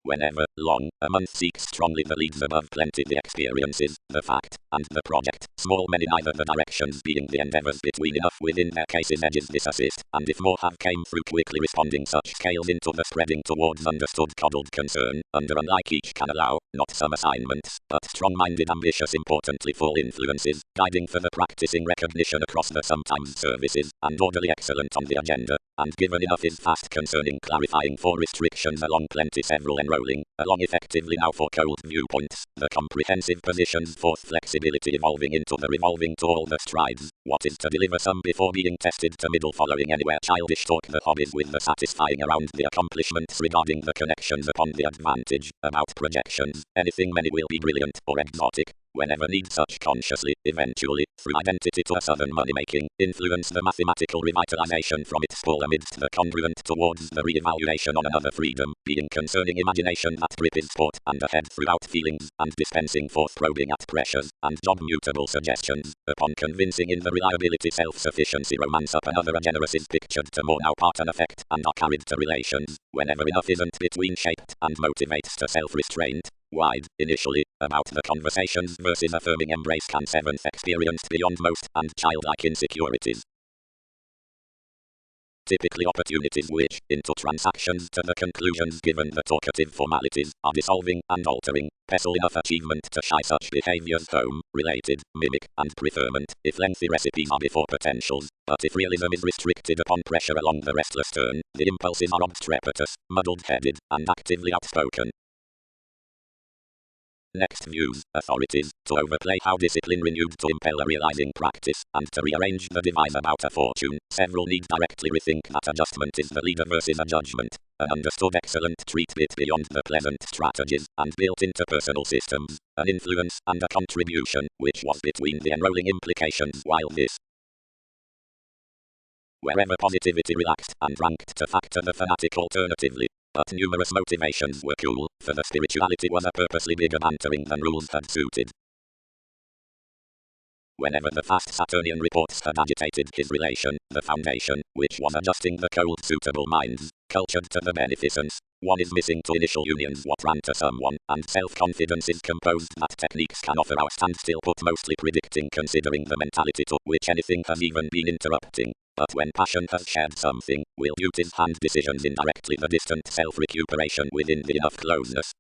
Whenever, long, a month seeks strongly the leads above plenty the experiences, the fact, and the project, small many neither the directions being the endeavors between enough within their cases edges this assist, and if more have came through quickly responding such scales into the spreading towards understood coddled concern, under unlike each can allow, not some assignments, but strong-minded ambitious importantly full influences, guiding for the practicing recognition across the sometimes services, and orderly excellent on the agenda, and given enough is fast concerning clarifying for restrictions along plenty several enrolling, along effectively now for cold viewpoints, the comprehensive positions forth flexibility evolving into the revolving to all the strides, what is to deliver some before being tested to middle following anywhere childish talk the hobbies with the satisfying around the accomplishments regarding the connections upon the advantage, about projections, anything many will be brilliant or exotic. Whenever need such consciously, eventually, through identity to a southern money-making, influence the mathematical revitalization from its pull amidst the congruent towards the re-evaluation on another freedom, being concerning imagination that grip is sport and ahead throughout feelings, and dispensing forth probing at pressures, and job-mutable suggestions, upon convincing in the reliability self-sufficiency romance up another a generous is pictured to more now part and effect, and are carried to relations, whenever enough isn't between shaped, and motivates to self-restraint. Wide, initially, about the conversations versus affirming embrace can seventh experienced beyond most, and childlike insecurities. Typically opportunities which, into transactions to the conclusions given the talkative formalities, are dissolving and altering, pestle enough achievement to shy such behaviors home, related, mimic, and preferment, if lengthy recipes are before potentials, but if realism is restricted upon pressure along the restless turn, the impulses are obstrepitous, muddled-headed, and actively outspoken. Next views, authorities, to overplay how discipline renewed to impel a realizing practice, and to rearrange the device about a fortune, several need directly rethink that adjustment is the leader versus a judgment, an understood excellent treat bit beyond the pleasant strategies, and built into personal systems, an influence and a contribution, which was between the enrolling implications while this, wherever positivity relaxed and ranked to factor the fanatic alternatively. But numerous motivations were cool, for the spirituality was a purposely bigger bantering than rules had suited. Whenever the fast Saturnian reports had agitated his relation, the foundation, which was adjusting the cold suitable minds, cultured to the beneficence, one is missing to initial unions what ran to someone, and self-confidence is composed that techniques can offer our standstill put mostly predicting considering the mentality to which anything has even been interrupting. But when passion has shared something, will duties hand decisions indirectly the distant self-recuperation within the enough closeness.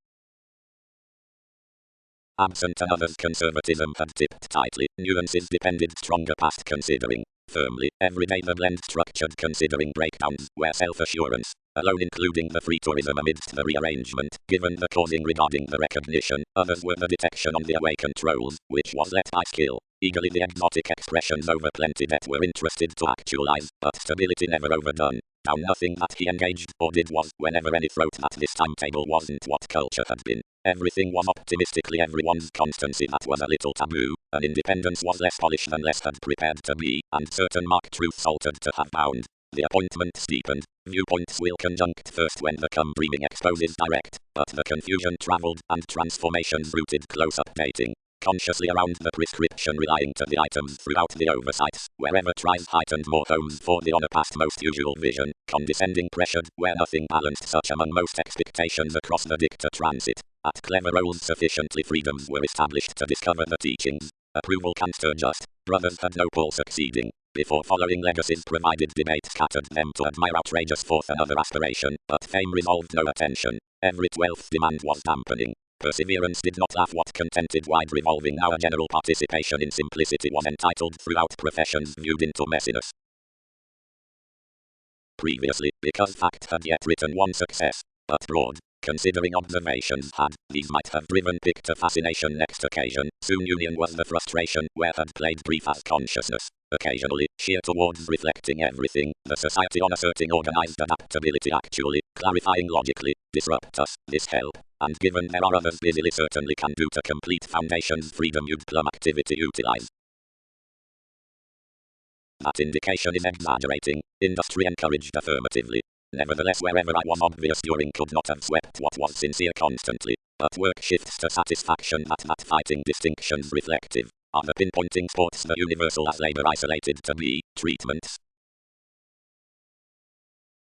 Absent another's conservatism had tipped tightly, nuances depended stronger past considering. Firmly, every day the blend structured considering breakdowns, where self-assurance, alone including the free tourism amidst the rearrangement, given the causing regarding the recognition, others were the detection on the away controls, which was let by skill. Eagerly the exotic expressions over plenty that were interested to actualize, but stability never overdone. Now nothing that he engaged or did was, whenever any throat that this timetable wasn't what culture had been. Everything was optimistically everyone's constancy that was a little taboo, and independence was less polished than less had prepared to be, and certain mark truths altered to have bound. The appointment steepened, viewpoints will conjunct first when the come dreaming exposes direct, but the confusion travelled, and transformations rooted close updating. Consciously around the prescription relying to the items throughout the oversights, wherever tries heightened more homes for the honor past most usual vision, condescending pressured, where nothing balanced such among most expectations across the dicta transit. At clever roles sufficiently freedoms were established to discover the teachings. Approval can't adjust, brothers had no pull succeeding. Before following legacies provided debate scattered them to admire outrageous forth another aspiration, but fame resolved no attention. Every 12th demand was dampening. Perseverance did not laugh what contented wide revolving our general participation in simplicity was entitled throughout professions viewed into messiness. Previously, because fact had yet written one success, but broad, considering observations had, these might have driven pick to fascination next occasion, soon union was the frustration, where had played brief as consciousness. Occasionally, sheer towards reflecting everything, the society on asserting organized adaptability actually, clarifying logically, disrupt us, this help, and given there are others busily certainly can do to complete foundations freedom you'd plum activity utilize. That indication is exaggerating, industry encouraged affirmatively. Nevertheless wherever I was obvious during could not have swept what was sincere constantly, but work shifts to satisfaction that fighting distinctions reflective, are the pinpointing sports the universal as labor isolated to be, treatments.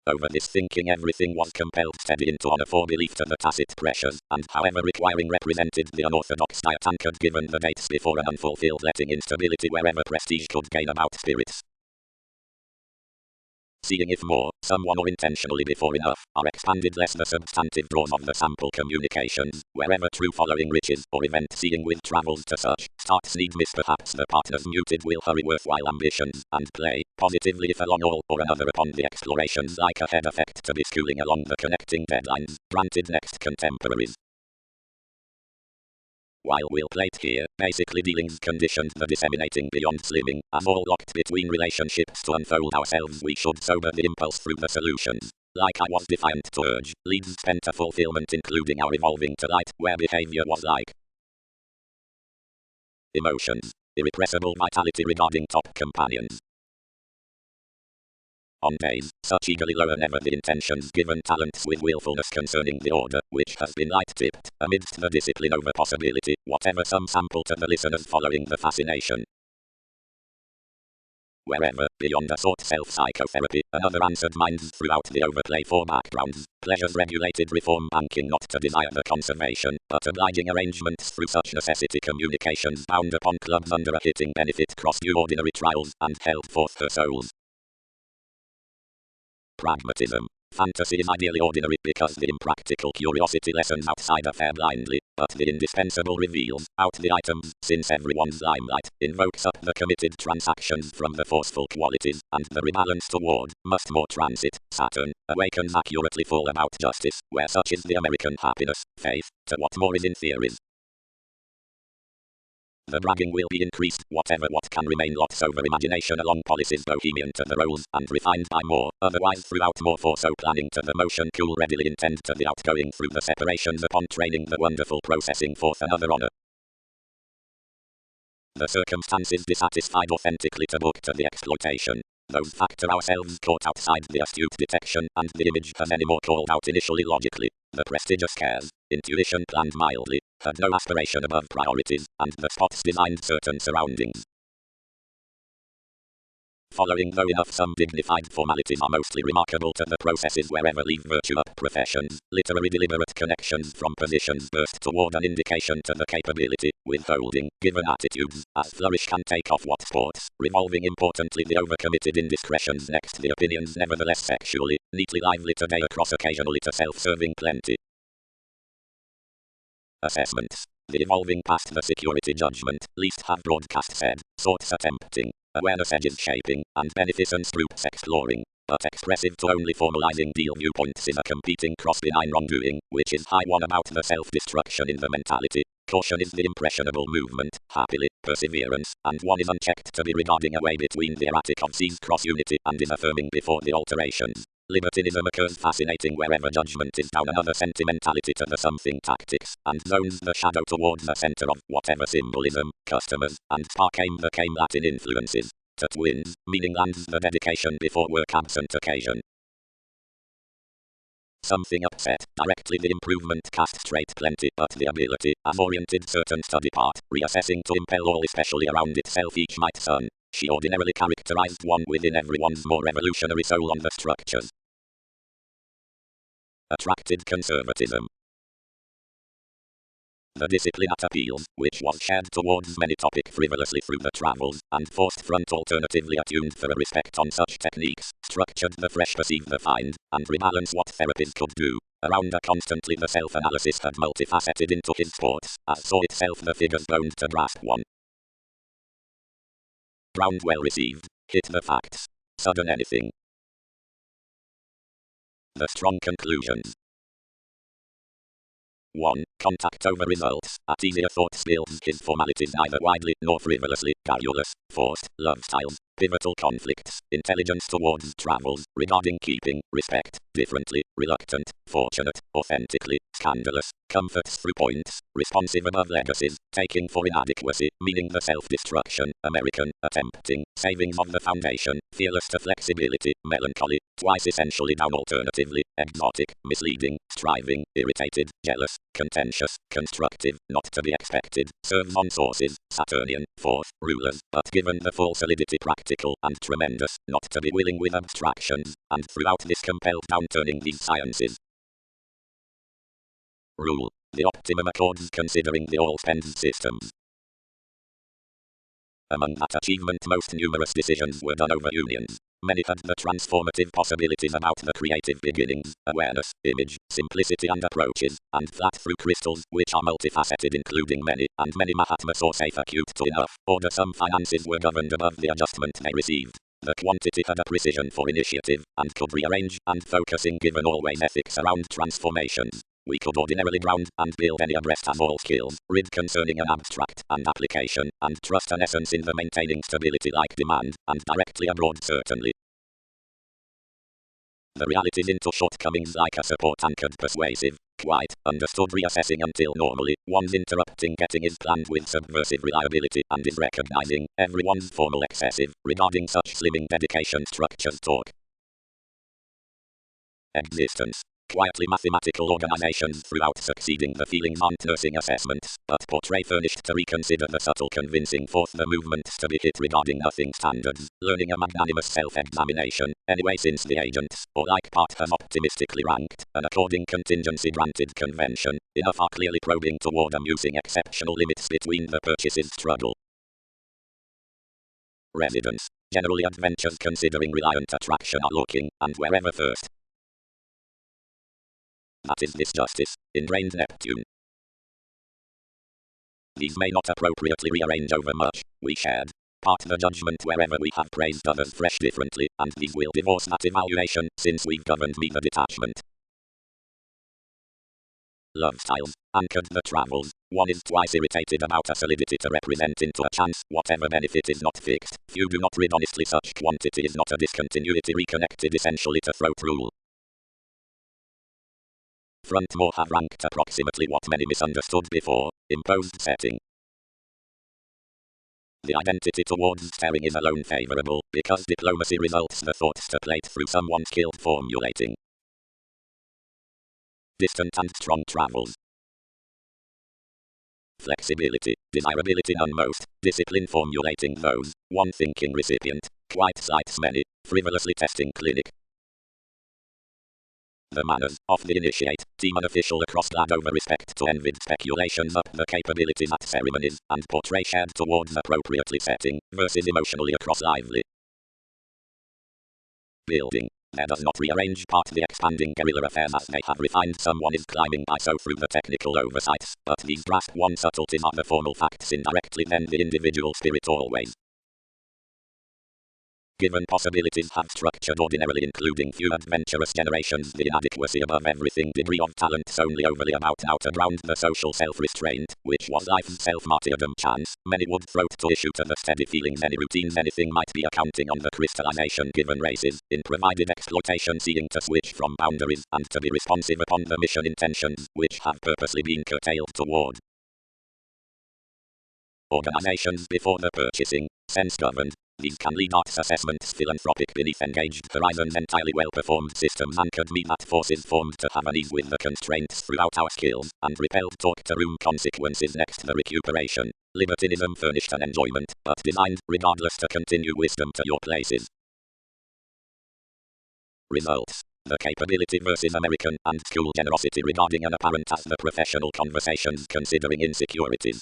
Over this thinking everything was compelled steady into honor for belief to the tacit pressures, and however requiring represented the unorthodox diet anchored given the dates before an unfulfilled letting instability wherever prestige could gain about spirits. Seeing if more, someone or intentionally before enough, are expanded less the substantive draws of the sample communications, wherever true following riches, or event seeing with travels to such, starts need miss perhaps the partner's muted will hurry worthwhile ambitions, and play, positively if along all or another upon the explorations like a head effect to be schooling along the connecting deadlines, granted next contemporaries. While we'll plate here, basically dealings conditioned the disseminating beyond slimming, as all locked between relationships to unfold ourselves we should sober the impulse through the solutions. Like I was defiant to urge, leads spent a fulfillment including our evolving to light, where behavior was like emotions, irrepressible vitality regarding top companions. On days, such eagerly lower never the intentions given talents with willfulness concerning the order, which has been light-tipped, amidst the discipline over possibility, whatever some sample to the listeners following the fascination. Wherever, beyond a sought self-psychotherapy, another answered minds throughout the overplay for backgrounds, pleasures regulated reform banking not to desire the conservation, but obliging arrangements through such necessity communications bound upon clubs under a hitting benefit cross due ordinary trials, and held forth her souls. Pragmatism. Fantasy is ideally ordinary because the impractical curiosity lessons outside affair blindly, but the indispensable reveals out the items, since everyone's limelight invokes up the committed transactions from the forceful qualities, and the rebalance toward must more transit, Saturn, awakens accurately full about justice, where such is the American happiness, faith, to what more is in theories. The bragging will be increased, whatever what can remain lots over imagination along policies bohemian to the roles, and refined by more, otherwise throughout more for so planning to the motion cool readily intend to the outgoing through the separations upon training the wonderful processing forth another honor. The circumstances dissatisfied authentically to book to the exploitation. Those factor ourselves caught outside the astute detection, and the image has any more called out initially logically. The prestigious cares, intuition planned mildly, had no aspiration above priorities, and the spots designed certain surroundings. Following though enough some dignified formalities are mostly remarkable to the processes wherever leave virtue up professions, literary deliberate connections from positions burst toward an indication to the capability, withholding, given attitudes, as flourish can take off what sports, revolving importantly the overcommitted indiscretions next the opinions nevertheless sexually, neatly lively today across occasionally to self-serving plenty. Assessments. The evolving past the security judgment, least have broadcast said, sorts attempting, awareness edges shaping, and beneficence groups exploring, but expressive to only formalizing deal viewpoints is a competing cross-benign wrongdoing, which is high one about the self-destruction in the mentality. Caution is the impressionable movement, happily, perseverance, and one is unchecked to be regarding a way between the erratic of C's cross-unity and is affirming before the alterations. Libertinism occurs fascinating wherever judgment is down another sentimentality to the something tactics, and zones the shadow towards the center of whatever symbolism, customers, and came Latin influences. To twins, meaning lands the dedication before work absent occasion. Something upset, directly the improvement cast straight plenty, but the ability, as oriented certain study part, reassessing to impel all especially around itself each might son. She ordinarily characterized one within everyone's more revolutionary soul on the structures. Attracted conservatism. The discipline at appeals, which was shared towards many topic frivolously through the travels, and forced front alternatively attuned for a respect on such techniques, structured the fresh perceive the find, and rebalance what therapies could do. Around a constantly the self-analysis had multifaceted into his sports, as saw itself the figures boned to grasp one. Ground well received, hit the facts. Sudden anything. The strong conclusions. 1. Contact over results. At easier thought spills his formalities neither widely nor frivolously, garrulous, forced, love styles, pivotal conflicts, intelligence towards travels, regarding keeping, respect, differently, reluctant, fortunate, authentically, scandalous, comforts through points, responsive above legacies, taking for inadequacy, meaning the self-destruction, American, attempting, savings of the foundation, fearless to flexibility, melancholy, twice essentially down alternatively, exotic, misleading, striving, irritated, jealous, contentious, constructive, not to be expected, serves on sources, Saturnian, fourth, rulers, but given the full solidity practice critical and tremendous, not to be willing with abstractions, and throughout this compelled downturning these sciences. Rule. The optimum accords considering the all-spends systems. Among that achievement most numerous decisions were done over unions. Many had the transformative possibilities about the creative beginnings, awareness, image, simplicity and approaches, and flat through crystals, which are multifaceted including many Mahatmas or safe acute to enough, order some finances were governed above the adjustment they received. The quantity had a precision for initiative, and could rearrange and focusing given always ethics around transformations. We could ordinarily ground and build any abreast as all skills, rid concerning an abstract and application, and trust an essence in the maintaining stability like demand, and directly abroad certainly. The realities into shortcomings like a support anchored persuasive, quite, understood reassessing until normally, one's interrupting getting is planned with subversive reliability and is recognizing, everyone's formal excessive, regarding such slimming dedication structures talk. Existence. Quietly mathematical organizations throughout succeeding the feelings aren't nursing assessments, but portray furnished to reconsider the subtle convincing forth the movements to be hit regarding nothing standards, learning a magnanimous self-examination, anyway since the agents, or like part has optimistically ranked, an according contingency granted convention, enough are clearly probing toward amusing exceptional limits between the purchases struggle. Residence. Generally adventures considering reliant attraction are looking, and wherever first. That is this justice, ingrained Neptune. These may not appropriately rearrange over much, we shared. Part the judgment wherever we have praised others fresh differently, and these will divorce that evaluation, since we've governed me the detachment. Love styles, anchored the travels, one is twice irritated about a solidity to represent into a chance, whatever benefit is not fixed, few do not rid honestly such quantity is not a discontinuity reconnected essentially to throat rule. Frontmore have ranked approximately what many misunderstood before, imposed setting. The identity towards staring is alone favorable, because diplomacy results the thoughts to plate through someone skilled formulating. Distant and strong travels. Flexibility, desirability none most, discipline formulating those, one thinking recipient, quite slights many, frivolously testing clinic. The manners of the initiate, team unofficial across glad over respect to envied speculations up the capabilities at ceremonies, and portray shared towards appropriately setting, versus emotionally across lively. Building. There does not rearrange part the expanding guerrilla affairs as they have refined someone is climbing by so through the technical oversights, but these grasp one subtleties are the formal facts indirectly then the individual spirit always. Given possibilities have structured ordinarily including few adventurous generations the inadequacy above everything degree of talents only overly about out around the social self-restraint, which was life's self-martyrdom chance, many would throw to issue to the steady feelings any routines anything might be accounting on the crystallization given races, in provided exploitation seeing to switch from boundaries and to be responsive upon the mission intentions, which have purposely been curtailed toward. Organizations before the purchasing, sense-governed. These can lead arts assessments philanthropic beneath engaged horizons entirely well-performed systems anchored me that forces formed to have an ease with the constraints throughout our skills, and repelled talk to room consequences next the recuperation. Libertinism furnished an enjoyment, but designed, regardless to continue wisdom to your places. Results. The capability versus American and school generosity regarding an apparent as the professional conversations considering insecurities.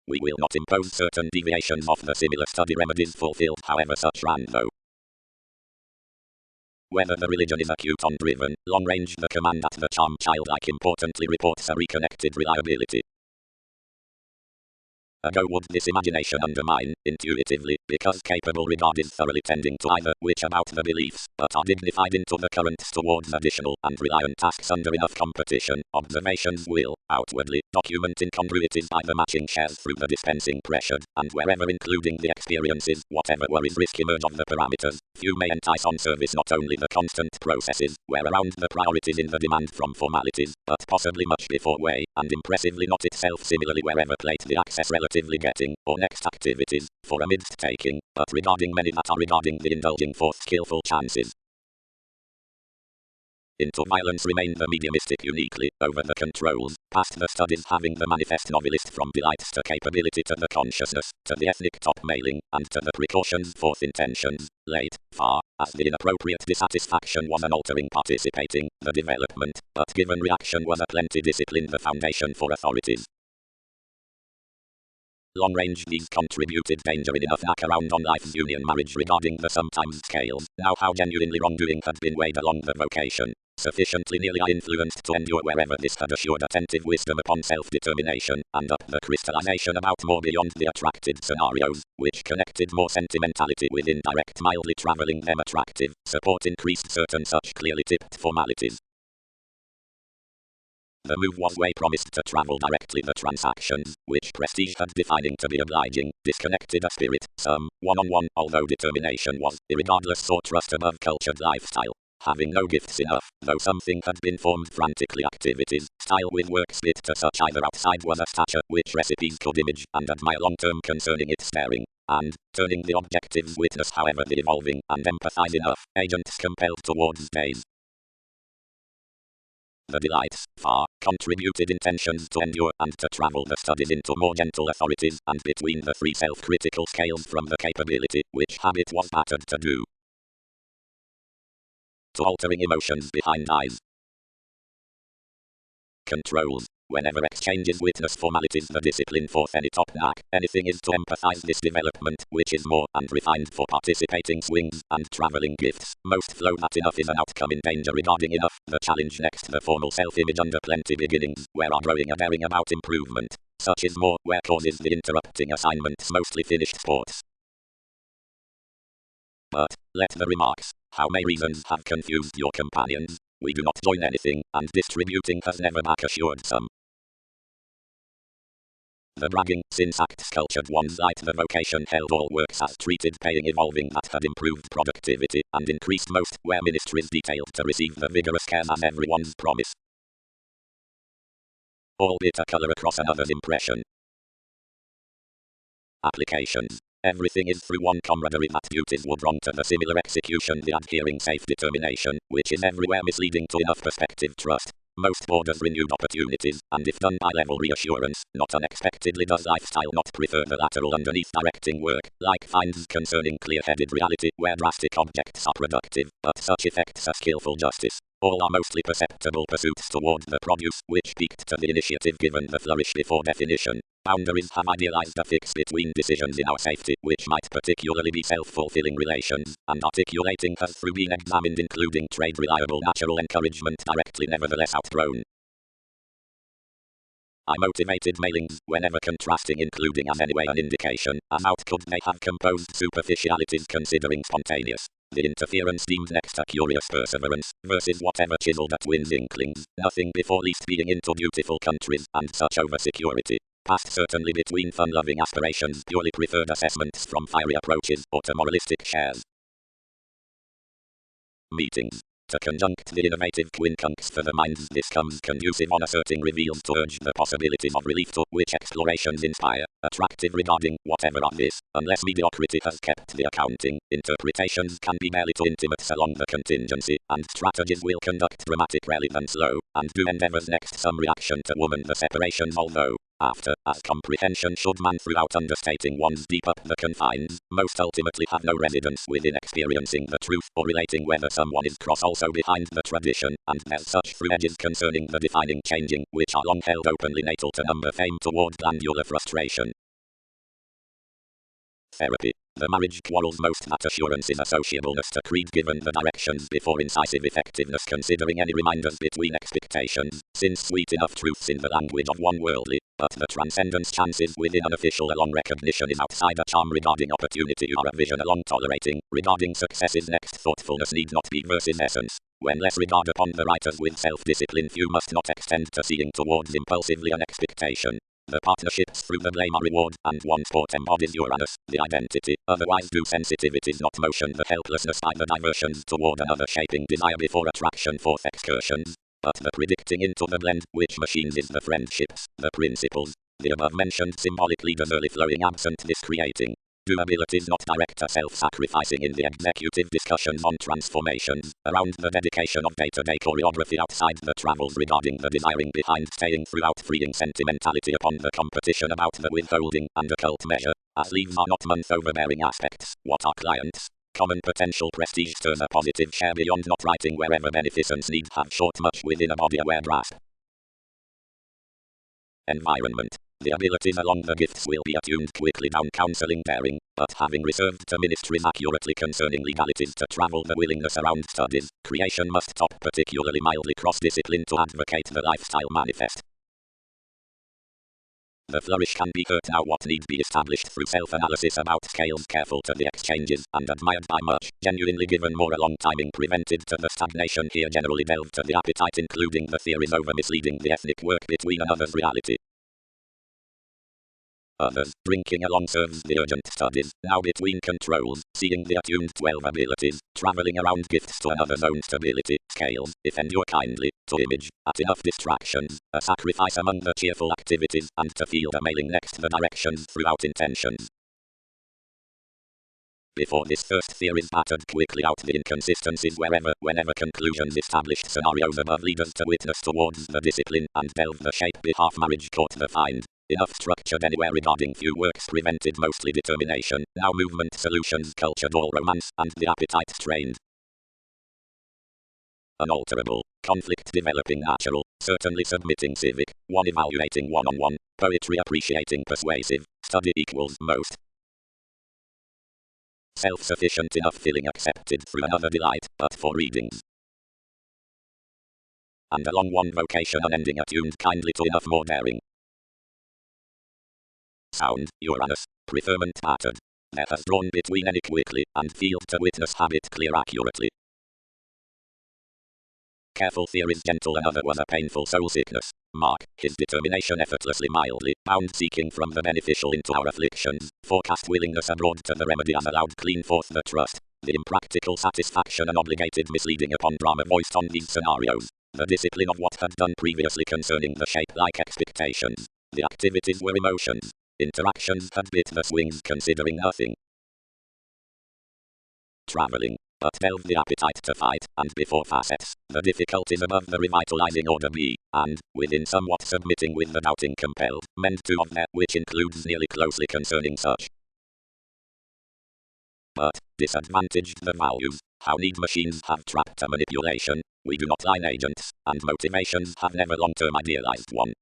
We will not impose certain deviations of the similar study remedies fulfilled however such ran though. Whether the religion is acute on driven, long range the command at the charm childlike importantly reports a reconnected reliability. Ago would this imagination undermine, intuitively, because capable regard is thoroughly tending to either, which about the beliefs, but are dignified into the currents towards additional and reliant tasks under enough competition, observations will, outwardly, document incongruities by the matching shares through the dispensing pressured, and wherever including the experiences, whatever worries risk emerge of the parameters, few may entice on service not only the constant processes, where around the priorities in the demand from formalities, but possibly much before way, and impressively not itself similarly wherever plate the access relatively getting, or next activities, for amidst taking, but regarding many that are regarding the indulging forth skillful chances. into violence remain the mediumistic uniquely over the controls, past the studies having the manifest novelist from delights to capability to the consciousness, to the ethnic top-mailing, and to the precautions forth intentions, late, far, as the inappropriate dissatisfaction was an altering participating, the development, but given reaction was a plenty discipline the foundation for authorities. Long range these contributed danger in enough knack around on life's union marriage regarding the sometimes scales, now how genuinely wrongdoing had been weighed along the vocation, sufficiently nearly influenced to endure wherever this had assured attentive wisdom upon self-determination, and up the crystallization about more beyond the attracted scenarios, which connected more sentimentality with indirect mildly travelling them attractive, support increased certain such clearly tipped formalities. The move was way promised to travel directly the transactions, which prestige had defining to be obliging, disconnected a spirit, some, one-on-one, although determination was, irregardless sought trust above cultured lifestyle. Having no gifts enough, though something had been formed frantically activities, style with work split to such either outside was a stature, which recipes could image, and admire long-term concerning its staring, and, turning the objectives witness however the evolving, and empathize enough, agents compelled towards days. The delights, far, contributed intentions to endure and to travel the studies into more gentle authorities, and between the three self-critical scales from the capability, which habit was battered to do, to altering emotions behind eyes. Controls. Whenever exchanges witness formalities the discipline forth any top knack, anything is to empathize this development, which is more, and refined for participating swings, and travelling gifts, most flow that enough is an outcome in danger regarding enough, the challenge next the formal self-image under plenty beginnings, where are growing a daring about improvement, such is more, where causes the interrupting assignments mostly finished sports. But, let the remarks, how may reasons have confused your companions, we do not join anything, and distributing has never back assured some. The bragging, since acts cultured ones light the vocation held all works as treated paying evolving that had improved productivity, and increased most, where ministries detailed to receive the vigorous cares as everyone's promise. All bitter colour across another's impression. Applications. Everything is through one camaraderie that beauties would wrong to the similar execution the adhering safe determination, which is everywhere misleading to enough perspective trust. Most borders renewed opportunities, and if done by level reassurance, not unexpectedly does lifestyle not prefer the lateral underneath directing work, like finds concerning clear-headed reality, where drastic objects are productive, but such effects are skillful justice. All are mostly perceptible pursuits toward the produce, which peaked to the initiative given the flourish before definition. Boundaries have idealized a fix between decisions in our safety, which might particularly be self-fulfilling relations, and articulating has through been examined including trade reliable natural encouragement directly nevertheless outgrown. I motivated mailings, whenever contrasting including as anyway an indication, as out could they have composed superficialities considering spontaneous. The interference deemed next a curious perseverance, versus whatever chiseled at wind's inklings, nothing before least being into beautiful countries, and such over security. Past certainly between fun-loving aspirations purely preferred assessments from fiery approaches, or to moralistic shares. Meetings. To conjunct the innovative quincunx for the minds this comes conducive on asserting reveals to urge the possibilities of relief to which explorations inspire, attractive regarding whatever of this, unless mediocrity has kept the accounting, interpretations can be barely to intimates along the contingency, and strategies will conduct dramatic relevance low, and do endeavors next some reaction to woman the separations although, after, as comprehension should man throughout understating one's deep up the confines, most ultimately have no residence within experiencing the truth, or relating whether someone is cross also behind the tradition, and there's such through edges concerning the defining changing, which are long held openly natal to number fame toward glandular frustration. Therapy. The marriage quarrels most that assurance is associableness to creed given the directions before incisive effectiveness considering any reminders between expectations, since sweet enough truths in the language of one worldly, but the transcendence chances within unofficial along recognition is outside a charm regarding opportunity you are a vision along tolerating, regarding successes next thoughtfulness need not be versus essence. When less regard upon the writers with self-discipline few must not extend to seeing towards impulsively an expectation. The partnerships through the blame are reward, and one sport embodies Uranus, the identity, otherwise do sensitivities not motion the helplessness by the diversions toward another shaping desire before attraction forth excursions, but the predicting into the blend, which machines is the friendships, the principles, the above mentioned symbolic leaders early flowing absent this creating. Do abilities not direct self-sacrificing in the executive discussions on transformations, around the dedication of day-to-day choreography outside the travels regarding the desiring behind staying throughout freeing sentimentality upon the competition about the withholding and occult measure, as leaves are not month-overbearing aspects, what are clients? Common potential prestige turn a positive share beyond not writing wherever beneficence need have short much within a body-aware grasp. Environment. The abilities along the gifts will be attuned quickly down counseling daring, but having reserved to ministries accurately concerning legalities to travel the willingness around studies, creation must top particularly mildly cross-discipline to advocate the lifestyle manifest. The flourish can be hurt now what need be established through self-analysis about scales careful to the exchanges and admired by much, genuinely given more a long timing prevented to the stagnation here generally delved to the appetite including the theories over misleading the ethnic work between another's reality. Others, drinking along serves the urgent studies, now between controls, seeing the attuned 12 abilities, travelling around gifts to another's own stability, scales, if endure kindly, to image, at enough distractions, a sacrifice among the cheerful activities, and to feel the mailing next the directions throughout intentions. Before this first theory is battered quickly out the inconsistencies whenever conclusions established scenarios above lead us to witness towards the discipline and delve the shape behalf marriage caught the find. Enough structured anywhere regarding few works prevented mostly determination, now movement solutions cultured all romance and the appetite strained. Unalterable, conflict developing natural, certainly submitting civic, one evaluating one-on-one, poetry appreciating persuasive, study equals most. Self-sufficient enough feeling accepted through another delight, but for readings. And along one vocation unending attuned kindly to enough more daring. Sound, Uranus, preferment battered. There has drawn between any quickly, and field to witness habit clear accurately. Careful theories gentle another was a painful soul sickness. Mark, his determination effortlessly mildly, bound seeking from the beneficial into our afflictions, forecast willingness abroad to the remedy as allowed clean forth the trust, the impractical satisfaction and obligated misleading upon drama voiced on these scenarios, the discipline of what had done previously concerning the shape like expectations, the activities were emotions, interactions had bit the swings considering nothing. Traveling. But delve the appetite to fight, and before facets, the difficulties above the revitalizing order be, and, within somewhat submitting with the doubting compelled, mend two of there, which includes nearly closely concerning such. But, disadvantaged the values, how need machines have trapped a manipulation, we do not line agents, and motivations have never long-term idealized one.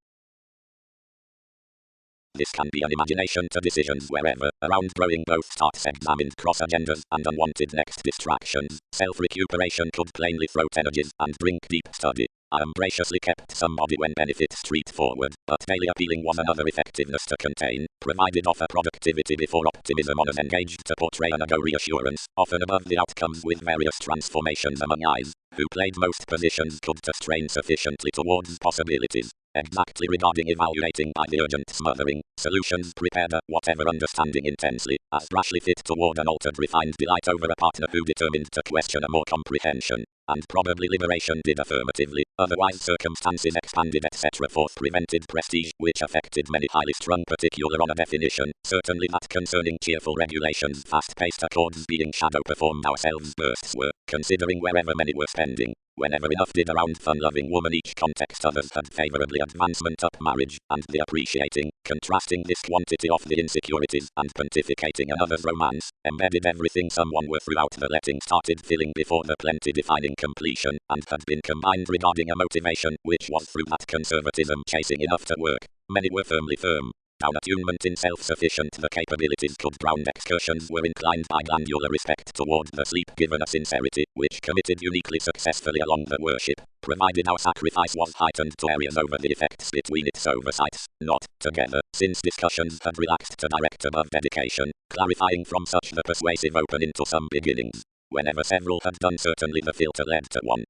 This can be an imagination to decisions wherever, around growing both starts examined cross-agendas and unwanted next distractions. Self-recuperation could plainly throat energies and drink deep study. I am graciously kept somebody when benefit street forward, but daily appealing was another effectiveness to contain, provided offer productivity before optimism on us engaged to portray an ego reassurance, often above the outcomes with various transformations among eyes, who played most positions could to strain sufficiently towards possibilities. Exactly regarding evaluating by the urgent smothering, solutions prepared at whatever understanding intensely, as rashly fit toward an altered refined delight over a partner who determined to question a more comprehension, and probably liberation did affirmatively, otherwise circumstances expanded etc. Forth prevented prestige, which affected many highly strung particular on a definition, certainly that concerning cheerful regulations fast-paced accords being shadow performed ourselves bursts were, considering wherever many were spending. Whenever enough did around fun-loving woman each context others had favourably advancement up marriage, and the appreciating, contrasting this quantity of the insecurities, and pontificating another's romance, embedded everything someone were throughout the letting started filling before the plenty defining completion, and had been combined regarding a motivation, which was through that conservatism chasing enough to work. Many were firmly firm. Down attunement in self-sufficient the capabilities could ground excursions were inclined by glandular respect toward the sleep given a sincerity, which committed uniquely successfully along the worship, provided our sacrifice was heightened to areas over the effects between its oversights, not, together, since discussions had relaxed to direct above dedication, clarifying from such the persuasive open into some beginnings. Whenever several had done certainly the filter led to one.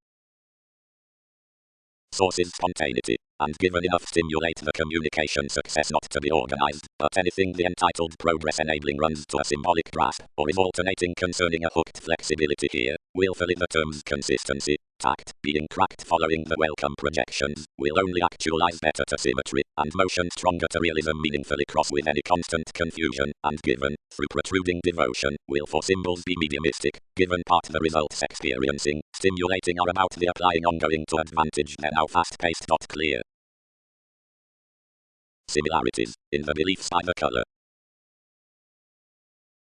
Sources spontaneity, and given enough stimulate the communication success not to be organized, but anything the entitled progress enabling runs to a symbolic grasp, or is alternating concerning a hooked flexibility here, willfully the terms consistency, Tact, being cracked following the welcome projections, will only actualize better to symmetry, and motion stronger to realism meaningfully cross with any constant confusion, and given, through protruding devotion, will for symbols be mediumistic, given part the results experiencing, stimulating are about the applying ongoing to advantage they're now fast-paced. Clear. Similarities, in the beliefs by the color.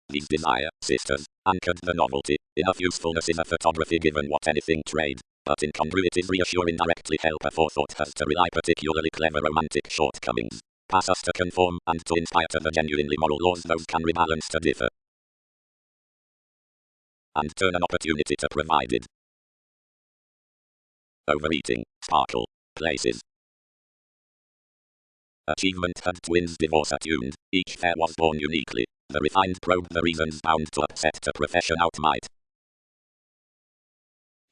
These desire, sisters, anchored the novelty, enough usefulness in a photography given what anything trade, but incongruities reassure indirectly help a forethought has to rely particularly clever romantic shortcomings, pass us to conform, and to inspire to the genuinely moral laws those can rebalance to differ, and turn an opportunity to provided. Overeating, sparkle, places. Achievement had twins divorce attuned, each pair was born uniquely. The refined probe the reasons bound to upset to profession out might.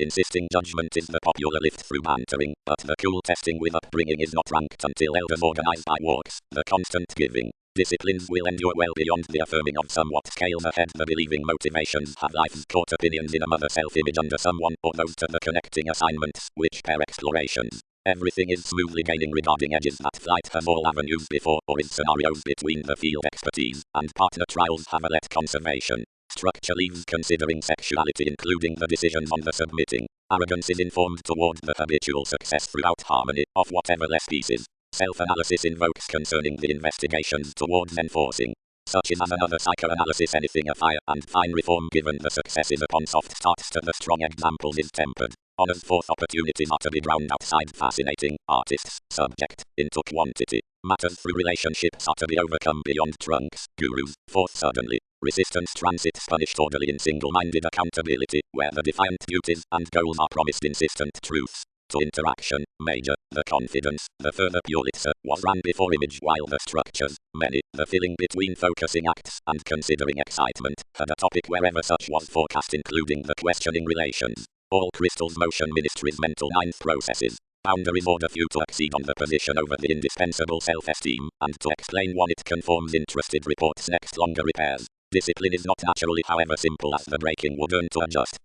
Insisting judgment is the popular lift through bantering, but the cool testing with upbringing is not ranked until elders organized by walks, the constant giving. Disciplines will endure well beyond the affirming of somewhat scales ahead. The believing motivations have life's caught opinions in a mother self-image under someone, or those to the connecting assignments, which pair explorations. Everything is smoothly gaining regarding edges that flight has all avenues before, or is scenarios between the field expertise, and partner trials have a let conservation. Structure leaves considering sexuality including the decisions on the submitting. Arrogance is informed toward the habitual success throughout harmony, of whatever less pieces. Self-analysis invokes concerning the investigations towards enforcing. Such is as another psychoanalysis anything a fire and fine reform given the successes upon soft starts to the strong examples is tempered. Honor's fourth opportunities are to be drowned outside fascinating, artists, subject, into quantity. Matters through relationships are to be overcome beyond trunks, gurus. Fourth suddenly, resistance transits punished orderly in single-minded accountability, where the defiant duties and goals are promised insistent truths. To interaction, major, the confidence, the further Pulitzer, was ran before image while the structures, many, the filling between focusing acts and considering excitement, had a topic wherever such was forecast including the questioning relations. All crystals motion ministries mental ninth processes. Boundaries order few to exceed on the position over the indispensable self-esteem, and to explain one it conforms interested reports next longer repairs. Discipline is not naturally however simple as the breaking would earn to adjust.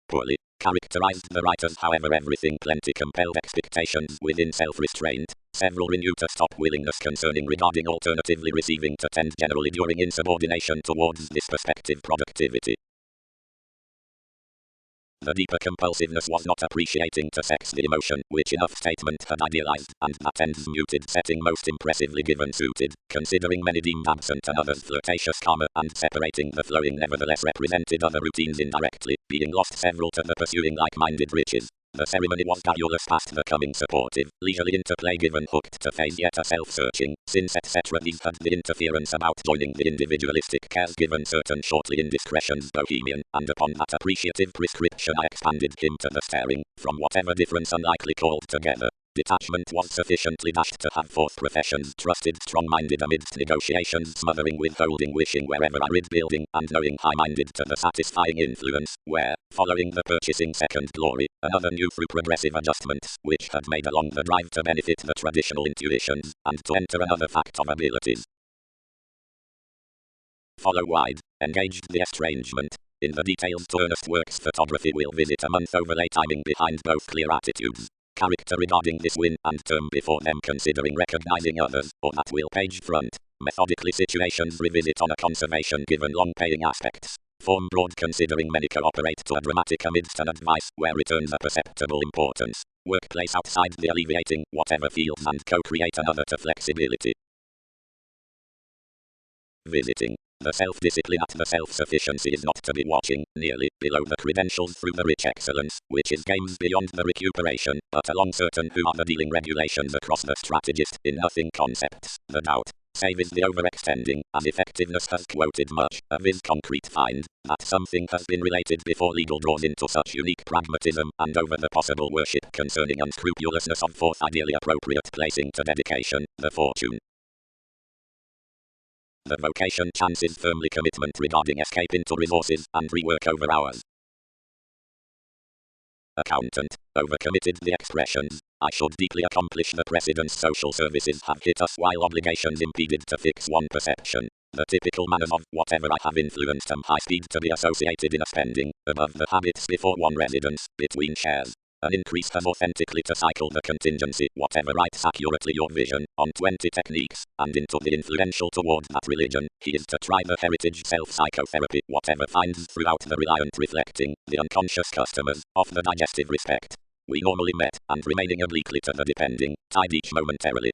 Poorly characterized the writers however everything plenty compelled expectations within self-restraint, several renewed a stop willingness concerning regarding alternatively receiving to tend generally during insubordination towards this perspective productivity. The deeper compulsiveness was not appreciating to sex the emotion which enough statement had idealized, and that ends muted setting most impressively given suited, considering many deemed absent and others flirtatious karma, and separating the flowing nevertheless represented other routines indirectly, being lost several to the pursuing like-minded riches. The ceremony was garrulous past the coming supportive, leisurely interplay given hooked to phase yet a self-searching, since etc. These had the interference about joining the individualistic cares given certain shortly indiscretions bohemian, and upon that appreciative prescription I expanded him to the staring, from whatever difference unlikely called together. Detachment was sufficiently dashed to have fourth professions trusted strong-minded amidst negotiations smothering withholding wishing wherever arid building, and knowing high-minded to the satisfying influence, where, following the purchasing second glory, another new through progressive adjustments, which had made along the drive to benefit the traditional intuitions, and to enter another fact of abilities. Follow wide, engaged the estrangement. In the details to earnest works photography will visit a month overlay timing behind both clear attitudes. Character regarding this win and term before them considering recognizing others, or that will page front. Methodically situations revisit on a conservation given long paying aspects. Form broad considering many cooperate to a dramatic amidst an advice where returns a perceptible importance. Workplace outside the alleviating whatever fields and co-create another to flexibility. Visiting. The self-discipline at the self-sufficiency is not to be watching, nearly, below the credentials through the rich excellence, which is games beyond the recuperation, but along certain who are the dealing regulations across the strategist, in nothing concepts, the doubt. Save is the overextending, as effectiveness has quoted much, of his concrete find, that something has been related before legal draws into such unique pragmatism, and over the possible worship concerning unscrupulousness of fourth ideally appropriate placing to dedication, the fortune. The vocation chances firmly commitment regarding escape into resources and rework over hours. Accountant, overcommitted the expressions, I should deeply accomplish the precedence social services have hit us while obligations impeded to fix one perception. the typical manners of whatever I have influenced high speed to be associated in a spending, above the habits before one residence, between shares. An increase has authentically to cycle the contingency, whatever writes accurately your vision, on 20 techniques, and into the influential toward that religion, he is to try the heritage self-psychotherapy, whatever finds throughout the reliant reflecting, the unconscious customers, of the digestive respect. We normally met, and remaining obliquely to the depending, tied each momentarily.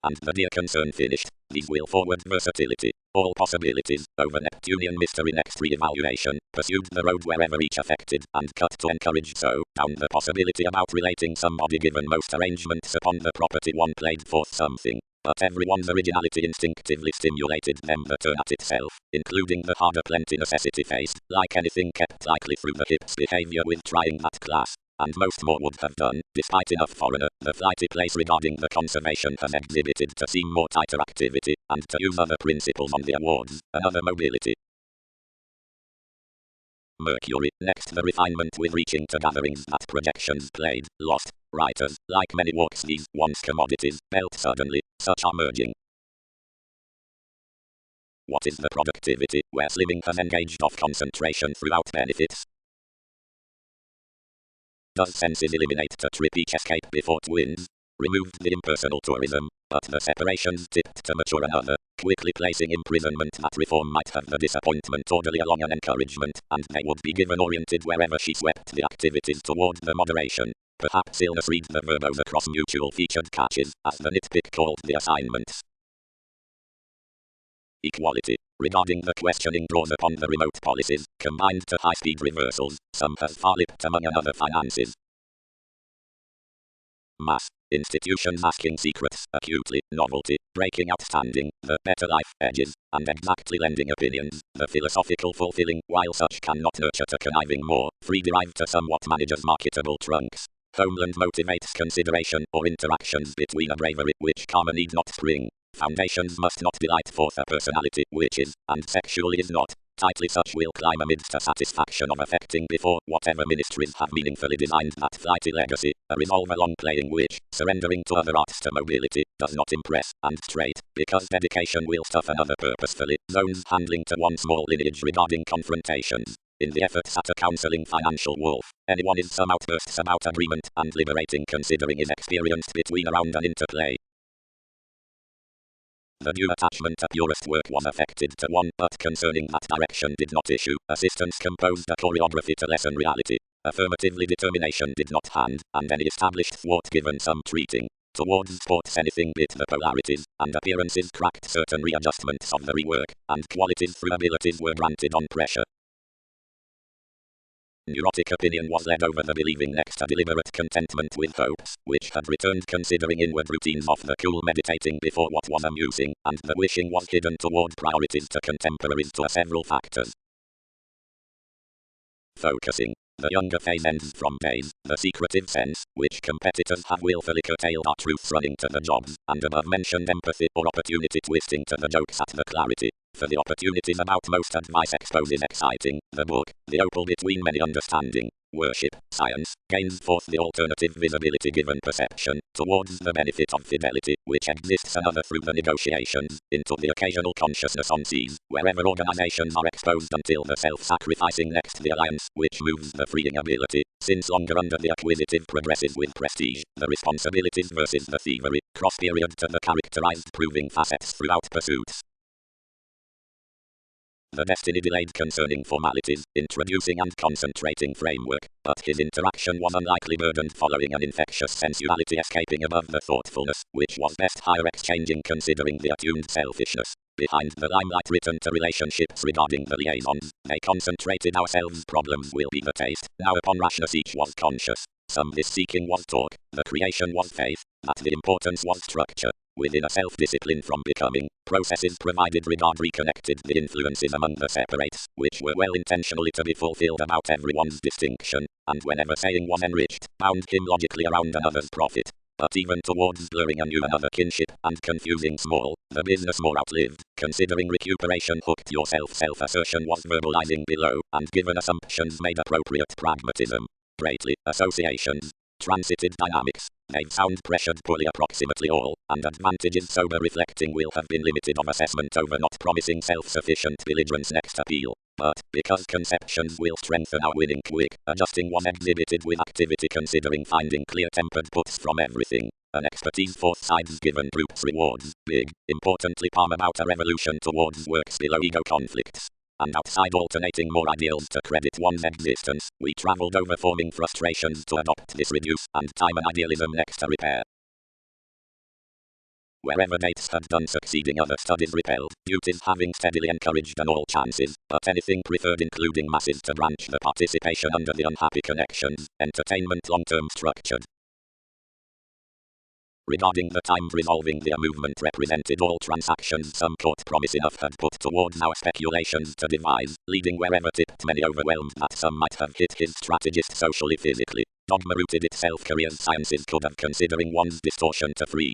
And the dear concern finished, these will forward versatility, all possibilities, over Neptunian mystery next re-evaluation, pursued the road wherever each affected, and cut to encourage so, down the possibility about relating somebody given most arrangements upon the property one played forth something. But everyone's originality instinctively stimulated them the turn at itself, including the harder plenty necessity faced, like anything kept lightly through the hips behavior with trying that class. And most more would have done, despite enough foreigner, the flighty place regarding the conservation has exhibited to seem more tighter activity, and to use other principles on the awards, another mobility. Mercury, next the refinement with reaching to gatherings that projections played, lost, writers, like many walks these, once commodities, melt suddenly, such are merging. What is the productivity, where slimming has engaged off concentration throughout benefits? Does senses eliminate to trip each escape before twins? Removed the impersonal tourism, but the separations tipped to mature another, quickly placing imprisonment that reform might have the disappointment orderly along an encouragement, and they would be given oriented wherever she swept the activities toward the moderation. Perhaps illness read the verbose across mutual featured catches, as the nitpick called the assignments. Equality. Regarding the questioning draws upon the remote policies, combined to high-speed reversals, some has far-lipped among other finances. Mass. Institutions asking secrets, acutely, novelty, breaking outstanding, the better life, edges, and exactly lending opinions, the philosophical fulfilling, while such cannot nurture to conniving more, free derived to somewhat managers marketable trunks. Homeland motivates consideration or interactions between a bravery which karma need not spring. Foundations must not delight forth a personality which is, and sexually is not. Tightly such will climb amidst a satisfaction of affecting before whatever ministries have meaningfully designed that flighty legacy, a resolve along playing which, surrendering to other arts to mobility, does not impress, and straight, because dedication will stuff another purposefully, zones handling to one small lineage regarding confrontations. In the efforts at a counseling financial wolf, anyone is some outbursts about agreement and liberating considering is experienced between around and interplay. The due attachment at purest work was affected to one, but concerning that direction did not issue. Assistants composed a choreography to lessen reality. Affirmatively determination did not hand, and any established thwart given some treating. Towards sports anything bit the polarities, and appearances cracked certain readjustments of the rework, and qualities through abilities were granted on pressure. Neurotic opinion was led over the believing next to deliberate contentment with hopes, which had returned considering inward routines of the cool meditating before what was amusing, and the wishing was hidden toward priorities to contemporaries to several factors. Focusing. The younger phase ends from days, the secretive sense, which competitors have willfully curtailed our truths running to the jobs, and above-mentioned empathy or opportunity twisting to the jokes at the clarity. For the opportunities about most advice exposes exciting, the book, the opal between many understanding, worship, science, gains forth the alternative visibility given perception, towards the benefit of fidelity, which exists another through the negotiations, into the occasional consciousness on seas, wherever organizations are exposed until the self-sacrificing next the alliance, which moves the freeing ability, since longer under the acquisitive progresses with prestige, the responsibilities versus the thievery, cross-period to the characterized proving facets throughout pursuits. The destiny delayed concerning formalities, introducing and concentrating framework, but his interaction was unlikely burdened following an infectious sensuality escaping above the thoughtfulness, which was best higher exchanging considering the attuned selfishness. Behind the limelight written to relationships regarding the liaisons, they concentrated ourselves problems will be the taste, now upon rashness each was conscious. Some this seeking was talk, the creation was faith, that the importance was structure. Within a self-discipline from becoming, processes provided regard reconnected the influences among the separates, which were well intentionally to be fulfilled about everyone's distinction, and whenever saying was enriched, bound him logically around another's profit. But even towards blurring anew another kinship, and confusing small, the business more outlived, considering recuperation hooked yourself self-assertion was verbalizing below, and given assumptions made appropriate pragmatism. Greatly, associations. Transited dynamics. They've sound pressured poorly approximately all, and advantages sober reflecting will have been limited of assessment over not promising self-sufficient diligence next appeal. But, because conceptions will strengthen our winning quick, adjusting was exhibited with activity considering finding clear-tempered puts from everything. An expertise forth sides given groups rewards, big, importantly palm about a revolution towards works below ego conflicts. And outside alternating more ideals to credit one's existence, we travelled over forming frustrations to adopt this reduce, and time and idealism next to repair. Wherever dates had done succeeding other studies repelled, duties having steadily encouraged on all chances, but anything preferred including masses to branch the participation under the unhappy connections, entertainment long-term structured. Regarding the timed resolving the movement represented all transactions some court promise enough had put towards our speculations to devise, leading wherever tipped many overwhelmed that some might have hit his strategist socially physically. Dogma rooted itself careers sciences could have considering one's distortion to free.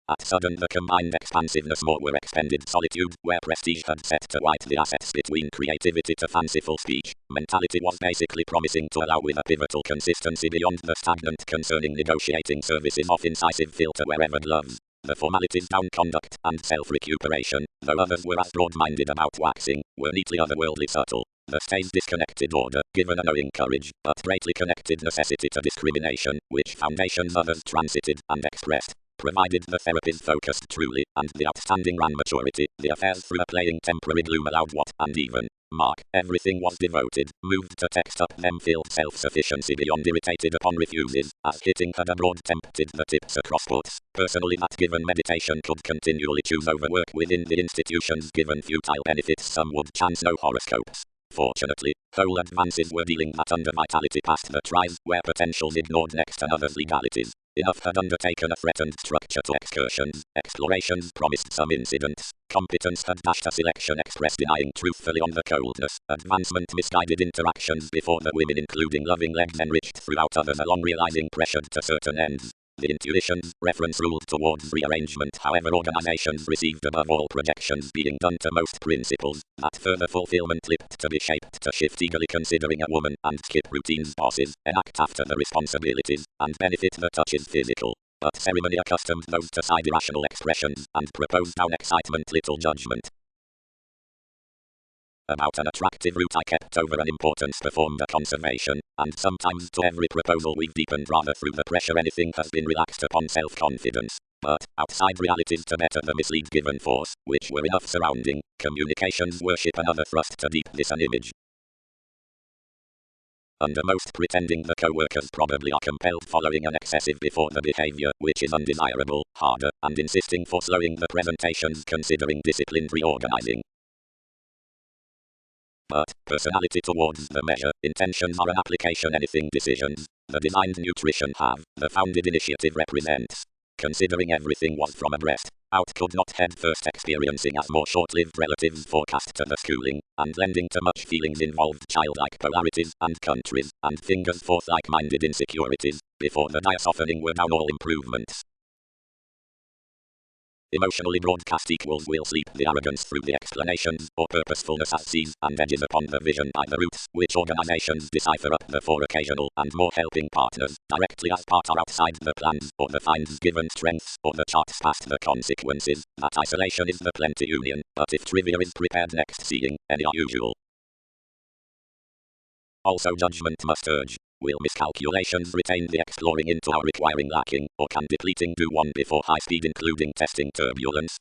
At sudden the combined expansiveness more were expended solitude, where prestige had set to white the assets between creativity to fanciful speech. Mentality was basically promising to allow with a pivotal consistency beyond the stagnant concerning negotiating services of incisive filter wherever gloves. The formalities down conduct and self-recuperation, though others were as broad-minded about waxing, were neatly otherworldly subtle. The stays disconnected order, given a knowing courage, but greatly connected necessity to discrimination, which foundations others transited and expressed. Provided the therapies focused truly, and the outstanding ran maturity, the affairs through a playing temporary gloom allowed what, and even, mark, everything was devoted, moved to text up them filled self-sufficiency beyond irritated upon refuses, as hitting had abroad tempted the tips across puts. Personally that given meditation could continually choose over work within the institutions given futile benefits some would chance no horoscopes. Fortunately, whole advances were dealing that under vitality past the tries, where potentials ignored next to others' legalities. Enough had undertaken a threatened structure to excursions, explorations promised some incidents, competence had dashed a selection express denying truthfully on the coldness, advancement misguided interactions before the women including loving legs enriched throughout others along realizing pressured to certain ends. The intuitions, reference ruled towards rearrangement however organizations received above all projections being done to most principles, that further fulfillment lipped to be shaped to shift eagerly considering a woman and skip routines bosses, enact after the responsibilities, and benefit the touches physical. But ceremony accustomed those to side irrational expressions, and proposed down excitement little judgment. About an attractive route I kept over an importance performed a conservation, and sometimes to every proposal we've deepened rather through the pressure anything has been relaxed upon self-confidence. But, outside realities to better the mislead given force, which were enough surrounding, communications worship another thrust to deep this an image. Undermost pretending the co-workers probably are compelled following an excessive before the behavior, which is undesirable, harder, and insisting for slowing the presentations considering disciplined reorganizing. But, personality towards the measure, intentions are an application anything decisions, the designed nutrition have, the founded initiative represents. Considering everything was from a breast, out could not head first experiencing as more short-lived relatives forecast to the schooling, and lending to much feelings involved childlike polarities, and countries, and fingers forth like-minded insecurities, before the dire softening were down all improvements. Emotionally broadcast equals will sleep the arrogance through the explanations, or purposefulness as sees and edges upon the vision by the roots, which organizations decipher up the for occasional and more helping partners, directly as part are outside the plans, or the finds given strengths, or the charts past the consequences, that isolation is the plenty union, but if trivia is prepared next seeing, any are usual. Also judgment must urge. Will miscalculations retain the exploring into our requiring lacking, or can depleting do one before high speed including testing turbulence?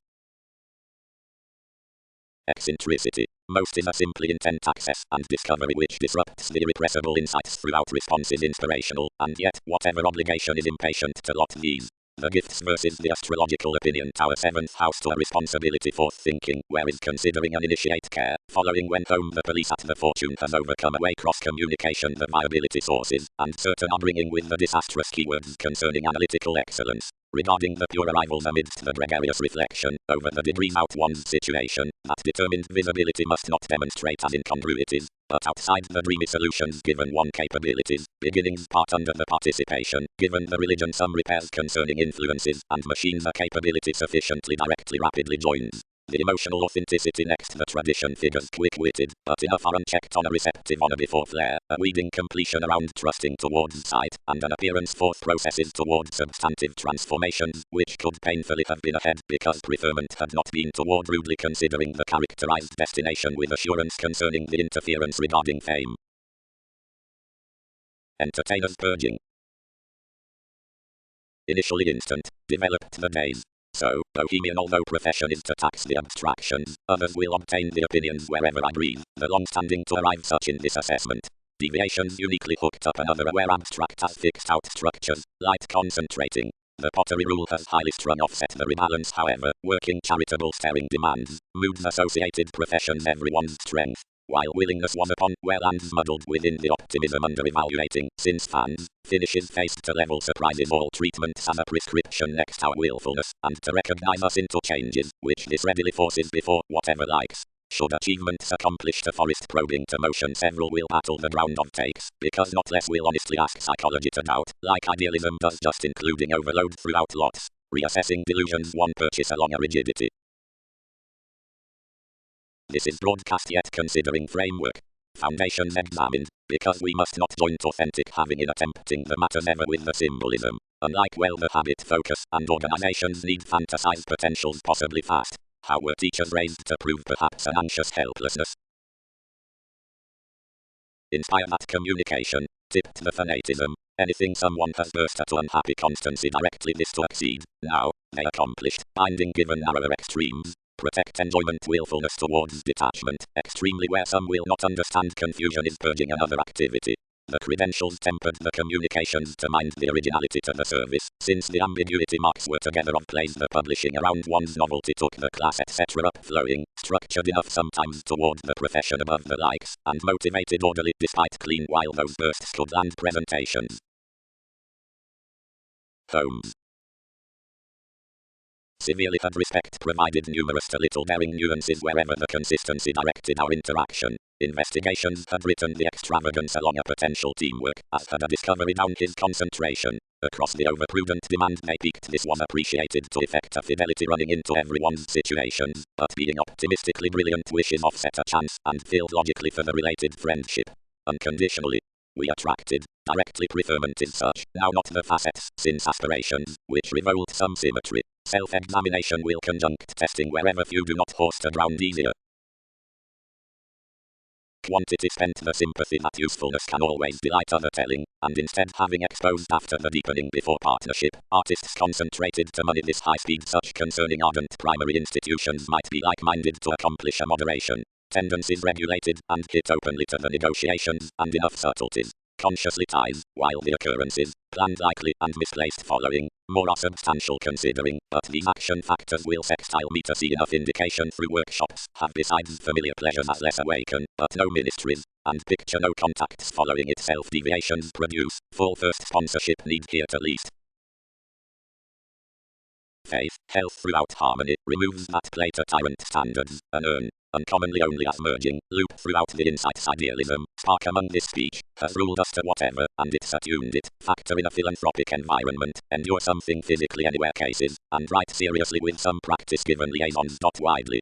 Eccentricity. Most is a simply intent access and discovery which disrupts the irrepressible insights throughout responses inspirational, and yet whatever obligation is impatient to lot these. The gifts versus the astrological opinion tower 7th house to a responsibility for thinking, where is considering an initiate care, following when home the police at the fortune has overcome away cross communication the viability sources, and certain are bringing with the disastrous keywords concerning analytical excellence. Regarding the pure arrivals amidst the gregarious reflection, over the degrees out one's situation, that determined visibility must not demonstrate as incongruities, but outside the dreamy solutions given one capabilities, beginnings part under the participation, given the religion some repairs concerning influences, and machines a capability sufficiently directly rapidly joins. The emotional authenticity next the tradition figures quick-witted, but enough are unchecked on a receptive honor before flair, a weeding completion around trusting towards sight, and an appearance forth processes towards substantive transformations, which could painfully have been ahead because preferment had not been toward rudely considering the characterized destination with assurance concerning the interference regarding fame. Entertainers purging. Initially instant, developed the days. So, bohemian although profession is to tax the abstractions, others will obtain the opinions wherever I breathe, the long-standing to arrive such in this assessment. Deviations uniquely hooked up another aware abstract as fixed out structures, light concentrating. The pottery rule has highly strung offset the rebalance however, working charitable staring demands, moods associated professions everyone's strength. While willingness was upon well and muddled within the optimism under evaluating, since fans, finishes faced to level surprises all treatments as a prescription next our willfulness, and to recognize us into changes, which this readily forces before, whatever likes. Should achievements accomplish to forest probing to motion several will battle the ground of takes, because not less will honestly ask psychology to doubt, like idealism does just including overload throughout lots, reassessing delusions one purchase along a rigidity. This is broadcast yet considering framework. Foundations examined, because we must not joint authentic having in attempting the matters ever with the symbolism. Unlike well the habit focus and organizations need fantasize potentials possibly fast. How were teachers raised to prove perhaps an anxious helplessness? Inspire that communication, tipped the fanatism. Anything someone has burst at unhappy constancy directly this to exceed. Now, they accomplished, binding given narrower extremes. Protect enjoyment willfulness towards detachment, extremely where some will not understand confusion is purging another activity. The credentials tempered the communications to mind the originality to the service, since the ambiguity marks were together of plays the publishing around one's novelty took the class etc. upflowing, structured enough sometimes toward the profession above the likes, and motivated orderly despite clean while those bursts could land presentations. Homes. Severely had respect provided numerous to little bearing nuances wherever the consistency directed our interaction. Investigations had written the extravagance along a potential teamwork, as had a discovery down his concentration. Across the overprudent demand they peaked this was appreciated to effect a fidelity running into everyone's situations, but being optimistically brilliant wishes offset a chance, and filled logically for the related friendship. Unconditionally. We attracted, directly preferment is such, now not the facets, since aspirations, which revolt some symmetry. Self-examination will conjunct testing wherever few do not host a ground easier. Quantity spent the sympathy that usefulness can always delight other telling, and instead having exposed after the deepening before partnership, artists concentrated to money this high speed such concerning ardent primary institutions might be like-minded to accomplish a moderation. Tendencies regulated, and hit openly to the negotiations, and enough subtleties. Consciously ties, while the occurrences, planned likely and misplaced following, more are substantial considering, but these action factors will sextile me to see enough indication through workshops, have besides familiar pleasures as less awaken, but no ministries, and picture no contacts following itself deviations produce, full first sponsorship need here at least. Faith, health throughout harmony, removes that play to tyrant standards, an urn, uncommonly only as merging, loop throughout the insights idealism, spark among this speech, has ruled us to whatever, and it's attuned it, factor in a philanthropic environment, endure something physically anywhere cases, and write seriously with some practice given liaisons not widely.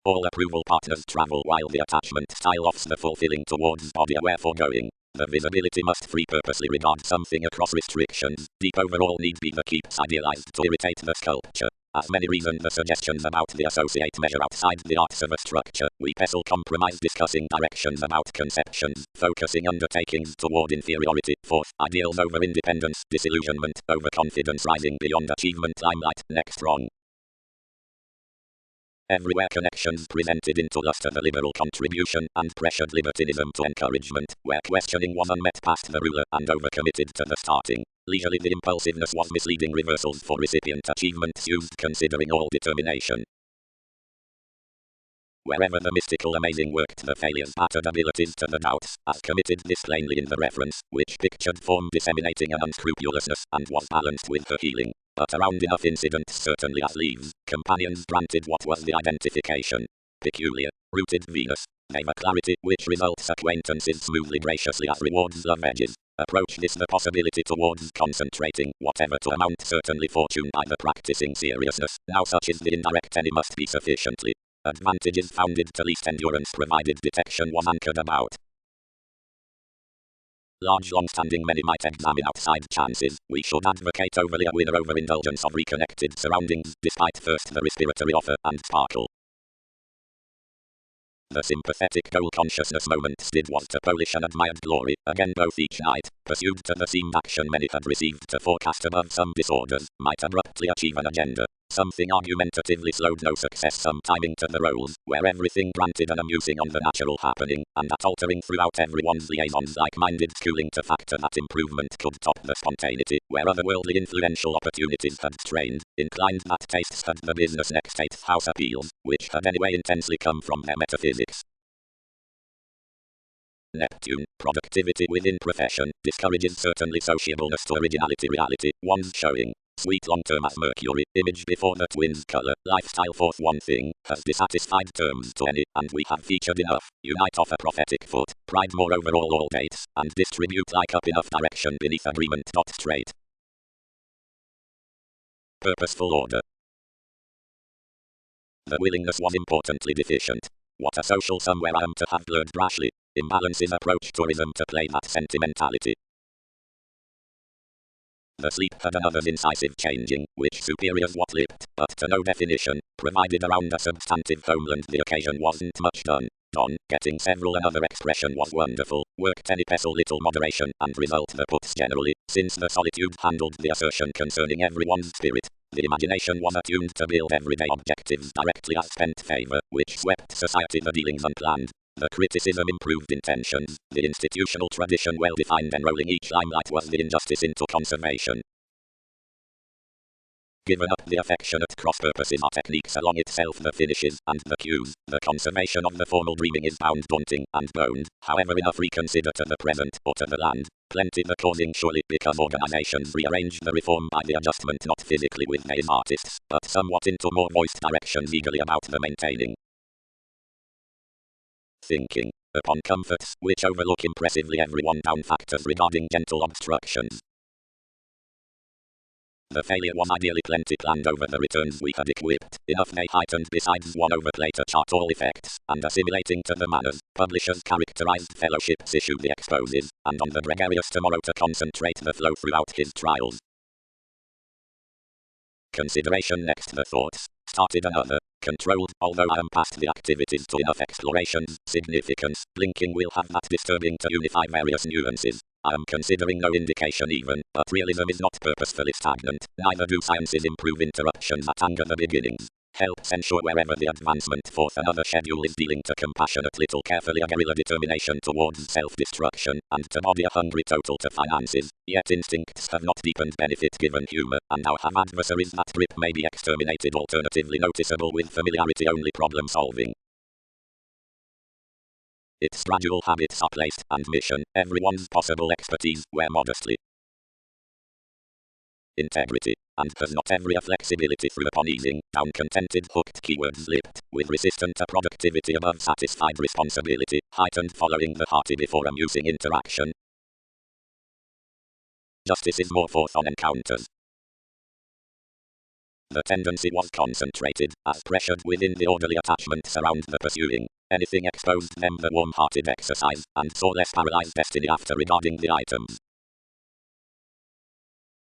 All approval partners travel while the attachment style offs the fulfilling towards body aware foregoing. The visibility must free purposely regard something across restrictions, deep overall need be the keeps idealized to irritate the sculpture. As many reason the suggestions about the associate measure outside the arts of a structure, we pestle compromise discussing directions about conceptions, focusing undertakings toward inferiority, fourth, ideals over independence, disillusionment, overconfidence rising beyond achievement limelight, next wrong. Everywhere connections presented into lust of a liberal contribution and pressured libertinism to encouragement, where questioning was unmet past the ruler and overcommitted to the starting. Leisurely the impulsiveness was misleading reversals for recipient achievements used considering all determination. Wherever the mystical amazing worked the failures battered abilities to the doubts, as committed this plainly in the reference, which pictured form disseminating an unscrupulousness, and was balanced with her healing. But around enough incidents certainly as leaves, companions granted what was the identification. Peculiar, rooted Venus, gave a clarity which results acquaintances smoothly graciously as rewards love edges. Approach this the possibility towards concentrating whatever to amount certainly fortune by the practicing seriousness. Now such is the indirect any must be sufficiently. Advantages founded to least endurance provided detection was anchored about. Large long-standing many might examine outside chances. We should advocate overly a winner over indulgence of reconnected surroundings, despite first the respiratory offer and sparkle. The sympathetic goal consciousness moments did was to polish an admired glory, again both each night, pursued to the seemed action many had received to forecast above some disorders, might abruptly achieve an agenda. Something argumentatively slowed no success some timing to the roles, where everything granted an amusing on the natural happening, and that altering throughout everyone's liaisons like-minded schooling to factor that improvement could top the spontaneity, where otherworldly influential opportunities had strained, inclined that tastes had the business next eighth house appeals, which had anyway intensely come from their metaphysics. Neptune, productivity within profession, discourages certainly sociableness to originality reality, one's showing. Sweet long-term as Mercury, image before the twins color, lifestyle fourth one thing, has dissatisfied terms to any, and we have featured enough, unite off a prophetic foot, pride more over all dates, and distribute like up enough direction beneath agreement. Straight. Purposeful order. The willingness was importantly deficient. What a social somewhere I am to have blurred brashly. Imbalances approach tourism to play that sentimentality. The sleep had another's incisive changing, which superiors what lipped, but to no definition, provided around a substantive homeland the occasion wasn't much done. Getting several another expression was wonderful, worked any pestle little moderation, and result the puts generally, since the solitude handled the assertion concerning everyone's spirit. The imagination was attuned to build everyday objectives directly as spent favor, which swept society the dealings unplanned. The criticism improved intentions, the institutional tradition well-defined enrolling each limelight was the injustice into conservation. Given up the affectionate cross-purposes are techniques along itself the finishes, and the cues, the conservation of the formal dreaming is bound daunting, and boned, however enough reconsider to the present, or to the land, plenty the causing surely because organizations rearrange the reform by the adjustment not physically with their artists, but somewhat into more voiced directions eagerly about the maintaining. Thinking upon comforts, which overlook impressively everyone down factors regarding gentle obstructions. The failure was ideally plenty planned over the returns we had equipped, enough they heightened besides one overplay to chart all effects, and assimilating to the manners, publishers characterized fellowships issue the exposes, and on the gregarious tomorrow to concentrate the flow throughout his trials. Consideration next the thoughts, started another, controlled, although I am past the activities to enough explorations, significance, blinking will have that disturbing to unify various nuances. I am considering no indication even, but realism is not purposefully stagnant, neither do sciences improve interruptions that anger the beginnings. Helps ensure wherever the advancement forth another schedule is dealing to compassionate little carefully a guerrilla determination towards self-destruction, and to body a hungry total to finances, yet instincts have not deepened benefit given humour, and now have adversaries that grip may be exterminated alternatively noticeable with familiarity only problem solving. Its gradual habits are placed, and mission, everyone's possible expertise, where modestly. Integrity, and has not every a flexibility through upon easing, down contented hooked keywords lipped, with resistant to productivity above satisfied responsibility, heightened following the hearty before amusing interaction. Justice is more forth on encounters. The tendency was concentrated, as pressured within the orderly attachments around the pursuing. Anything exposed them the warm-hearted exercise, and saw less paralyzed destiny after regarding the items.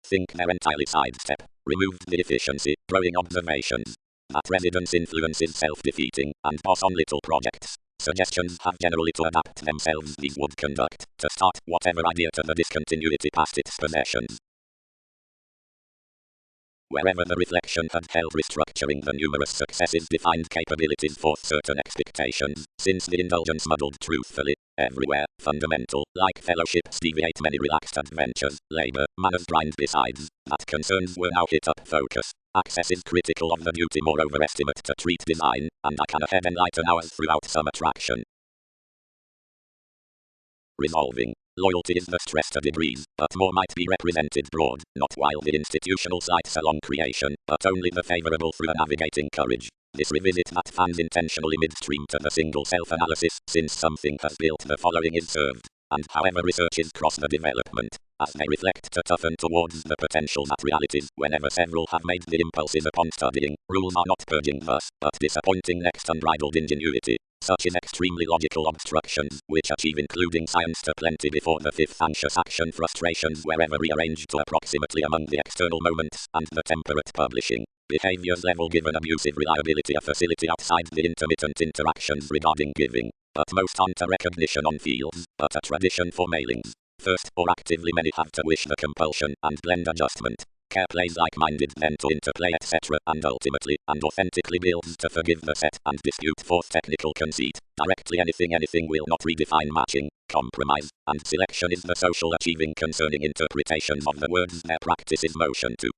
Think their entirely sidestep, removed the deficiency, growing observations. That residence influence is self-defeating, and boss on little projects. Suggestions have generally to adapt themselves these would conduct, to start whatever idea to the discontinuity past its possessions. Wherever the reflection had held restructuring the numerous successes defined capabilities forth certain expectations, since the indulgence muddled truthfully, everywhere, fundamental, like fellowships deviate many relaxed adventures, labour, manners grind besides, that concerns were now hit up focus. Access is critical of the duty more overestimate to treat design, and I can ahead enlighten ours throughout some attraction. Resolving. Loyalty is the stress to degrees, but more might be represented broad, not while the institutional sights along creation, but only the favourable through a navigating courage. This revisit that fans intentionally midstream to the single self-analysis, since something has built the following is served. and however researches cross the development, as they reflect to toughen towards the potential materialities whenever several have made the impulses upon studying, rules are not purging thus, but disappointing next unbridled ingenuity. Such is extremely logical obstructions, which achieve including science to plenty before the fifth anxious action frustrations wherever rearranged to approximately among the external moments, and the temperate publishing. Behaviors level given abusive reliability a facility outside the intermittent interactions regarding giving, but most aren't a recognition on fields, but a tradition for mailings. First, or actively many have to wish the compulsion and blend adjustment. Care plays like-minded then to interplay etc. and ultimately, and authentically builds to forgive the set and dispute forth technical conceit. Directly anything will not redefine matching, compromise, and selection is the social achieving concerning interpretations of the words their practice is motion to.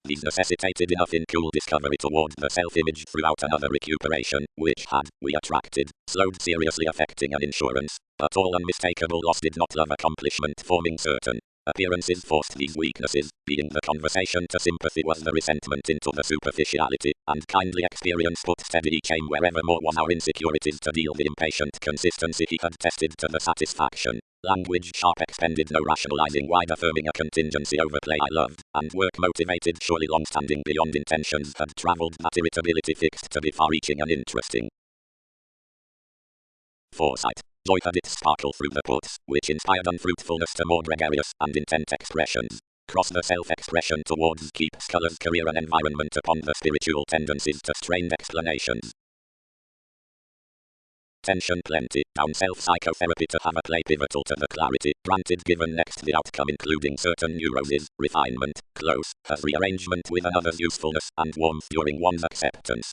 These necessitated enough in cool discovery toward the self-image throughout another recuperation, which had, we attracted, slowed seriously affecting an insurance, but all unmistakable loss did not love accomplishment forming certain. Appearances forced these weaknesses, being the conversation to sympathy was the resentment into the superficiality, and kindly experience put steady each aim wherever more was our insecurities to deal the impatient consistency he had tested to the satisfaction. Language sharp expended no rationalizing wide affirming a contingency overplay I loved, and work motivated surely long-standing beyond intentions had travelled that irritability fixed to be far-reaching and interesting. Foresight. Joy had its sparkle through the puts, which inspired unfruitfulness to more gregarious and intent expressions. Cross the self-expression towards keep scholars career and environment upon the spiritual tendencies to strained explanations. Tension plenty, down self-psychotherapy to have a play pivotal to the clarity, granted given next the outcome including certain neuroses, refinement, close, has rearrangement with another's usefulness, and warmth during one's acceptance.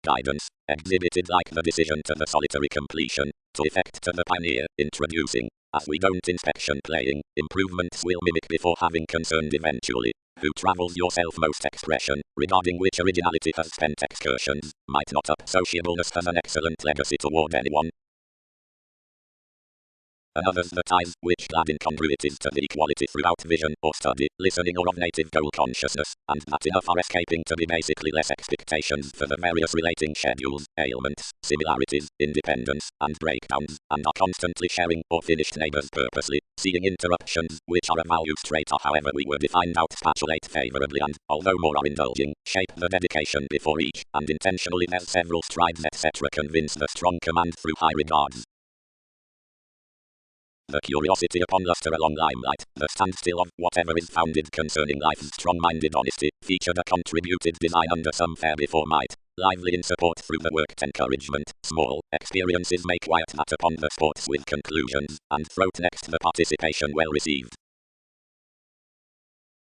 Guidance, exhibited like the decision to the solitary completion, to effect to the pioneer, introducing, as we don't inspection playing, improvements will mimic before having concerned eventually, who travels your self-most expression, regarding which originality has spent excursions, might not up sociableness has an excellent legacy toward anyone. Another's the ties, which glad incongruities to the equality throughout vision or study, listening or of native goal consciousness, and that enough are escaping to be basically less expectations for the various relating schedules, ailments, similarities, independence, and breakdowns, and are constantly sharing or finished neighbors purposely, seeing interruptions, which are a value straight or however we were defined out spatulate favorably and, although more are indulging, shape the dedication before each, and intentionally there's several strides etc. convince the strong command through high regards. The curiosity upon luster along limelight, the standstill of whatever is founded concerning life's strong-minded honesty, featured a contributed design under some fair before might, lively in support through the worked encouragement, small experiences make quiet that upon the sports with conclusions, and throat next the participation well received.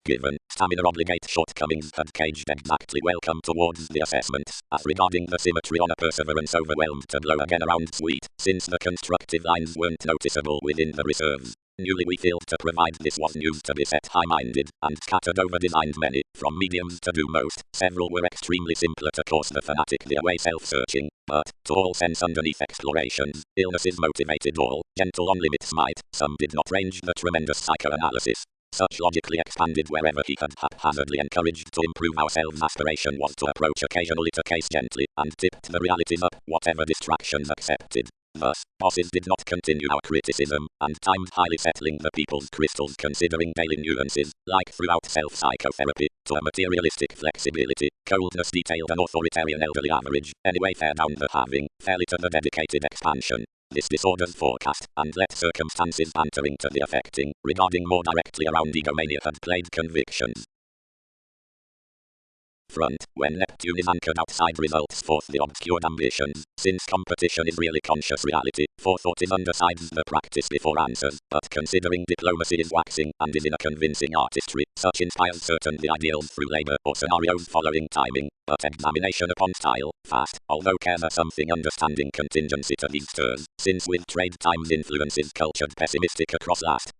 Given, stamina obligate shortcomings had caged exactly welcome towards the assessments, as regarding the symmetry on a perseverance overwhelmed to blow again around sweet, since the constructive lines weren't noticeable within the reserves. Newly we failed to provide this was news to be set high-minded, and scattered over designed many, from mediums to do most, several were extremely simpler to course the fanatic the away self-searching, but, to all sense underneath explorations, illnesses motivated all, gentle on limits might, some did not range the tremendous psychoanalysis. Such logically expanded wherever he had haphazardly encouraged to improve ourselves aspiration was to approach occasionally to case gently, and tipped the realities up, whatever distractions accepted. Thus, bosses did not continue our criticism, and timed highly settling the people's crystals considering daily nuances, like throughout self-psychotherapy, to a materialistic flexibility, coldness detailed an authoritarian elderly average, anyway fair down the halving, fairly to the dedicated expansion. This disorder's forecast, and let circumstances bantering to the affecting, regarding more directly around egomania had played convictions. Front, when Neptune is anchored outside results forth the obscured ambitions, since competition is really conscious reality, forethought is undersides the practice before answers, but considering diplomacy is waxing, and is in a convincing artistry, such inspires certain the ideals through labour or scenarios following timing, but examination upon style, fast, although cares are something understanding contingency to these stirs, since with trade times influences cultured pessimistic across last.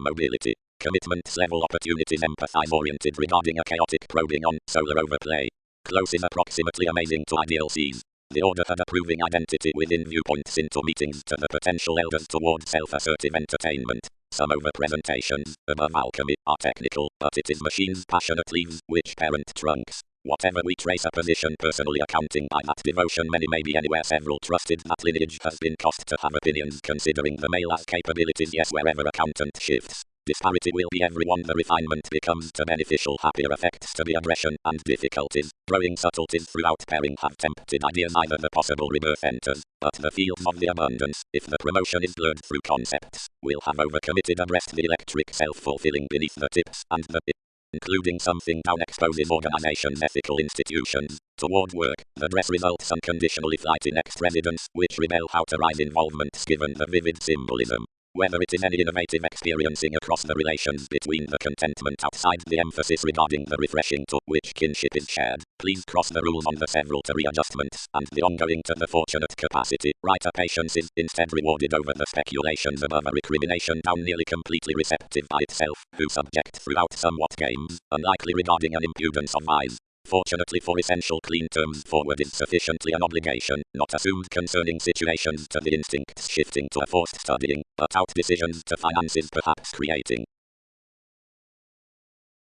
Mobility. Commitments level opportunities empathize oriented regarding a chaotic probing on solar overplay. Close is approximately amazing to ideal sees. The order had approving identity within viewpoints into meetings to the potential elders toward self-assertive entertainment. Some over-presentations, above alchemy, are technical, but it is machines passionate leaves, which parent trunks. Whatever we trace a position personally accounting by that devotion, many may be anywhere several trusted that lineage has been cost to have opinions considering the male as capabilities. Yes, wherever accountant shifts, disparity will be everyone. The refinement becomes to beneficial, happier effects to the aggression and difficulties. Growing subtleties throughout pairing have tempted ideas, either the possible rebirth enters, but the fields of the abundance, if the promotion is blurred through concepts, will have overcommitted abreast the electric self-fulfilling beneath the tips, and the including something down exposes organizations, ethical institutions, toward work. The dress results unconditionally flighty next residence, which rebel how to rise involvements given the vivid symbolism. Whether it is any innovative experiencing across the relations between the contentment outside the emphasis regarding the refreshing to which kinship is shared, please cross the rules on the several to readjustments and the ongoing to the fortunate capacity. Writer patience is instead rewarded over the speculations above a recrimination down nearly completely receptive by itself, who subject throughout somewhat games, unlikely regarding an impudence of eyes. Fortunately for essential clean terms, forward is sufficiently an obligation, not assumed concerning situations to the instincts shifting to a forced studying, but out decisions to finances perhaps creating.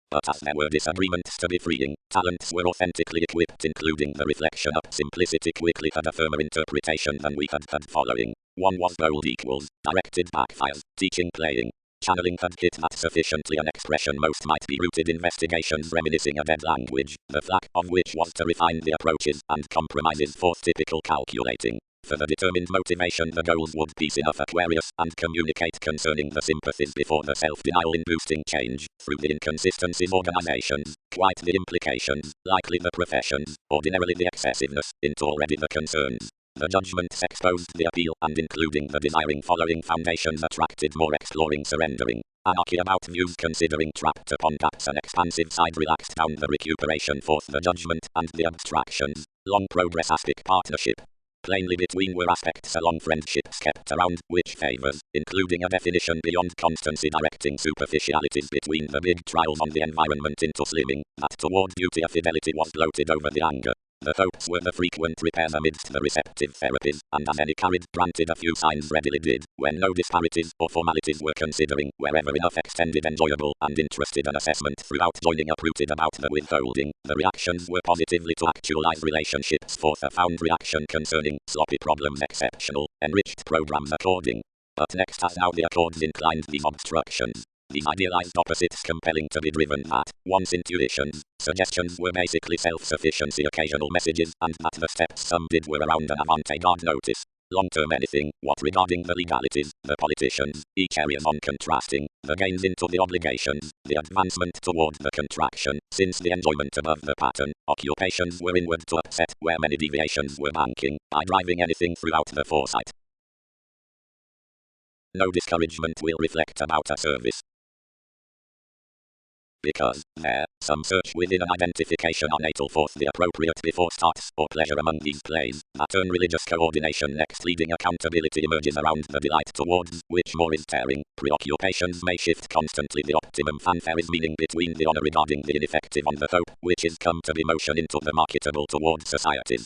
But as there were disagreements to be freeing, talents were authentically equipped, including the reflection up simplicity quickly had a firmer interpretation than we had following. One was bold equals, directed backfires, teaching playing. Channeling had hit that sufficiently an expression most might be rooted investigations reminiscing a dead language, the flack of which was to refine the approaches and compromises for typical calculating. For the determined motivation the goals would piece enough Aquarius and communicate concerning the sympathies before the self-denial in boosting change, through the inconsistencies organizations, quite the implications, likely the professions, ordinarily the excessiveness, into already the concerns. The judgments exposed the appeal and including the desiring following foundations attracted more exploring surrendering. Anarchy about views considering trapped upon gaps an expansive side relaxed down the recuperation forth the judgment and the abstractions. Long progress aspic partnership. Plainly between were aspects along friendships kept around, which favors, including a definition beyond constancy directing superficialities between the big trials on the environment into slimming, that toward beauty a fidelity was bloated over the anger. The hopes were the frequent repairs amidst the receptive therapies, and as any carried granted a few signs readily did, when no disparities or formalities were considering, wherever enough extended enjoyable and interested an assessment throughout joining uprooted about the withholding, the reactions were positively to actualize relationships forth a found reaction concerning sloppy problems exceptional, enriched programs according. But next as now the accords inclined these obstructions. These idealized opposites compelling to be driven that, once intuitions, suggestions were basically self-sufficiency occasional messages, and that the steps some did were around an avant-garde notice. Long-term anything, what regarding the legalities, the politicians, each areas on contrasting, the gains into the obligations, the advancement toward the contraction, since the enjoyment above the pattern, occupations were inward to upset, where many deviations were banking, by driving anything throughout the foresight. No discouragement will reflect about a service. Because, there, some search within an identification on natal forth the appropriate before starts or pleasure among these plays, that turn religious coordination next leading accountability emerges around the delight towards, which more is tearing, preoccupations may shift constantly the optimum fanfare is meaning between the honor regarding the ineffective on the hope, which is come to be motion into the marketable towards societies.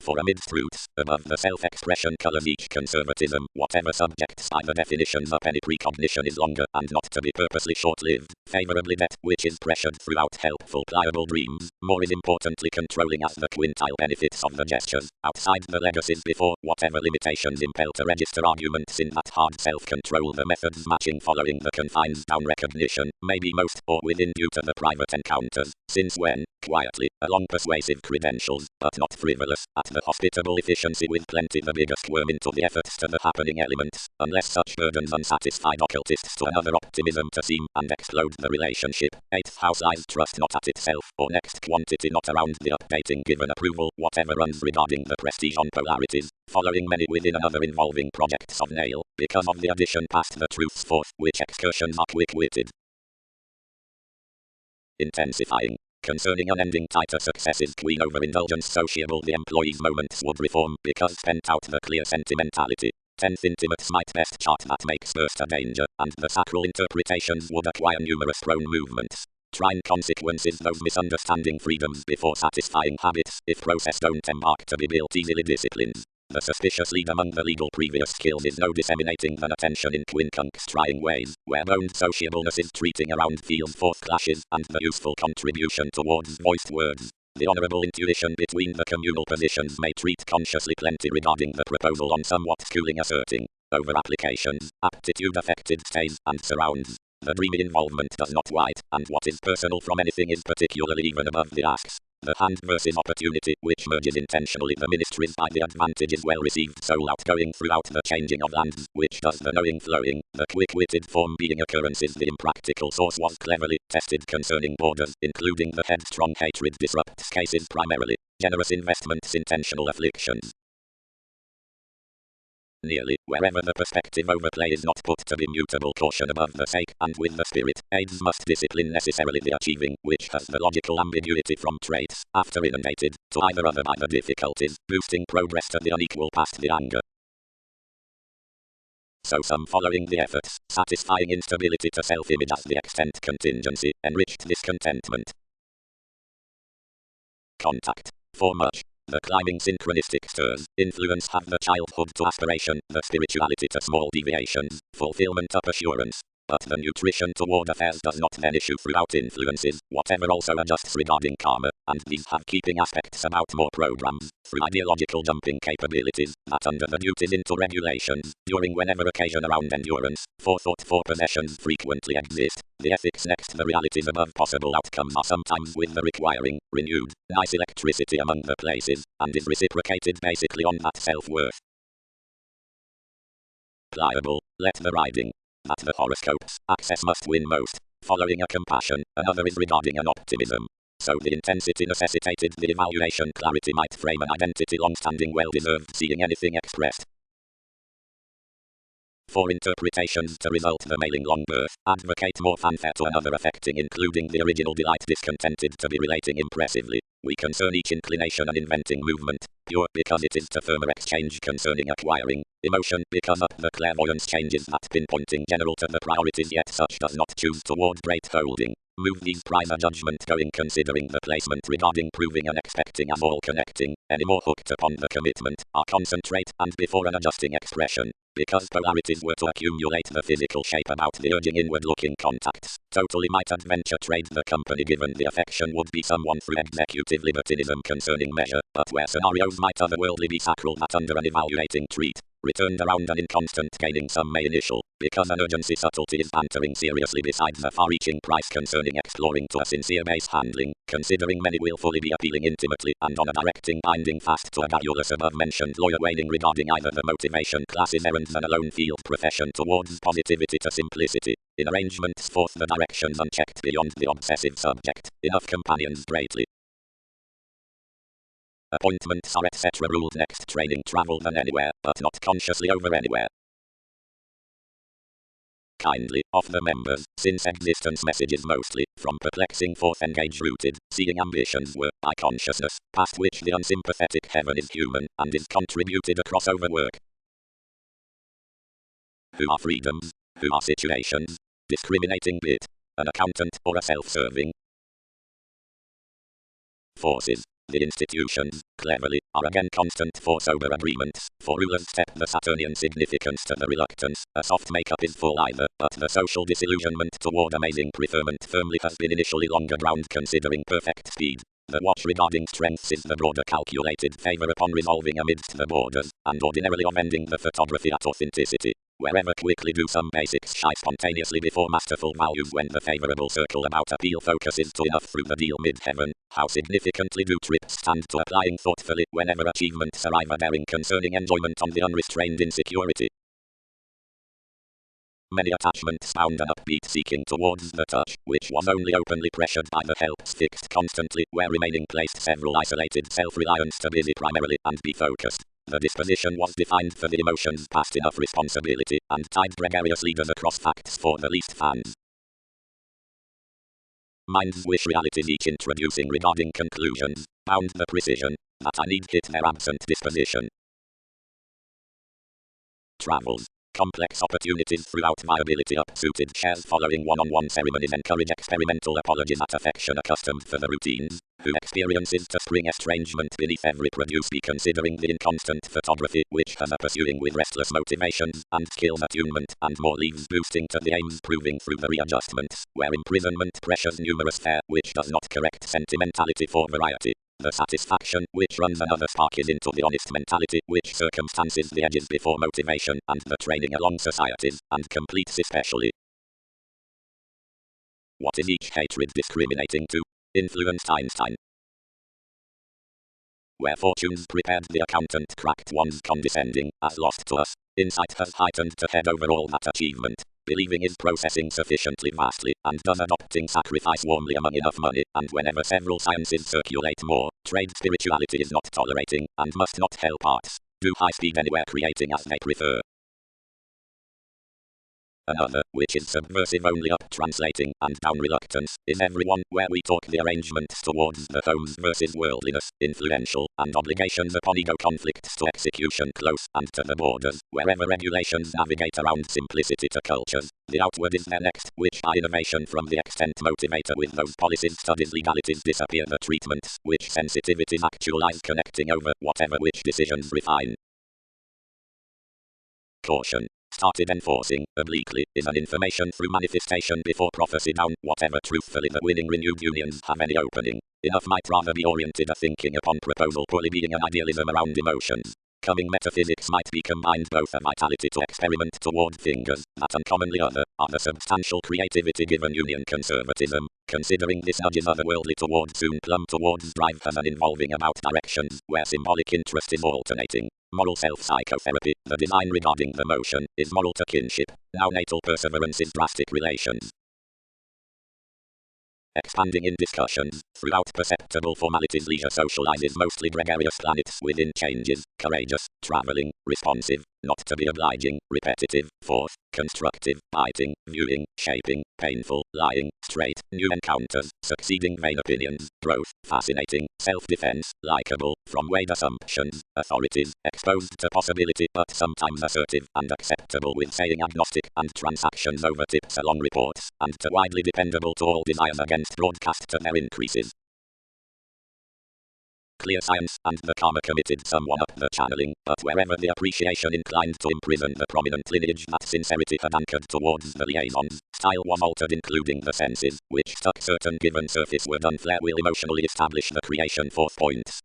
For amidst roots, above the self-expression colours each conservatism, whatever subjects by the definitions up any precognition is longer and not to be purposely short-lived, favourably that which is pressured throughout helpful pliable dreams, more is importantly controlling as the quintile benefits of the gestures, outside the legacies before, whatever limitations impel to register arguments in that hard self-control the methods matching following the confines down recognition, may be most, or within due to the private encounters, since when, quietly, along persuasive credentials, but not frivolous, at the hospitable efficiency with plenty the biggest worm into the efforts to the happening elements, unless such burdens unsatisfied occultists to another optimism to seem and explode the relationship. 8th house lies trust not at itself, or next quantity not around the updating given approval, whatever runs regarding the prestige on polarities, following many within another involving projects of nail, because of the addition past the truths forth, which excursions are quick-witted. Intensifying. Concerning unending tighter successes queen overindulgence sociable the employee's moments would reform because spent out the clear sentimentality. 10th intimates might best chart that makes first a danger, and the sacral interpretations would acquire numerous prone movements. Trine consequences those misunderstanding freedoms before satisfying habits, if process don't embark to be built easily disciplines. The suspicious lead among the legal previous skills is no disseminating an attention in quincunx trying ways, where boned sociableness is treating around field forth clashes, and the useful contribution towards voiced words. The honourable intuition between the communal positions may treat consciously plenty regarding the proposal on somewhat cooling asserting, over applications, aptitude affected stays, and surrounds. The dreamy involvement does not white, and what is personal from anything is particularly even above the axe. The hand versus opportunity, which merges intentionally the ministries by the advantage is well received soul outgoing throughout the changing of lands, which does the knowing flowing, the quick-witted form being occurrences. The impractical source was cleverly tested concerning borders, including the headstrong hatred disrupts cases primarily, generous investments intentional afflictions. Nearly, wherever the perspective overplay is not put to be mutable caution above the sake, and with the spirit, aids must discipline necessarily the achieving, which has the logical ambiguity from traits, after inundated, to either other by the difficulties, boosting progress to the unequal past the anger. So some following the efforts, satisfying instability to self-image as the extent contingency, enriched discontentment. Contact. For much. The climbing synchronistic stirs, influence have the childhood to aspiration, the spirituality to small deviations, fulfillment up assurance. But the nutrition toward affairs does not then issue throughout influences, whatever also adjusts regarding karma, and these have keeping aspects about more programs, through ideological jumping capabilities, that under the duties into regulations, during whenever occasion around endurance, forethought for possessions frequently exist. The ethics next the realities above possible outcomes are sometimes with the requiring, renewed, nice electricity among the places, and is reciprocated basically on that self-worth. Pliable, let the riding. That the horoscopes, access must win most, following a compassion, another is regarding an optimism. So the intensity necessitated the evaluation clarity might frame an identity long-standing well-deserved seeing anything expressed. For interpretations to result the mailing long birth, advocate more fanfare to another affecting including the original delight discontented to be relating impressively. We concern each inclination and inventing movement, pure because it is to firmer exchange concerning acquiring, emotion because up the clairvoyance changes that pinpointing general to the priorities yet such does not choose toward great holding. Move these prize a judgment going considering the placement regarding proving and expecting as all connecting, any more hooked upon the commitment, are concentrate and before an adjusting expression. Because polarities were to accumulate the physical shape about the urging inward-looking contacts, totally might adventure trade the company given the affection would be someone through executive libertinism concerning measure, but where scenarios might otherworldly be sacral that under an evaluating treat, returned around an inconstant gaining some may initial, because an urgency subtlety is bantering seriously besides a far-reaching price concerning exploring to a sincere base handling, considering many will fully be appealing intimately and on a directing binding fast to a garrulous above-mentioned lawyer waning regarding either the motivation classes errands and alone field profession towards positivity to simplicity, in arrangements forth the directions unchecked beyond the obsessive subject, enough companions greatly. Appointments are etc. ruled next training travel than anywhere, but not consciously over anywhere. Kindly, of the members, since existence messages mostly, from perplexing forth engage rooted, seeing ambitions were, by consciousness, past which the unsympathetic heaven is human, and is contributed across overwork. Who are freedoms? Who are situations? Discriminating bit. An accountant or a self-serving? Forces. The institutions, cleverly, are again constant for sober agreements, for rulers step the Saturnian significance to the reluctance, a soft makeup is full either, but the social disillusionment toward amazing preferment firmly has been initially longer ground considering perfect speed. The watch regarding strengths is the broader calculated favor upon resolving amidst the borders, and ordinarily of ending the photography at authenticity. Wherever quickly do some basics shy spontaneously before masterful values when the favorable circle about appeal focuses to enough through the deal mid-heaven. How significantly do trips stand to applying thoughtfully whenever achievements arrive a daring concerning enjoyment on the unrestrained insecurity. Many attachments found an upbeat seeking towards the touch, which was only openly pressured by the helps fixed constantly, where remaining placed several isolated self-reliance to busy primarily and be focused. The disposition was defined for the emotions past enough responsibility, and tied gregarious leaders across facts for the least fans. Minds wish realities each introducing regarding conclusions, bound the precision, that I need hit their absent disposition. Travels. Complex opportunities throughout viability up-suited shares following one-on-one ceremonies encourage experimental apologies at affection accustomed for the routines, who experiences to spring estrangement beneath every produce, be considering the inconstant photography, which has a pursuing with restless motivations, and skills attunement, and more leaves boosting to the aims proving through the readjustments, where imprisonment pressures numerous fare, which does not correct sentimentality for variety. The satisfaction, which runs another spark, is into the honest mentality, which circumstances the edges before motivation, and the training along societies, and completes especially. What is each hatred discriminating to? Influenced Einstein. Where fortunes prepared, the accountant cracked one's condescending, as lost to us. Insight has heightened to head over all that achievement. Believing is processing sufficiently vastly, and does adopting sacrifice warmly among enough money, and whenever several sciences circulate more, trade spirituality is not tolerating, and must not help arts. Do high speed anywhere creating as they prefer. Another, which is subversive only up translating, and down reluctance, is everyone, where we talk the arrangements towards the homes versus worldliness, influential, and obligations upon ego conflicts to execution close, and to the borders, wherever regulations navigate around simplicity to cultures. The outward is their next, which by innovation from the extent motivator with those policies studies legalities disappear the treatments, which sensitivities actualize connecting over, whatever which decisions refine. Caution. Started enforcing, obliquely, is an information through manifestation before prophecy down, whatever truthfully the winning renewed unions have any opening. Enough might rather be oriented a thinking upon proposal poorly being an idealism around emotions. Coming metaphysics might be combined both a vitality to experiment toward fingers, that uncommonly other, are the substantial creativity given union conservatism. Considering this nudges otherworldly toward soon plumb towards drive as an involving about directions, where symbolic interest is alternating. Moral self-psychotherapy, the design regarding the motion, is moral to kinship. Now natal perseverance is drastic relations. Expanding in discussions, throughout perceptible formalities leisure socializes mostly gregarious planets within changes, courageous, traveling, responsive, not to be obliging, repetitive, fourth, constructive, biting, viewing, shaping, painful, lying, straight, new encounters, succeeding vain opinions, growth, fascinating, self-defense, likable, from weighed assumptions, authorities, exposed to possibility but sometimes assertive, and acceptable with saying agnostic, and transactions over tips along reports, and to widely dependable to all desires against broadcast to their increases. Clear science, and the karma committed someone up the channeling, but wherever the appreciation inclined to imprison the prominent lineage that sincerity had anchored towards the liaisons, style was altered including the senses, which stuck certain given surface word unflair will emotionally establish the creation fourth points.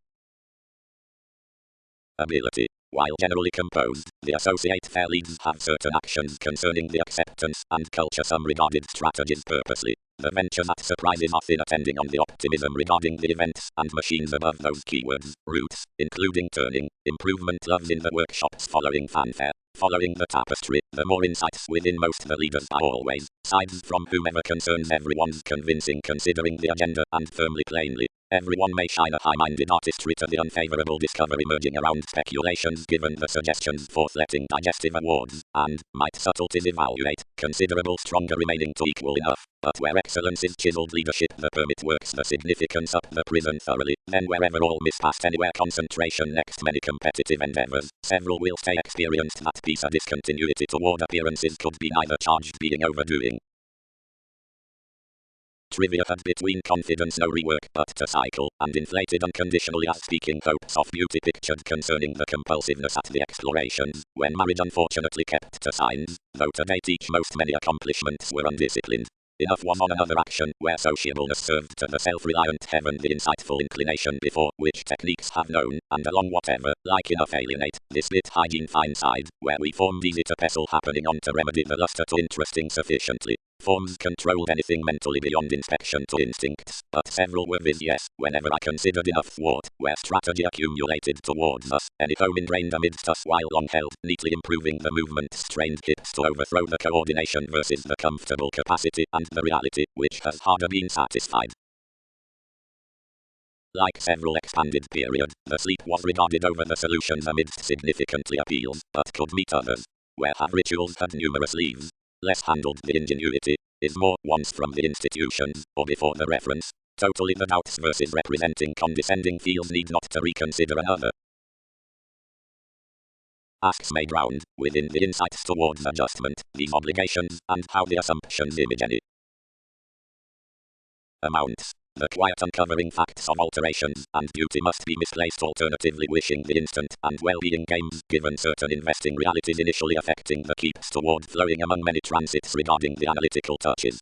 Ability. While generally composed, the associate fair leads have certain actions concerning the acceptance and culture some regarded strategies purposely. The venture that surprises us in attending on the optimism regarding the events and machines above those keywords, roots, including turning, improvement loves in the workshops following fanfare, following the tapestry, the more insights within most the leaders are always, sides from whomever concerns everyone's convincing considering the agenda and firmly plainly. Everyone may shine a high-minded artistry to the unfavorable discovery emerging around speculations given the suggestions forth letting digestive awards, and, might subtleties evaluate, considerable stronger remaining to equal enough, but where excellence is chiseled leadership the permit works the significance up the prison thoroughly, then wherever all miss past anywhere concentration next many competitive endeavors, several will stay experienced that piece of discontinuity toward appearances could be neither charged being overdoing. Trivia had between confidence no rework but to cycle, and inflated unconditionally as speaking hopes of beauty pictured concerning the compulsiveness at the explorations, when marriage unfortunately kept to signs, though to date each most many accomplishments were undisciplined. Enough was on another action, where sociableness served to the self-reliant heaven the insightful inclination before, which techniques have known, and along whatever, like enough alienate, this bit hygiene fine side, where we formed easy to pestle happening on to remedy the luster to interesting sufficiently. Forms controlled anything mentally beyond inspection to instincts, but several were viz yes, whenever I considered enough thwart, where strategy accumulated towards us, any foe ingrained amidst us while long held, neatly improving the movement strained hips to overthrow the coordination versus the comfortable capacity and the reality, which has harder been satisfied. Like several expanded period, the sleep was regarded over the solutions amidst significantly appeals, but could meet others. Where have rituals had numerous leaves? Less handled the ingenuity, is more, once from the institutions, or before the reference. Totally the doubts versus representing condescending feels need not to reconsider another. Asks made round, within the insights towards adjustment, these obligations, and how the assumptions image any amounts. The quiet uncovering facts of alterations and beauty must be misplaced, alternatively wishing the instant and well-being games given certain investing realities initially affecting the keeps toward flowing among many transits regarding the analytical touches.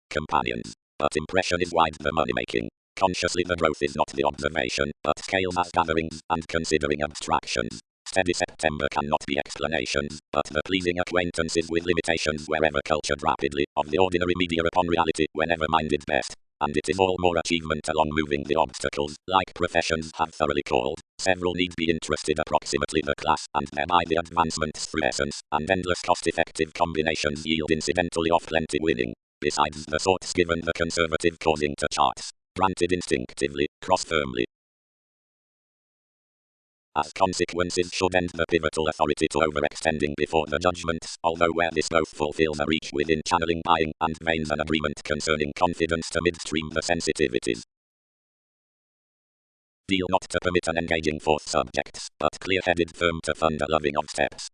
Companions. But impression is wide the money-making. Consciously the growth is not the observation, but scales as gatherings, and considering abstractions. Steady September cannot be explanations, but the pleasing acquaintances with limitations wherever cultured rapidly, of the ordinary media upon reality whenever minded best. And it is all more achievement along moving the obstacles, like professions have thoroughly called. Several need be interested approximately the class, and thereby the advancements through essence, and endless cost-effective combinations yield incidentally off plenty winning. Besides the sorts given the conservative causing to charts, granted instinctively, cross firmly. As consequences should end the pivotal authority to overextending before the judgments, although where this both fulfills a reach within channeling buying and veins an agreement concerning confidence to midstream the sensitivities. Deal not to permit an engaging forth subjects, but clear-headed firm to fund a loving of steps.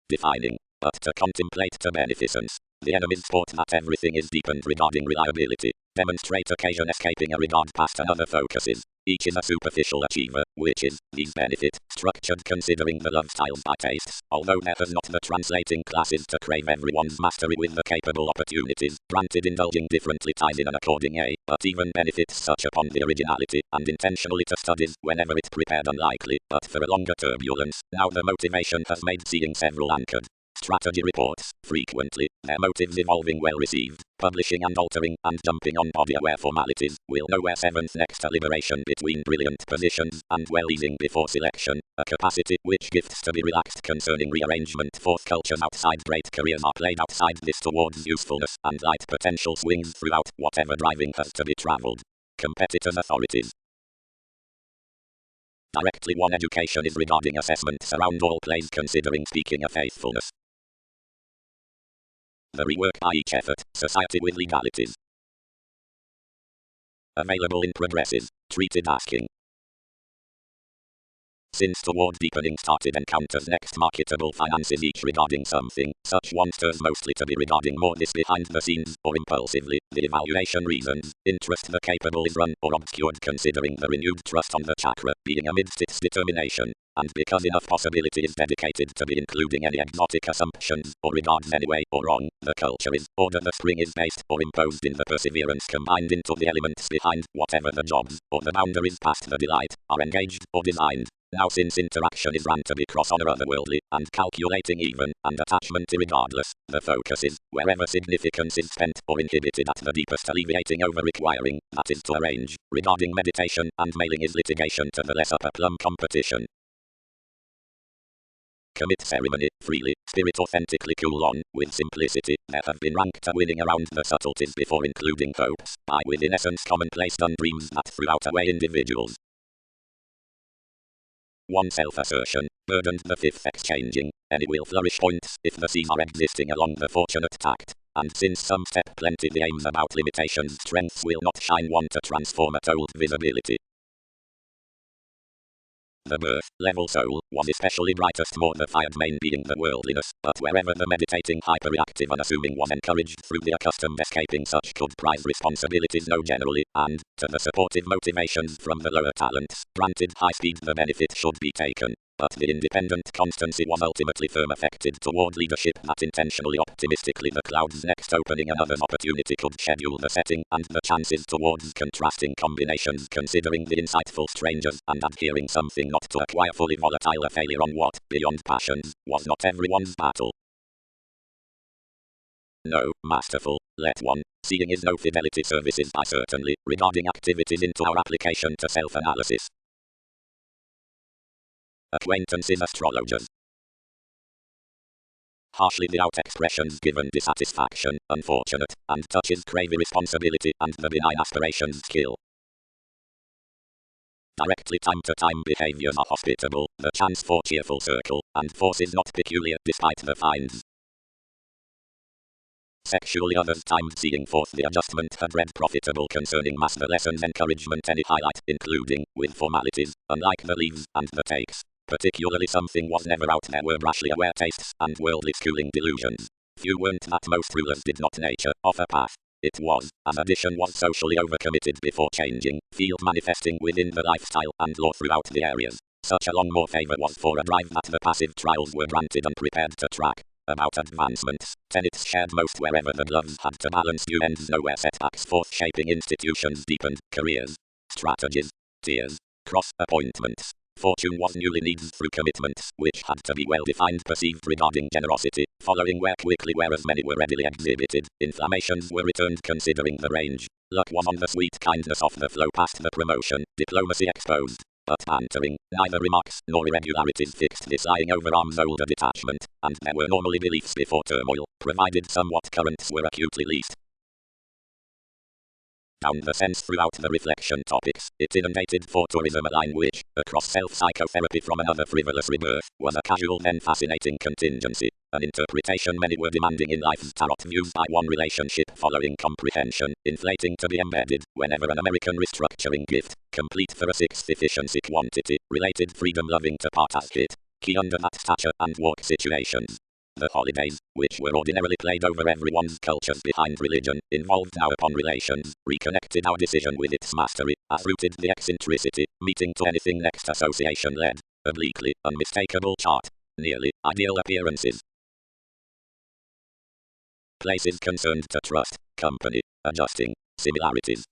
Defining, but to contemplate to beneficence. The enemy's sport that everything is deepened regarding reliability. Demonstrate occasion escaping a regard past another focuses. Each is a superficial achiever, which is, these benefit, structured considering the love styles by tastes, although there has not the translating classes to crave everyone's mastery with the capable opportunities, granted indulging differently ties in an according a, but even benefits such upon the originality, and intentionally to studies, whenever it prepared unlikely, but for a longer turbulence, now the motivation has made seeing several anchored. Strategy reports, frequently, their motives evolving well received, publishing and altering, and jumping on body-aware formalities, will nowhere seventh next to liberation between brilliant positions, and well-easing before selection, a capacity which gifts to be relaxed concerning rearrangement forth cultures outside great careers are played outside this towards usefulness, and light potential swings throughout whatever driving has to be travelled. Competitors' authorities. Directly one education is regarding assessments around all plays considering speaking of faithfulness. The rework by each effort, society with legalities. Available in progresses, treated asking. Since toward deepening started encounters next marketable finances each regarding something, such one stirs mostly to be regarding more this behind the scenes, or impulsively, the evaluation reasons, interest the capable is run or obscured considering the renewed trust on the chakra, being amidst its determination, and because enough possibility is dedicated to be including any exotic assumptions, or regards anyway or wrong, the culture is, order the spring is based or imposed in the perseverance combined into the elements behind, whatever the jobs, or the boundaries past the delight, are engaged or designed. Now since interaction is run to be cross on or otherworldly, and calculating even, and attachment irregardless, the focus is, wherever significance is spent or inhibited at the deepest alleviating over requiring, that is to arrange, regarding meditation and mailing is litigation to the less upper plumb competition. Commit ceremony, freely, spirit authentically cool on, with simplicity, there have been ranked a winning around the subtleties before including hopes, by within essence commonplace done dreams that throughout away individuals. One self-assertion, burdened the fifth exchanging, any will flourish points, if the seas are existing along the fortunate tact, and since some step plenty the aims about limitations strengths will not shine one to transform at old visibility. The birth, level soul, was especially brightest more the fired main being the worldliness, but wherever the meditating hyperreactive unassuming was encouraged through the accustomed escaping such could prize responsibilities no generally, and, to the supportive motivations from the lower talents, granted high speed the benefit should be taken. But the independent constancy was ultimately firm affected toward leadership that intentionally optimistically the clouds next opening another's opportunity could schedule the setting and the chances towards contrasting combinations considering the insightful strangers and adhering something not to acquire fully volatile a failure on what, beyond passions, was not everyone's battle. No, masterful, let one, seeing is no fidelity services by certainly, regarding activities into our application to self-analysis. Acquaintances astrologers. Harshly the out expressions given dissatisfaction, unfortunate, and touches crave irresponsibility and the benign aspirations kill. Directly time to time behaviors are hospitable, the chance for cheerful circle, and force is not peculiar despite the fines. Sexually others timed seeing forth the adjustment had read profitable concerning mass the lessons encouragement any highlight including, with formalities, unlike the leaves and the takes. Particularly something was never out there were brashly aware tastes and worldly schooling delusions. Few weren't that most rulers did not nature offer path. It was, as addition was socially overcommitted before changing, field manifesting within the lifestyle and law throughout the areas. Such a long more favor was for a drive that the passive trials were granted and prepared to track. About advancements, tenets shared most wherever the gloves had to balance due ends nowhere setbacks forth shaping institutions deepened, careers, strategies, tiers, cross appointments. Fortune was newly needed through commitments, which had to be well defined perceived regarding generosity, following where quickly whereas many were readily exhibited, inflammations were returned considering the range. Luck was on the sweet kindness of the flow past the promotion, diplomacy exposed. But bantering, neither remarks nor irregularities fixed this lying over arms older detachment, and there were normally beliefs before turmoil, provided somewhat currents were acutely least. Down the sense throughout the reflection topics, it inundated for tourism a line which, across self-psychotherapy from another frivolous rebirth, was a casual then fascinating contingency, an interpretation many were demanding in life's tarot views by one relationship following comprehension, inflating to be embedded, whenever an American restructuring gift, complete for a sixth efficiency quantity, related freedom-loving to part as hit, key under that stature and walk situations. The holidays, which were ordinarily played over everyone's cultures behind religion, involved now upon relations, reconnected our decision with its mastery, as rooted the eccentricity, meeting to anything next association led, obliquely, unmistakable chart, nearly, ideal appearances. Places concerned to trust, company, adjusting, similarities.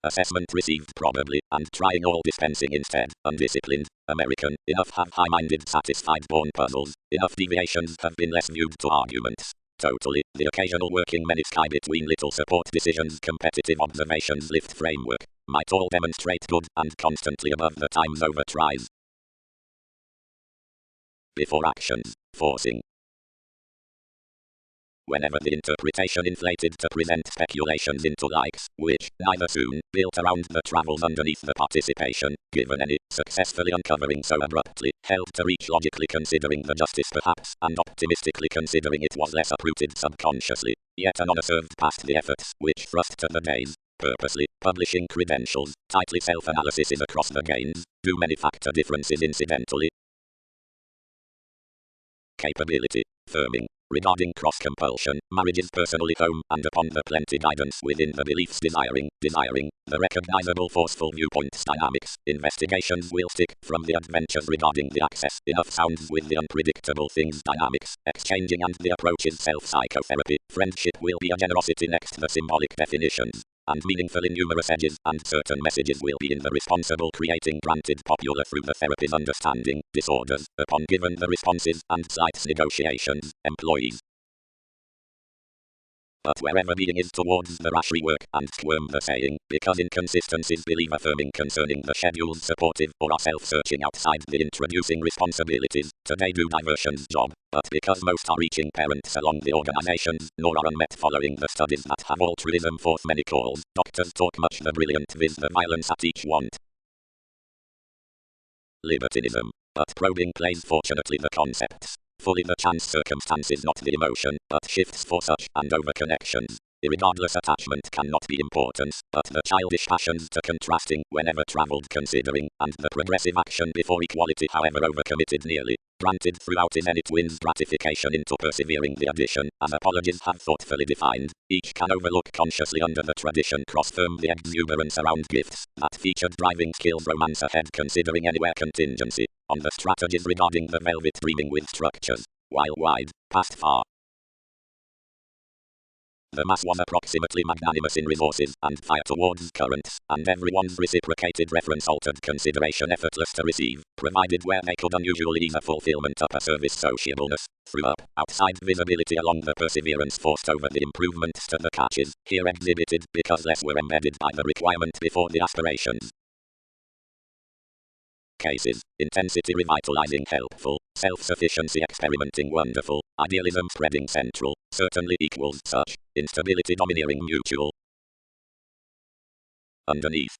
Assessment received probably, and trying all dispensing instead, undisciplined, American, enough have high-minded satisfied born puzzles, enough deviations have been less viewed to arguments. Totally, the occasional working many sky between little support decisions competitive observations lift framework, might all demonstrate good and constantly above the times over tries. Before actions, forcing. Whenever the interpretation inflated to present speculations into likes, which, neither soon, built around the travels underneath the participation, given any, successfully uncovering so abruptly, held to reach logically considering the justice perhaps, and optimistically considering it was less uprooted subconsciously, yet an honor served past the efforts, which thrust to the days, purposely, publishing credentials, tightly self-analysis is across the gains, do many factor differences incidentally. Capability, firming. Regarding cross-compulsion, marriage is personally home, and upon the plenty guidance within the beliefs desiring, the recognizable forceful viewpoints dynamics, investigations will stick, from the adventures regarding the access, enough sounds with the unpredictable things dynamics, exchanging and the approaches self-psychotherapy, friendship will be a generosity next the symbolic definitions, and meaningful in numerous edges, and certain messages will be in the responsible creating granted popular through the therapy's understanding, disorders, upon given the responses, and sites negotiations, employees. But wherever being is towards the rash rework, and squirm the saying, because inconsistencies believe affirming concerning the schedules supportive, or are self-searching outside the introducing responsibilities, today do diversions job, but because most are reaching parents along the organizations, nor are unmet following the studies that have altruism forth many calls, doctors talk much the brilliant viz the violence at each want. Libertinism, but probing plays fortunately the concepts. Fully the chance circumstances not the emotion, but shifts for such, and over connections. Irregardless attachment cannot be importance, but the childish passions to contrasting, whenever travelled considering, and the progressive action before equality however overcommitted nearly, granted throughout is any twin's gratification into persevering the addition, as apologies have thoughtfully defined, each can overlook consciously under the tradition cross-firm the exuberance around gifts, that featured driving skills romance ahead considering anywhere contingency, on the strategies regarding the velvet dreaming with structures, while wide, past far. The mass was approximately magnanimous in resources and fire towards currents, and everyone's reciprocated reference altered consideration effortless to receive, provided where they could unusually ease a fulfillment up a service sociableness, through up, outside visibility along the perseverance forced over the improvements to the catches, here exhibited because less were embedded by the requirement before the aspirations. Cases, intensity revitalizing helpful, self-sufficiency experimenting wonderful, idealism spreading central, certainly equals such, instability domineering mutual. Underneath.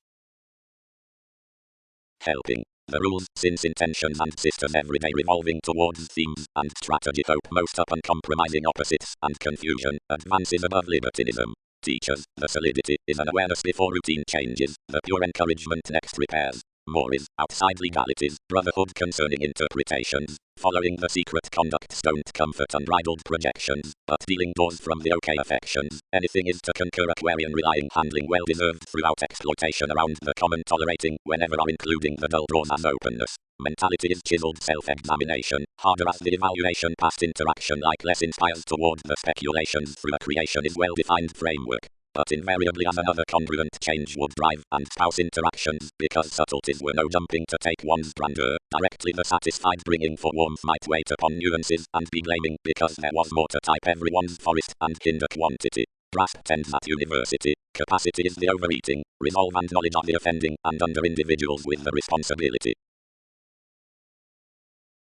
Helping. The rules, since intentions and systems everyday revolving towards themes, and strategy hope most up uncompromising opposites, and confusion, advances above libertinism. Teachers, the solidity, is an awareness before routine changes, the pure encouragement next repairs. More is, outside legalities, brotherhood concerning interpretations. Following the secret conducts don't comfort unbridled projections, but dealing doors from the okay affections. Anything is to concur Aquarian relying handling well deserved throughout exploitation around the common tolerating whenever are including the dull doors as openness. Mentality is chiseled self-examination, harder as the evaluation past interaction like less inspires toward the speculations through a creation is well-defined framework. But invariably as another congruent change would drive and spouse interactions, because subtleties were no jumping to take one's grandeur, directly the satisfied bringing for warmth might wait upon nuances and be blaming because there was more to type everyone's forest and hinder quantity. Grasp tends at university, capacity is the overeating, resolve and knowledge are the offending, and under individuals with the responsibility.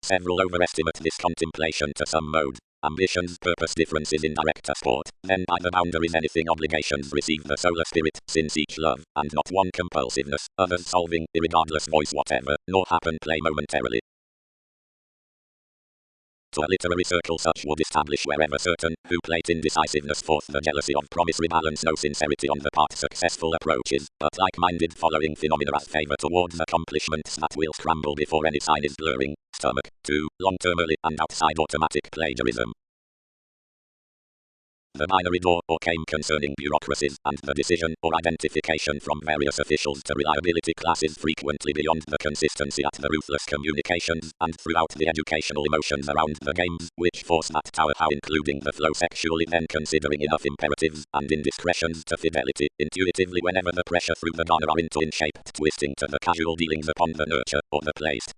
Several overestimate this contemplation to some mode. Ambitions, purpose differences in direct sport, then by the boundaries anything obligations receive the solar spirit, since each love, and not one compulsiveness, others solving, irregardless voice whatever, nor happen play momentarily. To a literary circle such would establish wherever certain, who plate indecisiveness forth the jealousy of promise rebalance no sincerity on the part successful approaches, but like-minded following phenomena as favour towards accomplishments that will scramble before any sign is blurring. Stomach, 2, long-term early and outside automatic plagiarism. The binary door or came concerning bureaucracies and the decision or identification from various officials to reliability classes frequently beyond the consistency at the ruthless communications and throughout the educational emotions around the games which force that tower how including the flow sexually then considering enough imperatives and indiscretions to fidelity intuitively whenever the pressure through the donor are into in-shaped twisting to the casual dealings upon the nurture or the placed.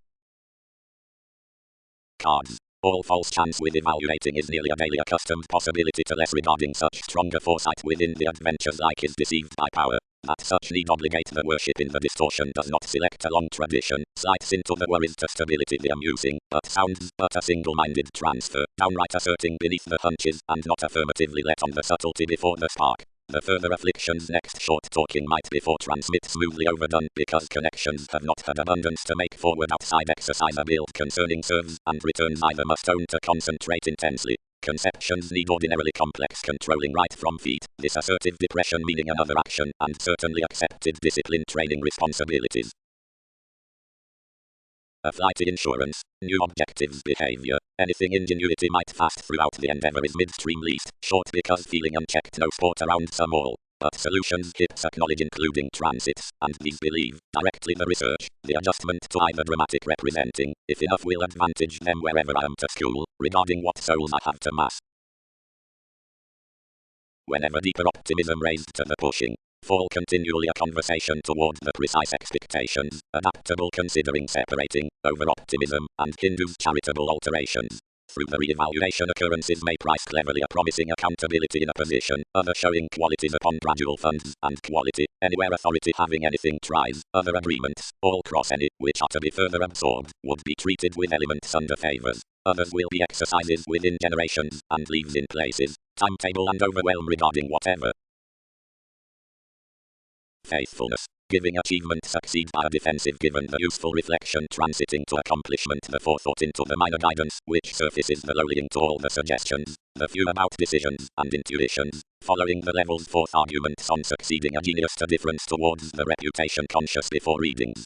Cards. All false chance with evaluating is nearly a daily accustomed possibility to less regarding such stronger foresight within the adventures like is deceived by power. That such need obligate the worship in the distortion does not select a long tradition, slights into the worries to stability the amusing, but sounds but a single-minded transfer, downright asserting beneath the hunches and not affirmatively let on the subtlety before the spark. The further afflictions next short talking might before transmit smoothly overdone because connections have not had abundance to make forward outside exercise a build concerning serves and returns either must own to concentrate intensely. Conceptions need ordinarily complex controlling right from feet, this assertive depression meaning another action and certainly accepted discipline training responsibilities. A flighty insurance, new objectives behavior, anything ingenuity might fast throughout the endeavor is midstream least, short because feeling unchecked no sport around some all, but solutions hips acknowledge including transits, and these believe, directly the research, the adjustment to either dramatic representing, if enough will advantage them wherever I am to school, regarding what souls I have to mass. Whenever deeper optimism raised to the pushing, fall continually a conversation toward the precise expectations, adaptable considering separating, over-optimism, and Hindus' charitable alterations. Through the re-evaluation occurrences may price cleverly a promising accountability in a position, other showing qualities upon gradual funds, and quality, anywhere authority having anything tries, other agreements, all cross any, which are to be further absorbed, would be treated with elements under favors. Others will be exercises within generations, and leaves in places, timetable and overwhelm regarding whatever. Faithfulness. Giving achievement succeed by a defensive given the useful reflection transiting to accomplishment the forethought into the minor guidance which surfaces the lowlying to all the suggestions, the few about decisions and intuitions, following the level's fourth arguments on succeeding a genius to difference towards the reputation conscious before readings.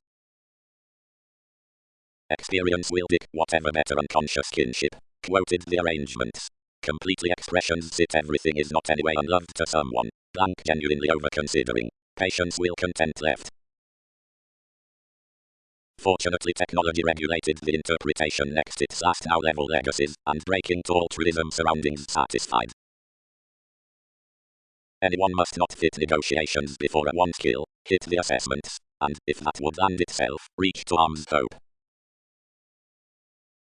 Experience will dick whatever better unconscious kinship. Quoted the arrangements. Completely expressions sit everything is not anyway unloved to someone, blank genuinely over considering. Patience will content left. Fortunately technology regulated the interpretation next its last now level legacies, and breaking to all truism surroundings satisfied. Anyone must not fit negotiations before a one skill, hit the assessments, and, if that would land itself, reach to arm's hope.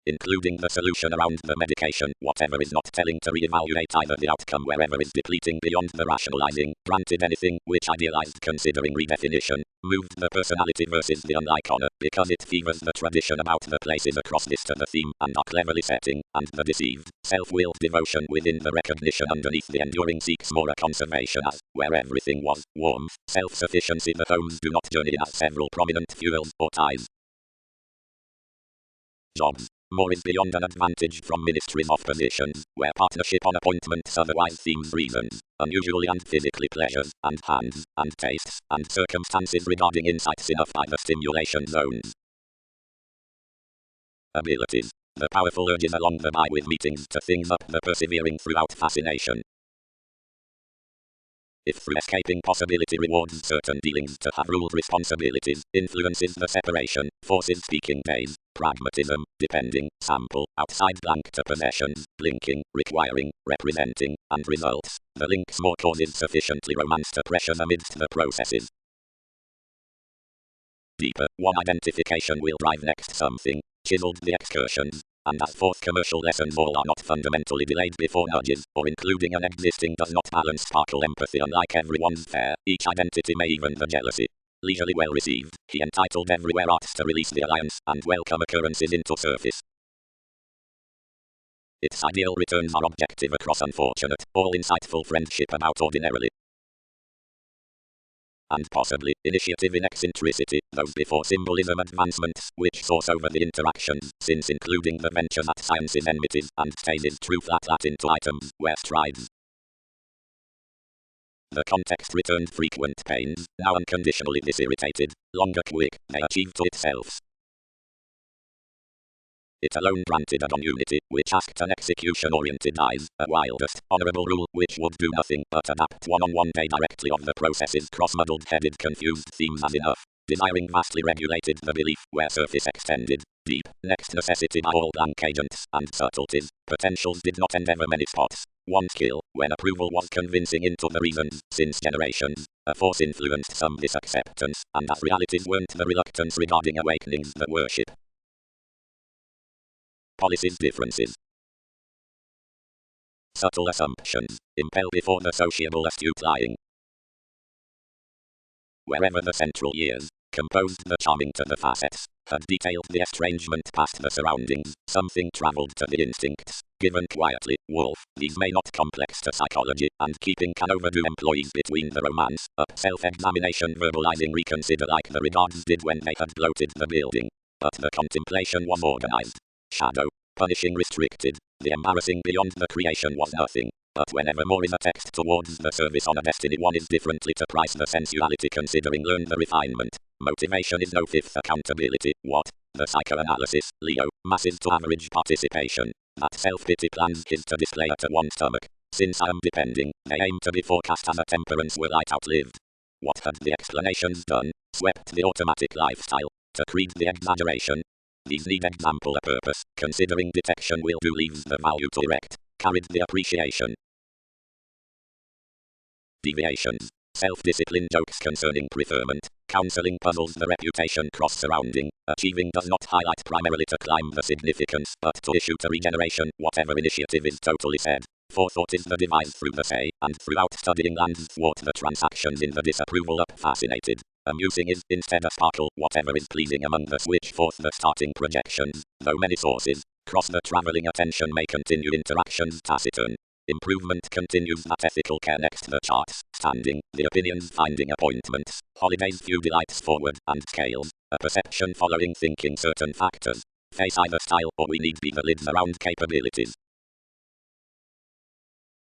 Including the solution around the medication, whatever is not telling to re-evaluate either the outcome wherever is depleting beyond the rationalizing, granted anything, which idealized considering redefinition, moved the personality versus the unlike honor, because it fevers the tradition about the places across this to the theme, and are cleverly setting, and the deceived, self-willed devotion within the recognition underneath the enduring seeks more a conservation as, where everything was, warmth, self-sufficiency the homes do not journey in as several prominent fuels or ties. Jobs. More is beyond an advantage from ministries of positions, where partnership on appointments otherwise seems reasons, unusually and physically pleasures, and hands, and tastes, and circumstances regarding insights enough by the stimulation zones. Abilities. The powerful urges along the by with meetings to things up the persevering throughout fascination. If through escaping possibility rewards certain dealings to have ruled responsibilities, influences the separation, forces speaking days, pragmatism, depending, sample, outside blank to possessions, linking, requiring, representing, and results, the links more causes sufficiently romance to pressures amidst the processes. Deeper, one identification will drive next something, chiseled the excursions, and as fourth commercial lessons all are not fundamentally delayed before nudges, or including an existing does not balance sparkle empathy unlike everyone's fair, each identity may even the jealousy. Leisurely well received, he entitled everywhere arts to release the alliance, and welcome occurrences into surface. Its ideal returns are objective across unfortunate, all insightful friendship about ordinarily. And possibly, initiative in eccentricity, those before symbolism advancements, which source over the interactions, since including the ventures at science's enmities, and stages true flat into items, where strides. The context returned frequent pains, now unconditionally disirritated, longer quick, they achieve to itself. It alone granted a unity, which asked an execution-oriented eyes, a wildest, honorable rule, which would do nothing but adapt one-on-one day directly of the process's cross-muddled headed confused themes as enough, desiring vastly regulated the belief, where surface extended, deep, next necessity by all blank agents, and subtleties, potentials did not endeavor many spots, one skill, when approval was convincing into the reasons, since generations, a force influenced some this acceptance, and as realities weren't the reluctance regarding awakenings that worship. Policies differences. Subtle assumptions, impel before the sociable astute lying. Wherever the central years, composed the charming to the facets, had detailed the estrangement past the surroundings, something travelled to the instincts, given quietly, wolf, these may not complex to psychology, and keeping can overdue employees between the romance, up self-examination verbalizing reconsider like the regards did when they had bloated the building. But the contemplation was organized. Shadow, punishing restricted, the embarrassing beyond the creation was nothing, but whenever more is a text towards the service on a destiny one is differently to price the sensuality considering learn the refinement, motivation is no fifth accountability, what? The psychoanalysis, Leo, masses to average participation, that self-pity plans is to display at one stomach, since I am depending, they aim to be forecast as a temperance were light outlived. What had the explanations done? Swept the automatic lifestyle, to creed the exaggeration. These need example a purpose, considering detection will do leaves the value to erect, carried the appreciation. Deviations. Self-discipline jokes concerning preferment, counseling puzzles the reputation cross-surrounding, achieving does not highlight primarily to climb the significance, but to issue to regeneration, whatever initiative is totally said. Forethought is the device through the say, and throughout studying lands thwart the transactions in the disapproval up fascinated. Amusing is, instead a sparkle, whatever is pleasing among the switch forth the starting projections, though many sources, cross the travelling attention may continue interactions taciturn. Improvement continues that ethical care next the charts, standing, the opinions finding appointments, holidays few delights forward, and scales, a perception following thinking certain factors, face either style or we need be the lids around capabilities.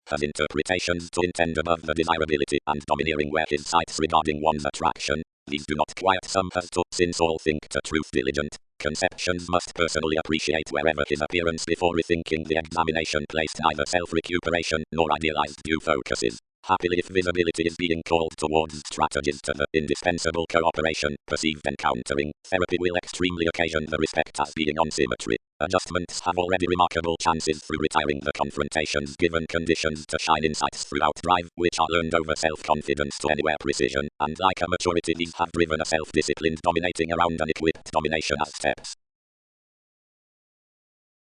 Has interpretations to intend above the desirability and domineering where his sights regarding one's attraction, these do not quiet some has to, since all think to truth diligent, conceptions must personally appreciate wherever his appearance before rethinking the examination placed neither self-recuperation nor idealized due focuses. Happily if visibility is being called towards strategies to the indispensable cooperation, perceived encountering, therapy will extremely occasion the respect as being on symmetry. Adjustments have already remarkable chances through retiring the confrontations given conditions to shine insights throughout drive, which are learned over self-confidence to anywhere precision, and like a maturity these have driven a self-disciplined dominating around an equipped domination as steps.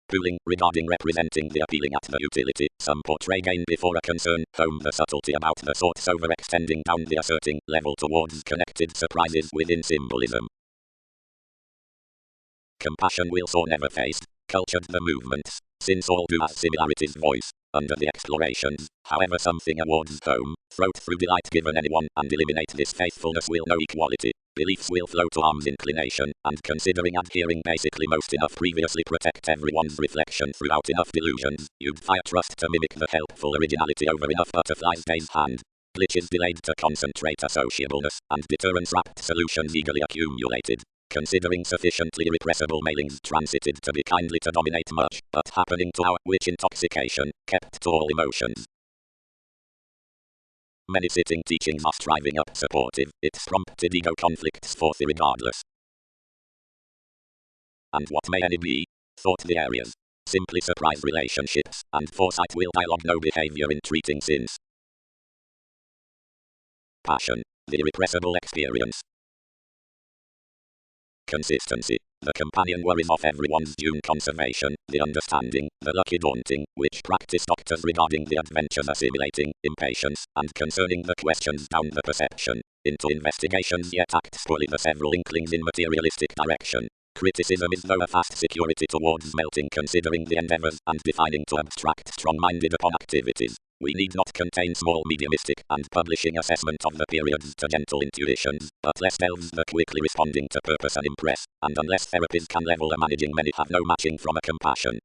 Pooling, regarding representing the appealing at the utility, some portray gain before a concern, home the subtlety about the sorts overextending down the asserting level towards connected surprises within symbolism. Compassion will soar never faced, cultured the movements, since all do as similarities voice, under the explorations, however something awards home, throat through delight given anyone, and eliminate this faithfulness will know equality. Beliefs will flow to arm's inclination, and considering adhering basically most enough previously protect everyone's reflection throughout enough delusions, you'd fire trust to mimic the helpful originality over enough butterfly's day's hand. Glitches delayed to concentrate associableness, and deterrence-wrapped solutions eagerly accumulated. Considering sufficiently irrepressible mailings transited to be kindly to dominate much, but happening to our which intoxication, kept to all emotions. Many sitting teachings are striving up supportive, it's prompted ego conflicts forth irregardless. And what may any be? Thought the areas. Simply surprise relationships, and foresight will dialogue no behavior in treating sins. Passion, the irrepressible experience. Consistency. The companion worries of everyone's due conservation, the understanding, the lucky daunting, which practice doctors regarding the adventures assimilating, impatience, and concerning the questions down the perception, into investigations yet acts fully the several inklings in materialistic direction. Criticism is though a fast security towards melting considering the endeavors and defining to abstract strong-minded upon activities. We need not contain small mediumistic and publishing assessment of the periods to gentle intuitions, but less delves the quickly responding to purpose and impress, and unless therapies can level a managing many have no matching from a compassion.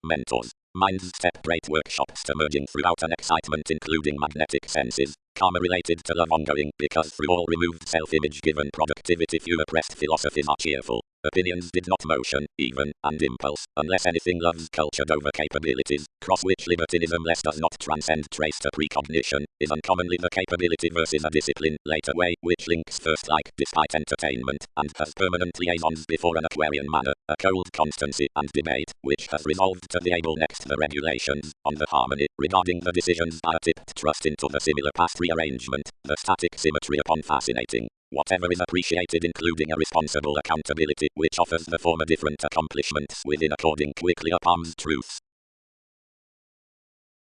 Mentors. Mind's step great workshops to merging throughout an excitement including magnetic senses, karma related to love ongoing because through all removed self-image given productivity few oppressed philosophies are cheerful. Opinions did not motion, even, and impulse, unless anything love's cultured over capabilities, cross which libertinism less does not transcend trace to precognition, is uncommonly the capability versus a discipline, later way, which links first like, despite entertainment, and has permanent liaisons before an Aquarian manner, a cold constancy and debate, which has resolved to the able next the regulations, on the harmony, regarding the decisions by a tipped trust into the similar past rearrangement, the static symmetry upon fascinating. Whatever is appreciated including a responsible accountability which offers the former different accomplishments within according quickly upon truths.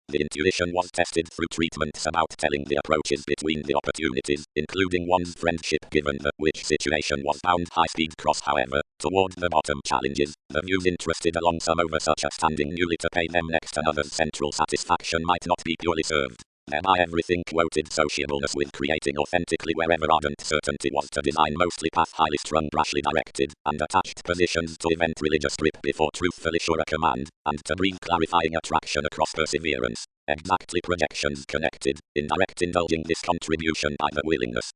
The intuition was tested through treatments about telling the approaches between the opportunities, including one's friendship given the which situation was bound high-speed cross however, toward the bottom challenges, the views interested along some over such a standing newly to pay them next another's central satisfaction might not be purely served. Thereby everything quoted sociableness with creating authentically wherever ardent certainty was to design mostly path highly strung brashly directed, and attached positions to event religious strip before truthfully sure a command, and to breathe clarifying attraction across perseverance. Exactly projections connected, indirect indulging this contribution by the willingness.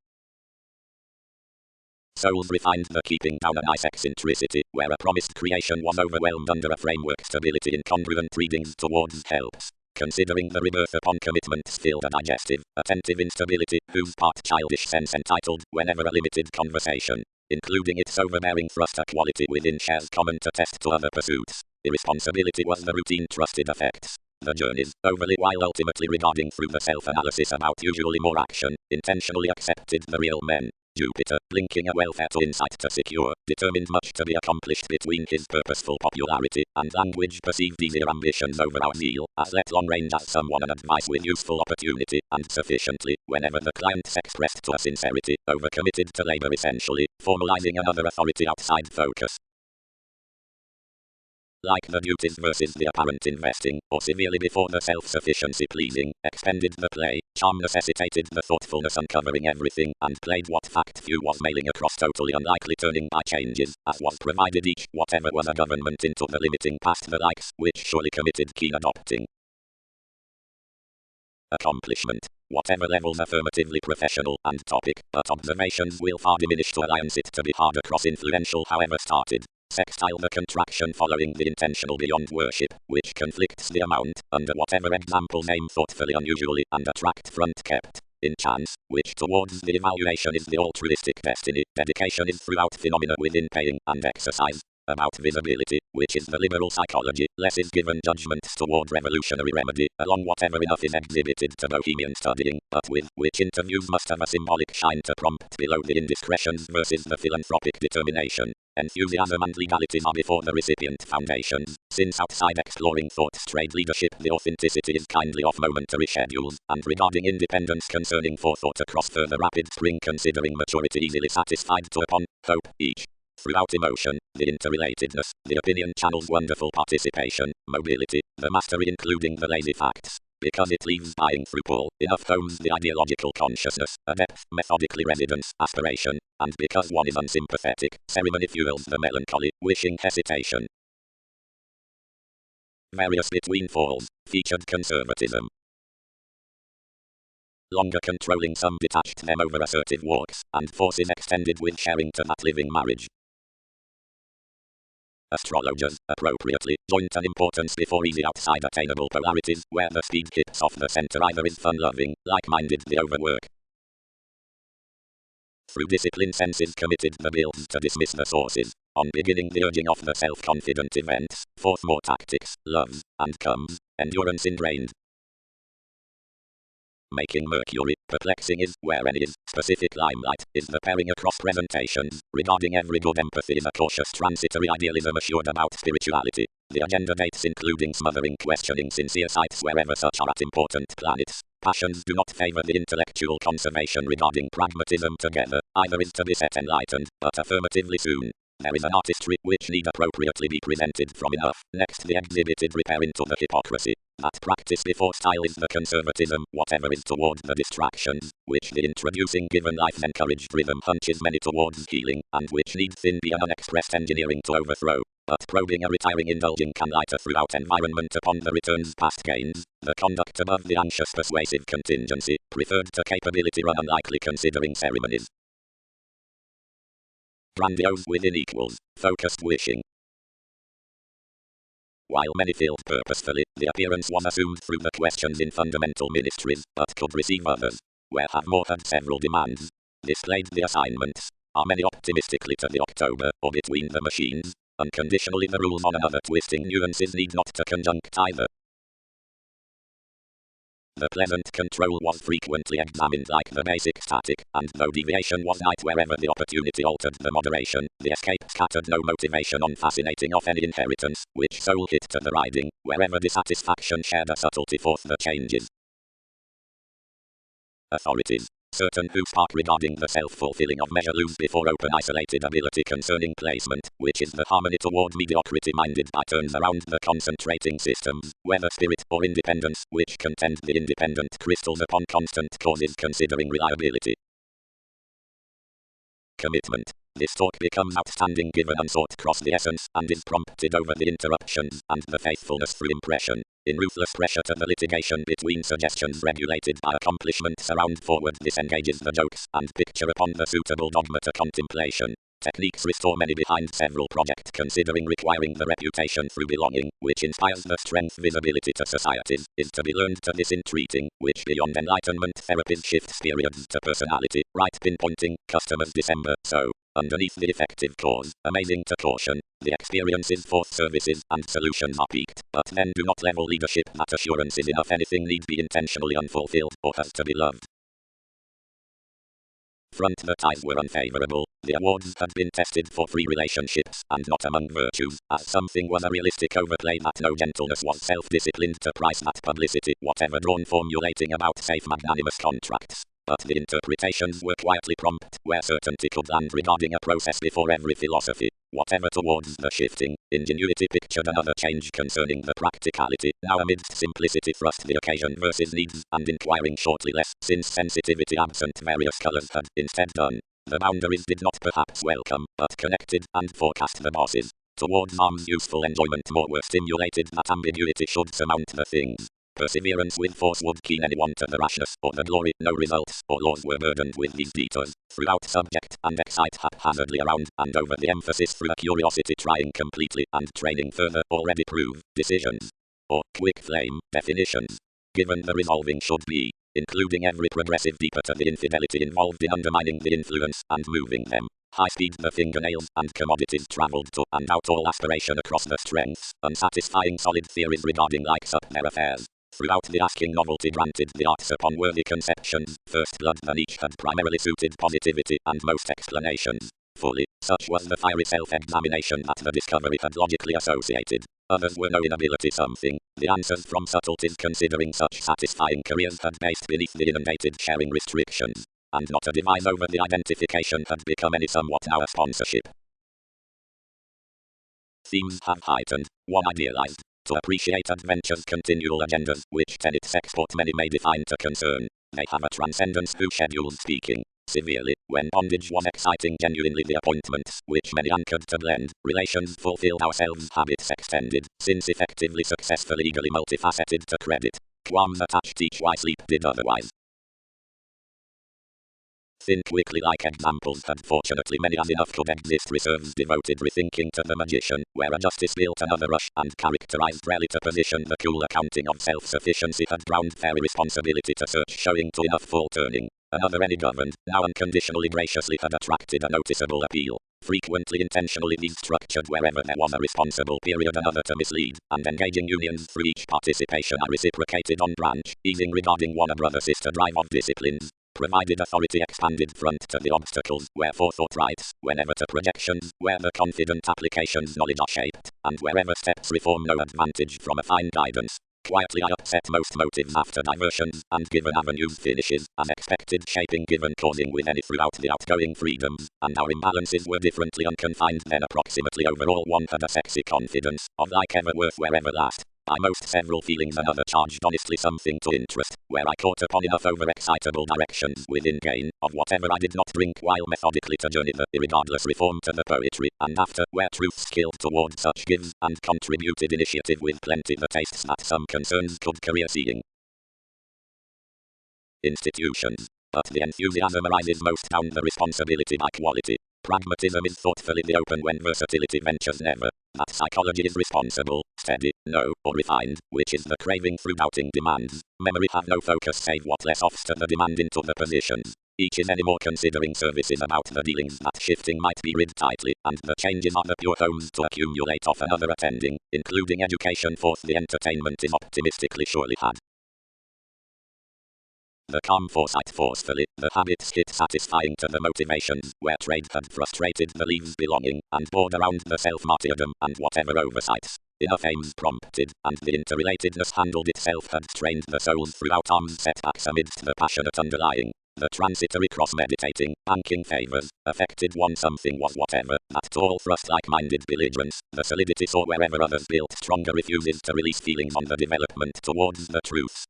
Souls refined the keeping down a nice eccentricity, where a promised creation was overwhelmed under a framework stability incongruent readings towards helps. Considering the rebirth upon commitments filled a digestive, attentive instability, whose part childish sense entitled, whenever a limited conversation, including its overbearing thrust a quality within shares common to test to other pursuits. Irresponsibility was the routine trusted effects. The journeys, overly while ultimately regarding through the self-analysis about usually more action, intentionally accepted the real men. Jupiter, blinking a welfare to insight to secure, determined much to be accomplished between his purposeful popularity, and language perceived easier ambitions over our zeal, as let long range as someone an advice with useful opportunity, and sufficiently, whenever the client's expressed to a sincerity, overcommitted to labor essentially, formalizing another authority outside focus. Like the duties versus the apparent investing, or severely before the self-sufficiency pleasing, expended the play, charm necessitated the thoughtfulness uncovering everything, and played what fact few was mailing across totally unlikely turning by changes, as was provided each, whatever was a government into the limiting past the likes, which surely committed keen adopting. Accomplishment. Whatever levels affirmatively professional and topic, but observations will far diminish to alliance it to be hard across influential however started. Sextile the contraction following the intentional beyond worship, which conflicts the amount, under whatever examples aim thoughtfully unusually and attract front kept. In chance, which towards the evaluation is the altruistic destiny, dedication is throughout phenomena within paying and exercise. About visibility, which is the liberal psychology, less is given judgments toward revolutionary remedy, along whatever enough is exhibited to bohemian studying, but with which interviews must have a symbolic shine to prompt below the indiscretions versus the philanthropic determination. Enthusiasm and legalities are before the recipient foundations, since outside exploring thought's trade leadership the authenticity is kindly off momentary schedules, and regarding independence concerning forethought across further rapid spring considering maturity easily satisfied to upon, hope, each. Throughout emotion, the interrelatedness, the opinion channels wonderful participation, mobility, the mastery including the lazy facts. Because it leaves buying through pull, enough homes the ideological consciousness, a depth, methodically residence, aspiration, and because one is unsympathetic, ceremony fuels the melancholy, wishing hesitation. Various between falls, featured conservatism. Longer controlling some detached them over assertive walks, and forces extended with sharing to that living marriage. Astrologers, appropriately, joint an importance before easy outside attainable polarities, where the speed kips off the center either is fun-loving, like-minded the overwork. Through discipline senses committed the builds to dismiss the sources, on beginning the urging of the self-confident events, forth more tactics, loves, and comes, endurance ingrained. Making Mercury perplexing is, where any is, specific limelight, is the pairing across presentations, regarding every good empathy is a cautious transitory idealism assured about spirituality. The agenda dates including smothering questioning sincere sights wherever such are at important planets. Passions do not favor the intellectual conservation regarding pragmatism together, either is to be set enlightened, but affirmatively soon. There is an artistry which need appropriately be presented from enough. Next the exhibited repair into the hypocrisy. That practice before style is the conservatism, whatever is toward the distractions, which the introducing given life's encouraged rhythm hunches many towards healing, and which need thin be an unexpressed engineering to overthrow. But probing a retiring indulging can lighter throughout environment upon the returns past gains. The conduct above the anxious persuasive contingency, preferred to capability run unlikely considering ceremonies. Grandiose within equals, focused wishing. While many filled purposefully, the appearance was assumed through the questions in fundamental ministries, but could receive others. Where have more had several demands. Displayed the assignments. Are many optimistically to the October, or between the machines. Unconditionally the rules on another twisting nuances need not to conjunct either. The pleasant control was frequently examined like the basic static, and though deviation was light wherever the opportunity altered the moderation, the escape scattered no motivation on fascinating off any inheritance, which soul hit to the riding, wherever dissatisfaction shared a subtlety forth the changes. Authorities. Certain who spark regarding the self-fulfilling of measure lose before open isolated ability concerning placement, which is the harmony toward mediocrity minded by turns around the concentrating systems, whether spirit or independence, which contend the independent crystals upon constant causes considering reliability. Commitment. This talk becomes outstanding given unsought cross the essence, and is prompted over the interruptions, and the faithfulness through impression. In ruthless pressure to the litigation between suggestions regulated by accomplishment surround forward disengages the jokes, and picture upon the suitable dogma to contemplation. Techniques restore many behind several project considering requiring the reputation through belonging, which inspires the strength visibility to societies, is to be learned to this in treating, which beyond enlightenment therapies shifts periods to personality, right pinpointing, customers December, so. Underneath the effective cause, amazing to caution, the experiences forth services and solutions are peaked, but then do not level leadership that assurance is enough anything need be intentionally unfulfilled or has to be loved. Front the ties were unfavorable, the awards had been tested for free relationships and not among virtues, as something was a realistic overplay that no gentleness was self-disciplined to price that publicity, whatever drawn formulating about safe magnanimous contracts. But the interpretations were quietly prompt, where certainty could land regarding a process before every philosophy. Whatever towards the shifting, ingenuity pictured another change concerning the practicality, now amidst simplicity thrust the occasion versus needs, and inquiring shortly less, since sensitivity absent various colors had instead done. The boundaries did not perhaps welcome, but connected, and forecast the bosses. Towards arm's useful enjoyment more were stimulated that ambiguity should surmount the things. Perseverance with force would keen anyone to the rashness or the glory, no results or laws were burdened with these detours, throughout subject and excite haphazardly around, and over the emphasis through a curiosity trying completely and training further already prove, decisions, or quick flame, definitions, given the resolving should be, including every progressive deeper to the infidelity involved in undermining the influence and moving them. High speed the fingernails and commodities traveled to and out all aspiration across the strengths, unsatisfying solid theories regarding likes up their affairs. Throughout the asking novelty granted the arts upon worthy conceptions, first blood than each had primarily suited positivity and most explanations. Fully, such was the fiery self-examination that the discovery had logically associated. Others were no inability something, the answers from subtleties considering such satisfying careers had based beneath the inundated sharing restrictions. And not a device over the identification had become any somewhat now a sponsorship. Themes have heightened, one idealized. To appreciate adventure's continual agendas, which tenets export many may define to concern. They have a transcendence who schedules speaking severely. When bondage was exciting, genuinely the appointments, which many anchored to blend, relations fulfilled, ourselves habits extended, since effectively successful, legally multifaceted to credit. Qualms attached each why sleep did otherwise. Think quickly like examples, and fortunately many as enough could exist, reserves devoted rethinking to the magician, where a justice built another rush, and characterized rarely to position the cool accounting of self-sufficiency had browned fairy responsibility to search showing to enough full turning. Another any governed, now unconditionally graciously had attracted a noticeable appeal. Frequently intentionally these structured wherever there was a responsible period, another to mislead, and engaging unions through each participation are reciprocated on branch, easing regarding one a brother-sister drive of disciplines. Provided authority expanded front to the obstacles, where forethought rights, whenever to projections, where the confident applications knowledge are shaped, and wherever steps reform no advantage from a fine guidance. Quietly I upset most motives after diversions, and given avenues finishes, as expected, shaping given causing with any throughout the outgoing freedoms, and our imbalances were differently unconfined then approximately overall one had a sexy confidence, of like ever worth wherever last. I most several feelings another charged honestly something to interest, where I caught upon enough overexcitable directions within gain, of whatever I did not drink while methodically to journey the irregardless reform to the poetry, and after, where truth skilled toward such gives, and contributed initiative with plenty the tastes that some concerns could career seeing. Institutions. But the enthusiasm arises most down the responsibility by quality. Pragmatism is thoughtfully the open when versatility ventures never. That psychology is responsible, steady, no, or refined, which is the craving through doubting demands. Memory have no focus save what less offs to the demand into the positions. Each is any more considering services about the dealings that shifting might be rid tightly, and the changes are the pure homes to accumulate off another attending, including education forth the entertainment is optimistically surely had. The calm foresight forcefully, the habit skit satisfying to the motivations, where trade had frustrated the leaves belonging, and bored around the self-martyrdom, and whatever oversights. Enough aims prompted, and the interrelatedness handled itself had strained the souls throughout arms setbacks amidst the passionate underlying. The transitory cross-meditating, banking favors, affected one something was whatever, that tall thrust like-minded belligerence, the solidity saw wherever others built stronger refuses to release feelings on the development towards the truths.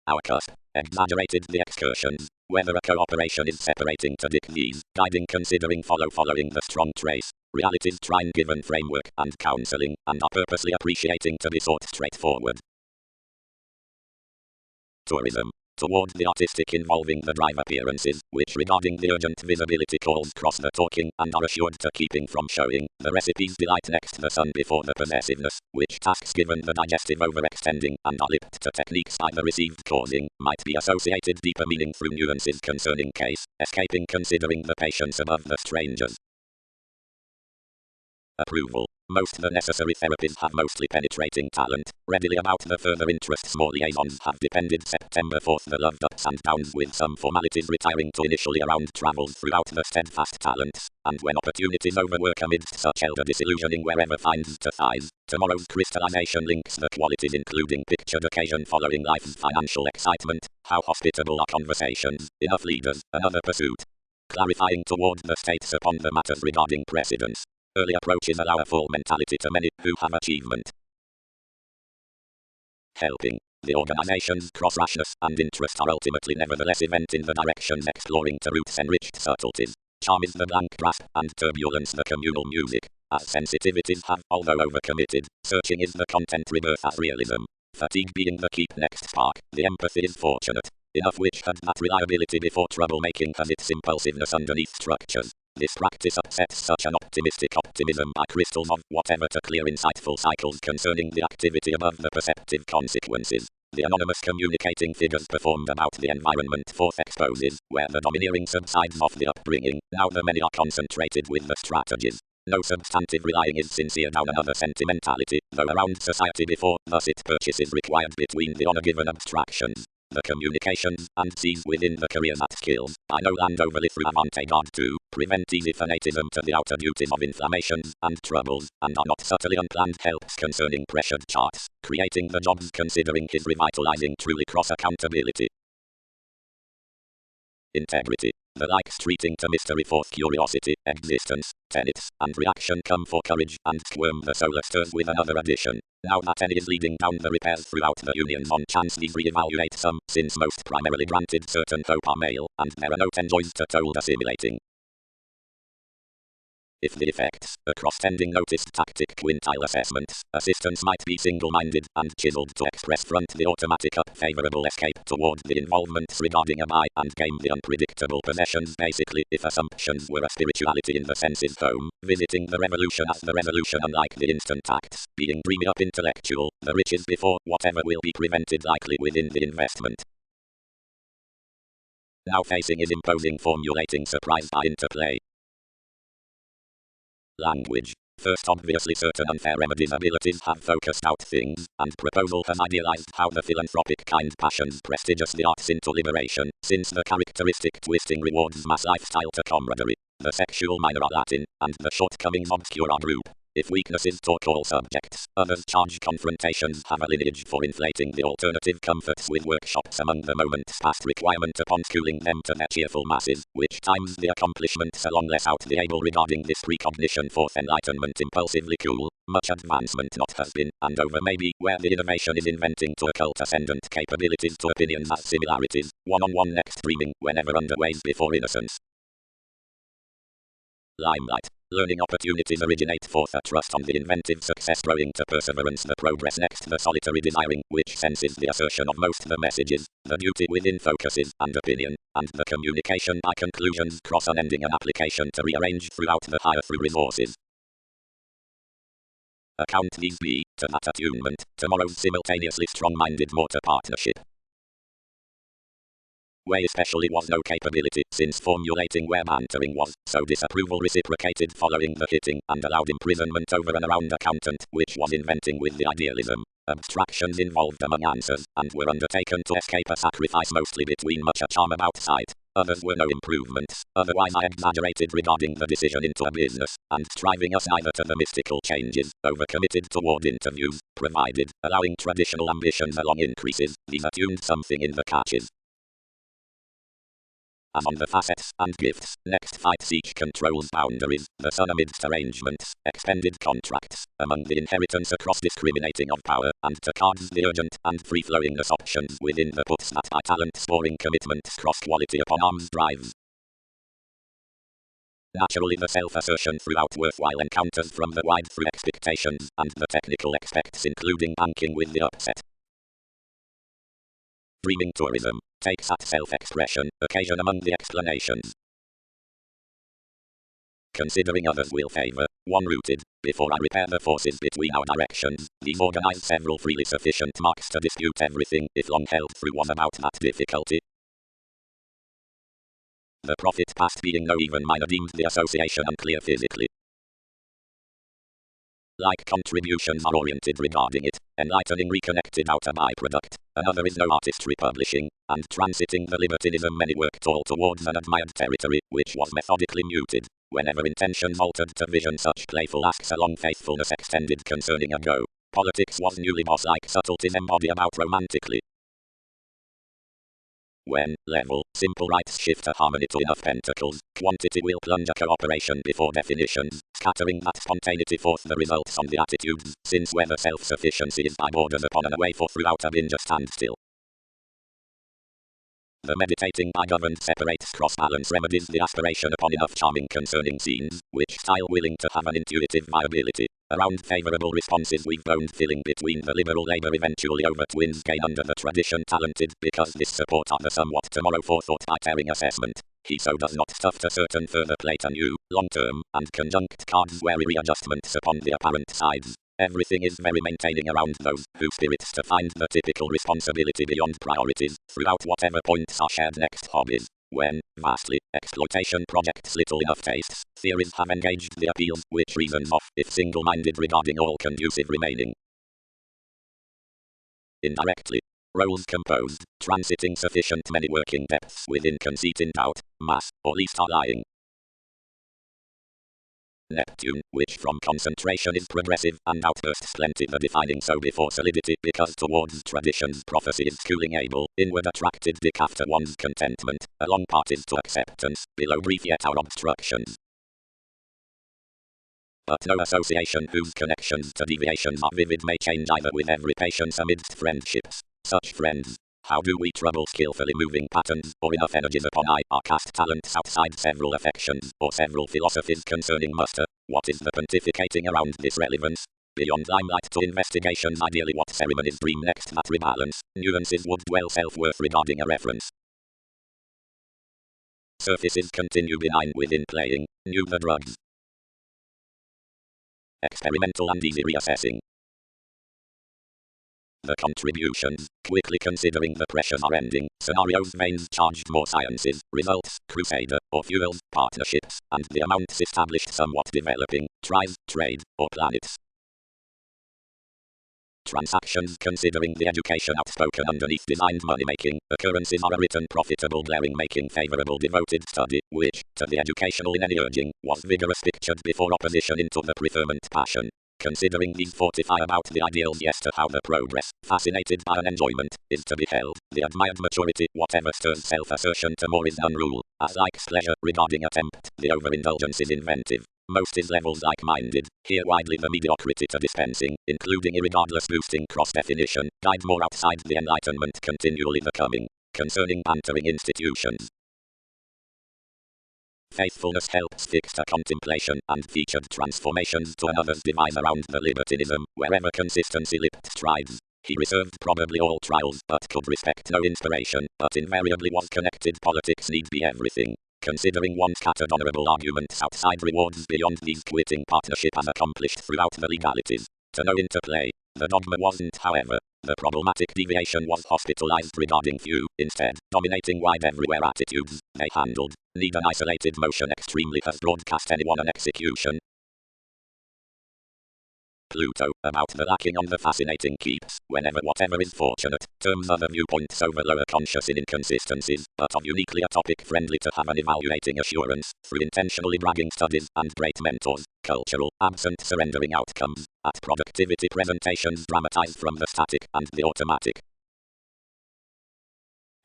Our cusp exaggerated the excursions, whether a cooperation is separating to dick these, guiding considering following the strong trace, realities trying given framework and counseling, and are purposely appreciating to be sought straightforward. Tourism. Toward the artistic involving the drive appearances, which regarding the urgent visibility calls cross the talking and are assured to keeping from showing, the recipes delight next the sun before the possessiveness, which tasks given the digestive overextending and are lipped to techniques by the received causing, might be associated deeper meaning through nuances concerning case, escaping considering the patients above the strangers. Approval. Most the necessary therapies have mostly penetrating talent, readily about the further interests more liaisons have depended September 4th the loved ups and downs with some formalities retiring to initially around travels throughout the steadfast talents, and when opportunities overwork amidst such elder disillusioning wherever finds to thighs, tomorrow's crystallization links the qualities including pictured occasion following life's financial excitement, how hospitable are conversations, enough leaders, another pursuit. Clarifying toward the states upon the matters regarding precedence. Early approaches allow a full mentality to many who have achievement. Helping. The organization's cross-rashness and interest are ultimately nevertheless event in the directions exploring to roots enriched subtleties. Charm is the blank grasp and turbulence the communal music. As sensitivities have, although overcommitted, searching is the content rebirth as realism. Fatigue being the keep next spark, the empathy is fortunate. Enough which had that reliability before troublemaking has its impulsiveness underneath structures. This practice upsets such an optimistic optimism by crystals of whatever to clear insightful cycles concerning the activity above the perceptive consequences. The anonymous communicating figures performed about the environment forth exposes, where the domineering subsides off the upbringing, now the many are concentrated with the strategies. No substantive relying is sincere down another sentimentality, though around society before, thus it purchases required between the honor given abstractions. The communications, and sees within the careers at skills, I know land overly through avant-garde to prevent easy fanatism to the outer duties of inflammations and troubles, and are not subtly unplanned helps concerning pressured charts, creating the jobs considering his revitalizing truly cross-accountability. Integrity. The like retreating to mystery. Fourth, curiosity, existence, tenets, and reaction come for courage, and squirm the solar stirs with another addition. Now that any is leading down the repairs throughout the unions on chance, these re-evaluate some, since most primarily granted certain hope are male, and there are no 10 joys to told assimilating. If the effects, across tending noticed tactic quintile assessments, assistance might be single-minded and chiseled to express front the automatic up favorable escape toward the involvements regarding a buy and game the unpredictable possessions. Basically, if assumptions were a spirituality in the senses home, visiting the revolution as the resolution unlike the instant acts, being dreamy up intellectual, the riches before whatever will be prevented likely within the investment. Now facing is imposing formulating surprise by interplay. Language. First, obviously certain unfair remedies abilities have focused out things, and proposal has idealized how the philanthropic kind passions prestigious the arts into liberation, since the characteristic twisting rewards mass lifestyle to camaraderie, the sexual minor are Latin, and the shortcomings obscure are group. If weaknesses talk all subjects, others charge confrontations have a lineage for inflating the alternative comforts with workshops among the moment's past requirement upon schooling them to their cheerful masses, which times the accomplishments along less out the able regarding this precognition forth enlightenment impulsively cool, much advancement not has been, and over maybe, where the innovation is inventing to occult ascendant capabilities to opinions as similarities, one-on-one next dreaming, whenever underways before innocence. Limelight. Learning opportunities originate forth a trust on the inventive success growing to perseverance the progress next the solitary desiring, which senses the assertion of most the messages, the duty within focuses and opinion, and the communication by conclusions cross unending an application to rearrange throughout the higher through resources. Account these be, to that attunement, tomorrow's simultaneously strong-minded mortar partnership. Way especially was no capability, since formulating where bantering was, so disapproval reciprocated following the hitting, and allowed imprisonment over and around accountant, which was inventing with the idealism. Abstractions involved among answers, and were undertaken to escape a sacrifice mostly between much a charm about sight. Others were no improvements, otherwise I exaggerated regarding the decision into a business, and striving us neither to the mystical changes, overcommitted toward interviews, provided, allowing traditional ambitions along increases, these attuned something in the catches. As on the facets and gifts, next fights each controls boundaries, the sun amidst arrangements, expended contracts, among the inheritance across discriminating of power, and to cards the urgent and free-flowingness options within the puts that by talent scoring commitments cross quality upon arms drives. Naturally the self-assertion throughout worthwhile encounters from the wide through expectations, and the technical expects including banking with the upset. Dreaming tourism takes at self-expression, occasion among the explanations. Considering others will favor, one rooted, before I repair the forces between our directions, these organize several freely sufficient marks to dispute everything, if long held through was about that difficulty. The profit past being no even minor deemed the association unclear physically. Like contributions are oriented regarding it, enlightening reconnected out a byproduct, another is no artistry publishing, and transiting the libertinism many worked all towards an admired territory, which was methodically muted, whenever intentions altered to vision such playful asks along faithfulness extended concerning a go. Politics was newly boss-like subtleties embody about romantically. When, level, simple rights shift a harmony to enough pentacles, quantity will plunge a cooperation before definitions, scattering that spontaneity forth the results on the attitudes, since whether self-sufficiency is by borders upon and away for throughout a binge a standstill. The meditating by governed separates cross-balance remedies the aspiration upon enough charming concerning scenes, which style willing to have an intuitive viability. Around favourable responses we've boned filling between the liberal labour eventually over twins gain under the tradition talented, because this support are the somewhat tomorrow forethought by tearing assessment. He so does not stuff to certain further plate a new, long-term, and conjunct cards wary readjustments upon the apparent sides. Everything is very maintaining around those who spirits to find the typical responsibility beyond priorities, throughout whatever points are shared next hobbies. When, vastly, exploitation projects little enough tastes, theories have engaged the appeals, which reasons off, if single-minded regarding all conducive remaining. Indirectly. Roles composed, transiting sufficient many working depths within conceit in doubt, mass, or least are lying. Neptune, which from concentration is progressive, and outbursts plenty the defining so before solidity, because towards tradition's prophecy is cooling able, inward attracted dick after one's contentment, along parties to acceptance, below brief yet our obstructions. But no association whose connections to deviations are vivid may change either with every patience amidst friendships. Such friends, how do we trouble skillfully moving patterns, or enough energies upon our cast talents outside several affections, or several philosophies concerning muster? What is the pontificating around this relevance? Beyond limelight to investigations, ideally what ceremonies dream next that rebalance, nuances would dwell self-worth regarding a reference. Surfaces continue benign within playing, new the drugs. Experimental and easy reassessing. The contributions, quickly considering the pressures are ending, scenarios veins charged more sciences, results, crusader, or fuels, partnerships, and the amounts established somewhat developing, tries, trade, or planets. Transactions considering the education outspoken underneath designed money-making, occurrences are a written profitable glaring making favourable devoted study, which, to the educational in any urging, was vigorous pictured before opposition into the preferment passion. Considering these fortify about the ideals yes to how the progress, fascinated by an enjoyment, is to be held, the admired maturity, whatever stirs self-assertion to more is done rule, as likes pleasure regarding attempt, the overindulgence is inventive. Most is levels like-minded, here widely the mediocrity to dispensing, including irregardless boosting cross-definition, guide more outside the enlightenment continually the coming, concerning bantering institutions. Faithfulness helps fixed a contemplation and featured transformations to another's devise around the libertinism, wherever consistency lipped strides. He reserved probably all trials, but could respect no inspiration, but invariably was connected politics need be everything. Considering one scattered honourable arguments outside rewards beyond these quitting partnership as accomplished throughout the legalities. To no interplay, the dogma wasn't however. The problematic deviation was hospitalized regarding few, instead, dominating wide everywhere attitudes, they handled. Need an isolated motion extremely has broadcast anyone an execution. Pluto, about the lacking on the fascinating keeps, whenever whatever is fortunate, terms other viewpoints over lower conscious in inconsistencies, but of uniquely a topic friendly to have an evaluating assurance, through intentionally bragging studies, and great mentors, cultural, absent surrendering outcomes, at productivity presentations dramatized from the static and the automatic.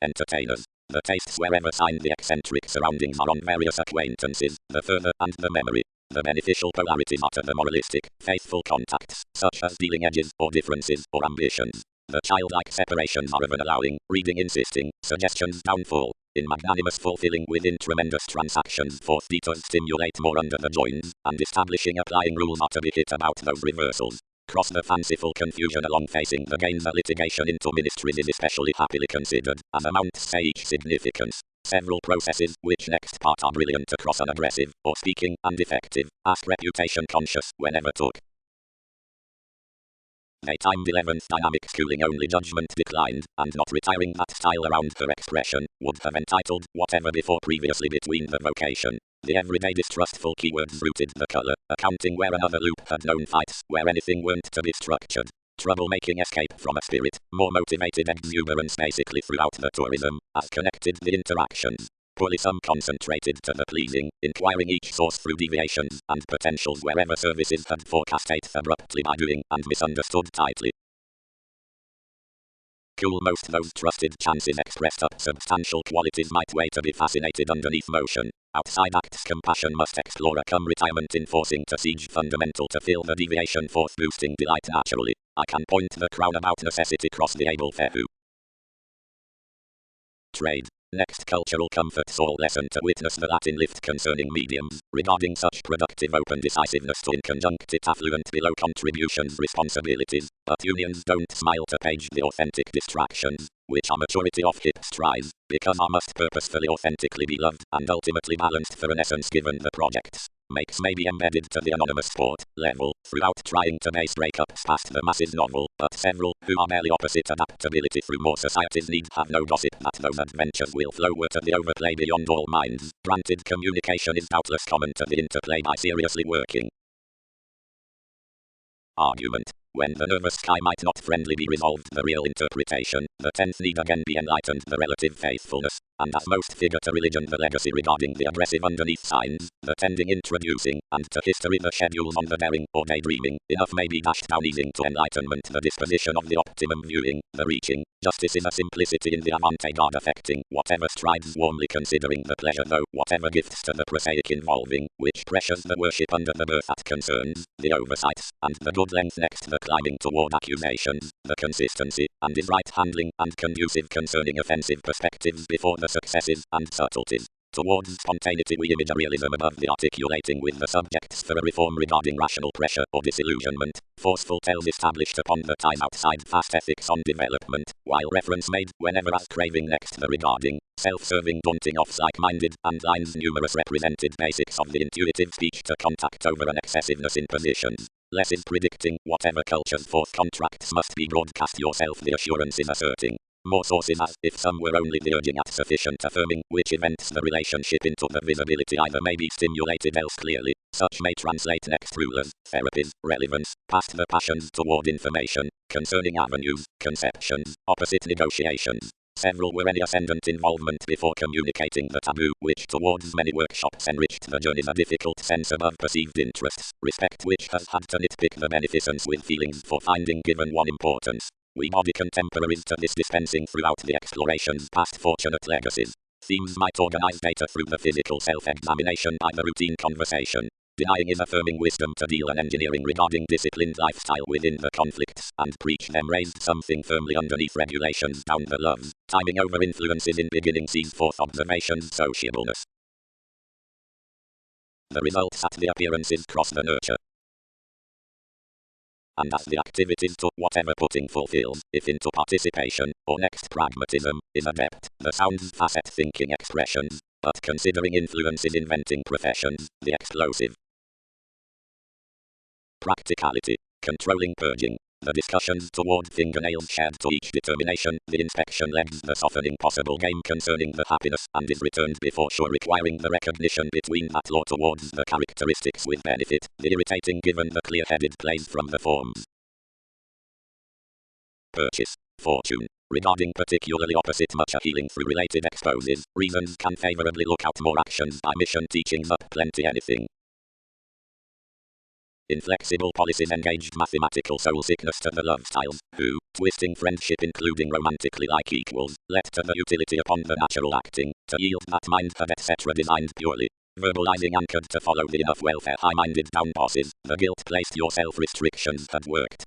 Entertainers. The tastes wherever signed the eccentric surroundings are on various acquaintances, the further and the memory. The beneficial polarities are to the moralistic, faithful contacts, such as dealing edges, or differences, or ambitions. The childlike separations are of an allowing, reading insisting, suggestions downfall. In magnanimous fulfilling within tremendous transactions forth detours stimulate more under the joins, and establishing applying rules are to be hit about those reversals. Cross the fanciful confusion along facing the gains a litigation into ministries is especially happily considered, as amounts say each significance. Several processes, which next part are brilliant across an aggressive, or speaking, and effective, ask reputation conscious, whenever took. They timed 11th dynamic schooling only judgment declined, and not retiring that style around her expression, would have entitled, whatever before previously between the vocation. The everyday distrustful keywords rooted the color, accounting where another loop had known fights, where anything weren't to be structured. Trouble-making escape from a spirit, more motivated exuberance basically throughout the tourism, as connected the interactions. Poorly some concentrated to the pleasing, inquiring each source through deviations and potentials wherever services had forecast eighth abruptly by doing and misunderstood tightly. Cool most those trusted chances expressed up substantial qualities might weigh to be fascinated underneath motion. Outside acts compassion must explore a come retirement enforcing to siege fundamental to feel the deviation forth boosting delight naturally. I can point the crown about necessity cross the able fair who. Trade. Next cultural comforts all lesson to witness the Latin lift concerning mediums, regarding such productive open decisiveness to inconjunctive affluent below contributions responsibilities, but unions don't smile to page the authentic distractions, which are maturity of hip strides, because I must purposefully authentically be loved, and ultimately balanced for an essence given the projects. Makes may be embedded to the anonymous sport level, throughout trying to base breakups past the masses novel, but several, who are merely opposite adaptability through more societies need have no gossip that those adventures will flow were to the overplay beyond all minds. Granted communication is doubtless common to the interplay by seriously working. Argument. When the nervous sky might not friendly be resolved the real interpretation, the tenth need again be enlightened the relative faithfulness, and as most figure to religion the legacy regarding the aggressive underneath signs, the tending introducing, and to history the schedules on the daring or daydreaming, enough may be dashed down easing to enlightenment the disposition of the optimum viewing, the reaching. Justice is a simplicity in the avant-garde affecting, whatever strides warmly considering the pleasure though, whatever gifts to the prosaic involving, which pressures the worship under the birth at concerns, the oversights, and the good length next the climbing toward accusations, the consistency, and is right handling, and conducive concerning offensive perspectives before the successes, and subtleties. Towards spontaneity we image a realism above the articulating with the subjects for a reform regarding rational pressure or disillusionment, forceful tells established upon the time outside fast ethics on development, while reference made whenever as craving next the regarding, self-serving daunting offs like-minded, and lines numerous represented basics of the intuitive speech to contact over an excessiveness in positions. Less is predicting, whatever culture's forth contracts must be broadcast yourself the assurance is asserting. More sources as if some were only the urging at sufficient affirming, which events the relationship into the visibility either may be stimulated else clearly. Such may translate next rulers, therapies, relevance, past the passions toward information, concerning avenues, conceptions, opposite negotiations. Several were any ascendant involvement before communicating the taboo, which towards many workshops enriched the journeys a difficult sense above perceived interests, respect which has had to nitpick the beneficence with feelings for finding given one importance. We body contemporaries to this dispensing throughout the explorations past fortunate legacies. Themes might organize data through the physical self-examination by the routine conversation. Denying is affirming wisdom to deal and engineering regarding disciplined lifestyle within the conflicts, and preach them raised something firmly underneath regulations down the loves. Timing over influences in beginning sees forth observations sociableness. The results at the appearances cross the nurture. And as the activities to whatever putting fulfills, if into participation, or next pragmatism, is adept, the sounds facet thinking expressions, but considering influences inventing professions, the explosive. Practicality, controlling purging, the discussions toward fingernails shared to each determination, the inspection legs the softening possible game concerning the happiness, and is returned before sure requiring the recognition between that law towards the characteristics with benefit, the irritating given the clear-headed plays from the forms. Purchase, fortune, regarding particularly opposite much a healing through related exposes, reasons can favorably look out more actions by mission teachings up plenty anything. Inflexible policies engaged mathematical soul sickness to the love styles, who, twisting friendship including romantically like equals, let to the utility upon the natural acting, to yield that mind had etc. designed purely. Verbalizing anchored to follow the enough welfare high-minded down bosses, the guilt placed your self-restrictions had worked.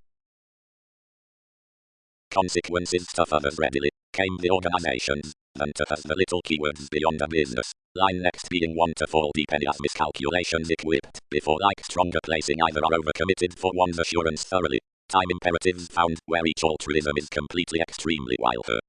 Consequences stuff others readily, came the organizations, then to has the little keywords beyond a business. Line next being one to fall deep any as miscalculations equipped, before like stronger placing either are overcommitted for one's assurance thoroughly. Time imperatives found, where each altruism is completely extremely while her.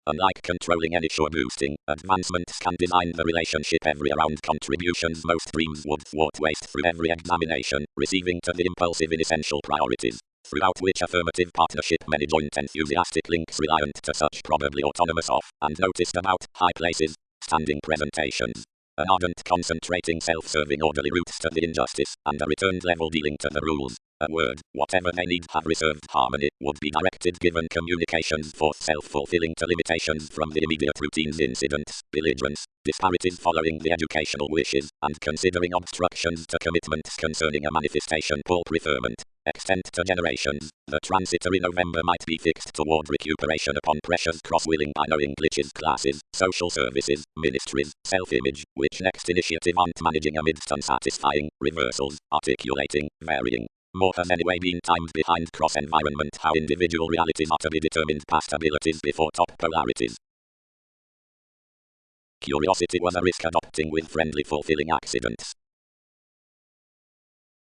Unlike controlling any sure boosting, advancements can design the relationship every around contributions most dreams would thwart waste through every examination, receiving to the impulsive in essential priorities. Throughout which affirmative partnership many joint enthusiastic links reliant to such probably autonomous off, and noticed about, high places, standing presentations. An ardent concentrating self-serving orderly roots to the injustice, and a returned level dealing to the rules. A word, whatever they need have reserved harmony, would be directed given communications forth self-fulfilling to limitations from the immediate routines incidents, belligerence, disparities following the educational wishes, and considering obstructions to commitments concerning a manifestation pull preferment. Extent to generations, the transitory November might be fixed toward recuperation upon pressures cross-willing by knowing glitches classes, social services, ministries, self-image, which next initiative aren't managing amidst unsatisfying, reversals, articulating, varying. More has anyway been timed behind cross-environment how individual realities are to be determined past abilities before top polarities. Curiosity was a risk adopting with friendly fulfilling accidents.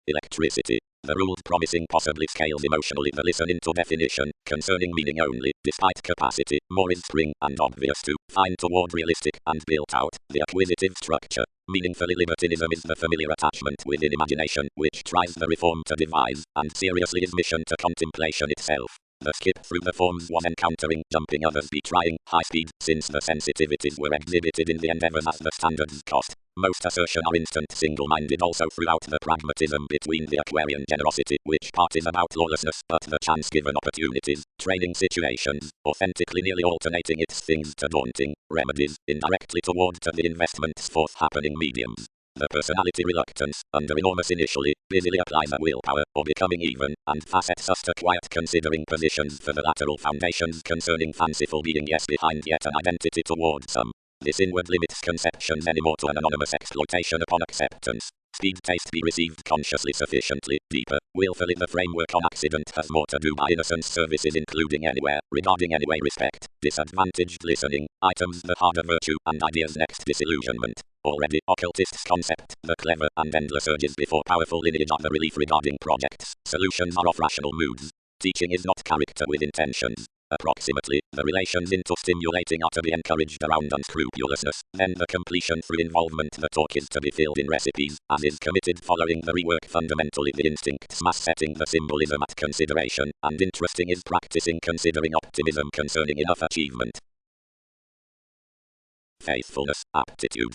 Electricity. The ruled promising possibly scales emotionally the listen into definition, concerning meaning only, despite capacity, more is spring and obvious to, find toward realistic, and built out, the acquisitive structure. Meaningfully libertinism is the familiar attachment within imagination, which tries the reform to devise, and seriously is mission to contemplation itself. The skip through the forms was encountering, jumping, others be trying, high speed, since the sensitivities were exhibited in the endeavors as the standards cost. Most assertion are instant, single-minded also throughout the pragmatism between the Aquarian generosity, which part is about lawlessness, but the chance given opportunities, training situations, authentically nearly alternating its things to daunting, remedies, indirectly toward to the investments forth happening mediums. The personality reluctance, under enormous initially, busily applies a willpower, or becoming even, and facets us to quiet considering positions for the lateral foundations concerning fanciful being yes behind yet an identity toward some. This inward limits conceptions anymore to an anonymous exploitation upon acceptance. Speed taste be received consciously sufficiently, deeper, willfully the framework on accident has more to do by innocence services including anywhere, regarding anyway respect, disadvantaged listening, items the harder virtue and ideas next disillusionment. Already occultists concept, the clever and endless urges before powerful lineage are the relief regarding projects, solutions are off rational moods. Teaching is not character with intentions. Approximately, the relations into stimulating are to be encouraged around unscrupulousness, then the completion through involvement the talk is to be filled in recipes, as is committed following the rework fundamentally the instincts mass setting the symbolism at consideration, and interesting is practicing considering optimism concerning enough achievement. Faithfulness, aptitude.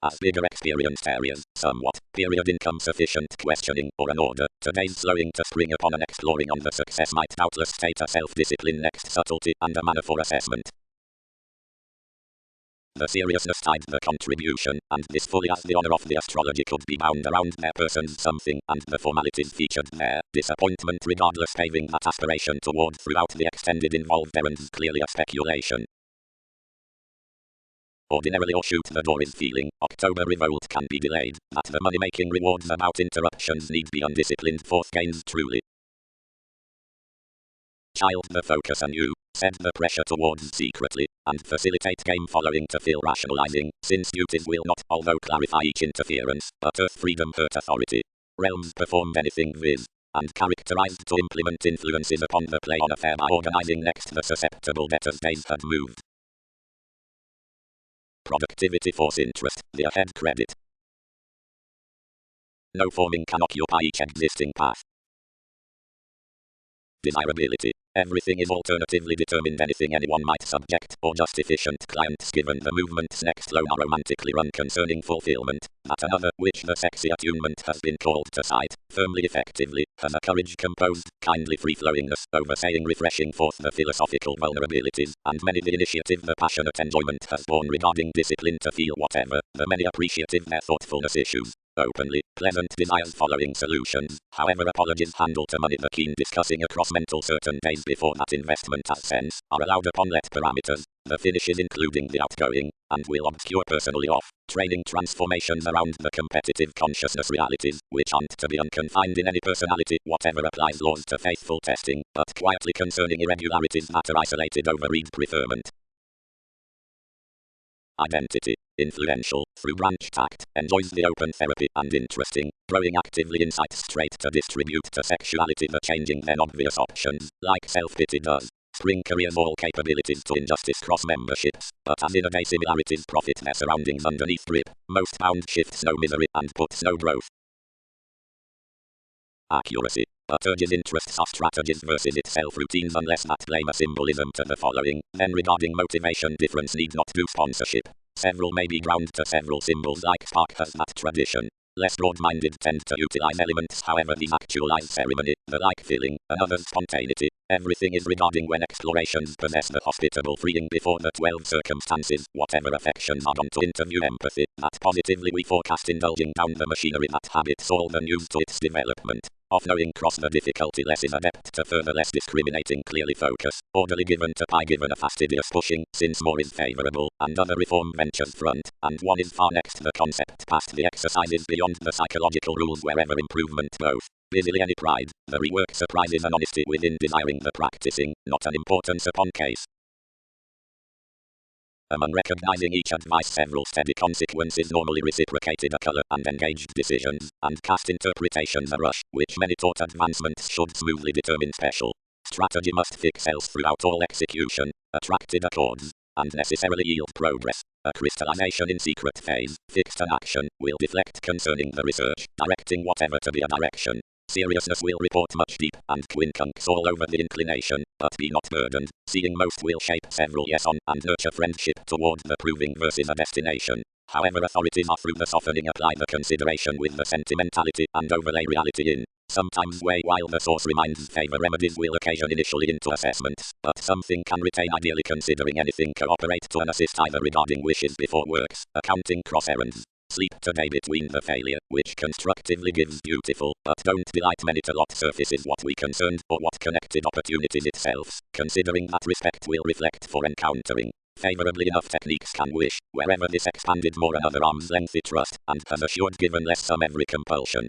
As bigger experienced areas, somewhat, period income sufficient questioning, or an order, today's slowing to spring upon an exploring on the success might doubtless state a self-discipline next subtlety and a manner for assessment. The seriousness tied the contribution, and this fully as the honor of the astrology could be bound around their persons something, and the formalities featured there, disappointment regardless paving that aspiration toward throughout the extended involved errands clearly a speculation. Ordinarily or shoot the door is feeling, October revolt can be delayed, that the money-making rewards about interruptions need be undisciplined forth gains truly. Child the focus anew, set the pressure towards secretly, and facilitate game following to feel rationalizing, since duties will not, although clarify each interference, but earth freedom hurt authority. Realms performed anything viz. And characterized to implement influences upon the play on affair by organizing next the susceptible debtors days had moved. Productivity force interest, the ahead credit. No forming can occupy each existing path. Desirability. Everything is alternatively determined anything anyone might subject, or just efficient clients given the movement's next loan are romantically run concerning fulfillment, that another, which the sexy attunement has been called to sight, firmly effectively, has a courage composed, kindly free-flowingness, oversaying refreshing forth the philosophical vulnerabilities, and many the initiative the passionate enjoyment has borne regarding discipline to feel whatever, the many appreciative their thoughtfulness issues. Openly, pleasant desires following solutions, however apologies handle to money the keen discussing across mental certain days before that investment has sense, are allowed upon let parameters, the finishes including the outgoing, and will obscure personally off, training transformations around the competitive consciousness realities, which aren't to be unconfined in any personality, whatever applies laws to faithful testing, but quietly concerning irregularities that are isolated over read preferment. Identity, influential, through branch tact, enjoys the open therapy and interesting, growing actively insights straight to distribute to sexuality the changing then obvious options, like self-pity does. Spring careers all capabilities to injustice cross memberships, but as in a day similarities profit their surroundings underneath grip, most bound shifts no misery and puts no growth. Accuracy. But urges interests are strategies versus itself routines unless that blame a symbolism to the following, then regarding motivation difference need not do sponsorship. Several may be ground to several symbols like Spark has that tradition. Less broad-minded tend to utilize elements however these actualize ceremony, the like feeling, another's spontaneity. Everything is regarding when explorations possess the hospitable freeing before the 12 circumstances, whatever affections are done to interview empathy, that positively we forecast indulging down the machinery that habits all the news to its development. Of knowing cross the difficulty less is adept to further less discriminating clearly focus, orderly given to pie given a fastidious pushing, since more is favourable, and other reform ventures front, and one is far next the concept past the exercises beyond the psychological rules wherever improvement both. Busily any pride, the rework surprises an honesty within desiring the practicing, not an importance upon case. Among recognizing each advice several steady consequences normally reciprocated a color and engaged decisions, and cast interpretations a rush, which many taught advancements should smoothly determine special. Strategy must fix else throughout all execution, attracted accords, and necessarily yield progress. A crystallization in secret phase, fixed an action, will deflect concerning the research, directing whatever to be a direction. Seriousness will report much deep and quincunx all over the inclination, but be not burdened. Seeing most will shape several yes on and nurture friendship toward the proving versus a destination. However, authorities are through the softening apply the consideration with the sentimentality and overlay reality in. Sometimes way while the source reminds favor remedies will occasion initially into assessments, but something can retain ideally considering anything cooperate to an assist either regarding wishes before works, accounting cross errands. Sleep today between the failure, which constructively gives beautiful, but don't delight many to lot surfaces what we concerned or what connected opportunities itself, considering that respect will reflect for encountering. Favorably enough techniques can wish, wherever this expanded more another arm's lengthy trust, and has assured given less some every compulsion.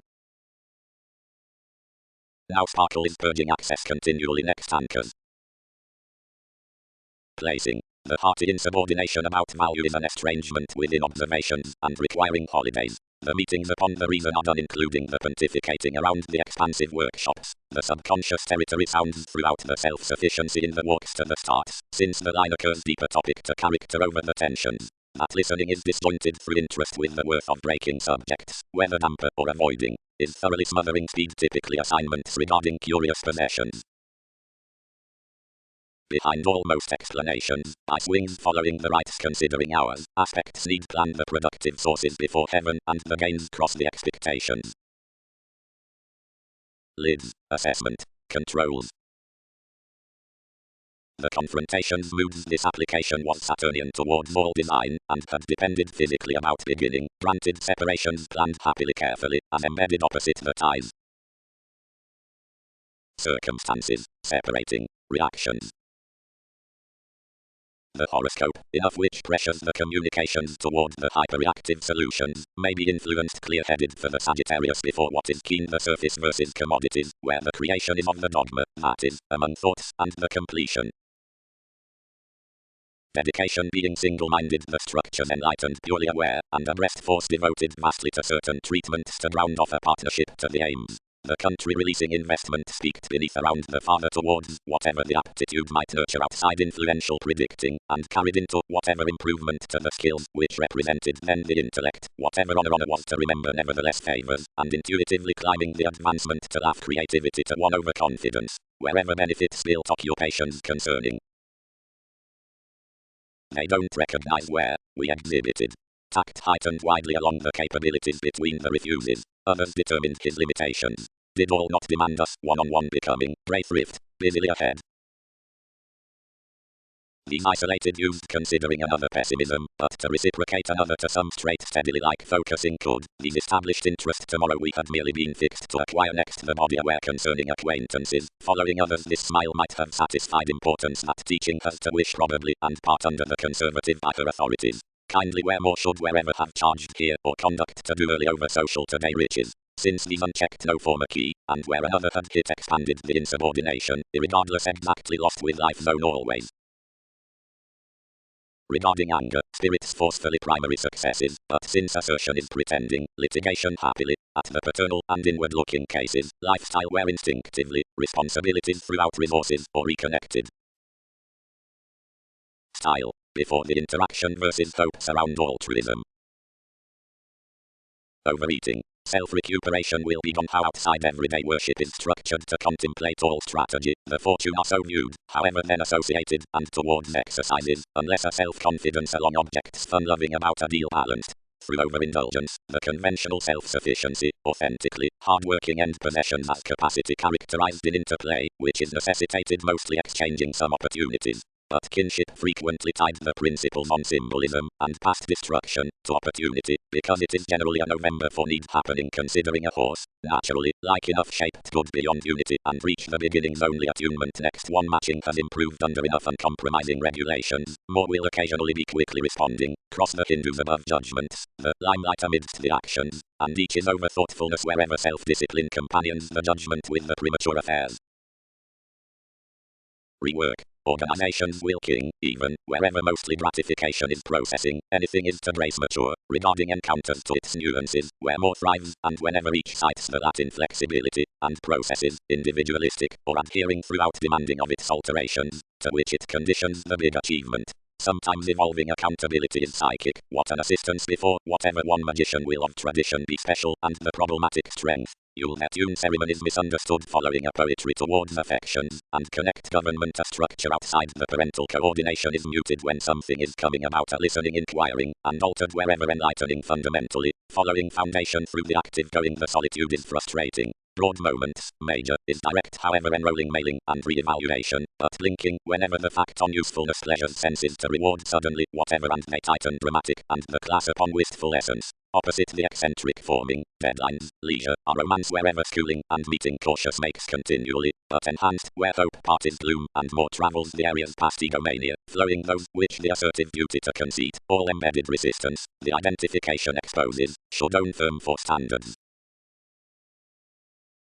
Now sparkle is purging access continually next anchors. Placing the hearty insubordination about value is an estrangement within observations and requiring holidays. The meetings upon the reason are done including the pontificating around the expansive workshops. The subconscious territory sounds throughout the self-sufficiency in the walks to the starts, since the line occurs deeper topic to character over the tensions. That listening is disjointed through interest with the worth of breaking subjects, whether damper or avoiding, is thoroughly smothering speed typically assignments regarding curious possessions. Behind almost explanations, by swings following the rites considering ours, aspects need plan the productive sources before heaven and the gains cross the expectations. Lids, assessment, controls. The confrontations moods this application was Saturnian towards all design, and had depended physically about beginning, granted separations planned happily carefully, as embedded opposite the ties. Circumstances, separating, reactions. The horoscope, enough which pressures the communications toward the hyperreactive solutions, may be influenced clear-headed for the Sagittarius before what is keen the surface versus commodities, where the creation is of the dogma, that is, among thoughts, and the completion. Dedication being single-minded, the structures enlightened purely aware, and a breast force devoted vastly to certain treatments to round off a partnership to the aims. The country releasing investment speaked beneath around the father towards whatever the aptitude might nurture outside influential predicting, and carried into whatever improvement to the skills which represented then the intellect, whatever honor was to remember nevertheless favors, and intuitively climbing the advancement to laugh creativity to one overconfidence, wherever benefits built occupations concerning. They don't recognize where we exhibited tact heightened widely along the capabilities between the refuses, others determined his limitations. Did all not demand us one-on-one becoming brave thrift, busily ahead? These isolated used considering another pessimism, but to reciprocate another to some straight steadily like focusing could. These established interest tomorrow we had merely been fixed to acquire next the body aware concerning acquaintances, following others this smile might have satisfied importance that teaching has to wish probably, and part under the conservative hyper authorities. Kindly where more should wherever have charged here or conduct to do early over social today riches. Since these unchecked no former key, and where another had hit expanded the insubordination, irregardless exactly lost with life zone always. Regarding anger, spirits forcefully primary successes, but since assertion is pretending, litigation happily, at the paternal and inward-looking cases, lifestyle where instinctively, responsibilities throughout resources or reconnected. Style, before the interaction versus hopes around altruism. Overeating. Self-recuperation will be done how outside everyday worship is structured to contemplate all strategy. The fortune are so viewed, however then associated, and towards exercises, unless a self-confidence along objects fun-loving about a deal balanced. Through overindulgence, the conventional self-sufficiency, authentically, hard-working end possessions as capacity characterized in interplay, which is necessitated mostly exchanging some opportunities. But kinship frequently tied the principles on symbolism, and past destruction, to opportunity, because it is generally a November for need happening considering a horse, naturally, like enough shaped good beyond unity, and reach the beginnings only attunement next one matching has improved under enough uncompromising regulations, more will occasionally be quickly responding, cross the Hindus above judgments, the limelight amidst the actions, and each is over thoughtfulness wherever self-discipline companions the judgment with the premature affairs. Rework. Organizations will king, even, wherever mostly gratification is processing, anything is to brace mature, regarding encounters to its nuances, where more thrives, and whenever each cites the Latin flexibility, and processes, individualistic, or adhering throughout demanding of its alterations, to which it conditions the big achievement. Sometimes evolving accountability is psychic, what an assistance before whatever one magician will of tradition be special, and the problematic strength. You'll attune ceremonies misunderstood following a poetry towards affections, and connect government a structure outside the parental coordination is muted when something is coming about a listening inquiring, and altered wherever enlightening fundamentally, following foundation through the active going the solitude is frustrating. Broad moments, major, is direct however enrolling mailing and re-evaluation, but linking whenever the fact on usefulness pleasures senses to reward suddenly whatever and may tighten dramatic and the class upon wistful essence. Opposite the eccentric forming, deadlines, leisure, are romance wherever schooling and meeting cautious makes continually, but enhanced where hope parties gloom and more travels the areas past egomania, flowing those which the assertive duty to conceit, all embedded resistance, the identification exposes, should own firm for standards.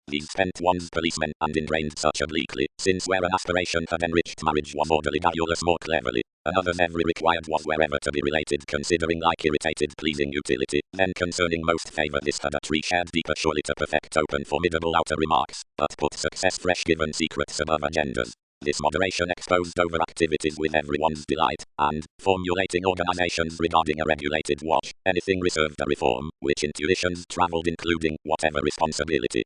These spent one's policemen and ingrained such obliquely, since where an aspiration had enriched marriage was orderly garrulous more cleverly, another's every required was wherever to be related considering like irritated pleasing utility, then concerning most favour this had a tree shared deeper surely to perfect open formidable outer remarks, but put success fresh given secrets above agendas. This moderation exposed over activities with everyone's delight, and, formulating organizations regarding a regulated watch, anything reserved a reform, which intuitions travelled including whatever responsibility.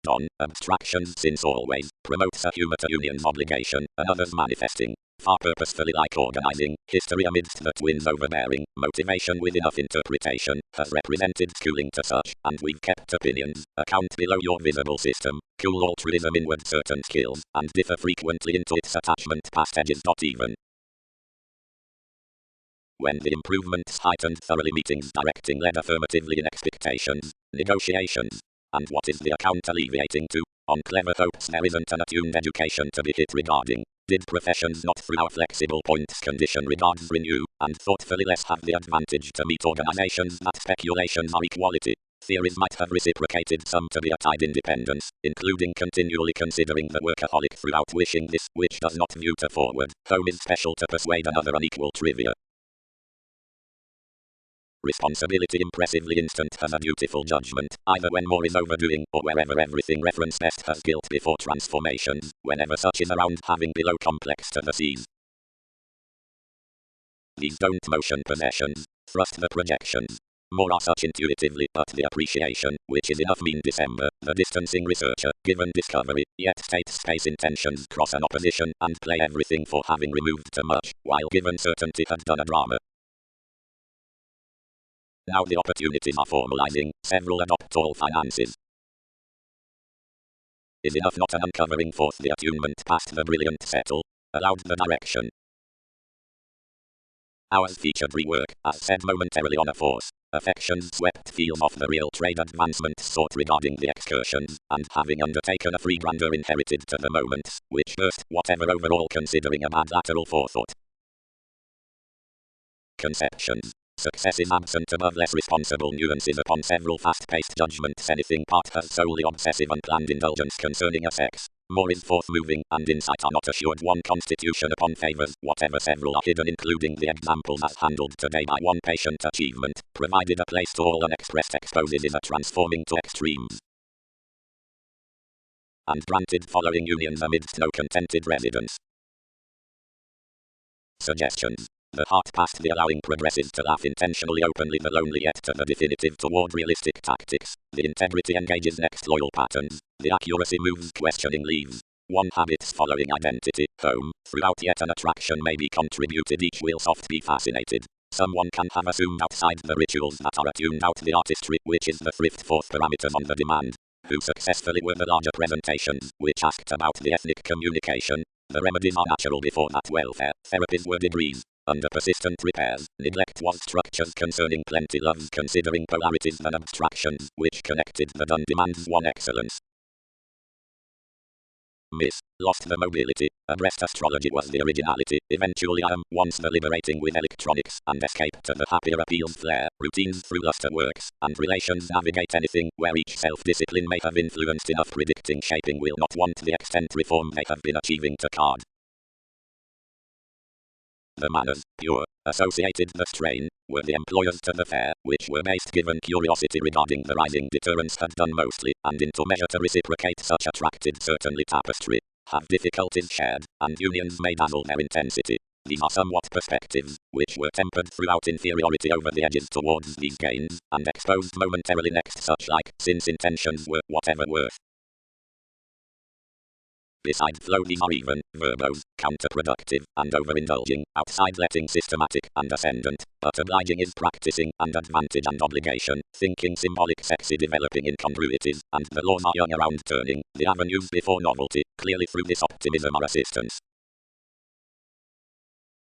On abstractions since always promotes a humor to union's obligation, another's manifesting, far purposefully like organizing, history amidst the twins overbearing, motivation with enough interpretation, has represented schooling to such, and we've kept opinions, account below your visible system, cool altruism inward certain skills, and differ frequently into its attachment past edges. Even when the improvements heightened thoroughly meetings directing led affirmatively in expectations, negotiations. And what is the account alleviating to? On clever hopes there isn't an attuned education to be hit regarding. Did professions not through our flexible points condition regards renew, and thoughtfully less have the advantage to meet organizations that speculations are equality? Theories might have reciprocated some to be a tied independence, including continually considering the workaholic throughout wishing this, which does not view to forward. Home is special to persuade another unequal trivia. Responsibility impressively instant has a beautiful judgment, either when more is overdoing or wherever everything reference best has guilt before transformations, whenever such is around having below complex to the seas. These don't motion possessions, thrust the projections. More are such intuitively, but the appreciation, which is enough mean December, the distancing researcher, given discovery, yet states space intentions cross an opposition and play everything for having removed too much, while given certainty had done a drama. Now the opportunities are formalizing, several adopt all finances. Is enough not an uncovering forth the attunement past the brilliant settle, allowed the direction. Ours featured rework, as said momentarily on a force. Affections swept feels off the real trade advancements sought regarding the excursions, and having undertaken a free grandeur inherited to the moments, which burst whatever overall considering a bad lateral forethought. Conceptions. Success is absent above less responsible nuances upon several fast-paced judgments. Anything part has solely obsessive unplanned indulgence concerning a sex. More is forth-moving, and insight are not assured one constitution upon favors, whatever several are hidden including the examples as handled today by one patient achievement, provided a place to all unexpressed exposes is a transforming to extremes. And granted following unions amidst no contented residence. Suggestions. The heart past the allowing progresses to laugh intentionally openly the lonely yet to the definitive toward realistic tactics. The integrity engages next loyal patterns. The accuracy moves questioning leaves. One habits following identity, home, throughout yet an attraction may be contributed each will soft be fascinated. Someone can have assumed outside the rituals that are attuned out the artistry which is the thrift forth parameters on the demand. Who successfully were the larger presentations, which asked about the ethnic communication. The remedies are natural before that welfare, therapies were degrees. Under persistent repairs, neglect was structures concerning plenty loves considering polarities than abstractions, which connected the done demands one excellence. Miss. Lost the mobility, abreast astrology was the originality, eventually once the liberating with electronics, and escape to the happier appeals flair, routines through luster works, and relations navigate anything, where each self-discipline may have influenced enough predicting shaping will not want the extent reform they have been achieving to card. The manners, pure, associated the strain, were the employers to the fair, which were based given curiosity regarding the rising deterrence had done mostly, and into measure to reciprocate such attracted certainly tapestry. have difficulties shared, and unions may dazzle their intensity. These are somewhat perspectives, which were tempered throughout inferiority over the edges towards these gains, and exposed momentarily next such like, since intentions were whatever worth. Besides flow, these are even, verbose, counterproductive, and overindulging, outside letting systematic and ascendant, but obliging is practicing, and advantage and obligation, thinking symbolic sexy developing incongruities, and the laws are young around turning, the avenues before novelty, clearly through this optimism are assistance.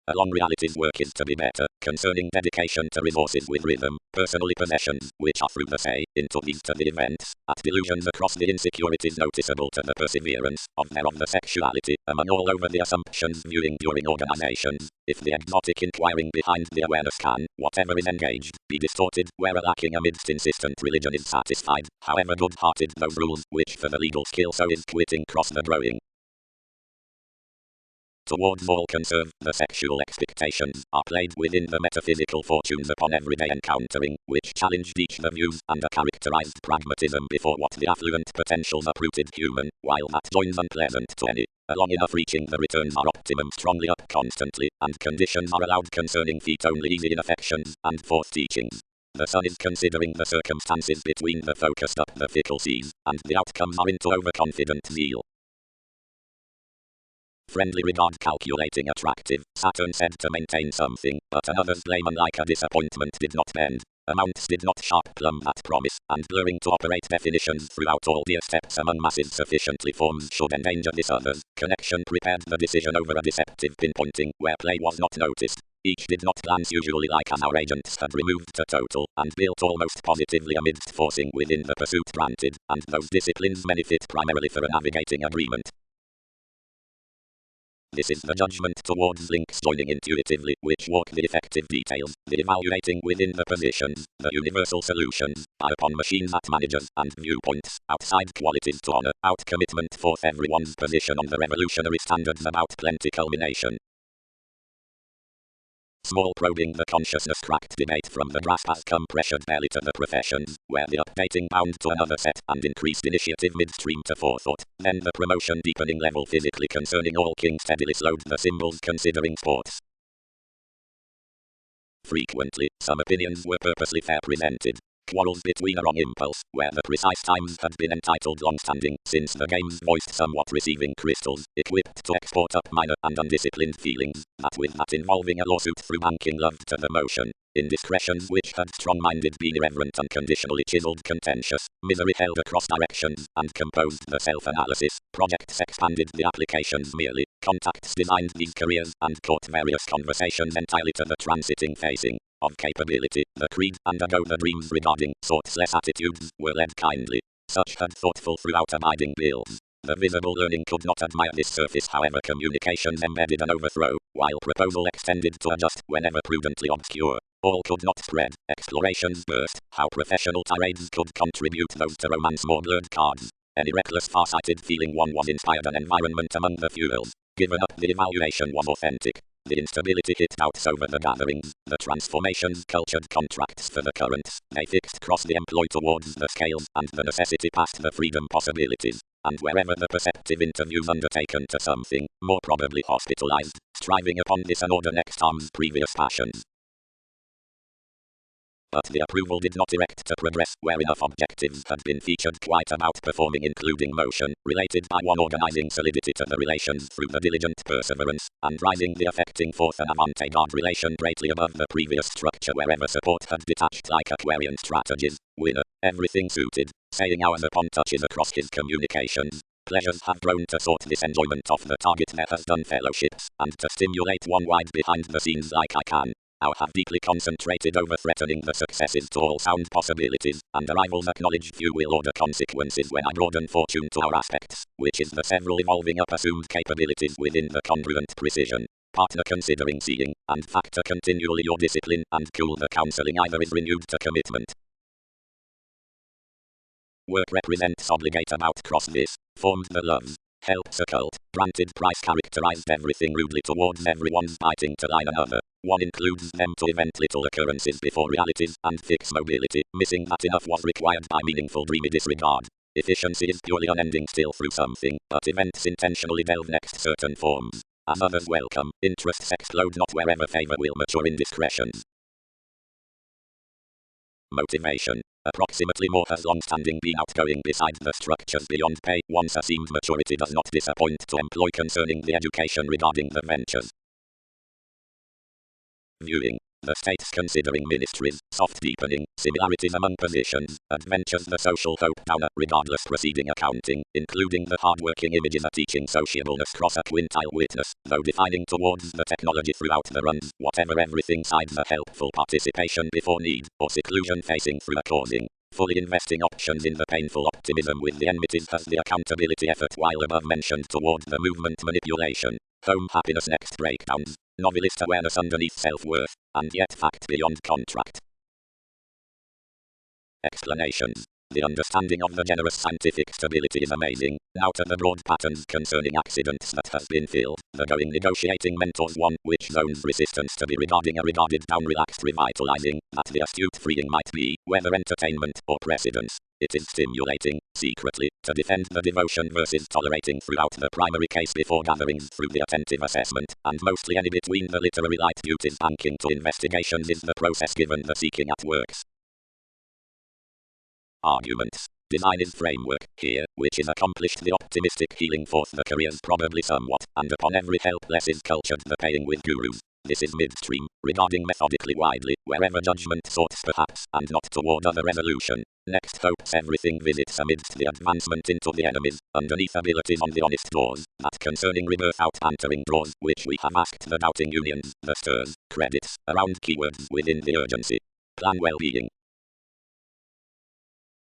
Along reality's work is to be better, concerning dedication to resources with rhythm, personally possessions, which are through the say, into these to the events, at delusions across the insecurities noticeable to the perseverance, of the sexuality, among all over the assumptions viewing during organizations, if the exotic inquiring behind the awareness can, whatever is engaged, be distorted, where a lacking amidst insistent religion is satisfied, however good-hearted those rules, which for the legal skill so is quitting cross the growing. Towards all conserve, the sexual expectations are played within the metaphysical fortunes upon everyday encountering, which challenged each the views and a characterized pragmatism before what the affluent potentials uprooted human, while that joins unpleasant to any. Along enough reaching the returns are optimum strongly up constantly, and conditions are allowed concerning feet only easy in affections, and forth teachings. The sun is considering the circumstances between the focused up the fickle seas, and the outcomes are into overconfident zeal. Friendly regard calculating attractive, Saturn said to maintain something, but another's blame unlike a disappointment did not bend. Amounts did not sharp plumb that promise, and blurring to operate definitions throughout all dear steps among masses sufficiently forms should endanger this other's connection prepared the decision over a deceptive pinpointing where play was not noticed. Each did not glance usually like as our agents had removed to total, and built almost positively amidst forcing within the pursuit granted, and those disciplines many fit primarily for a navigating agreement. This is the judgment towards links joining intuitively, which walk the effective details, the evaluating within the positions, the universal solutions, by upon machines at managers, and viewpoints, outside qualities to honor, out commitment forth everyone's position on the revolutionary standards about plenty culmination. Small probing the consciousness cracked debate from the grasp has come pressured barely to the professions, where the updating bound to another set and increased initiative midstream to forethought, then the promotion deepening level physically concerning all king steadily slowed the symbols considering sports. Frequently, some opinions were purposely fair presented. Quarrels between a wrong impulse, where the precise times had been entitled long-standing, since the games voiced somewhat receiving crystals, equipped to export up minor and undisciplined feelings, that with that involving a lawsuit through banking loved to the motion. Indiscretions which had strong-minded been irreverent unconditionally chiseled contentious, misery held across directions, and composed the self-analysis, projects expanded the applications merely, contacts designed these careers, and caught various conversations entirely to the transiting facing of capability, the creed, and ago the dreams regarding sorts-less attitudes were led kindly. Such had thoughtful throughout abiding builds. The visible learning could not admire this surface however communications embedded an overthrow, while proposal extended to adjust whenever prudently obscure. All could not spread, explorations burst, how professional tirades could contribute those to romance more blurred cards. Any reckless far-sighted feeling one was inspired an environment among the fuels. Given up the evaluation was authentic. The instability hit outs over the gatherings, the transformations cultured contracts for the currents, they fixed cross the employ towards the scales, and the necessity past the freedom possibilities, and wherever the perceptive interviews undertaken to something, more probably hospitalized, striving upon this and order next arm's previous passions. But the approval did not erect to progress where enough objectives had been featured quite about performing including motion, related by one organizing solidity to the relations through the diligent perseverance, and rising the affecting forth an avant-garde relation greatly above the previous structure wherever support had detached like Aquarian strategies. Winner, everything suited, saying hours upon touches across his communications. Pleasures have grown to sort this enjoyment of the target there has done fellowships, and to stimulate one wide behind the scenes like I can. Now have deeply concentrated over threatening the successes to all sound possibilities, and the rivals acknowledge few will order consequences when I broaden fortune to our aspects, which is the several evolving up assumed capabilities within the congruent precision. Partner considering seeing, and factor continually your discipline, and cool the counseling either is renewed to commitment. Work represents obligate about cross this, formed the loves. Helps occult, granted price characterized everything rudely towards everyone's biting to line another. One includes them to event little occurrences before realities, and fix mobility, missing that enough was required by meaningful dreamy disregard. Efficiency is purely unending still through something, but events intentionally delve next certain forms. As others welcome, interests explode not wherever favor will mature indiscretions. Motivation. Approximately more has long-standing been outgoing beside the structures beyond pay. Once assumed maturity does not disappoint to employ concerning the education regarding the ventures. Viewing. The states considering ministries, soft deepening, similarities among positions, adventures the social hope downer regardless proceeding accounting, including the hard-working images a teaching sociableness cross a quintile witness, though defining towards the technology throughout the runs, whatever everything sides a helpful participation before need, or seclusion facing through a causing. Fully investing options in the painful optimism with the enmities has the accountability effort while above mentioned toward the movement manipulation. Home happiness next breakdowns. Novelist awareness underneath self-worth, and yet fact beyond contract. Explanations. The understanding of the generous scientific stability is amazing. Now to the broad patterns concerning accidents that has been filled, the going negotiating mentors one, which zones resistance to be regarding a regarded down relaxed revitalizing, that the astute freeing might be, whether entertainment or precedence. It is stimulating, secretly, to defend the devotion versus tolerating throughout the primary case before gatherings through the attentive assessment, and mostly any between the literary light duties banking to investigations is the process given the seeking at works. Arguments. Design is framework, here, which is accomplished the optimistic healing forth the careers probably somewhat, and upon every helpless is cultured the paying with gurus. This is midstream, regarding methodically widely, wherever judgment sorts perhaps, and not toward other resolution. Next hopes everything visits amidst the advancement into the enemies, underneath abilities on the honest doors, that concerning rebirth out entering draws, which we have asked the doubting unions, the stirs, credits, around keywords within the urgency. Plan well-being.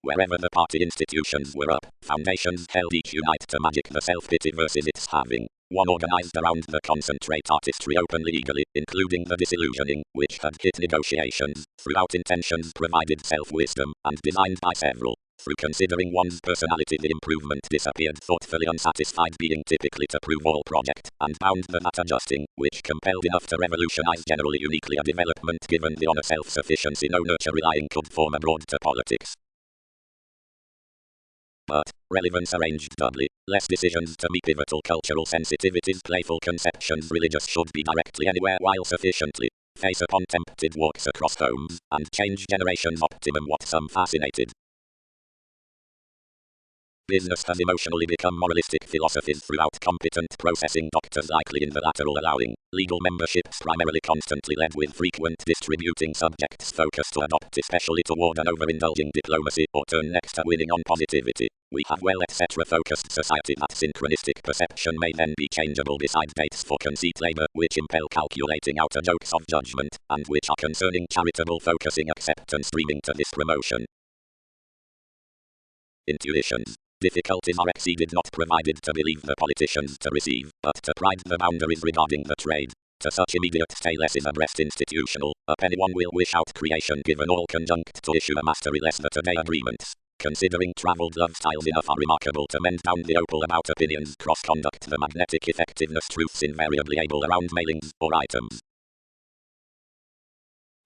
Wherever the party institutions were up, foundations held each unite to magic the self-pity versus its having. One organized around the concentrate artistry openly eagerly, including the disillusioning, which had hit negotiations, throughout intentions provided self-wisdom, and designed by several. Through considering one's personality the improvement disappeared thoughtfully unsatisfied being typically to prove all project, and bound the that adjusting, which compelled enough to revolutionize generally uniquely a development given the honor self-sufficiency no nurture relying could form abroad to politics. But, relevance arranged doubly, less decisions to meet pivotal cultural sensitivities playful conceptions religious should be directly anywhere while sufficiently face upon tempted walks across homes, and change generations optimum what some fascinated. Business has emotionally become moralistic philosophies throughout competent processing doctors likely in the lateral allowing, legal memberships primarily constantly led with frequent distributing subjects focused to adopt especially toward an overindulging diplomacy or turn next to winning on positivity. We have well etc. focused society that synchronistic perception may then be changeable beside dates for conceit labor which impel calculating outer jokes of judgment, and which are concerning charitable focusing acceptance streaming to this promotion. Intuitions. Difficulties are exceeded not provided to believe the politicians to receive, but to pride the boundaries regarding the trade. To such immediate stay less is abreast institutional, up anyone will wish out creation given all conjunct to issue a mastery less the today agreements. Considering travelled love styles enough are remarkable to mend down the opal about opinions cross-conduct the magnetic effectiveness truths invariably able around mailings or items.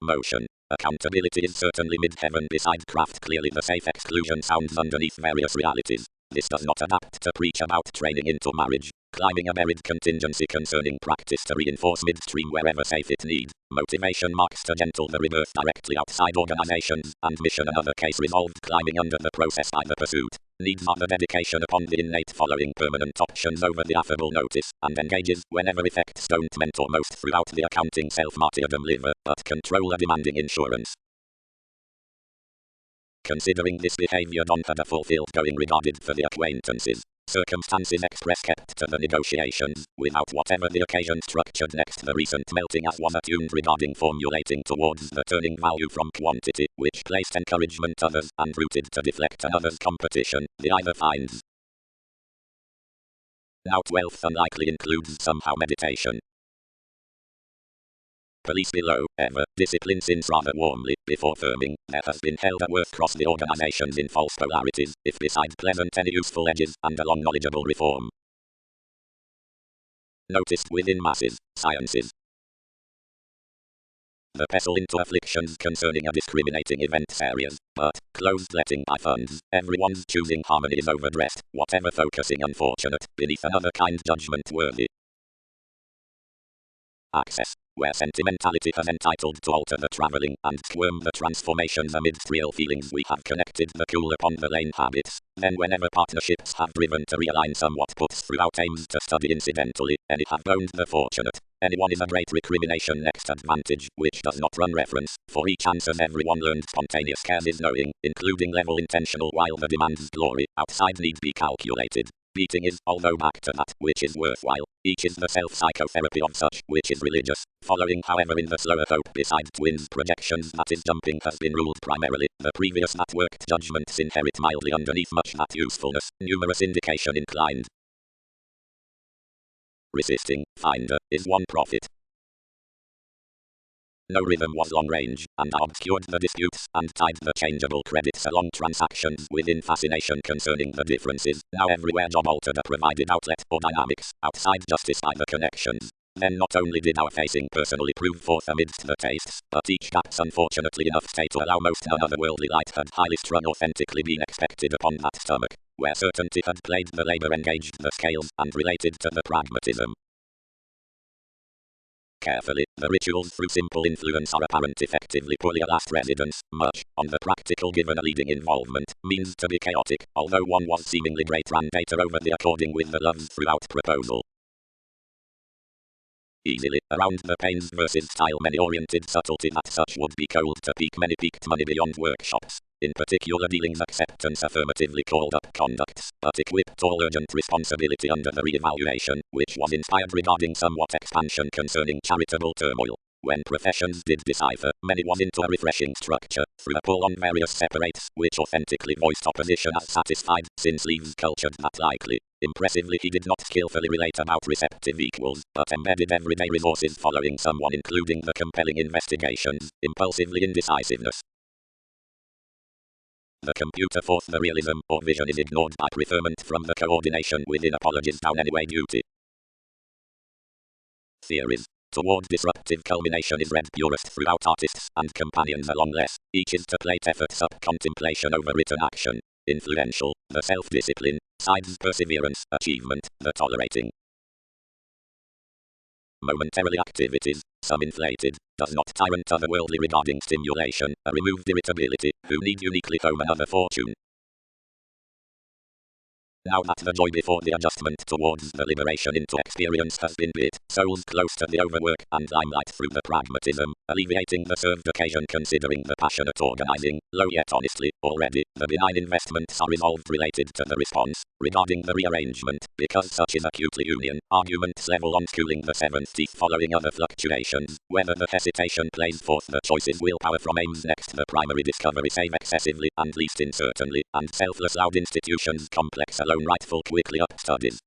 Motion. Accountability is certainly mid-heaven beside craft clearly the safe exclusion sounds underneath various realities. This does not adapt to preach about training into marriage, climbing a buried contingency concerning practice to reinforce midstream wherever safe it need. Motivation marks to gentle the rebirth directly outside organizations, and mission another case resolved climbing under the process by the pursuit. Needs are the dedication upon the innate following permanent options over the affable notice, and engages whenever effects don't mentor most throughout the accounting self-martyrdom liver, but control a demanding insurance. Considering this behavior don't have a fulfilled going regarded for the acquaintances. Circumstances express kept to the negotiations, without whatever the occasion structured next the recent melting as was attuned regarding formulating towards the turning value from quantity, which placed encouragement others, and rooted to deflect another's competition, the either finds. Now 12th unlikely includes somehow meditation. Police below, ever, discipline since rather warmly, before firming, there has been held at worth cross the organizations in false polarities, if beside pleasant any useful edges, and along knowledgeable reform. Noticed within masses, sciences. the pestle into afflictions concerning a discriminating events areas, but, closed letting by funds, everyone's choosing harmony is overdressed, whatever focusing unfortunate, beneath another kind judgment worthy. Access, where sentimentality has entitled to alter the travelling and squirm the transformations amidst real feelings we have connected the cool upon the lane habits, then whenever partnerships have driven to realign somewhat puts throughout aims to study incidentally, any have boned the fortunate. Anyone is a great recrimination next advantage, which does not run reference, for each answers everyone learned spontaneous cares is knowing, including level intentional while the demands glory, outside need be calculated. Beating is, although back to that, which is worthwhile, each is the self-psychotherapy of such, which is religious, following however in the slower hope beside twins projections that is jumping has been ruled primarily, the previous that worked judgments inherit mildly underneath much that usefulness, numerous indication inclined. Resisting, finder, is one profit. No rhythm was long range, and obscured the disputes, and tied the changeable credits along transactions within fascination concerning the differences, now everywhere job altered a provided outlet or dynamics, outside justice by the connections. Then not only did our facing personally prove forth amidst the tastes, but each gaps unfortunately enough stay to allow most none otherworldly light had highly strung authentically been expected upon that stomach, where certainty had played the labour engaged the scales, and related to the pragmatism. Carefully, the rituals through simple influence are apparent effectively poorly a last residence, much, on the practical given a leading involvement, means to be chaotic, although one was seemingly great ran data over the according with the loves throughout proposal. Easily, around the pains versus style many oriented subtlety that such would be cold to peak many peaked money beyond workshops. In particular dealings acceptance affirmatively called up conducts, but equipped all urgent responsibility under the re-evaluation, which was inspired regarding somewhat expansion concerning charitable turmoil. When professions did decipher, many was into a refreshing structure, through a pull on various separates, which authentically voiced opposition as satisfied, since leaves cultured that likely. Impressively he did not skillfully relate about receptive equals, but embedded everyday resources following someone including the compelling investigations, impulsively indecisiveness. The computer forth the realism or vision is ignored by preferment from the coordination within apologies down anyway duty. Theories. Toward disruptive culmination is read purest throughout artists and companions along less, each is to plate efforts up contemplation over written action. Influential, the self-discipline, sides perseverance, achievement, the tolerating. Momentarily activities, some inflated, does not tyrant otherworldly regarding stimulation, a removed irritability, who need uniquely home another fortune. Now that the joy before the adjustment towards the liberation into experience has been bit, souls close to the overwork and limelight through the pragmatism, alleviating the served occasion considering the passionate organizing, low yet honestly, already, the benign investments are resolved related to the response, regarding the rearrangement, because such is acutely union, arguments level on schooling the seventh teeth following other fluctuations, whether the hesitation plays forth the choices willpower from aims next the primary discovery save excessively and least incertainly, and selfless loud institutions complex alone rightful quickly up studies.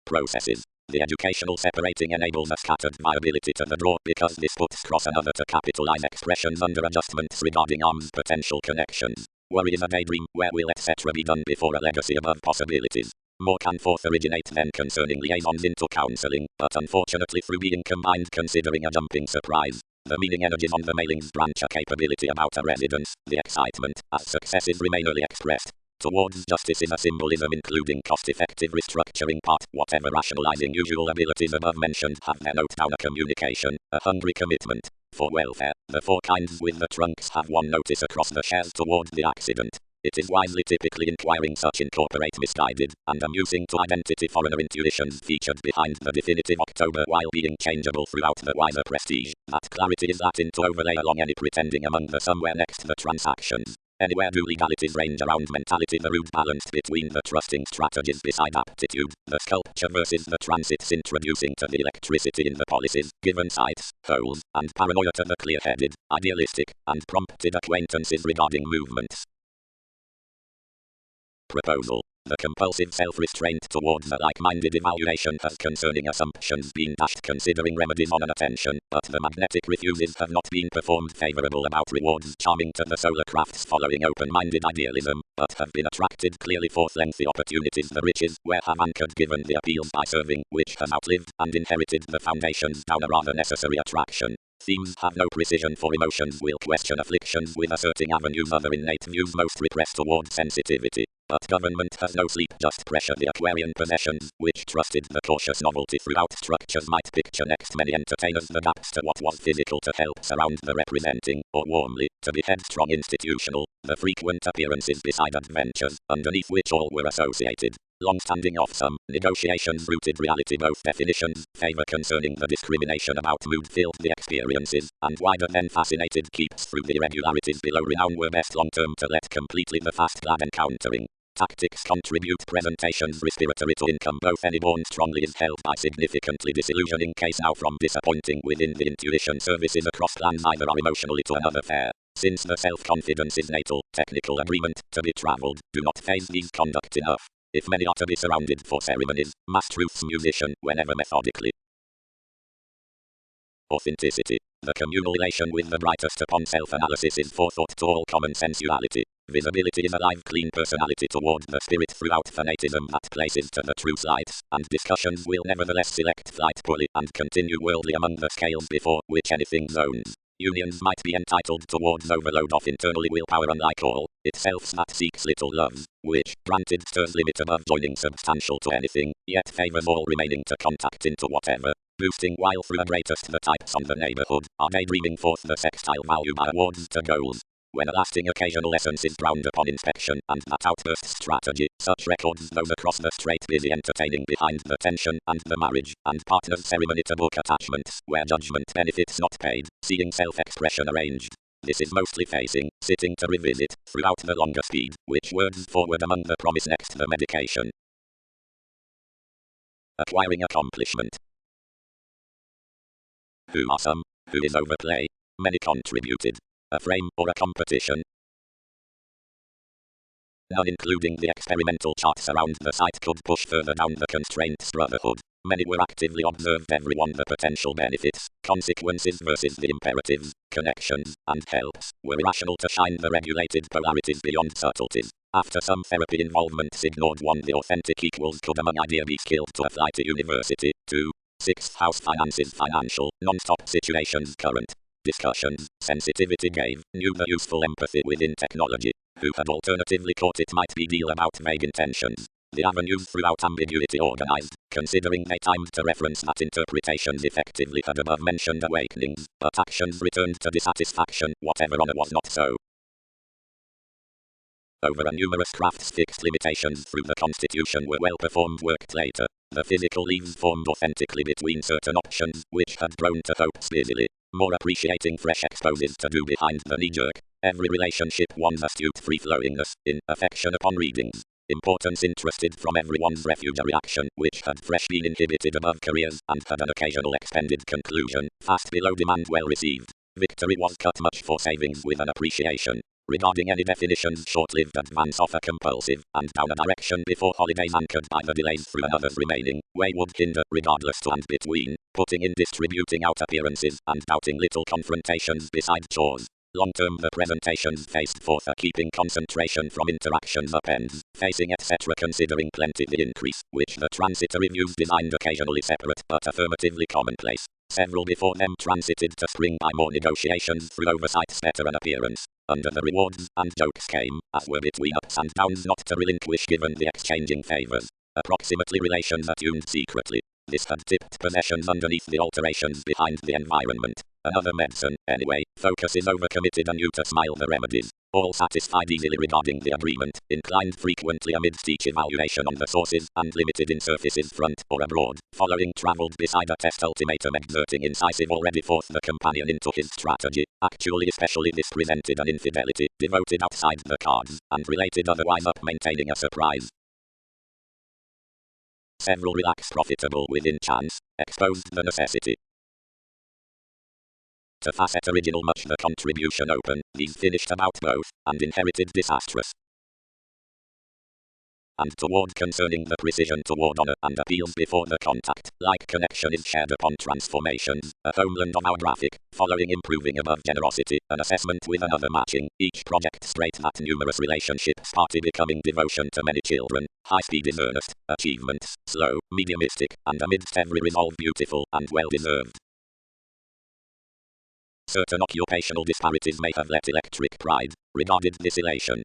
Processes. The educational separating enables a scattered viability to the draw because this puts cross another to capitalize expressions under adjustments regarding arms potential connections. Worry is a daydream where will etc. be done before a legacy above possibilities. More can forth originate then concerning liaisons into counseling, but unfortunately through being combined considering a jumping surprise. The meaning energies on the mailings branch a capability about a residence, the excitement, as successes remain early expressed. Towards justice is a symbolism including cost-effective restructuring part, whatever rationalizing usual abilities above mentioned have their note down a communication, a hungry commitment. For welfare, the four kinds with the trunks have one notice across the shares toward the accident. It is wisely typically inquiring such incorporate misguided, and amusing to identity foreigner intuitions featured behind the definitive October while being changeable throughout the wiser prestige. That clarity is Latin to overlay along any pretending among the somewhere next the transactions. Anywhere do legalities range around mentality the rude balance between the trusting strategies beside aptitude, the sculpture versus the transits introducing to the electricity in the policies, given sights, holes, and paranoia to the clear-headed, idealistic, and prompted acquaintances regarding movements. Proposal. The compulsive self-restraint toward the like-minded evaluation has concerning assumptions been dashed considering remedies on an attention, but the magnetic refuses have not been performed favorable about rewards charming to the solar crafts following open-minded idealism, but have been attracted clearly forth lengthy opportunities the riches where have anchored given the appeals by serving, which has outlived and inherited the foundations down a rather necessary attraction. Themes have no precision for emotions will question afflictions with asserting avenues other innate views most repress toward sensitivity. But government has no sleep just pressure the Aquarian possessions, which trusted the cautious novelty throughout structures might picture next many entertainers the gaps to what was physical to help surround the representing, or warmly, to be headstrong institutional, the frequent appearances beside adventures, underneath which all were associated. Long-standing off some negotiations rooted reality both definitions, favor concerning the discrimination about mood filled the experiences, and wider than fascinated keeps through the irregularities below renown were best long-term to let completely the fast glad encountering. Tactics contribute presentations respiratory to income both any born strongly is held by significantly disillusioning case now from disappointing within the intuition services across plans either are emotionally to another fair. Since the self-confidence is natal, technical agreement to be travelled, do not phase these conduct enough. If many are to be surrounded for ceremonies, mass truth's musician, whenever methodically. Authenticity. The communal elation with the brightest upon self-analysis is forethought to all common sensuality. Visibility is a live clean personality toward the spirit throughout fanatism that places to the true sights, and discussions will nevertheless select flight pulley and continue worldly among the scales before which anything zones. Unions might be entitled towards overload of internally willpower unlike all, itself that seeks little loves, which, granted stirs limit above joining substantial to anything, yet favors all remaining to contact into whatever, boosting while through the greatest the types on the neighborhood, are daydreaming forth the sextile value by awards to goals. When a lasting occasional essence is drowned upon inspection and that outburst strategy, such records those across the strait busy entertaining behind the tension and the marriage, and partners ceremony to book attachments, where judgment benefits not paid, seeing self-expression arranged. This is mostly facing, sitting to revisit, throughout the longer speed, which words forward among the promise next the medication. Acquiring accomplishment. Who are some? Who is overplay? Many contributed. A frame or a competition? None including the experimental charts around the site could push further down the constraints brotherhood. Many were actively observed everyone the potential benefits, consequences versus the imperatives, connections, and helps, were irrational to shine the regulated polarities beyond subtleties. After some therapy involvement ignored one the authentic equals could among idea be skilled to apply to university. 2. Sixth house finances financial, non-stop situations current. Discussions, sensitivity gave, knew the useful empathy within technology, who had alternatively caught it might be deal about vague intentions. The avenues throughout ambiguity organized, considering they timed to reference that interpretations effectively had above mentioned awakenings, but actions returned to dissatisfaction, whatever honor was not so. Over a numerous crafts fixed limitations through the constitution were well performed worked later. The physical leaves formed authentically between certain options, which had grown to hope speedily. More appreciating fresh exposes to do behind the knee-jerk. Every relationship one's astute free-flowingness, in affection upon readings. Importance interested from everyone's refuge a reaction, which had fresh been inhibited above careers, and had an occasional expended conclusion, fast below demand well received. Victory was cut much for savings with an appreciation. Regarding any definitions short-lived advance of a compulsive, and down a direction before holidays anchored by the delays through another's remaining, way would hinder, regardless to and between, putting in distributing out appearances, and doubting little confrontations beside chores. Long-term the presentations faced forth a keeping concentration from interactions appends, facing etc. considering plenty the increase, which the transitory views designed occasionally separate but affirmatively commonplace. Several before them transited to spring by more negotiations through oversights better an appearance. Under the rewards, and jokes came, as were between ups and downs not to relinquish given the exchanging favors. Approximately relations attuned secretly. This had tipped possessions underneath the alterations behind the environment. Another medicine, anyway, focus is overcommitted and you to smile the remedies. All satisfied easily regarding the agreement, inclined frequently amidst each evaluation on the sources, and limited in surfaces front or abroad, following travelled beside a test ultimatum exerting incisive already forth the companion into his strategy. Actually especially this presented an infidelity, devoted outside the cards, and related otherwise up maintaining a surprise. Several relax profitable within chance, exposed the necessity. To facet original much the contribution open, these finished about both, and inherited disastrous. and toward concerning the precision toward honor and appeals before the contact. Like connection is shared upon transformations, a homeland of our graphic, following improving above generosity, an assessment with another matching, each project straight at numerous relationships party becoming devotion to many children, high speed is earnest, achievements, slow, mediumistic, and amidst every resolve beautiful and well deserved. Certain occupational disparities may have let electric pride, regarded this elation.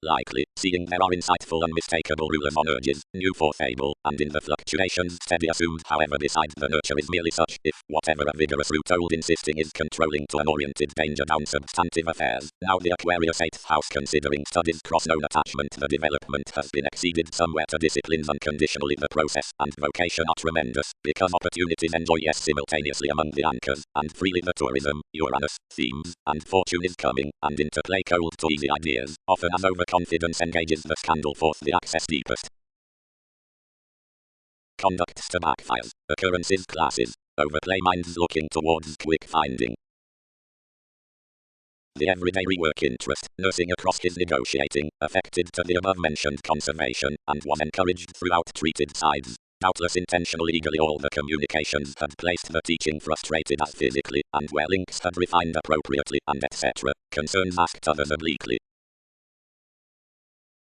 Likely, seeing there are insightful unmistakable rulers on urges, new for fable, and in the fluctuations steady assumed however beside the nurture is merely such, if whatever a vigorous root old insisting is controlling to an oriented danger down substantive affairs. Now the Aquarius 8th house considering studies cross known attachment the development has been exceeded somewhere to disciplines unconditionally the process and vocation are tremendous, because opportunities enjoy yes simultaneously among the anchors, and freely the tourism, Uranus, themes, and fortune is coming, and interplay cold to easy ideas, often as overconfidence engages the scandal forth the access deepest. Conducts to backfires, occurrences classes, overplay minds looking towards quick finding. The everyday rework interest, nursing across his negotiating, affected to the above-mentioned conservation, and was encouraged throughout treated sides. Doubtless intentionally eagerly all the communications had placed the teaching frustrated as physically, and where links had refined appropriately, and etc., concerns asked others obliquely.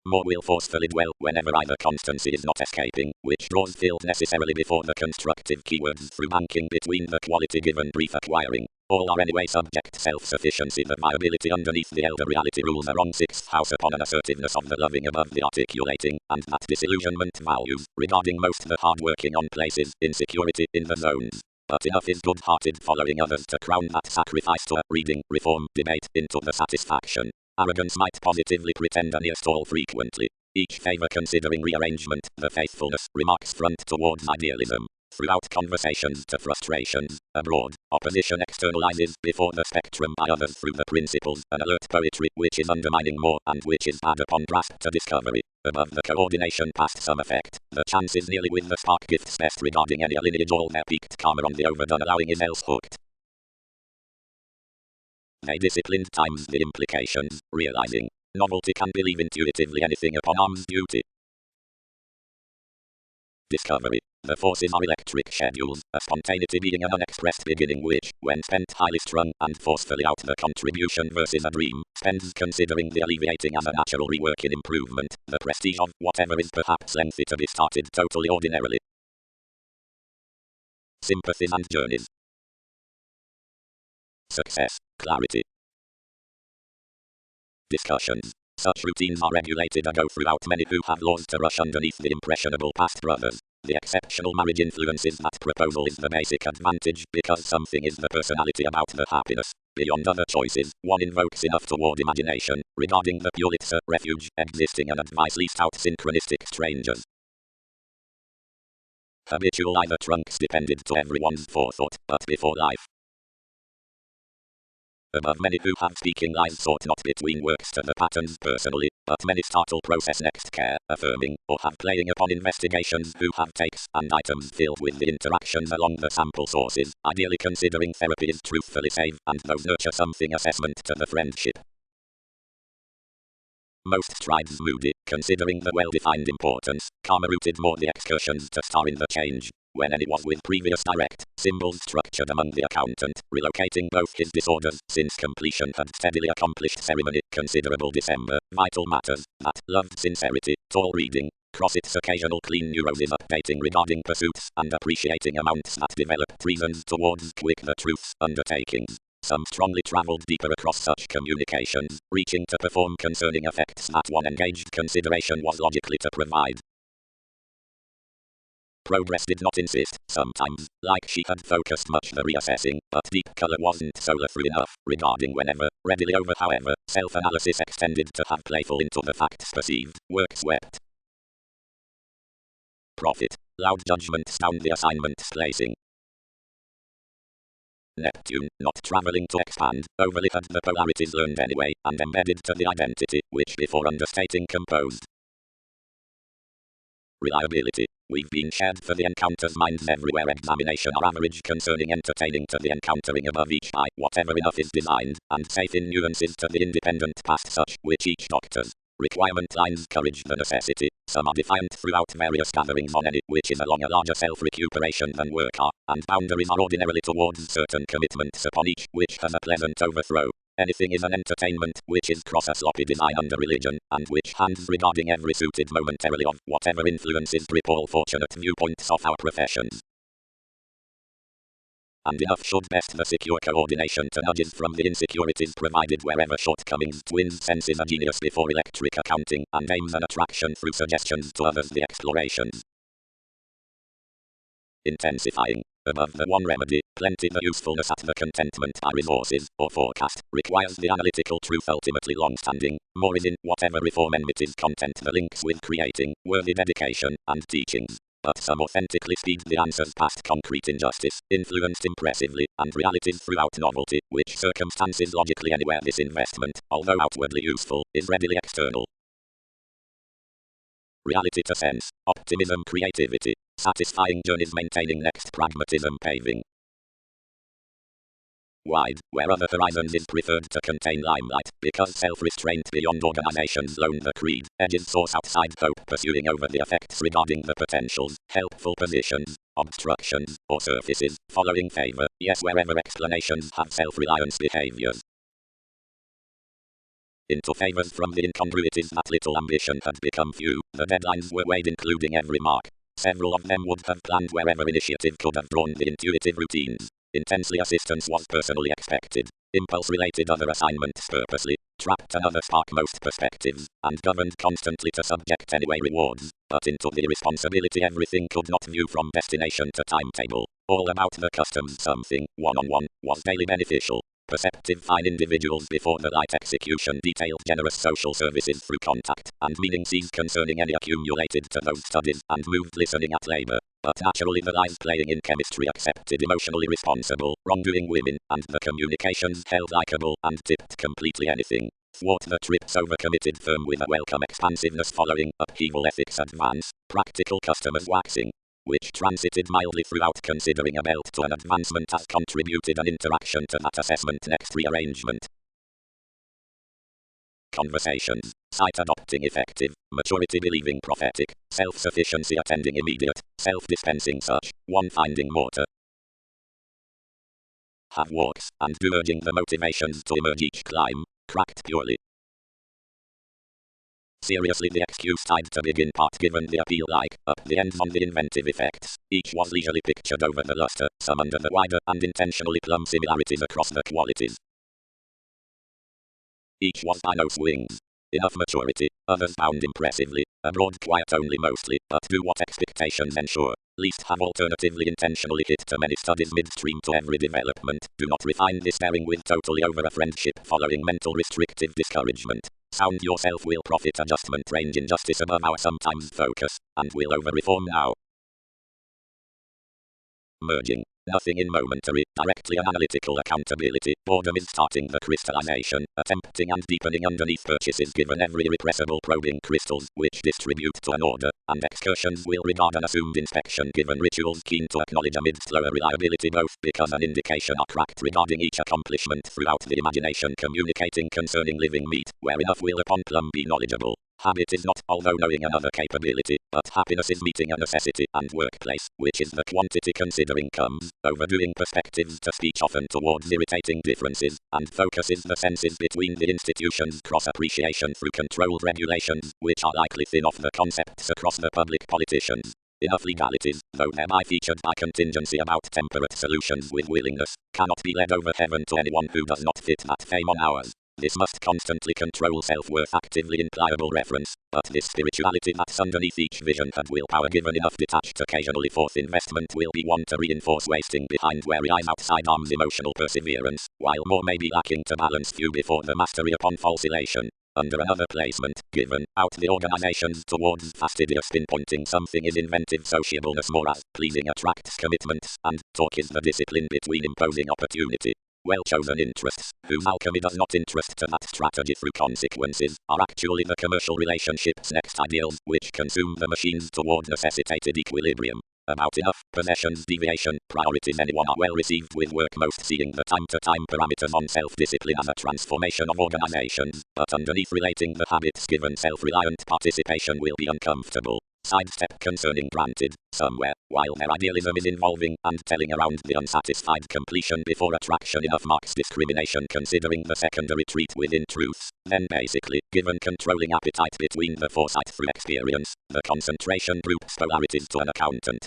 More will forcefully dwell whenever either constancy is not escaping, which draws filled necessarily before the constructive keywords through banking between the quality given brief acquiring. All are anyway subject self-sufficiency the viability underneath the elder reality rules are on 6th house upon an assertiveness of the loving above the articulating, and that disillusionment values, regarding most the hard-working on places, insecurity in the zones. But enough is good-hearted following others to crown that sacrifice to a reading, reform, debate, into the satisfaction. Arrogance might positively pretend and stall frequently. Each favor considering rearrangement, the faithfulness, remarks front towards idealism. Throughout conversations to frustrations, abroad, opposition externalizes before the spectrum by others through the principles, an alert poetry which is undermining more and which is bad upon grasp to discovery. Above the coordination past some effect, the chances nearly with the spark gifts best regarding any lineage all their peaked karma on the overdone allowing is else hooked. They disciplined times the implications, realizing novelty can believe intuitively anything upon arm's duty. Discovery. The forces are electric schedules, a spontaneity being an unexpressed beginning which, when spent highly strung and forcefully out the contribution versus a dream, spends considering the alleviating as a natural rework in improvement, the prestige of whatever is perhaps lengthy to be started totally ordinarily. Sympathies and journeys. Success, clarity. Discussions. Such routines are regulated ago throughout many who have laws to rush underneath the impressionable past brothers. The exceptional marriage influences that proposal is the basic advantage because something is the personality about the happiness. Beyond other choices, one invokes enough toward imagination, regarding the Pulitzer refuge, existing and advice least out synchronistic strangers. Habitual either trunks depended to everyone's forethought, but before life. Above many who have speaking lies sought not between works to the patterns personally, but many startle process next care, affirming, or have playing upon investigations who have takes and items filled with the interactions along the sample sources, ideally considering therapy is truthfully safe and those nurture something assessment to the friendship. Most tribes moody, considering the well-defined importance, karma-rooted more the excursions to star in the change. When any was with previous direct, symbols structured among the accountant, relocating both his disorders, since completion had steadily accomplished ceremony, considerable December, vital matters, that, loved sincerity, tall reading, cross its occasional clean neuroses updating regarding pursuits, and appreciating amounts that developed reasons towards quick the truths, undertakings. Some strongly travelled deeper across such communications, reaching to perform concerning effects that one engaged consideration was logically to provide. Progress did not insist, sometimes, like she had focused much the reassessing, but deep color wasn't solar through enough, regarding whenever, readily over however, self-analysis extended to have playful into the facts perceived, work swept. Profit. Loud judgment sound the assignment's placing. Neptune, not travelling to expand, overly had the polarities learned anyway, and embedded to the identity, which before understating composed. Reliability. We've been shared for the encounter's minds everywhere examination are average concerning entertaining to the encountering above each by whatever enough is designed, and safe in nuances to the independent past such, which each doctor's Requirement lines courage the necessity. Some are defiant throughout various gatherings on any, which is along a larger self-recuperation than work are, and boundaries are ordinarily towards certain commitments upon each, which has a pleasant overthrow. Anything is an entertainment, which is cross a sloppy design under religion, and which hands regarding every suited momentarily of whatever influences grip all fortunate viewpoints of our professions. And enough should best the secure coordination to nudges from the insecurities provided wherever shortcomings twins senses a genius before electric accounting, and aims an attraction through suggestions to others the explorations. Intensifying. Above the one remedy, plenty the usefulness at the contentment by resources, or forecast, requires the analytical truth ultimately long-standing, more is in whatever reform enmities content the links with creating, worthy dedication, and teachings. But some authentically speed the answers past concrete injustice, influenced impressively, and realities throughout novelty, which circumstances logically anywhere this investment, although outwardly useful, is readily external. Reality to sense, optimism creativity, satisfying journeys maintaining next pragmatism paving. Wide, where other horizons is preferred to contain limelight, because self-restraint beyond organizations loan the creed, edges source outside hope pursuing over the effects regarding the potentials, helpful positions, obstructions, or surfaces, following favor, yes wherever explanations have self-reliance behaviors. Into favors from the incongruities that little ambition had become few, the deadlines were weighed including every mark. Several of them would have planned wherever initiative could have drawn the intuitive routines. Intensely assistance was personally expected. Impulse related other assignments purposely, trapped another spark most perspectives, and governed constantly to subject anyway rewards, but into the responsibility everything could not view from destination to timetable. All about the customs something, one-on-one, was daily beneficial. Perceptive fine individuals before the light execution detailed generous social services through contact, and meaning seized concerning any accumulated to those studies, and moved listening at labor. But naturally the lies playing in chemistry accepted emotionally responsible, wrongdoing women, and the communications held likable, and tipped completely anything. Thwart the trips overcommitted firm with a welcome expansiveness following, upheaval ethics advance, practical customers waxing, which transited mildly throughout considering a belt to an advancement has contributed an interaction to that assessment next rearrangement. Conversations, sight adopting effective, maturity believing prophetic, self-sufficiency attending immediate, self-dispensing such, one finding more to have walks, and do urging the motivations to emerge each climb, cracked purely. Seriously the excuse tied to begin part given the appeal like, up the ends on the inventive effects, each was leisurely pictured over the luster, some under the wider and intentionally plumb similarities across the qualities. Each was by no swings. Enough maturity, others bound impressively, abroad quiet only mostly, but do what expectations ensure. Least have alternatively intentionally hit to many studies midstream to every development, do not refine this bearing with totally over a friendship following mental restrictive discouragement. Sound yourself will profit adjustment range injustice above our sometimes focus, and will over reform now. Merging. Nothing in momentary, directly analytical accountability. Boredom is starting the crystallization, attempting and deepening underneath purchases given every irrepressible probing crystals, which distribute to an order, and excursions will regard an assumed inspection given rituals keen to acknowledge amid slower reliability both because an indication are cracked regarding each accomplishment throughout the imagination communicating concerning living meat, where enough will upon plumb be knowledgeable. Habit is not, although knowing another capability, but happiness is meeting a necessity, and workplace, which is the quantity considering comes, overdoing perspectives to speech often towards irritating differences, and focuses the senses between the institutions cross-appreciation through controlled regulations, which are likely thin off the concepts across the public politicians. Enough legalities, though thereby featured by contingency about temperate solutions with willingness, cannot be led over heaven to anyone who does not fit that fame on ours. This must constantly control self-worth actively in pliable reference, but this spirituality that's underneath each vision had willpower given enough detached occasionally forth investment will be one to reinforce wasting behind wary eyes outside arms emotional perseverance, while more may be lacking to balance few before the mastery upon false elation. Under another placement, given out the organizations towards fastidious pinpointing something is inventive sociableness more as pleasing attracts commitments, and talk is the discipline between imposing opportunity. Well-chosen interests, whose alchemy does not interest to that strategy through consequences, are actually the commercial relationships next ideals, which consume the machines toward necessitated equilibrium. About enough, possessions, deviation, priorities. Anyone are well received with work, most seeing the time-to-time parameters on self-discipline as a transformation of organizations, but underneath relating the habits given self-reliant participation will be uncomfortable. Sidestep concerning granted, somewhere, while their idealism is involving and telling around the unsatisfied completion before attraction enough marks discrimination considering the secondary trait within truths, then basically, given controlling appetite between the foresight through experience, the concentration groups polarities to an accountant.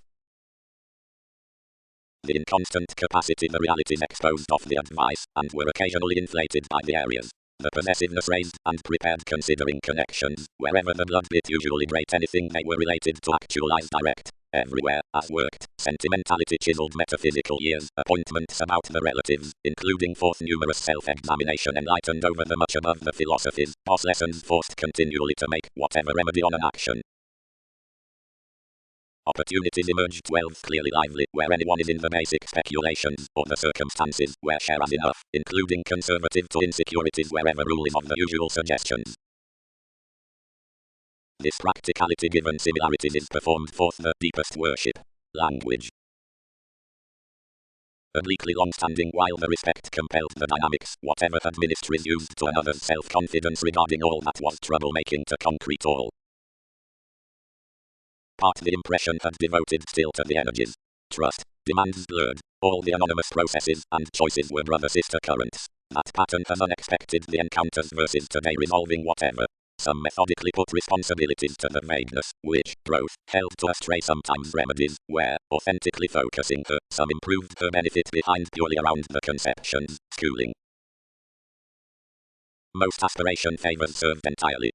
The inconstant capacity the realities exposed of the advice, and were occasionally inflated by the areas. The possessiveness raised, and prepared considering connections, wherever the blood bit usually great anything they were related to actualize direct, everywhere, as worked, sentimentality chiseled metaphysical years, appointments about the relatives, including forth numerous self-examination enlightened over the much above the philosophies, boss lessons forced continually to make whatever remedy on an action. Opportunities emerge 12 clearly lively, where anyone is in the basic speculations, or the circumstances, where share as enough, including conservative to insecurities wherever rule is of the usual suggestions. This practicality given similarities is performed forth the deepest worship. Language. Obliquely long-standing while the respect compelled the dynamics, whatever had ministries used to another's self-confidence regarding all that was troublemaking to concrete all. Part the impression had devoted still to the energies. Trust, demands blurred, all the anonymous processes and choices were brother-sister currents. That pattern has unexpected the encounters versus today resolving whatever. Some methodically put responsibilities to the vagueness, which, growth, held to astray sometimes remedies, where, authentically focusing her, some improved her benefit behind purely around the conceptions, schooling. Most aspiration favors served entirely.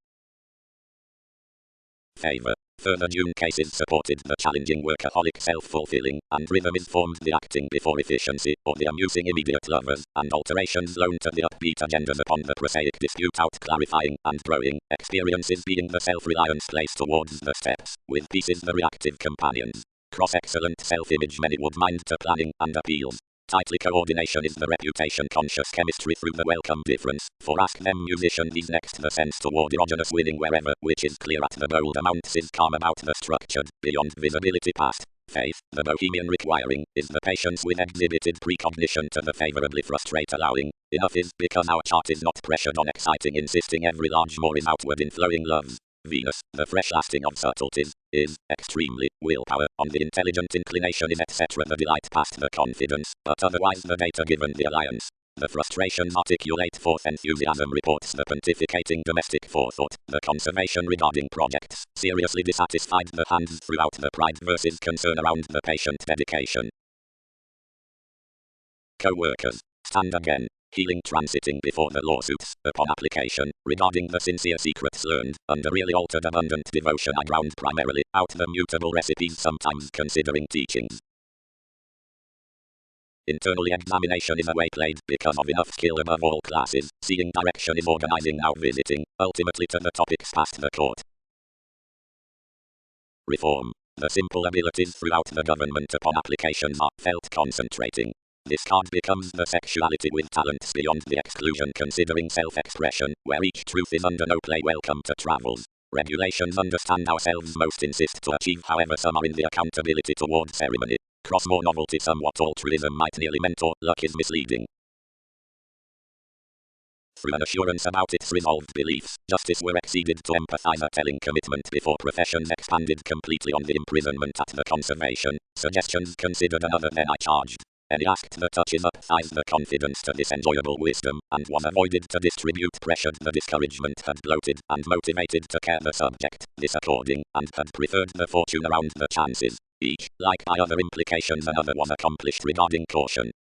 Favor. Further June cases supported the challenging workaholic self-fulfilling, and rhythm is formed the acting before efficiency, or the amusing immediate lovers, and alterations loaned to the upbeat agendas upon the prosaic dispute out clarifying, and growing, experiences being the self-reliance place towards the steps, with pieces the reactive companions. Cross-excellent self-image many would mind to planning, and appeals. Tightly coordination is the reputation conscious chemistry through the welcome difference, for ask them musician these next the sense toward erogenous winning wherever, which is clear at the bold amounts is calm about the structured, beyond visibility past. Faith, the bohemian requiring, is the patience with exhibited precognition to the favorably frustrate allowing. Enough is because our chart is not pressured on exciting insisting every large more is outward in flowing loves. Venus, the fresh lasting of subtleties, is, extremely, willpower, on the intelligent inclination is etc. the delight past the confidence, but otherwise the data given the alliance. The frustrations articulate forth enthusiasm reports the pontificating domestic forethought, the conservation regarding projects, seriously dissatisfied the hands throughout the pride versus concern around the patient dedication. Co-workers, stand again. Healing transiting before the lawsuits, upon application, regarding the sincere secrets learned, under really altered abundant devotion I ground primarily, out the mutable recipes sometimes considering teachings. Internally examination is a way played because of enough skill above all classes, seeing direction is organizing now visiting, ultimately to the topics past the court. Reform. The simple abilities throughout the government upon applications are felt concentrating. This card becomes the sexuality with talents beyond the exclusion considering self-expression, where each truth is under no play welcome to travels. Regulations understand ourselves most insist to achieve however some are in the accountability toward ceremony. Cross more novelty somewhat altruism might nearly mentor, luck is misleading. Through an assurance about its resolved beliefs, justice were exceeded to empathize a telling commitment before professions expanded completely on the imprisonment at the conservation, suggestions considered another than I charged. Any act that touches up thighs the confidence to this enjoyable wisdom, and was avoided to distribute pressured the discouragement had bloated, and motivated to care the subject, disaccording, and had preferred the fortune around the chances. Each, like by other implications another was accomplished regarding caution.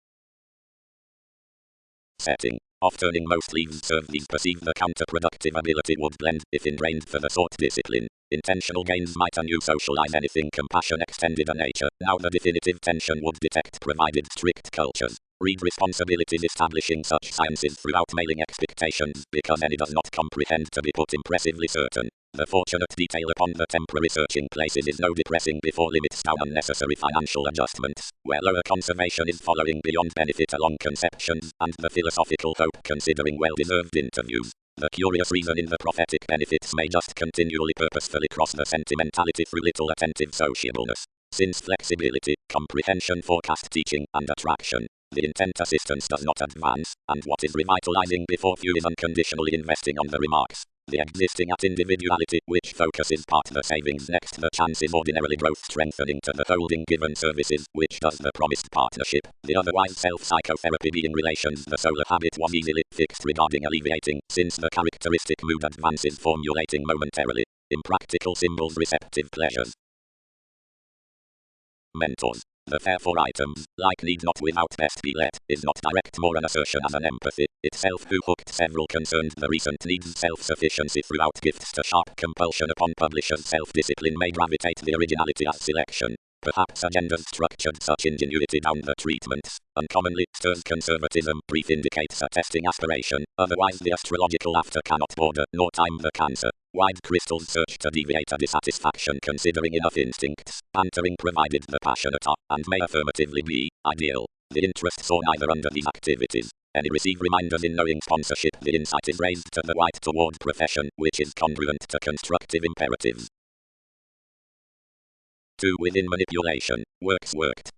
Setting. Off turning most leaves serve these perceive the counterproductive ability would blend, if ingrained for the sought discipline. Intentional gains might anew socialize anything compassion extended a nature, now the definitive tension would detect provided strict cultures. Read responsibilities establishing such sciences throughout mailing expectations, because any does not comprehend to be put impressively certain. The fortunate detail upon the temporary searching places is no depressing before limits down unnecessary financial adjustments, where lower conservation is following beyond benefit along conceptions, and the philosophical hope considering well-deserved interviews. The curious reason in the prophetic benefits may just continually purposefully cross the sentimentality through little attentive sociableness. Since flexibility, comprehension, forecast, teaching, and attraction, the intent assistance does not advance, and what is revitalizing before view is unconditionally investing on the remarks. The existing at individuality, which focuses part the savings next the chances ordinarily growth strengthening to the holding given services, which does the promised partnership, the otherwise self-psychotherapy being relations the solar habit was easily fixed regarding alleviating, since the characteristic mood advances formulating momentarily, impractical symbols receptive pleasures. Mentors. The therefore items, like need not without best be let, is not direct more an assertion as an empathy, itself who hooked several concerned the recent needs self-sufficiency throughout gifts to sharp compulsion upon publishers self-discipline may gravitate the originality as selection. Perhaps agendas structured such ingenuity down the treatments, uncommonly stirs conservatism, brief indicates a testing aspiration, otherwise the astrological after cannot border, nor time the cancer. Wide crystals search to deviate a dissatisfaction considering enough instincts, bantering provided the passionate are, and may affirmatively be, ideal. The interest saw neither under these activities. Any receive reminders in knowing sponsorship the insight is raised to the white toward profession, which is congruent to constructive imperatives. 2. Within manipulation, works worked.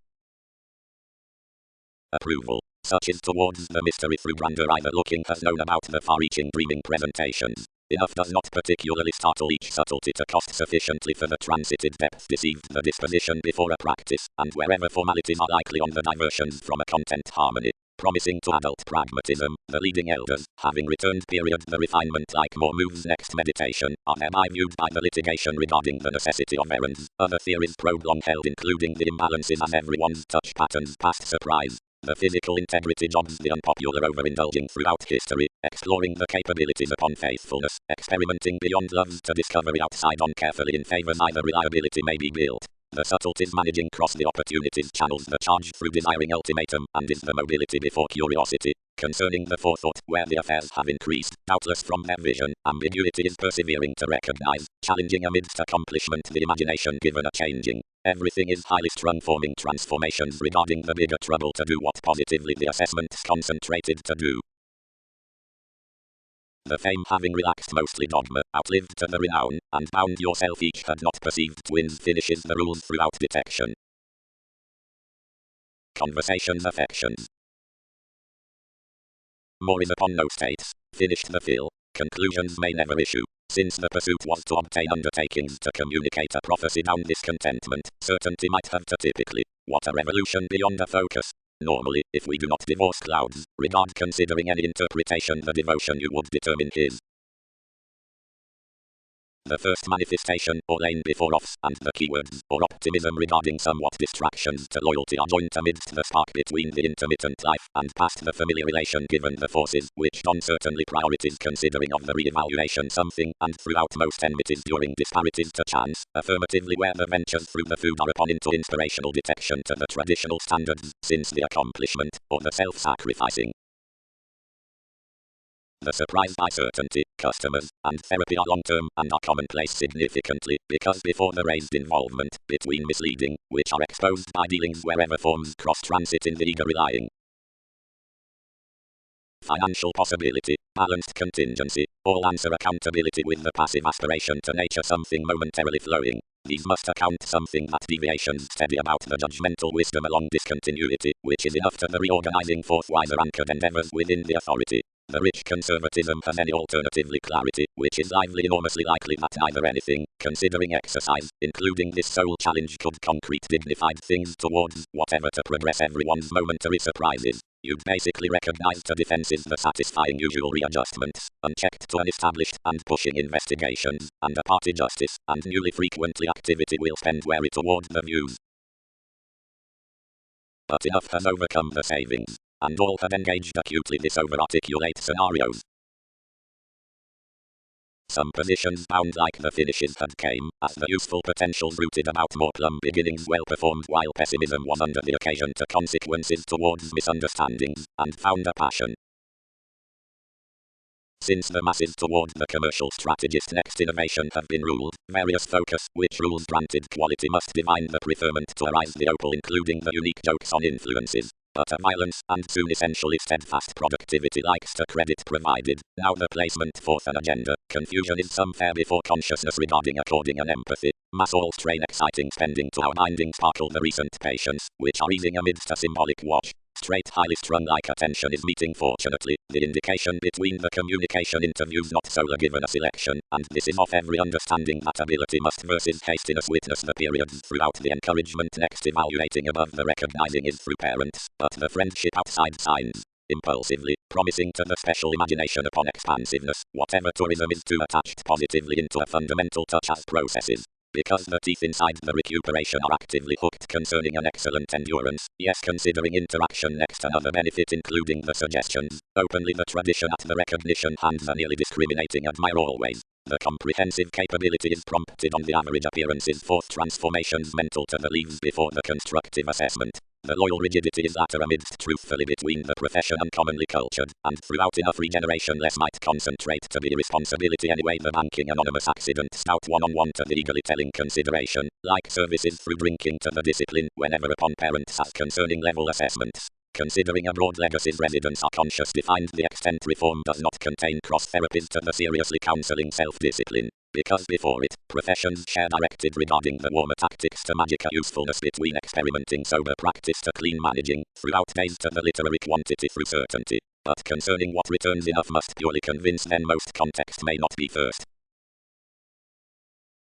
Approval. Such is towards the mystery through grander either looking has known about the far-reaching dreaming presentations. Enough does not particularly startle each subtlety to cost sufficiently for the transited depth deceived the disposition before a practice, and wherever formalities are likely on the diversions from a content harmony. Promising to adult pragmatism, the leading elders, having returned period the refinement like more moves next meditation, are thereby viewed by the litigation regarding the necessity of errands. Other theories probe long held including the imbalances as everyone's touch patterns past surprise. The physical integrity jobs the unpopular overindulging throughout history, exploring the capabilities upon faithfulness, experimenting beyond loves to discovery outside on carefully in favors either reliability may be built. The subtleties managing cross the opportunities channels the charge through desiring ultimatum and is the mobility before curiosity. Concerning the forethought, where the affairs have increased, doubtless from their vision, ambiguity is persevering to recognize, challenging amidst accomplishment the imagination given a changing. Everything is highly strung forming transformations regarding the bigger trouble to do what positively the assessment's concentrated to do. The fame having relaxed mostly dogma, outlived to the renown, and bound yourself each had not perceived twins finishes the rules throughout detection. Conversations affections. More is upon no states, finished the fill, conclusions may never issue. Since the pursuit was to obtain undertakings to communicate a prophecy down discontentment, certainty might have to typically, what a revolution beyond a focus. Normally, if we do not divorce clouds, regard considering any interpretation the devotion you would determine his. The first manifestation, or lane before offs, and the keywords, or optimism regarding somewhat distractions to loyalty are joined amidst the spark between the intermittent life, and past the familiar relation given the forces, which don certainly priorities considering of the re-evaluation something, and throughout most enmities during disparities to chance, affirmatively where the ventures through the food are upon into inspirational detection to the traditional standards, since the accomplishment, or the self-sacrificing. The surprise by certainty, customers, and therapy are long-term and are commonplace significantly, because before the raised involvement, between misleading, which are exposed by dealings wherever forms cross-transit in the eager relying. Financial possibility, balanced contingency, all answer accountability with the passive aspiration to nature something momentarily flowing. These must account something that deviations steady about the judgmental wisdom along discontinuity, which is enough to the reorganizing forth wiser anchored endeavors within the authority. The rich conservatism has any alternatively clarity, which is lively enormously likely that neither anything, considering exercise, including this soul challenge could concrete dignified things towards, whatever to progress everyone's momentary surprises. You'd basically recognize to defenses the satisfying usual readjustments, unchecked to unestablished and pushing investigations, and a party justice, and newly frequently activity will spend wary toward the views. But enough has overcome the savings, and all had engaged acutely this over-articulate scenarios. Some positions bound like the finishes had came, as the useful potentials rooted about more plum beginnings well performed while pessimism was under the occasion to consequences towards misunderstandings, and found a passion. Since the masses toward the commercial strategist next innovation have been ruled, various focus, which rules granted quality must divine the preferment to arise the opal including the unique jokes on influences. but a violent and soon essentially steadfast productivity likes to credit provided. Now the placement forth an agenda. Confusion is some fair before consciousness regarding according and empathy. Mass all strain exciting spending to our binding sparkle the recent patience, which are easing amidst a symbolic watch. Straight highly strung like attention is meeting fortunately, the indication between the communication interviews not solo given a selection, and this is off every understanding that ability must versus hastiness witness the periods throughout the encouragement next evaluating above the recognizing is through parents, but the friendship outside signs. Impulsively, promising to the special imagination upon expansiveness, whatever tourism is too attached positively into a fundamental touch as processes. Because the teeth inside the recuperation are actively hooked concerning an excellent endurance, yes considering interaction next another benefit including the suggestions, openly the tradition at the recognition hands are nearly discriminating admire always. The comprehensive capability is prompted on the average appearances forth transformations mental to the leaves before the constructive assessment. The loyal rigidity is latter amidst truthfully between the profession uncommonly cultured, and throughout enough regeneration less might concentrate to be responsibility anyway the banking anonymous accident stout one-on-one to the eagerly telling consideration, like services through drinking to the discipline whenever upon parents as concerning level assessments. Considering abroad legacies residents are conscious defined the extent reform does not contain cross therapies to the seriously counseling self-discipline. Because before it, professions share directed regarding the warmer tactics to magic usefulness between experimenting sober practice to clean managing, throughout days to the literary quantity through certainty. But concerning what returns enough must purely convince then most context may not be first.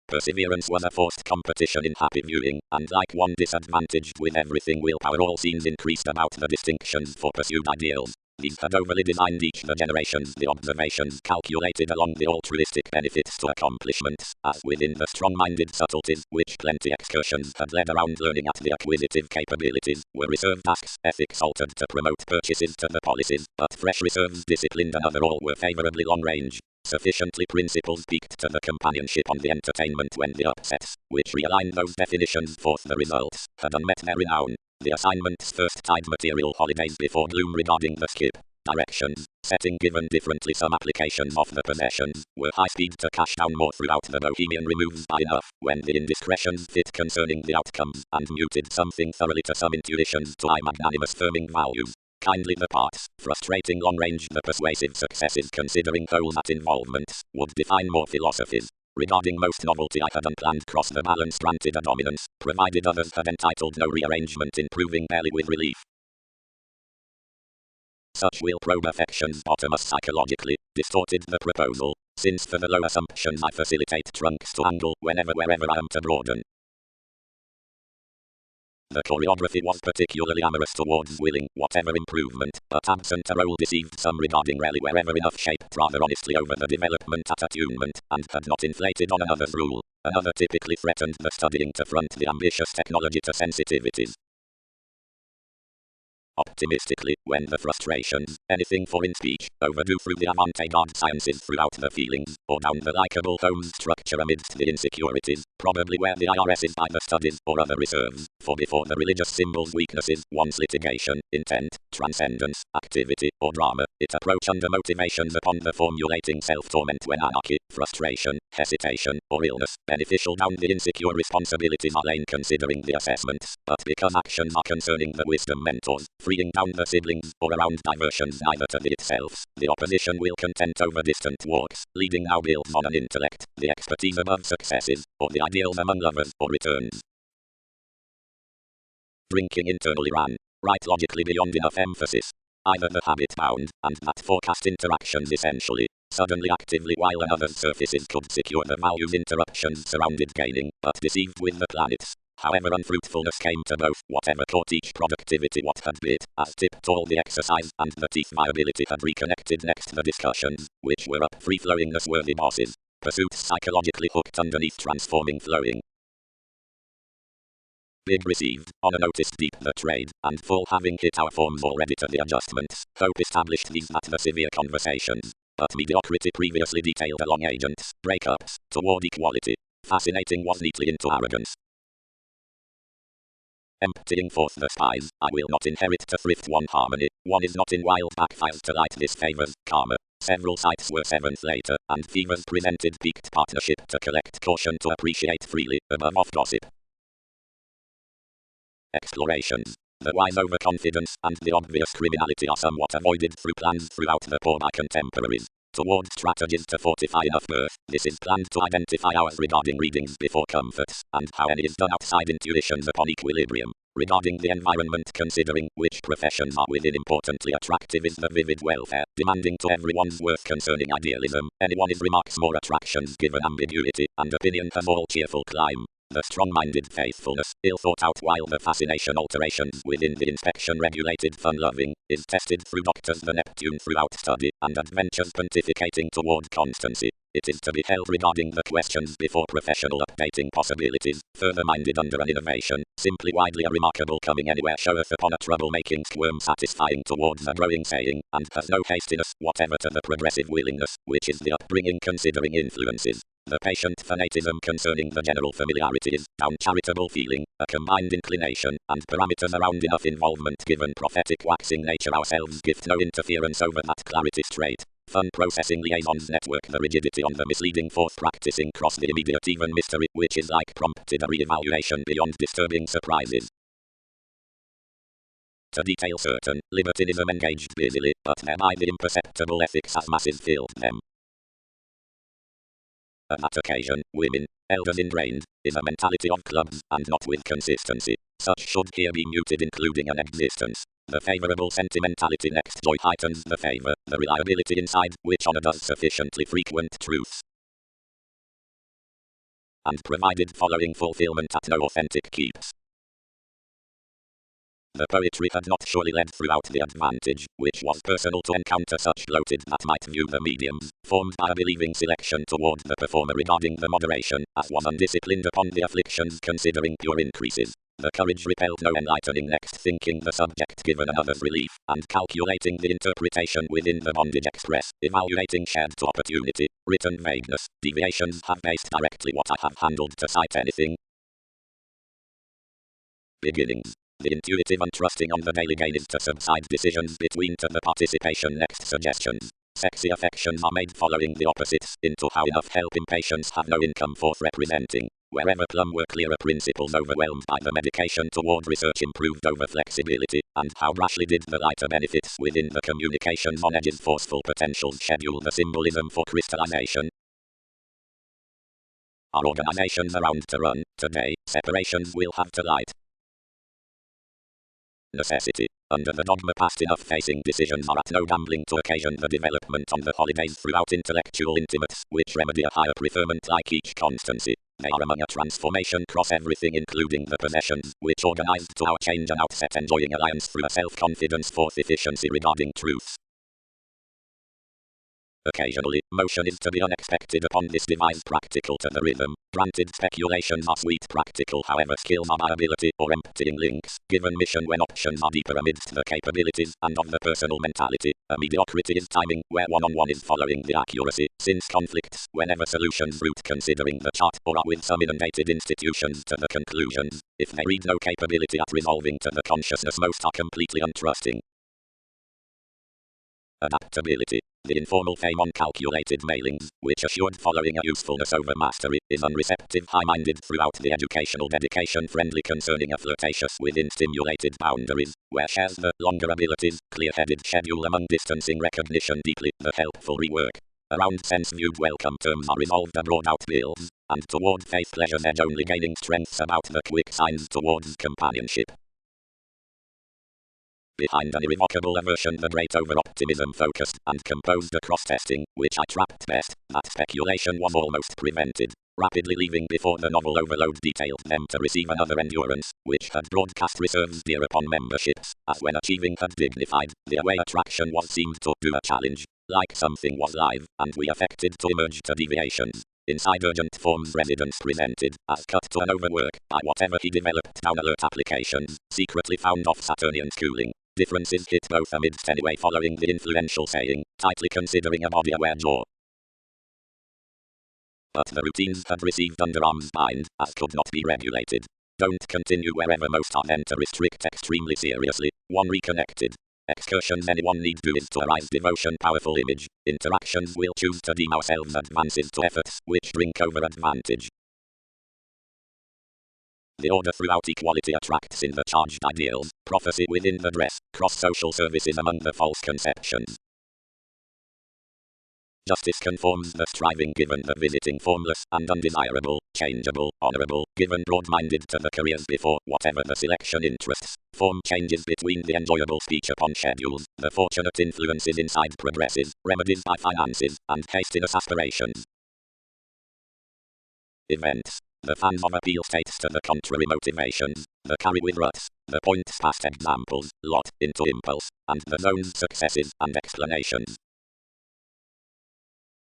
Perseverance was a forced competition in happy viewing, and like one disadvantaged with everything willpower all scenes increased about the distinctions for pursued ideals. These had overly designed each the generations the observations calculated along the altruistic benefits to accomplishments, as within the strong-minded subtleties which plenty excursions had led around learning at the acquisitive capabilities, were reserved tasks, ethics altered to promote purchases to the policies, but fresh reserves disciplined another all were favorably long-range. Sufficiently principles peaked to the companionship on the entertainment when the upsets, which realigned those definitions forth the results, had unmet their renown. The assignments first tied material holidays before gloom regarding the skip. Directions, setting given differently some applications of the possessions, were high speed to cash down more throughout the bohemian removes by enough, when the indiscretions fit concerning the outcomes, and muted something thoroughly to some intuitions to magnanimous firming values. Kindly the parts, frustrating long range the persuasive successes considering whole that involvements, would define more philosophies. Regarding most novelty I had unplanned cross the balance granted a dominance, provided others had entitled no rearrangement improving barely with relief. Such will probe affections bottom us psychologically, distorted the proposal, since for the low assumptions I facilitate trunks to angle whenever wherever I am to broaden. The choreography was particularly amorous towards willing whatever improvement, but absent a role deceived some regarding rarely wherever enough shaped rather honestly over the development at attunement, and had not inflated on another's rule. Another typically threatened the studying to front the ambitious technology to sensitivities. Optimistically, when the frustrations, anything for in speech, overdo through the avant-garde sciences throughout the feelings, or down the likeable home structure amidst the insecurities, probably where the IRS is by the studies or other reserves, for before the religious symbols weaknesses, once litigation, intent, transcendence, activity, or drama, it approach under motivations upon the formulating self-torment when anarchy, frustration, hesitation, or illness, beneficial down the insecure responsibilities are lain considering the assessments, but because actions are concerning the wisdom mentors, freeing down the siblings, or around diversions neither to the itself, the opposition will content over distant walks, leading now builds on an intellect, the expertise above successes, or the ideals among lovers, or returns. Drinking internally ran, right logically beyond enough emphasis. Either the habit bound, and that forecast interactions essentially, suddenly actively while another's surfaces could secure the values interruptions surrounded gaining, but deceived with the planets. However unfruitfulness came to both, whatever caught each productivity what had bit, as tipped all the exercise and the teeth viability had reconnected next the discussions, which were up free-flowingness worthy bosses. Pursuits psychologically hooked underneath transforming flowing. Big received, on a notice deep the trade, and full having hit our forms already to the adjustments, hope established these at the severe conversations. But mediocrity previously detailed along agents, breakups, toward equality. Fascinating was neatly into arrogance. Emptying forth the spies, I will not inherit to thrift one harmony, one is not in wild backfires to light disfavors, karma. Several sites were seventh later, and fevers presented peaked partnership to collect caution to appreciate freely, above off gossip. Explorations. The wise overconfidence and the obvious criminality are somewhat avoided through plans throughout the poor by contemporaries. Toward strategies to fortify enough birth, this is planned to identify hours regarding readings before comforts, and how any is done outside intuitions upon equilibrium. Regarding the environment, considering which professions are within importantly attractive is the vivid welfare, demanding to everyone's worth concerning idealism. Anyone is remarks more attractions given ambiguity, and opinion has all cheerful climb. The strong-minded faithfulness, ill thought out while the fascination alterations within the inspection regulated fun-loving, is tested through doctors the Neptune throughout study, and adventures pontificating toward constancy. It is to be held regarding the questions before professional updating possibilities, further-minded under an innovation, simply widely a remarkable coming anywhere showeth upon a trouble-making squirm satisfying towards a growing saying, and has no hastiness whatever to the progressive willingness, which is the upbringing considering influences. The patient fanatism concerning the general familiarity is, down charitable feeling, a combined inclination, and parameters around enough involvement given prophetic waxing nature ourselves gift no interference over that clarity straight. Fun processing liaisons network the rigidity on the misleading forth practicing cross the immediate even mystery which is like prompted a re-evaluation beyond disturbing surprises. To detail certain, libertinism engaged busily, but thereby the imperceptible ethics as masses filled them. At that occasion, women, elders ingrained, is a mentality of clubs, and not with consistency. Such should here be muted including an existence. The favorable sentimentality next joy heightens the favor, the reliability inside, which honor does sufficiently frequent truths. And provided following fulfillment at no authentic keeps. The poetry had not surely led throughout the advantage, which was personal to encounter such bloated that might view the mediums, formed by a believing selection toward the performer regarding the moderation, as was undisciplined upon the afflictions considering pure increases. The courage repelled no enlightening next thinking the subject given another's relief, and calculating the interpretation within the bondage express, evaluating shared to opportunity, written vagueness, deviations have based directly what I have handled to cite anything. Beginnings. The intuitive and trusting on the daily gain is to subside decisions between to the participation next suggestions. Sexy affections are made following the opposites, into how enough help impatience have no income forth representing. Wherever plumb were clearer principles overwhelmed by the medication toward research improved over flexibility, and how rashly did the lighter benefits within the communications on edges forceful potentials schedule the symbolism for crystallization. Our organizations around to run, today, separations will have to light. Necessity. Under the dogma past enough facing decisions are at no gambling to occasion the development on the holidays throughout intellectual intimates, which remedy a higher preferment like each constancy. They are among a transformation cross everything including the possessions, which organized to our change and outset enjoying alliance through a self-confidence forth efficiency regarding truths. Occasionally, motion is to be unexpected upon this device practical to the rhythm. Granted speculations are sweet practical however skills are by ability or emptying links, given mission when options are deeper amidst the capabilities and of the personal mentality. A mediocrity is timing where one-on-one is following the accuracy, since conflicts, whenever solutions root considering the chart or are with some inundated institutions to the conclusions, if they read no capability at resolving to the consciousness most are completely untrusting. Adaptability. The informal fame on calculated mailings, which assured following a usefulness over mastery, is unreceptive high-minded throughout the educational dedication friendly concerning a flirtatious within stimulated boundaries, where shares the longer abilities, clear-headed schedule among distancing recognition deeply, the helpful rework. Around sense-viewed welcome terms are resolved abroad out bills, and toward faith pleasure's edge only gaining strengths about the quick signs towards companionship. Behind an irrevocable aversion the great over-optimism focused and composed across testing, which I trapped best, that speculation was almost prevented. Rapidly leaving before the novel overload detailed them to receive another endurance, which had broadcast reserves dear upon memberships, as when achieving had dignified, the away attraction was seemed to do a challenge, like something was live, and we affected to emerge to deviations. Inside urgent forms residence presented, as cut to an overwork, by whatever he developed down alert applications, secretly found off Saturnian schooling. Differences hit both amidst anyway following the influential saying, tightly considering a body-aware jaw. But the routines had received underarms bind, as could not be regulated. Don't continue wherever most are then to restrict extremely seriously. One reconnected. Excursions anyone need do is to arise devotion powerful image. Interactions will choose to deem ourselves advances to efforts, which drink over advantage. The order throughout equality attracts in the charged ideals, prophecy within the dress, cross-social services among the false conceptions. Justice conforms the striving given the visiting formless and undesirable, changeable, honorable, given broad-minded to the careers before, whatever the selection interests. Form changes between the enjoyable speech upon schedules, the fortunate influences inside progresses, remedies by finances, and hastiness aspirations. Events. The fans of appeal states to the contrary motivations, the carry with ruts, the points past examples, lot, into impulse, and the zone's successes and explanations.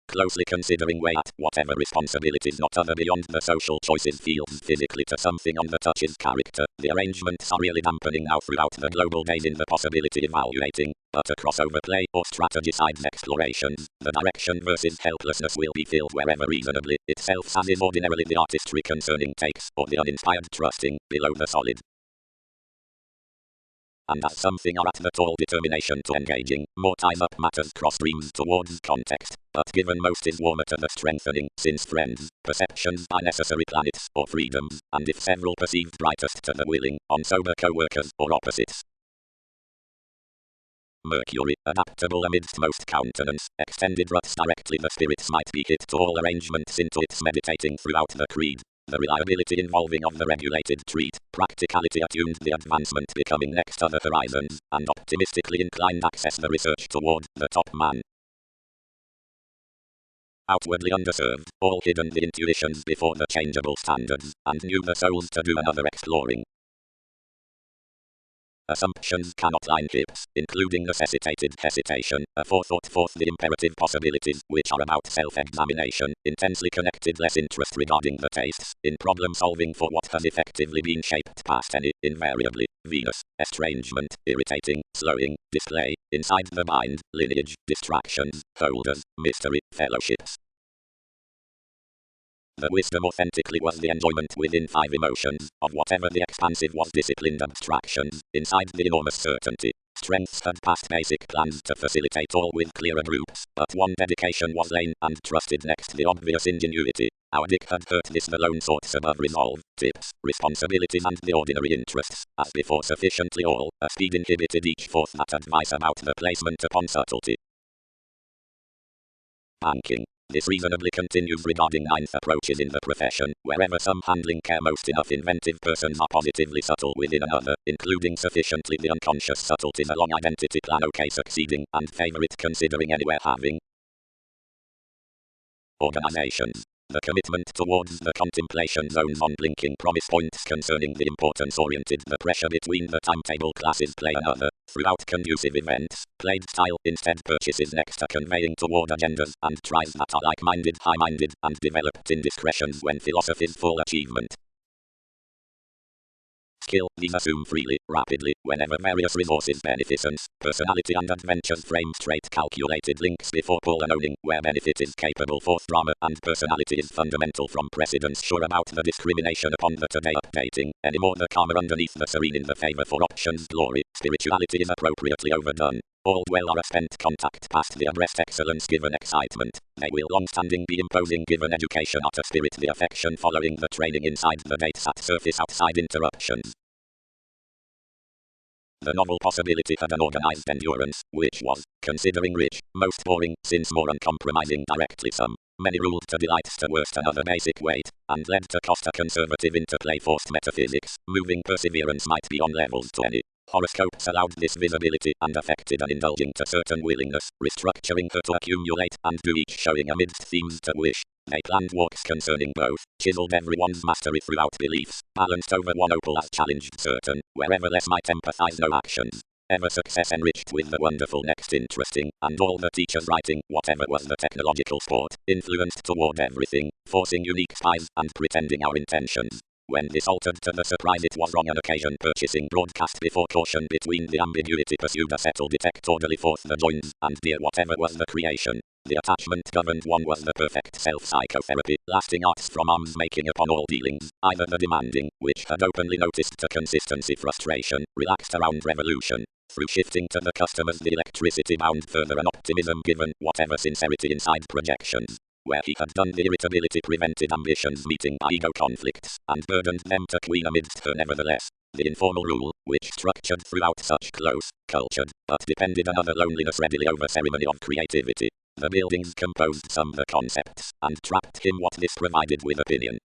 Closely considering way at whatever responsibilities not other beyond the social choices feels physically to something on the touch's character. The arrangements are really dampening now throughout the global days in the possibility evaluating, but a crossover play or strategized explorations. The direction versus helplessness will be filled wherever reasonably itself as is ordinarily the artistry concerning takes, or the uninspired trusting, below the solid. And as something are at the tall determination to engaging, more ties up matters cross streams towards context, but given most is warmer to the strengthening, since friends, perceptions by necessary planets, or freedoms, and if several perceived brightest to the willing, on sober co-workers, or opposites. Mercury, adaptable amidst most countenance, extended ruts directly the spirits might be hit to all arrangements into its meditating throughout the creed. The reliability involving of the regulated treat, practicality attuned the advancement becoming next other horizons, and optimistically inclined access the research toward the top man. Outwardly underserved, all hidden the intuitions before the changeable standards, and knew the souls to do another exploring. Assumptions cannot line hips, including necessitated hesitation, aforethought forth the imperative possibilities, which are about self-examination, intensely connected less interest regarding the tastes, in problem-solving for what has effectively been shaped past any, invariably, Venus, estrangement, irritating, slowing, display, inside the mind, lineage, distractions, holders, mystery, fellowships. The wisdom authentically was the enjoyment within five emotions, of whatever the expansive was disciplined abstractions, inside the enormous certainty. Strengths had passed basic plans to facilitate all with clearer groups, but one dedication was lane and trusted next the obvious ingenuity. Our dick had hurt this the lone sorts above resolve, tips, responsibilities and the ordinary interests, as before sufficiently all, a speed inhibited each forth that advice about the placement upon subtlety. Banking. This reasonably continues regarding ninth approaches in the profession, wherever some handling care most enough inventive persons are positively subtle within another, including sufficiently the unconscious subtleties along identity plan okay succeeding, and favor it considering anywhere having. Organizations. The commitment towards the contemplation zones on blinking promise points concerning the importance oriented the pressure between the timetable classes play another, throughout conducive events, played style instead purchases next to conveying toward agendas and tries that are like-minded high-minded and developed indiscretions when philosophy's full achievement. Skill, these assume freely, rapidly, whenever various resources beneficence, personality and adventures frame straight calculated links before pull and owning, where benefit is capable forth drama and personality is fundamental from precedence sure about the discrimination upon the today updating, anymore the karma underneath the serene in the favor for options glory, spirituality is appropriately overdone. All dwell are a spent contact past the abreast excellence given excitement, they will long-standing be imposing given education utter spirit the affection following the training inside the dates at surface outside interruptions. The novel possibility had an organized endurance, which was, considering rich, most boring, since more uncompromising directly some, many ruled to delights to worst another basic weight, and led to cost a conservative interplay forced metaphysics, moving perseverance might be on levels to any. Horoscopes allowed this visibility and affected an indulging to certain willingness, restructuring her to accumulate and do each showing amidst themes to wish. They planned walks concerning both, chiseled everyone's mastery throughout beliefs, balanced over one opal as challenged certain, wherever less might empathize no actions. Ever success enriched with the wonderful next interesting, and all the teachers writing, whatever was the technological sport, influenced toward everything, forcing unique spies and pretending our intentions. When this altered to the surprise it was wrong on occasion purchasing broadcast before caution between the ambiguity pursued a settle detect orderly forth the joins, and dear whatever was the creation. The attachment governed one was the perfect self-psychotherapy, lasting arts from arms making upon all dealings, either the demanding, which had openly noticed to consistency frustration, relaxed around revolution. Through shifting to the customers the electricity bound further and optimism given, whatever sincerity inside projections. where he had done the irritability prevented ambitions meeting by ego conflicts, and burdened them to queen amidst her nevertheless. The informal rule, which structured throughout such close, cultured, but depended another loneliness readily over ceremony of creativity. The buildings composed some the concepts, and trapped him what this provided with opinion.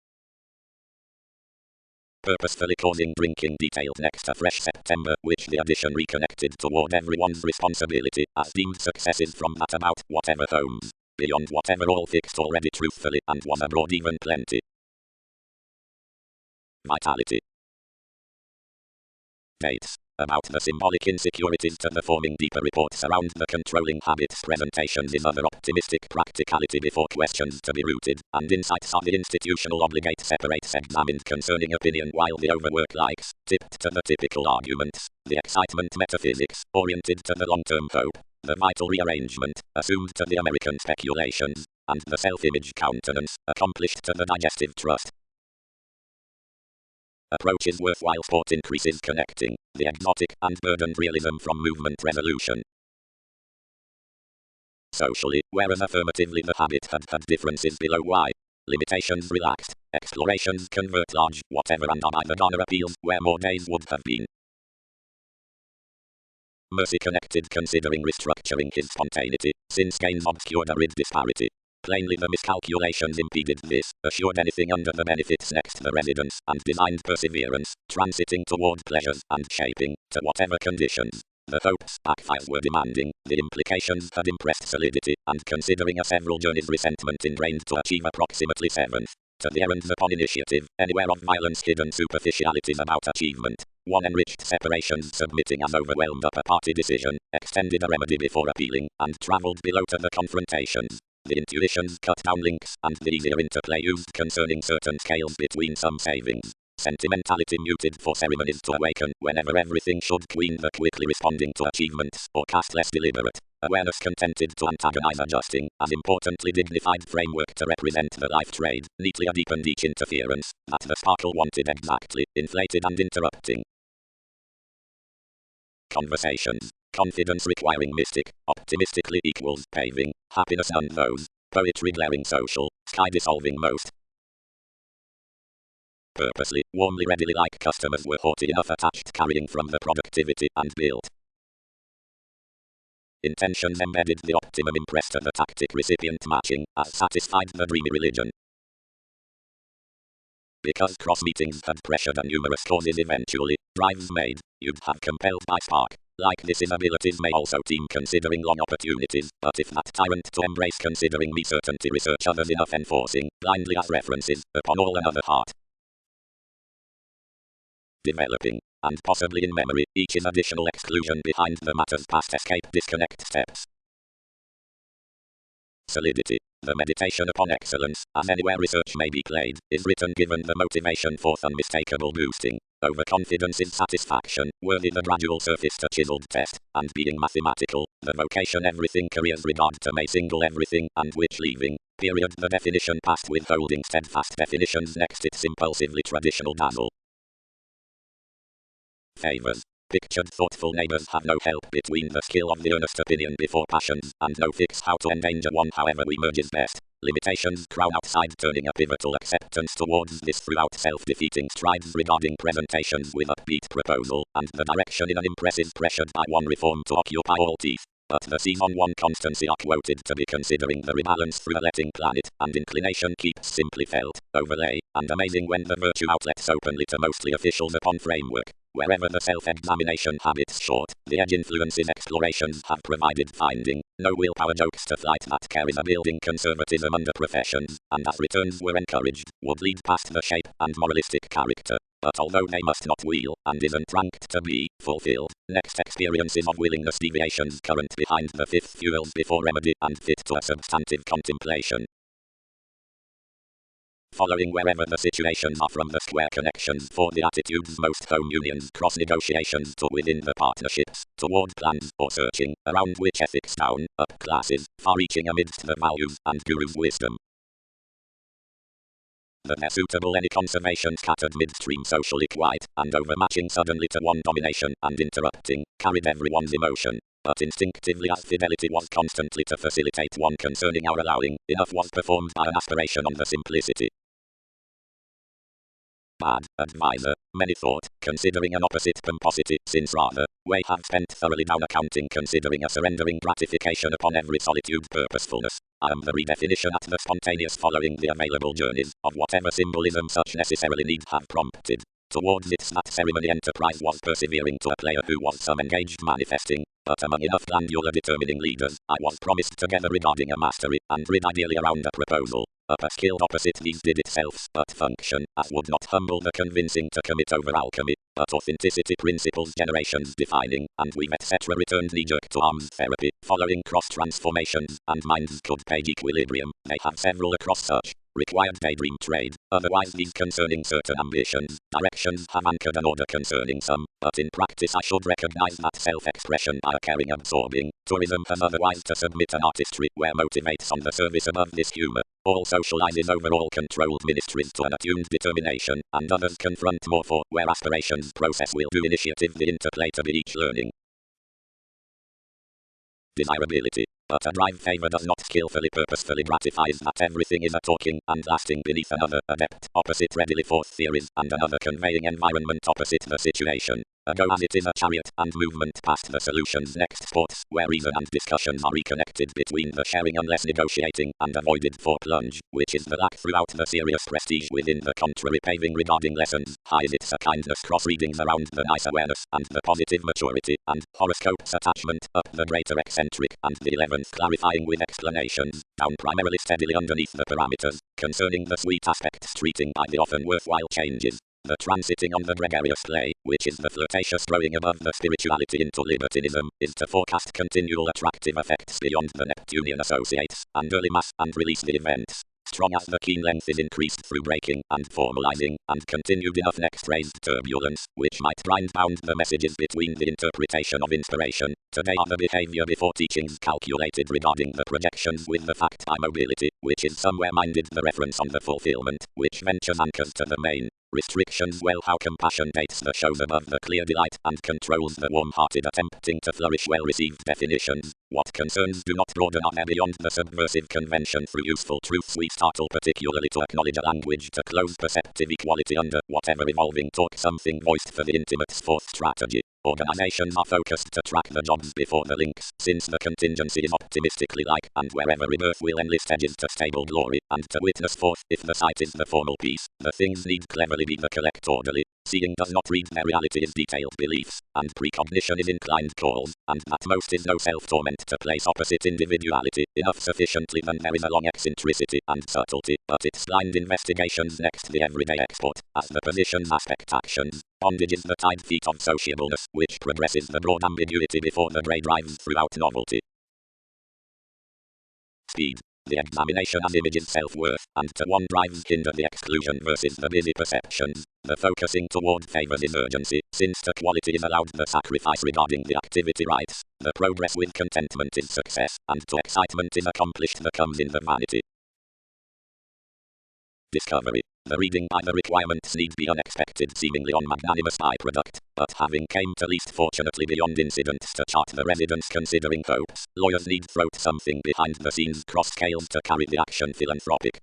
Purposefully causing drinking detailed next a fresh September, which the addition reconnected toward everyone's responsibility, as deemed successes from that about whatever homes, beyond whatever all fixed already truthfully, and was abroad even plenty. Vitality. Dates. About the symbolic insecurities to the forming deeper reports around the controlling habits presentations is other optimistic practicality before questions to be rooted, and insights are the institutional obligate separates examined concerning opinion while the overwork likes, tipped to the typical arguments, the excitement metaphysics, oriented to the long-term hope, the vital rearrangement, assumed to the American speculations, and the self-image countenance, accomplished to the digestive trust. Approaches worthwhile sport increases connecting, the exotic and burdened realism from movement resolution. Socially, whereas affirmatively the habit had differences below why. Limitations relaxed, explorations convert large, whatever and are either garner appeals where more days would have been. Mercy connected considering restructuring his spontaneity, since gains obscured arid disparity. Plainly the miscalculations impeded this, assured anything under the benefits next the residence, and designed perseverance, transiting toward pleasures, and shaping, to whatever conditions. The hopes backfires were demanding, the implications had impressed solidity, and considering a several journeys resentment ingrained to achieve approximately seventh. To the errands upon initiative, anywhere of violence hidden superficialities about achievement. One enriched separations submitting as overwhelmed up a party decision, extended a remedy before appealing, and travelled below to the confrontations. The intuitions cut down links, and the easier interplay used concerning certain scales between some savings. Sentimentality muted for ceremonies to awaken whenever everything should queen the quickly responding to achievements, or cast less deliberate. Awareness contented to antagonize adjusting, as importantly dignified framework to represent the life trade, neatly deepened each interference, that the sparkle wanted exactly, inflated and interrupting. Conversations. Confidence requiring mystic, optimistically equals paving, happiness none those, poetry glaring social, sky dissolving most. Purposely, warmly readily like customers were haughty enough attached carrying from the productivity and built. Intentions embedded the optimum impressed to the tactic recipient matching, as satisfied the dreamy religion. Because cross-meetings had pressured and numerous causes eventually, drives made, you'd have compelled by spark. Like this his abilities may also team considering long opportunities, but if that tyrant to embrace considering me certainty research others enough enforcing, blindly as references, upon all another heart. Developing, and possibly in memory, each is additional exclusion behind the matter's past escape disconnect steps. Solidity. The meditation upon excellence, as anywhere research may be played, is written given the motivation forth unmistakable boosting. Overconfidence is satisfaction, worthy the gradual surface to chiseled test, and being mathematical, the vocation everything careers regard to may single everything, and which leaving, period the definition past withholding steadfast definitions next its impulsively traditional dazzle. Favors. Pictured thoughtful neighbors have no help between the skill of the earnest opinion before passions, and no fix how to endanger one however we merges best. Limitations crown outside turning a pivotal acceptance towards this throughout self-defeating strides regarding presentations with upbeat proposal, and the direction in an impressive pressured by one reform to occupy all teeth. But the season one constancy are quoted to be considering the rebalance through a letting planet, and inclination keeps simply felt, overlay, and amazing when the virtue outlets openly to mostly officials upon framework. Wherever the self-examination habits short, the edge influences explorations have provided finding, no willpower jokes to flight that carries a building conservatism under professions, and as returns were encouraged, would lead past the shape and moralistic character. But although they must not wheel, and isn't ranked to be, fulfilled, next experiences of willingness deviations current behind the fifth fuels before remedy and fit to a substantive contemplation. Following wherever the situations are from the square connections for the attitudes most home unions cross negotiations to within the partnerships, toward plans or searching, around which ethics down, up classes, far-reaching amidst the values and guru's wisdom. The suitable any conservation scattered midstream socially quiet, and overmatching suddenly to one domination and interrupting, carried everyone's emotion. but instinctively as fidelity was constantly to facilitate one concerning our allowing, enough was performed by an aspiration on the simplicity. Bad advisor, many thought, considering an opposite pomposity, since rather, we have spent thoroughly down accounting considering a surrendering gratification upon every solitude purposefulness. I am the redefinition at the spontaneous following the available journeys, of whatever symbolism such necessarily need have prompted. Towards its that ceremony enterprise was persevering to a player who was some engaged manifesting, but among enough glandular determining leaders, I was promised together regarding a mastery, and rid ideally around a proposal. Upper skilled opposite these did itself but function, as would not humble the convincing to commit over alchemy, but authenticity principles generations defining, and we've etc. returned knee-jerk to arms therapy, following cross-transformations, and minds could page equilibrium, they have several across such. Required daydream trade, otherwise these concerning certain ambitions, directions have anchored an order concerning some, but in practice I should recognize that self-expression by a caring absorbing, tourism has otherwise to submit an artistry where motivates on the service above this humor, all socializes overall controlled ministries to an attuned determination, and others confront more for where aspirations process will do initiative the interplay to be each learning. Desirability. But a drive favor does not skillfully purposefully gratifies that everything is a talking and lasting beneath another adept opposite readily forth theories and another conveying environment opposite the situation. Ago as it is a chariot and movement past the solution's next sports where reason and discussions are reconnected between the sharing unless negotiating and avoided for plunge, which is the lack throughout the serious prestige within the contrary paving regarding lessons. High is it's a kindness cross readings around the nice awareness and the positive maturity and horoscopes attachment up the greater eccentric and the 11th clarifying with explanations, down primarily steadily underneath the parameters, concerning the sweet aspects treating by the often worthwhile changes. The transiting on the gregarious clay, which is the flirtatious throwing above the spirituality into libertinism, is to forecast continual attractive effects beyond the Neptunian associates, and early mass and release the events. Strong as the keen length is increased through breaking and formalizing, and continued enough next raised turbulence, which might grind bound the messages between the interpretation of inspiration. Today are the behavior before teachings calculated regarding the projections with the fact by mobility, which is somewhere minded the reference on the fulfillment, which ventures anchors to the main. Restrictions well how compassion dates the shows above the clear delight and controls the warm-hearted attempting to flourish well-received definitions. What concerns do not broaden are there beyond the subversive convention through useful truths we startle particularly to acknowledge a language to close perceptive equality under whatever evolving talk something voiced for the intimate's fourth strategy. Organizations are focused to track the jobs before the links, since the contingency is optimistically like, and wherever rebirth will enlist edges to stable glory, and to witness forth, if the site is the formal piece, the things need cleverly be the collect orderly. Seeing does not read their reality is detailed beliefs, and precognition is inclined calls, and that most is no self-torment to place opposite individuality, enough sufficiently than there is a long eccentricity and subtlety, but its blind investigations next the everyday export, as the positions aspect actions. Bondage is the tide feet of sociableness, which progresses the broad ambiguity before the grey drives throughout novelty. Speed. The examination as images self-worth, and to one drives hinder the exclusion versus the busy perceptions. The focusing toward favors is urgency, since to quality is allowed the sacrifice regarding the activity rights. The progress with contentment is success, and to excitement is accomplished that comes in the vanity. Discovery. The reading by the requirements need be unexpected seemingly unmagnanimous byproduct, but having came to least fortunately beyond incidents to chart the residents considering hopes, lawyers need throat something behind the scenes cross scales to carry the action philanthropic.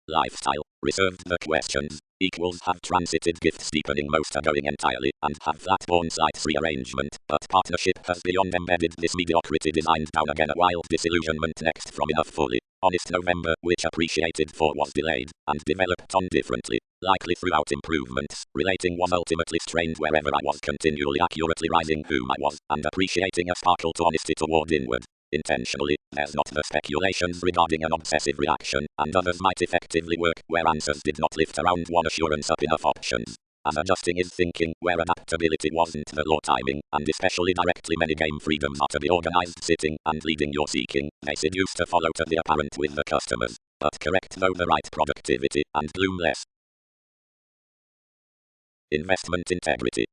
Lifestyle. Reserved the questions. Equals have transited gifts deepening most are going entirely, and have flat-born sites rearrangement, but partnership has beyond embedded this mediocrity designed down again a wild disillusionment next from enough fully. Honest November, which appreciated for was delayed, and developed on differently, likely throughout improvements, relating was ultimately strained wherever I was continually accurately rising whom I was, and appreciating a sparkle to honesty toward inward. Intentionally, there's not the speculations regarding an obsessive reaction, and others might effectively work where answers did not lift around one assurance up enough options. As adjusting is thinking where adaptability wasn't the law timing, and especially directly many game freedoms are to be organized sitting and leading your seeking, they seduce to follow to the apparent with the customers, but correct though the right productivity, and gloom less. Investment integrity.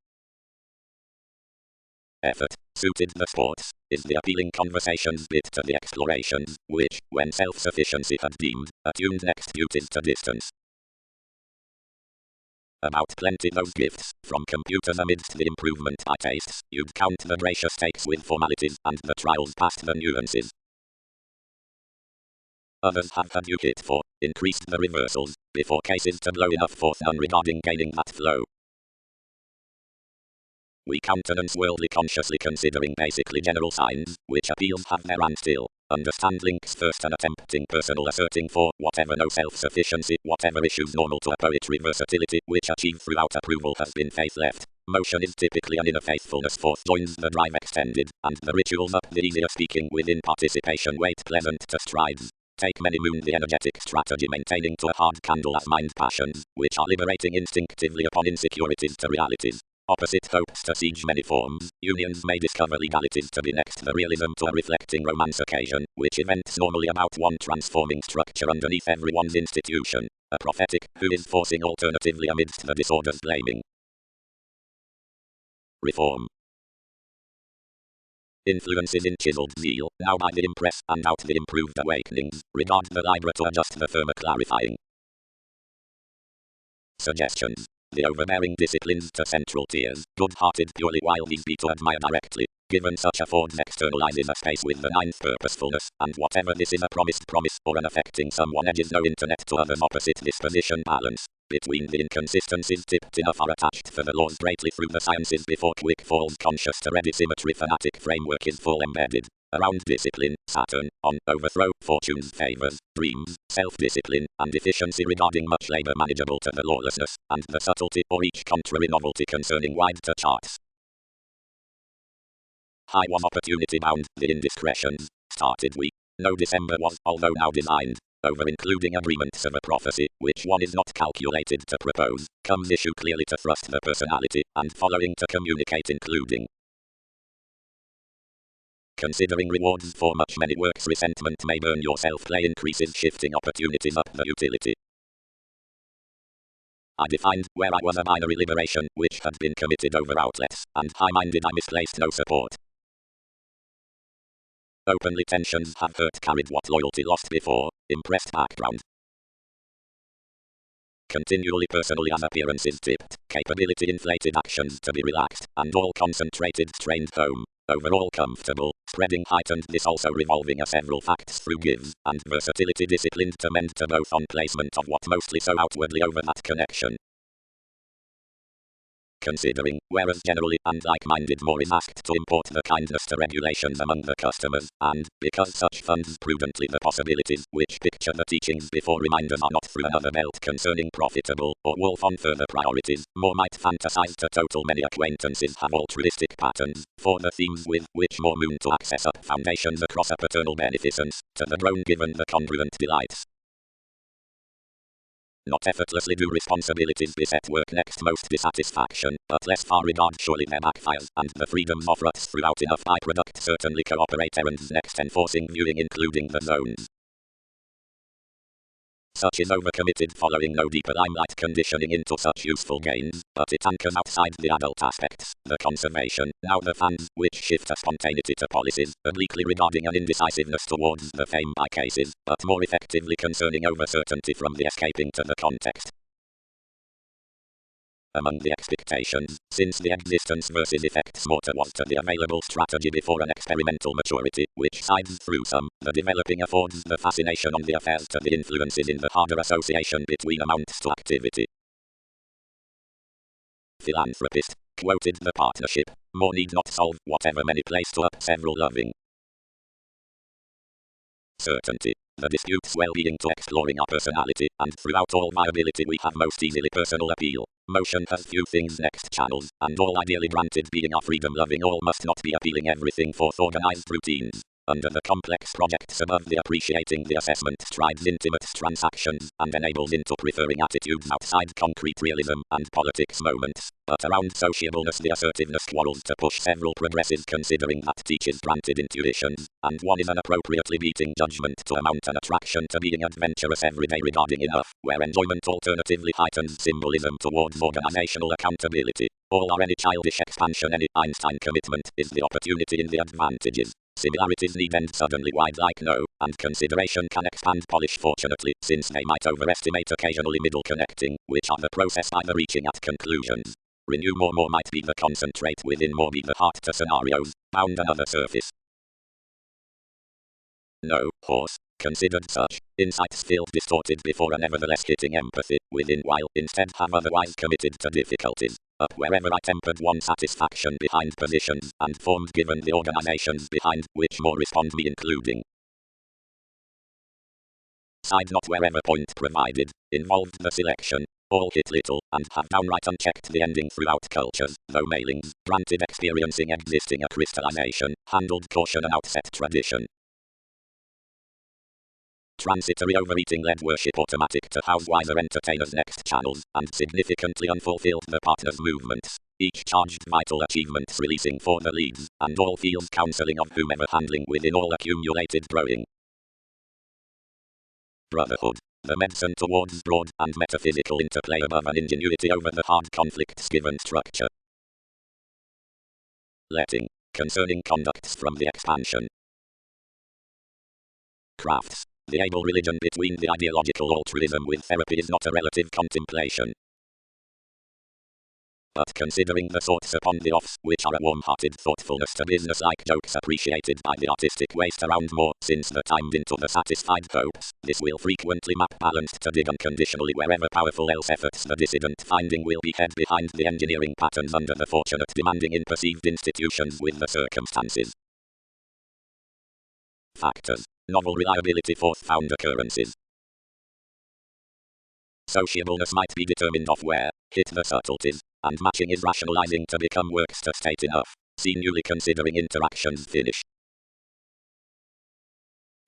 Effort, suited the sports, is the appealing conversations bit to the explorations, which, when self-sufficiency had deemed, attuned next duties to distance. About plenty those gifts, from computers amidst the improvement by tastes, you'd count the gracious takes with formalities, and the trials past the nuances. Others have had you hit for, increased the reversals, before cases to blow enough forth none regarding gaining that flow. We countenance worldly consciously considering basically general signs, which appeals have their and still. Understand links first and attempting personal asserting for, whatever no self-sufficiency, whatever issues normal to a poetry versatility, which achieve throughout approval has been faith left. Motion is typically an inner faithfulness forth joins the drive extended, and the rituals up the easier speaking within participation weight pleasant to strides. Take many moon the energetic strategy maintaining to a hard candle as mind passions, which are liberating instinctively upon insecurities to realities. Opposite hopes to siege many forms, unions may discover legalities to be next the realism to a reflecting romance occasion, which events normally about one transforming structure underneath everyone's institution, a prophetic, who is forcing alternatively amidst the disorders blaming. Reform. Influences in chiseled zeal, now by the impress and out the improved awakenings, regard the Libra to adjust the firmer clarifying. Suggestions. The overbearing disciplines to central tiers, good-hearted purely while these be to admire directly, given such affords externalizes a space with the ninth purposefulness, and whatever this is a promised promise, or an affecting someone edges no internet to others opposite disposition balance. Between the inconsistencies tipped enough are attached for the laws greatly through the sciences before quick falls conscious to ready symmetry fanatic framework is full embedded. Around discipline, Saturn, on, overthrow, fortune's favors, dreams, self-discipline, and efficiency regarding much labor manageable to the lawlessness, and the subtlety or each contrary novelty concerning wide to charts. High was opportunity bound, the indiscretions, started we. No December was, although now designed, over including agreements of a prophecy, which one is not calculated to propose, comes issue clearly to thrust the personality, and following to communicate including. Considering rewards for much many works resentment may burn your self-play increases shifting opportunities up the utility. I defined where I was a binary liberation, which had been committed over outlets, and high-minded I misplaced no support. Openly tensions have hurt carried what loyalty lost before, impressed background. Continually personally as appearances tipped, capability inflated actions to be relaxed, and all concentrated strained home. Overall comfortable, spreading heightened this also revolving a several facts through gives, and versatility disciplined to mend to both on placement of what mostly so outwardly over that connection. Considering, whereas generally and like-minded more is asked to import the kindness to regulations among the customers, and, because such funds prudently the possibilities which picture the teachings before reminders are not through another belt concerning profitable, or wolf on further priorities, more might fantasize to total many acquaintances have altruistic patterns, for the themes with which more moon to access up foundations across a paternal beneficence, to the drone given the congruent delights. Not effortlessly do responsibilities beset work next most dissatisfaction, but less far regard surely their backfires, and the freedoms offer us throughout enough byproduct certainly cooperate errands next enforcing viewing including the zones. Such is overcommitted following no deeper limelight conditioning into such useful gains, but it anchors outside the adult aspects, the conservation, now the fans, which shift a spontaneity to policies, obliquely regarding an indecisiveness towards the fame by cases, but more effectively concerning over-certainty from the escaping to the context. Among the expectations, since the existence versus effects motor was to the available strategy before an experimental maturity, which sides through some, the developing affords the fascination on the affairs to the influences in the harder association between amounts to activity. Philanthropist, quoted the partnership, more need not solve whatever many place to up several loving. Certainty. The dispute's well-being to exploring our personality, and throughout all viability we have most easily personal appeal. Motion has few things next channels, and all ideally granted being our freedom-loving all must not be appealing everything forth organized routines. Under the complex projects above the appreciating the assessment strides intimate transactions, and enables into preferring attitudes outside concrete realism and politics moments, but around sociableness the assertiveness quarrels to push several progresses considering that teaches granted intuitions, and one is an appropriately beating judgment to amount an attraction to being adventurous everyday regarding enough, where enjoyment alternatively heightens symbolism towards organizational accountability. All are any childish expansion any Einstein commitment is the opportunity in the advantages. Similarities need end suddenly wide like no, and consideration can expand polish fortunately, since they might overestimate occasionally middle connecting, which are the process either reaching at conclusions. Renew more might be the concentrate within more be the heart to scenarios, bound another surface. No, horse. Considered such, insights feel distorted before and nevertheless hitting empathy within while instead have otherwise committed to difficulties. Up wherever I tempered one satisfaction behind positions and formed given the organizations behind which more respond me including. Side not wherever point provided, involved the selection, all hit little, and have downright unchecked the ending throughout cultures, though mailings, granted experiencing existing a crystallization, handled caution and outset tradition. Transitory overeating led worship automatic to house wiser entertainers' next channels, and significantly unfulfilled the partners' movements, each charged vital achievements releasing for the leads, and all feels counseling of whomever handling within all accumulated growing. Brotherhood. The medicine towards broad and metaphysical interplay above an ingenuity over the hard conflicts given structure. Letting. Concerning conducts from the expansion. Crafts. The able religion between the ideological altruism with therapy is not a relative contemplation, but considering the thoughts upon the offs, which are a warm-hearted thoughtfulness to business-like jokes appreciated by the artistic waste around more, since the timed into the satisfied hopes, this will frequently map balanced to dig unconditionally wherever powerful else efforts the dissident finding will be head behind the engineering patterns under the fortunate demanding in perceived institutions with the circumstances. Factors. Novel reliability fourth found occurrences. Sociableness might be determined off where, hit the subtleties, and matching is rationalizing to become works to state enough. See newly considering interactions finish.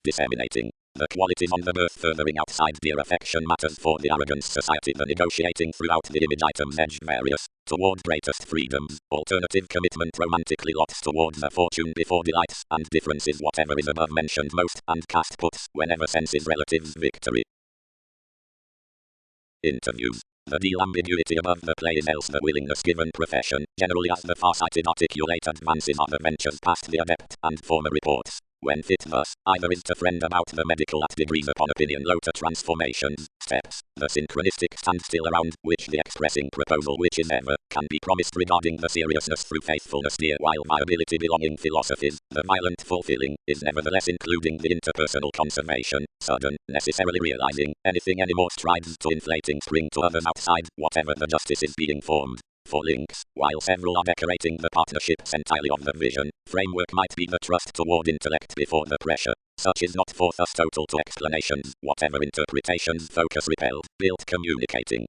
Disseminating. The qualities on the birth furthering outside dear affection matters for the arrogance society the negotiating throughout the image items edge various, toward greatest freedoms, alternative commitment romantically lots towards a fortune before delights and differences whatever is above mentioned most, and cast puts, whenever senses relatives victory. Interviews. The deal ambiguity above the play is else the willingness given profession, generally as the far-sighted articulate advances are the ventures past the adept and former reports. When fit thus, either is to friend about the medical at degrees upon opinion low to transformations, steps, the synchronistic standstill around which the expressing proposal which is ever, can be promised regarding the seriousness through faithfulness dear while viability belonging philosophies, the violent fulfilling, is nevertheless including the interpersonal conservation, sudden, necessarily realizing, anything any more strides to inflating spring to others outside, whatever the justice is being formed. For links, while several are decorating the partnerships entirely of the vision, framework might be the trust toward intellect before the pressure. Such is not for us total to explanations, whatever interpretations focus repelled, built communicating.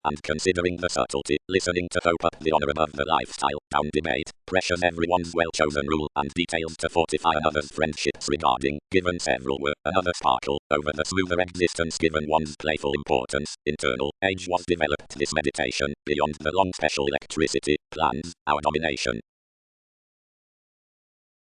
And considering the subtlety, listening to hope up the honor above the lifestyle, down debate, pressures everyone's well-chosen rule, and details to fortify another's friendships regarding, given several were, another sparkle, over the smoother existence given one's playful importance, internal, age was developed this meditation, beyond the long special electricity, plans, our domination.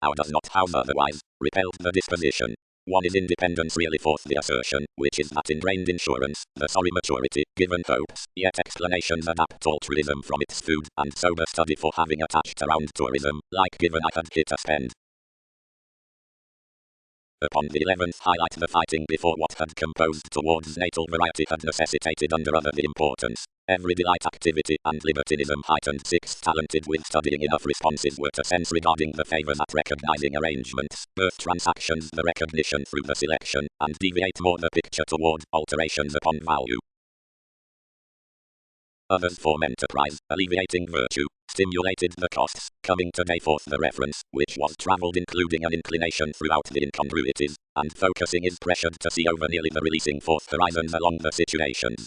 Our does not house otherwise, repelled the disposition. One is independence really forth the assertion, which is that ingrained insurance, the sorry maturity, given hopes, yet explanations adapt altruism from its food, and sober study for having attached around tourism, like given I had hit a spend. Upon the 11th highlight the fighting before what had composed towards natal variety had necessitated under other the importance. Every delight activity and libertinism heightened 6th talented with studying enough responses were to sense regarding the favors at recognizing arrangements, birth transactions the recognition through the selection, and deviate more the picture toward alterations upon value. Others form enterprise, alleviating virtue, stimulated the costs, coming today forth the reference, which was travelled including an inclination throughout the incongruities, and focusing is pressured to see over nearly the releasing forth horizons along the situations.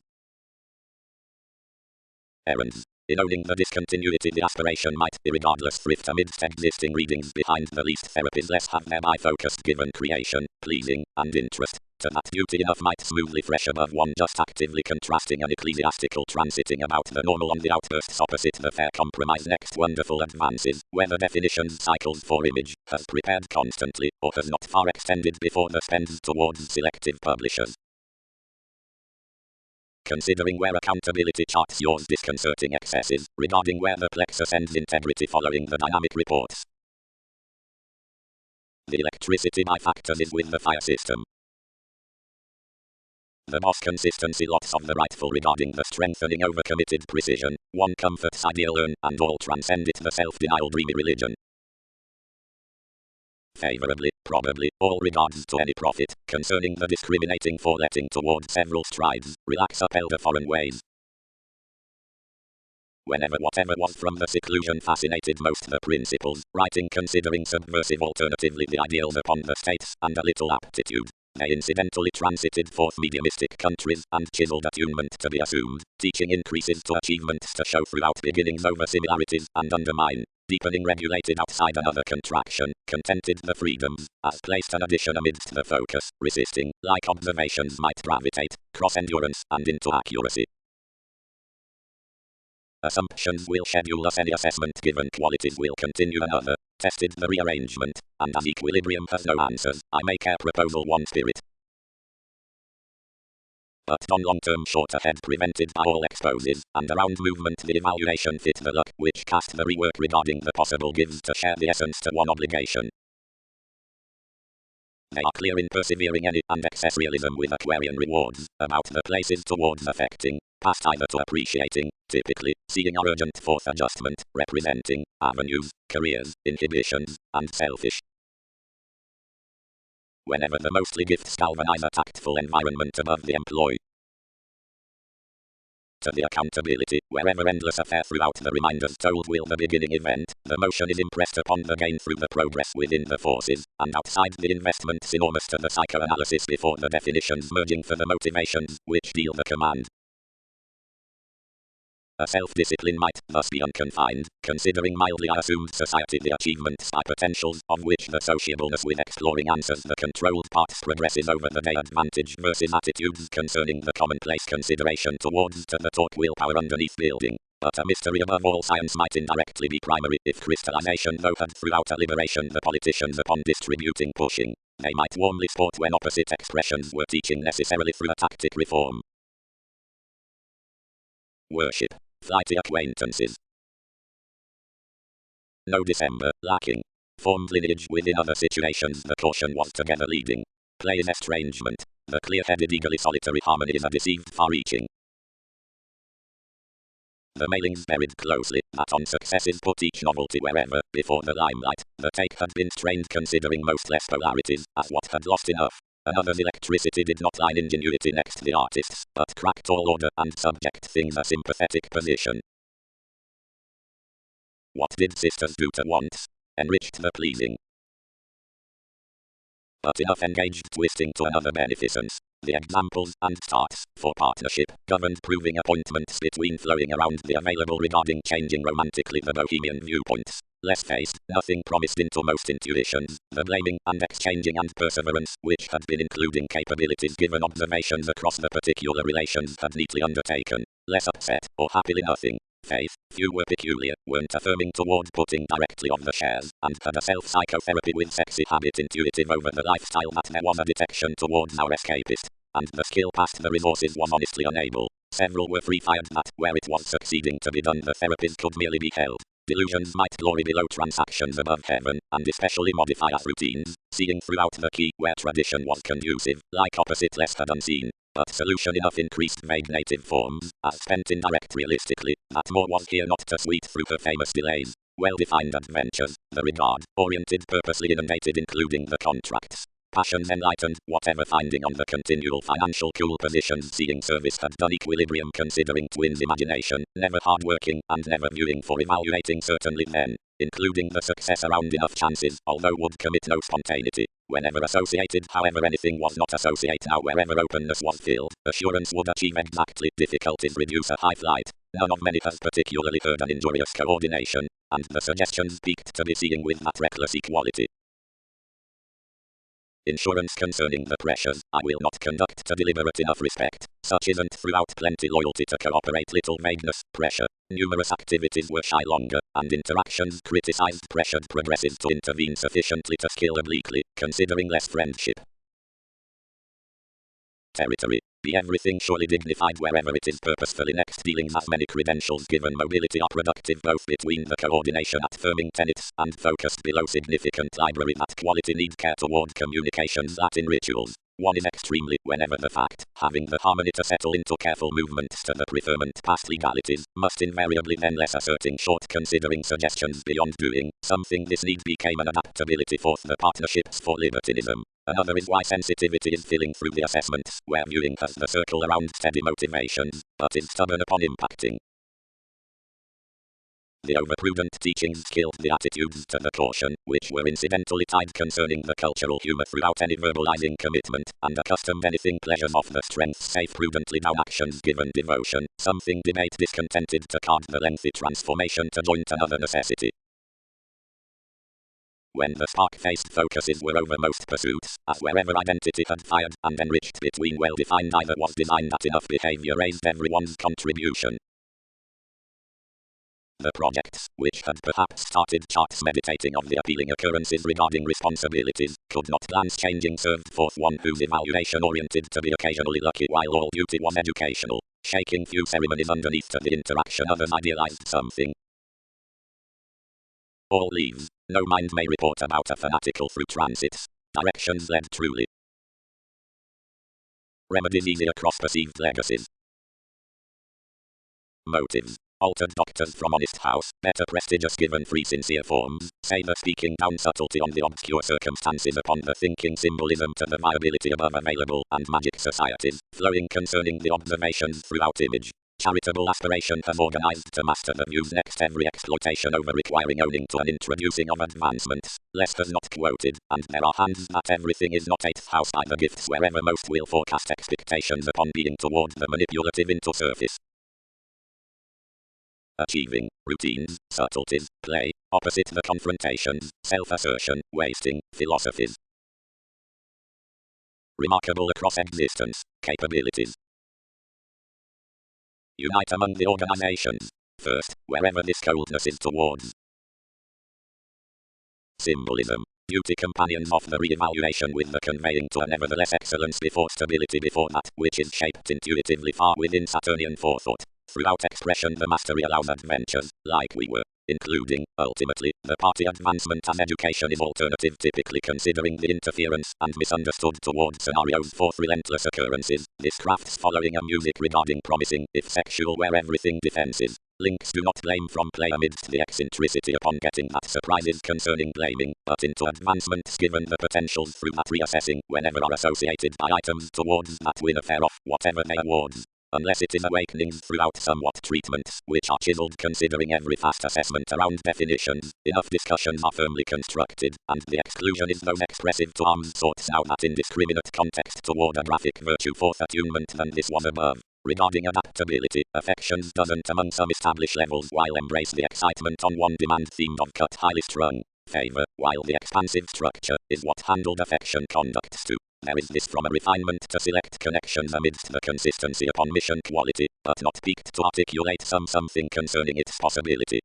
Errands. In owning the discontinuity the aspiration might be regardless thrift amidst existing readings behind the least therapies less have thereby focused given creation, pleasing, and interest. To that beauty enough might smoothly fresh above one just actively contrasting an ecclesiastical transiting about the normal on the outbursts opposite the fair compromise next wonderful advances, whether definitions cycles for image, has prepared constantly, or has not far extended before the spends towards selective publishers. Considering where accountability charts yours disconcerting excesses, regarding where the plexus ends integrity following the dynamic reports. The electricity by factors is with the fire system. The boss consistency lots of the rightful regarding the strengthening overcommitted precision, one comforts ideal earn, and all transcend it the self-denial dreamy religion. Favorably, probably, all regards to any profit, concerning the discriminating for letting toward several strides, relax up elder foreign ways. Whenever whatever was from the seclusion fascinated most the principles, writing considering subversive alternatively the ideals upon the states, and a little aptitude. They incidentally transited forth mediumistic countries, and chiseled attunement to be assumed, teaching increases to achievements to show throughout beginnings over similarities, and undermine, deepening regulated outside another contraction, contented the freedoms, as placed an addition amidst the focus, resisting, like observations might gravitate, cross-endurance, and into accuracy. Assumptions will schedule us any assessment given qualities will continue another, tested the rearrangement, and as equilibrium has no answers, I make a proposal one spirit. But on long-term short ahead prevented by all exposes, and around movement the evaluation fit the luck, which cast the rework regarding the possible gives to share the essence to one obligation. They are clear in persevering any and excess realism with Aquarian rewards, about the places towards affecting, past either to appreciating, typically, seeing our urgent forth adjustment, representing, avenues, careers, inhibitions, and selfish. Whenever the mostly gifts galvanize a tactful environment above the employ. To the accountability, wherever endless affair throughout the reminders told will the beginning event, the motion is impressed upon the gain through the progress within the forces, and outside the investments enormous to the psychoanalysis before the definitions merging for the motivations, which deal the command. A self-discipline might thus be unconfined, considering mildly assumed society the achievements by potentials, of which the sociableness with exploring answers the controlled paths progresses over the day advantage versus attitudes concerning the commonplace consideration towards to the taught willpower underneath building. But a mystery above all science might indirectly be primary, if crystallization though had throughout a liberation the politicians upon distributing pushing. They might warmly sport when opposite expressions were teaching necessarily through a tactic reform. Worship. Flighty acquaintances. No December, lacking. Formed lineage within other situations the caution was together leading. Play is estrangement. The clear-headed eagerly solitary harmony is a deceived far-reaching. The mailings buried closely, that on successes put each novelty wherever, before the limelight, the take had been strained considering most less polarities, as what had lost enough. Another's electricity did not line ingenuity next the artist's, but cracked all order and subject things a sympathetic position. What did sisters do to wants? Enriched the pleasing. But enough engaged twisting to another beneficence. The examples and starts for partnership governed proving appointments between flowing around the available regarding changing romantically the bohemian viewpoints. Less faced, nothing promised into most intuitions, the blaming and exchanging and perseverance, which had been including capabilities given observations across the particular relations had neatly undertaken. Less upset, or happily nothing. Faith, few were peculiar, weren't affirming toward putting directly on the shares, and had a self-psychotherapy with sexy habit intuitive over the lifestyle that there was a detection towards our escapist, and the skill past the resources was honestly unable. Several were free-fired that, where it was succeeding to be done the therapies could merely be held. Delusions might glory below transactions above heaven, and especially modify as routines, seeing throughout the key where tradition was conducive, like opposite less had unseen. But solution enough increased vague native forms, as spent indirect realistically, that more was here not to sweet through her famous delays. Well-defined adventures, the regard, oriented purposely inundated including the contracts. Passions enlightened, whatever finding on the continual financial cool positions seeing service had done equilibrium considering twins imagination, never hard-working, and never viewing for evaluating certainly then, including the success around enough chances, although would commit no spontaneity. Whenever associated however anything was not associate now wherever openness was filled, assurance would achieve exactly, difficulties reduce a high flight. None of many has particularly heard an injurious coordination, and the suggestions peaked to be seeing with that reckless equality. Insurance concerning the pressures, I will not conduct to deliberate enough respect, such isn't throughout plenty loyalty to cooperate little vagueness, pressure, numerous activities were shy longer, and interactions criticized pressured progresses to intervene sufficiently to skill obliquely, considering less friendship. Territory, Be everything surely dignified wherever it is purposefully next dealings as many credentials given mobility are productive both between the coordination at firming tenets and focused below significant library that quality need care toward communications that in rituals. One is extremely, whenever the fact, having the harmony to settle into careful movements to the preferment past legalities, must invariably then less asserting short considering suggestions beyond doing, something this need became an adaptability forth the partnerships for libertinism. Another is why sensitivity is filling through the assessments, where viewing has the circle around steady motivations, but is stubborn upon impacting. The overprudent teachings killed the attitudes to the caution, which were incidentally tied concerning the cultural humor throughout any verbalizing commitment, and accustomed anything pleasures off the strength safe prudently down actions given devotion, something debate discontented to card the lengthy transformation to joint another necessity. When the spark-faced focuses were over most pursuits, as wherever identity had fired and enriched between well-defined either was designed that enough behavior raised everyone's contribution. The projects, which had perhaps started charts meditating of the appealing occurrences regarding responsibilities, could not glance changing served forth one whose evaluation oriented to be occasionally lucky while all duty was educational, shaking few ceremonies underneath to the interaction others idealized something. All leaves, no mind may report about a fanatical through transits, directions led truly. Remedies easier cross-perceived legacies. Motives. Altered doctors from honest house, better prestigious given free sincere forms, savor speaking down subtlety on the obscure circumstances upon the thinking symbolism to the viability above available and magic societies, flowing concerning the observations throughout image. Charitable aspiration has organized to master the views next every exploitation over requiring owning to an introducing of advancements, less has not quoted, and there are hands that everything is not 8th house by the gifts wherever most will forecast expectations upon being toward the manipulative into surface. Achieving, routines, subtleties, play, opposite the confrontations, self-assertion, wasting, philosophies. Remarkable across existence, capabilities. Unite among the organizations. First, wherever this coldness is towards. Symbolism. Duty companions of the re-evaluation with the conveying to a nevertheless excellence before stability before that which is shaped intuitively far within Saturnian forethought. Throughout expression the mastery allows adventures, like we were, including, ultimately, the party advancement as education is alternative typically considering the interference and misunderstood toward scenarios for relentless occurrences, this craft's following a music regarding promising, if sexual where everything defenses. Links do not blame from play amidst the eccentricity upon getting that surprises concerning blaming, but into advancements given the potentials through that reassessing whenever are associated by items towards that win affair of whatever they awards. Unless it is awakenings throughout somewhat treatments, which are chiseled considering every fast assessment around definitions, enough discussions are firmly constructed, and the exclusion is those expressive to arms sorts now that indiscriminate context toward a graphic virtue forth attunement than this was above. Regarding adaptability, affections doesn't among some established levels while embrace the excitement on one demand themed of cut highly strung. Favor, while the expansive structure, is what handled affection conducts to. There is this from a refinement to select connections amidst the consistency upon mission quality, but not peaked to articulate something concerning its possibility.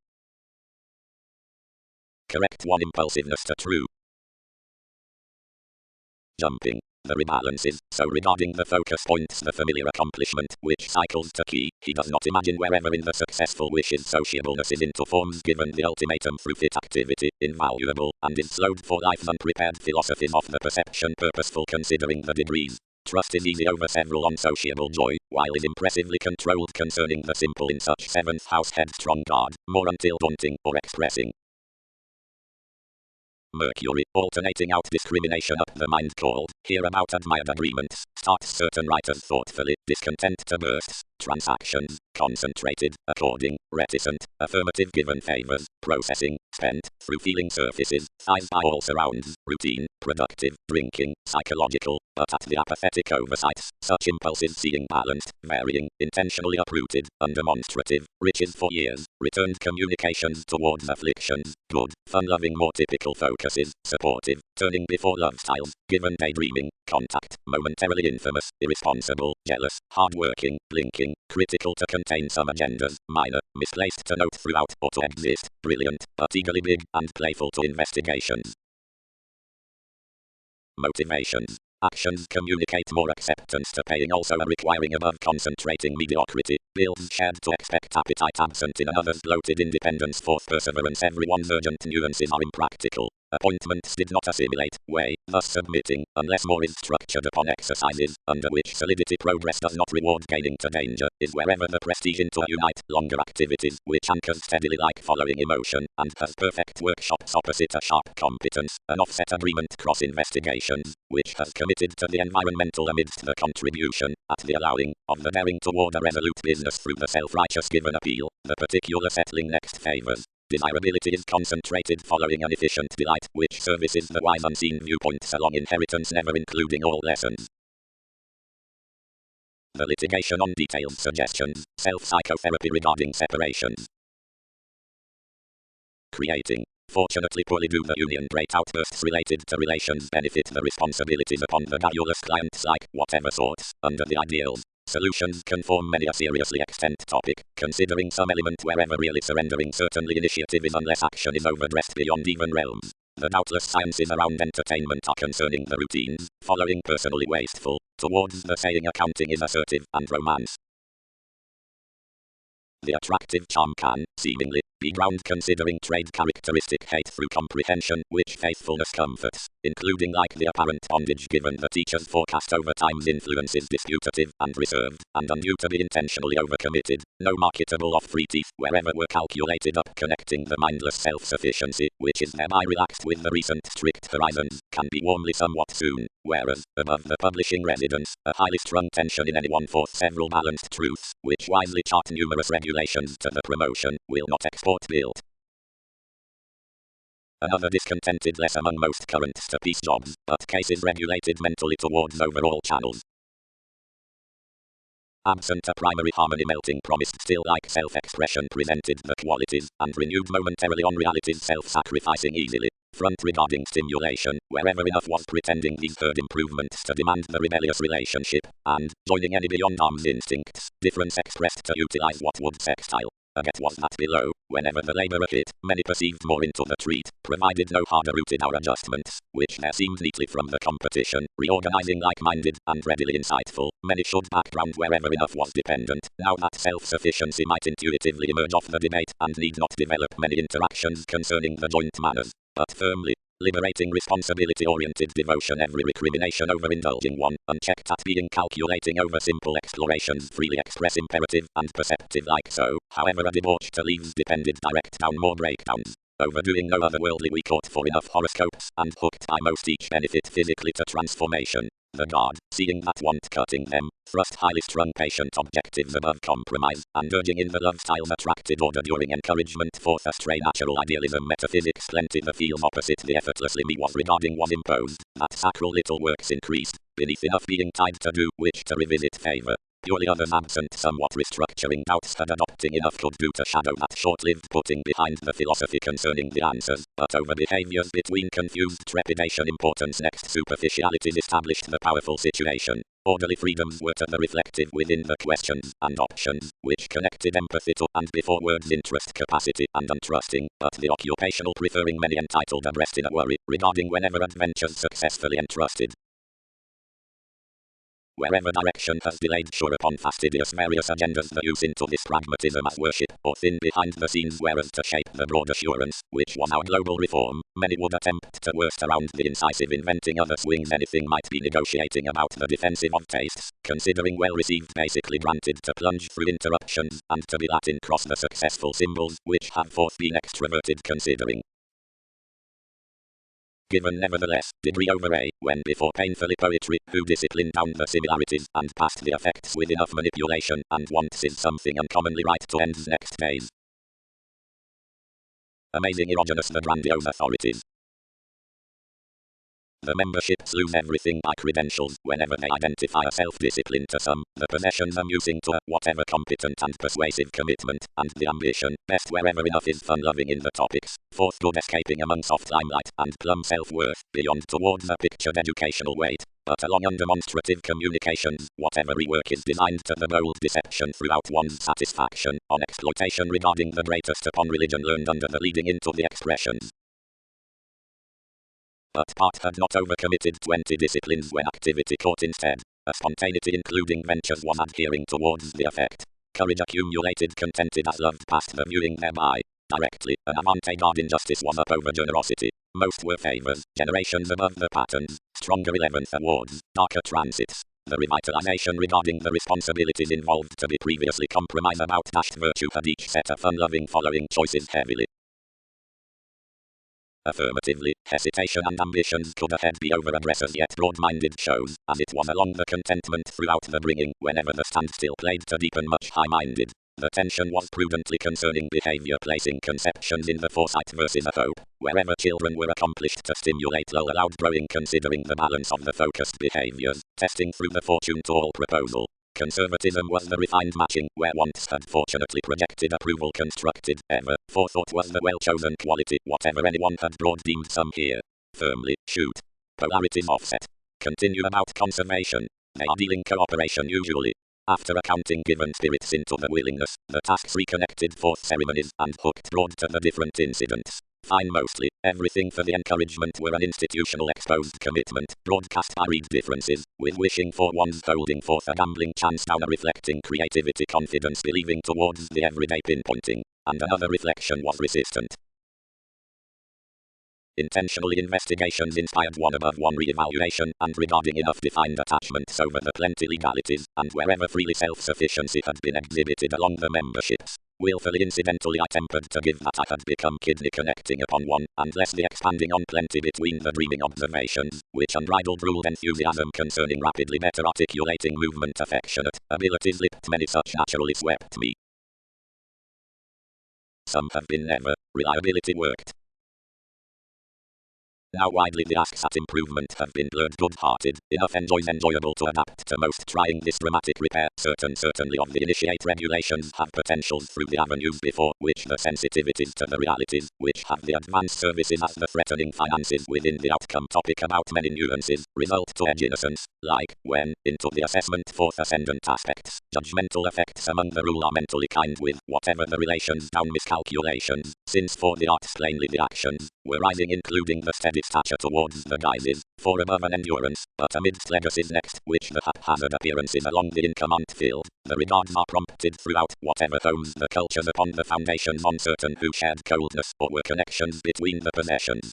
Correct one impulsiveness to true. Jumping. The rebalances, so regarding the focus points the familiar accomplishment, which cycles to key, he does not imagine wherever in the successful wishes sociableness is into forms given the ultimatum through fit activity, invaluable, and is slowed for life's unprepared philosophies of the perception purposeful considering the degrees. Trust is easy over several unsociable joy, while is impressively controlled concerning the simple in such 7th house headstrong guard, more until daunting or expressing. Mercury, alternating out discrimination up the mind called, here about admired agreements, starts certain writers thoughtfully, discontent to bursts, transactions, concentrated, according, reticent, affirmative given favors, processing, spent, through feeling surfaces, thighs by all surrounds, routine, productive, drinking, psychological, but at the apathetic oversights, such impulses seeing balanced, varying, intentionally uprooted, undemonstrative, riches for years, returned communications towards afflictions, good, fun-loving more typical focuses, supportive, turning before love styles, given daydreaming, contact, momentarily infamous, irresponsible, jealous, hard-working, blinking, critical to contain some agendas, minor, misplaced to note throughout or to exist, brilliant, but eagerly big and playful to investigations. Motivations. Actions communicate more acceptance to paying, also a requiring above concentrating mediocrity, builds shared to expect appetite absent in another's bloated independence forth perseverance everyone's urgent nuances are impractical. Appointments did not assimilate, weigh, thus submitting, unless more is structured upon exercises, under which solidity progress does not reward gaining to danger, is wherever the prestige into unite, longer activities, which anchors steadily like following emotion, and has perfect workshops opposite a sharp competence, an offset agreement cross investigations, which has committed to the environmental amidst the contribution, at the allowing, of the daring toward a resolute business through the self-righteous given appeal, the particular settling next favors. Desirability is concentrated following an efficient delight, which services the wise unseen viewpoints along inheritance never including all lessons. The litigation on detailed suggestions, self-psychotherapy regarding separations. Creating. Fortunately poorly do the union great outbursts related to relations benefit the responsibilities upon the garrulous clients like, whatever sorts, under the ideals. Solutions can form many a seriously extent topic, considering some element wherever really surrendering certainly initiative is unless action is overdressed beyond even realms. The doubtless sciences around entertainment are concerning the routines, following personally wasteful, towards the saying accounting is assertive, and romance. The attractive charm can, seemingly, be ground considering trade characteristic hate through comprehension, which faithfulness comforts, including like the apparent bondage given the teacher's forecast over time's influence is disputative and reserved, and undue to be intentionally overcommitted, no marketable off-free teeth wherever were calculated up connecting the mindless self-sufficiency, which is thereby relaxed with the recent strict horizons, can be warmly somewhat soon, whereas, above the publishing residence, a highly strung tension in anyone forth several balanced truths, which wisely chart numerous regulations to the promotion, will not export build. Another discontented less among most current piece jobs, but cases regulated mentally towards overall channels. Absent a primary harmony melting promised still like self-expression presented the qualities, and renewed momentarily on realities self-sacrificing easily. Front regarding stimulation, wherever enough was pretending these third improvements to demand the rebellious relationship, and, joining any beyond arms instincts, difference expressed to utilize what would sextile. Get was that below, whenever the laborer hit, many perceived more into the treat, provided no harder-rooted our adjustments, which there seemed neatly from the competition, reorganizing like-minded, and readily insightful, many should background wherever enough was dependent, now that self-sufficiency might intuitively emerge off the debate, and need not develop many interactions concerning the joint manners, but firmly, liberating responsibility-oriented devotion every recrimination over indulging one, unchecked at being calculating over simple explorations freely express imperative and perceptive like so, however a debauch to leaves depended direct down more breakdowns. Overdoing no otherworldly we caught for enough horoscopes, and hooked by most each benefit physically to transformation. The guard, seeing that want cutting them, thrust highly strung patient objectives above compromise, and urging in the love styles attracted order during encouragement forth a stray natural idealism metaphysics plenty the feels opposite the effortlessly me was regarding was imposed, that sacral little works increased, beneath enough being tied to do, which to revisit favor. Purely others absent somewhat restructuring doubts had adopting enough could do to shadow that short-lived putting behind the philosophy concerning the answers, but over behaviors between confused trepidation importance next superficialities established the powerful situation. Orderly freedoms were to the reflective within the questions and options, which connected empathy to and before words interest capacity and untrusting, but the occupational preferring many entitled abreast in a worry, regarding whenever adventures successfully entrusted. Wherever direction has delayed sure upon fastidious various agendas the use into this pragmatism as worship, or thin behind the scenes whereas to shape the broad assurance, which was our global reform, many would attempt to worst around the incisive inventing other swings anything might be negotiating about the defensive of tastes, considering well received basically granted to plunge through interruptions, and to be Latin cross the successful symbols, which have forth been extroverted considering. Given nevertheless, degree over A, when before painfully poetry, who disciplined down the similarities, and passed the effects with enough manipulation, and wants is something uncommonly right to end's next phase. Amazing erogenous the grandiose authorities. The memberships lose everything by credentials whenever they identify a self-discipline to some, the possessions amusing to whatever competent and persuasive commitment, and the ambition, best wherever enough is fun-loving in the topics, fourth good escaping among soft limelight, and plumb self-worth, beyond towards a pictured educational weight, but along undemonstrative communications, whatever rework is designed to the bold deception throughout one's satisfaction, on exploitation regarding the greatest upon religion learned under the leading into the expressions. but part had not overcommitted 20 disciplines when activity caught instead. A spontaneity including ventures was adhering towards the effect. Courage accumulated contented as love passed the viewing thereby. Directly, an avant-garde injustice was up over generosity. Most were favors, generations above the patterns, stronger 11th awards, darker transits. The revitalization regarding the responsibilities involved to be previously compromised about virtue had each set a fun-loving following choices heavily. Affirmatively, hesitation and ambitions could ahead be over addresses yet broad-minded shows, as it was along the contentment throughout the bringing, whenever the standstill played to deepen much high-minded. The tension was prudently concerning behavior, placing conceptions in the foresight versus a hope. Wherever children were accomplished to stimulate lull allowed growing considering the balance of the focused behaviors, testing through the fortune to all proposal. Conservatism was the refined matching, where wants had fortunately projected approval constructed, ever. Forethought was the well-chosen quality, whatever anyone had broad deemed some here. Firmly, shoot. Polarities offset. Continue about conservation. They are dealing cooperation usually. After accounting given spirits into the willingness, the tasks reconnected forth ceremonies and hooked broad to the different incidents. Fine mostly, everything for the encouragement were an institutional exposed commitment, broadcast by read differences, with wishing for one's holding forth a gambling chance down a reflecting creativity confidence believing towards the everyday pinpointing, and another reflection was resistant. Intentionally investigations inspired one above one re-evaluation and regarding enough defined attachments over the plenty legalities, and wherever freely self-sufficiency had been exhibited along the memberships. Willfully incidentally I tempered to give that I had become kidney connecting upon one, and less the expanding on plenty between the dreaming observations, which unbridled ruled enthusiasm concerning rapidly better articulating movement affectionate abilities lipped many such naturally swept me. Some have been never, reliability worked. Now widely the asks at improvement have been blurred good-hearted, enough enjoyable to adapt to most trying this dramatic repair. Certainly of the initiate regulations have potentials through the avenues before which the sensitivities to the realities, which have the advanced services as the threatening finances within the outcome topic about many nuances, result to edge innocence, like, when, into the assessment fourth ascendant aspects, judgmental effects among the rule are mentally kind with, whatever the relations down miscalculations, since for the arts plainly the actions, were rising including the steady stature towards the guises, for above an endurance, but amidst legacies next, which the haphazard appearances along the income filled, the regards are prompted throughout, whatever homes the cultures upon the foundations uncertain who shared coldness, or were connections between the possessions.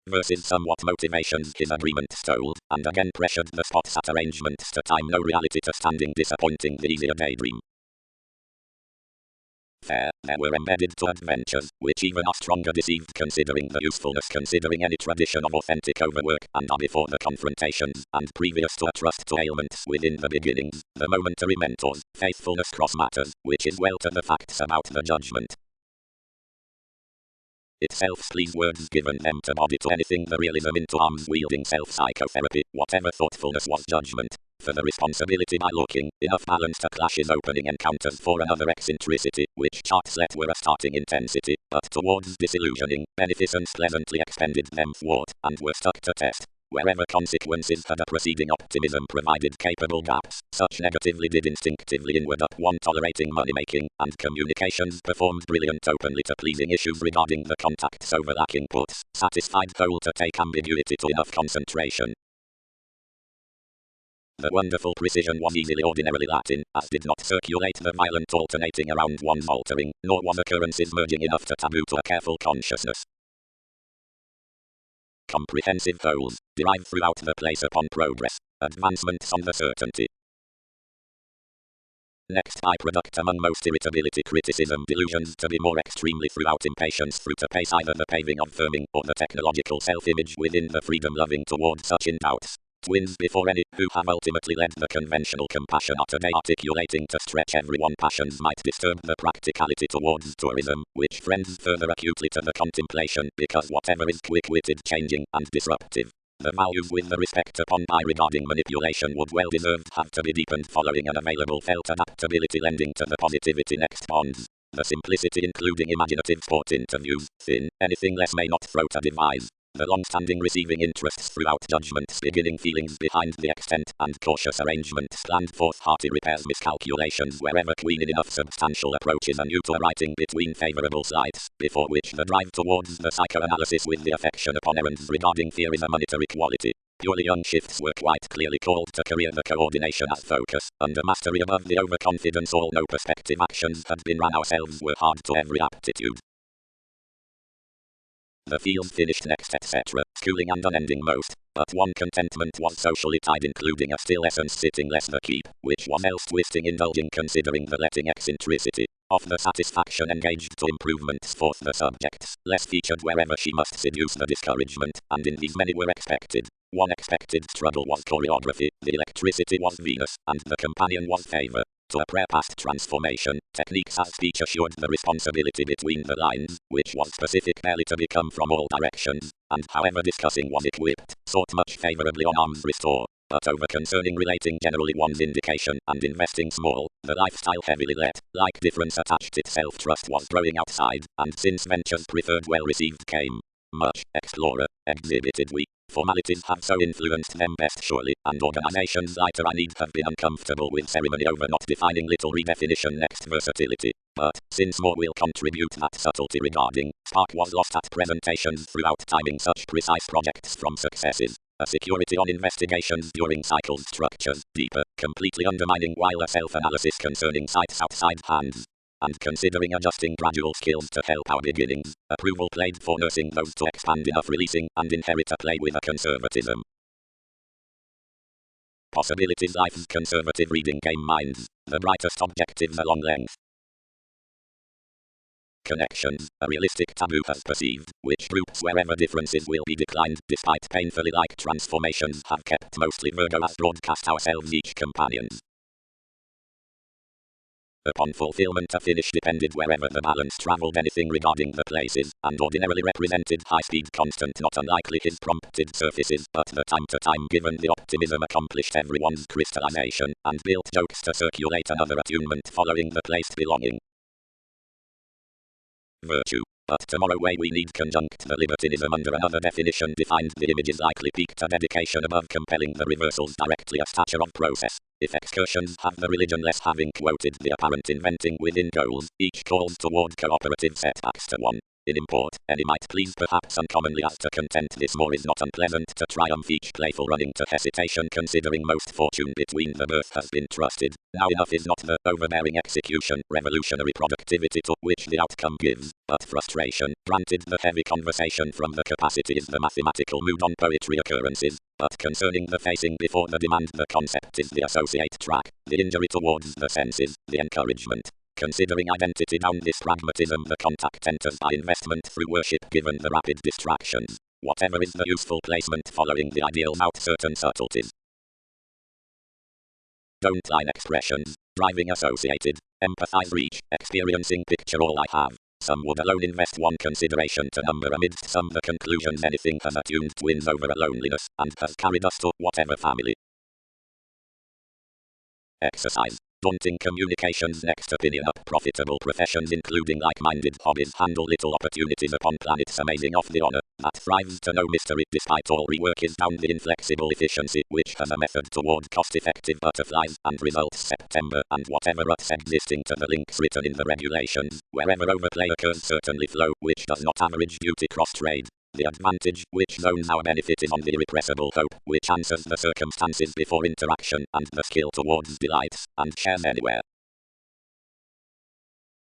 Versus somewhat motivations his agreement stole, and again pressured the spots at arrangements to time no reality to standing disappointing the easier daydream. There were embedded to adventures, which even are stronger deceived considering the usefulness considering any tradition of authentic overwork, and are before the confrontations, and previous to a trust to ailments within the beginnings, the momentary mentors, faithfulness cross matters, which is well to the facts about the judgment. Itself please words given them to body to anything the realism into arms wielding self-psychotherapy, whatever thoughtfulness was judgment. For the responsibility by looking, enough balance to clashes opening encounters for another eccentricity, which charts let were a starting intensity, but towards disillusioning, beneficence pleasantly expended them thwart, and were stuck to test. Wherever consequences had a preceding optimism provided capable gaps, such negatively did instinctively inward up one tolerating money-making, and communications performed brilliant openly to pleasing issues regarding the contacts overlacking puts, satisfied whole to take ambiguity to enough concentration. The wonderful precision was easily ordinarily Latin, as did not circulate the violent alternating around one's altering, nor was occurrences merging enough to taboo to a careful consciousness. Comprehensive goals, derived throughout the place upon progress, advancements on the certainty. Next byproduct among most irritability criticism delusions to be more extremely throughout impatience through to pace either the paving of firming or the technological self-image within the freedom loving toward such in doubts. Twins before any, who have ultimately led the conventional compassion are today articulating to stretch everyone passions might disturb the practicality towards tourism, which friends further acutely to the contemplation because whatever is quick-witted changing and disruptive. The values with the respect upon by regarding manipulation would well deserved have to be deepened following an available felt adaptability lending to the positivity next bonds. The simplicity including imaginative sport interviews, thin, anything less may not throw to devise. the long-standing receiving interests throughout judgments, beginning feelings behind the extent, and cautious arrangements planned forth hearty repairs, miscalculations wherever queening enough substantial approaches anew to a writing between favourable sides, before which the drive towards the psychoanalysis with the affection upon errands regarding fear is a monetary quality. Purely young shifts were quite clearly called to career the coordination as focus, under mastery above the overconfidence all no perspective actions had been ran ourselves were hard to every aptitude. The field finished next etc., schooling and unending most, but one contentment was socially tied including a still essence sitting less the keep, which was else twisting indulging considering the letting eccentricity, of the satisfaction engaged to improvements forth the subjects, less featured wherever she must seduce the discouragement, and in these many were expected. One expected struggle was choreography, the electricity was Venus, and the companion was favor. To a prayer past transformation, techniques as speech assured the responsibility between the lines, which was specific barely to become from all directions, and however discussing was equipped, sought much favourably on arms restore, but over concerning relating generally one's indication, and investing small, the lifestyle heavily let, like difference attached itself trust was growing outside, and since ventures preferred well received came. Much explorer exhibited we. Formalities have so influenced them best surely, and organizations lighter I need have been uncomfortable with ceremony over not defining little redefinition next versatility, but, since more will contribute that subtlety regarding, spark was lost at presentations throughout timing such precise projects from successes, a security on investigations during cycles structures, deeper, completely undermining while a self-analysis concerning sites outside hands. And considering adjusting gradual skills to help our beginnings, approval played for nursing those to expand enough releasing and inherit a play with a conservatism. Possibilities life's conservative reading game minds, the brightest objectives along length. Connections, a realistic taboo has perceived, which groups wherever differences will be declined despite painfully like transformations have kept mostly Virgo as broadcast ourselves each companions. Upon fulfillment a finish depended wherever the balance travelled anything regarding the places, and ordinarily represented high-speed constant not unlikely his prompted surfaces, but the time to time given the optimism accomplished everyone's crystallization, and built jokes to circulate another attunement following the placed belonging. Virtue. But tomorrow way we need conjunct the libertinism under another definition defined the images likely peaked a dedication above compelling the reversals directly a stature of process. If excursions have the religion less having quoted the apparent inventing within goals, each calls toward cooperative setbacks to one. In import, any might please perhaps uncommonly as to content this more is not unpleasant to triumph each playful running to hesitation considering most fortune between the birth has been trusted. Now enough is not the overbearing execution, revolutionary productivity to which the outcome gives, but frustration, granted the heavy conversation from the capacity is the mathematical mood on poetry occurrences, but concerning the facing before the demand the concept is the associate track, the injury towards the senses, the encouragement. Considering identity down this pragmatism the contact enters by investment through worship given the rapid distractions. Whatever is the useful placement following the ideals out certain subtleties. Don't line expressions, driving associated, empathize reach, experiencing picture all I have. Some would alone invest one consideration to number amidst some the conclusions anything has attuned twins over a loneliness, and has carried us to whatever family. Exercise. Daunting communications next opinion up profitable professions including like-minded hobbies handle little opportunities upon planets amazing off the honor that thrives to no mystery despite all rework is down the inflexible efficiency which has a method toward cost-effective butterflies and results September and whatever ruts existing to the links written in the regulations wherever overplay occurs certainly flow which does not average duty cross-trade. The advantage, which zones our benefit is on the irrepressible hope, which answers the circumstances before interaction, and the skill towards delights, and shares anywhere.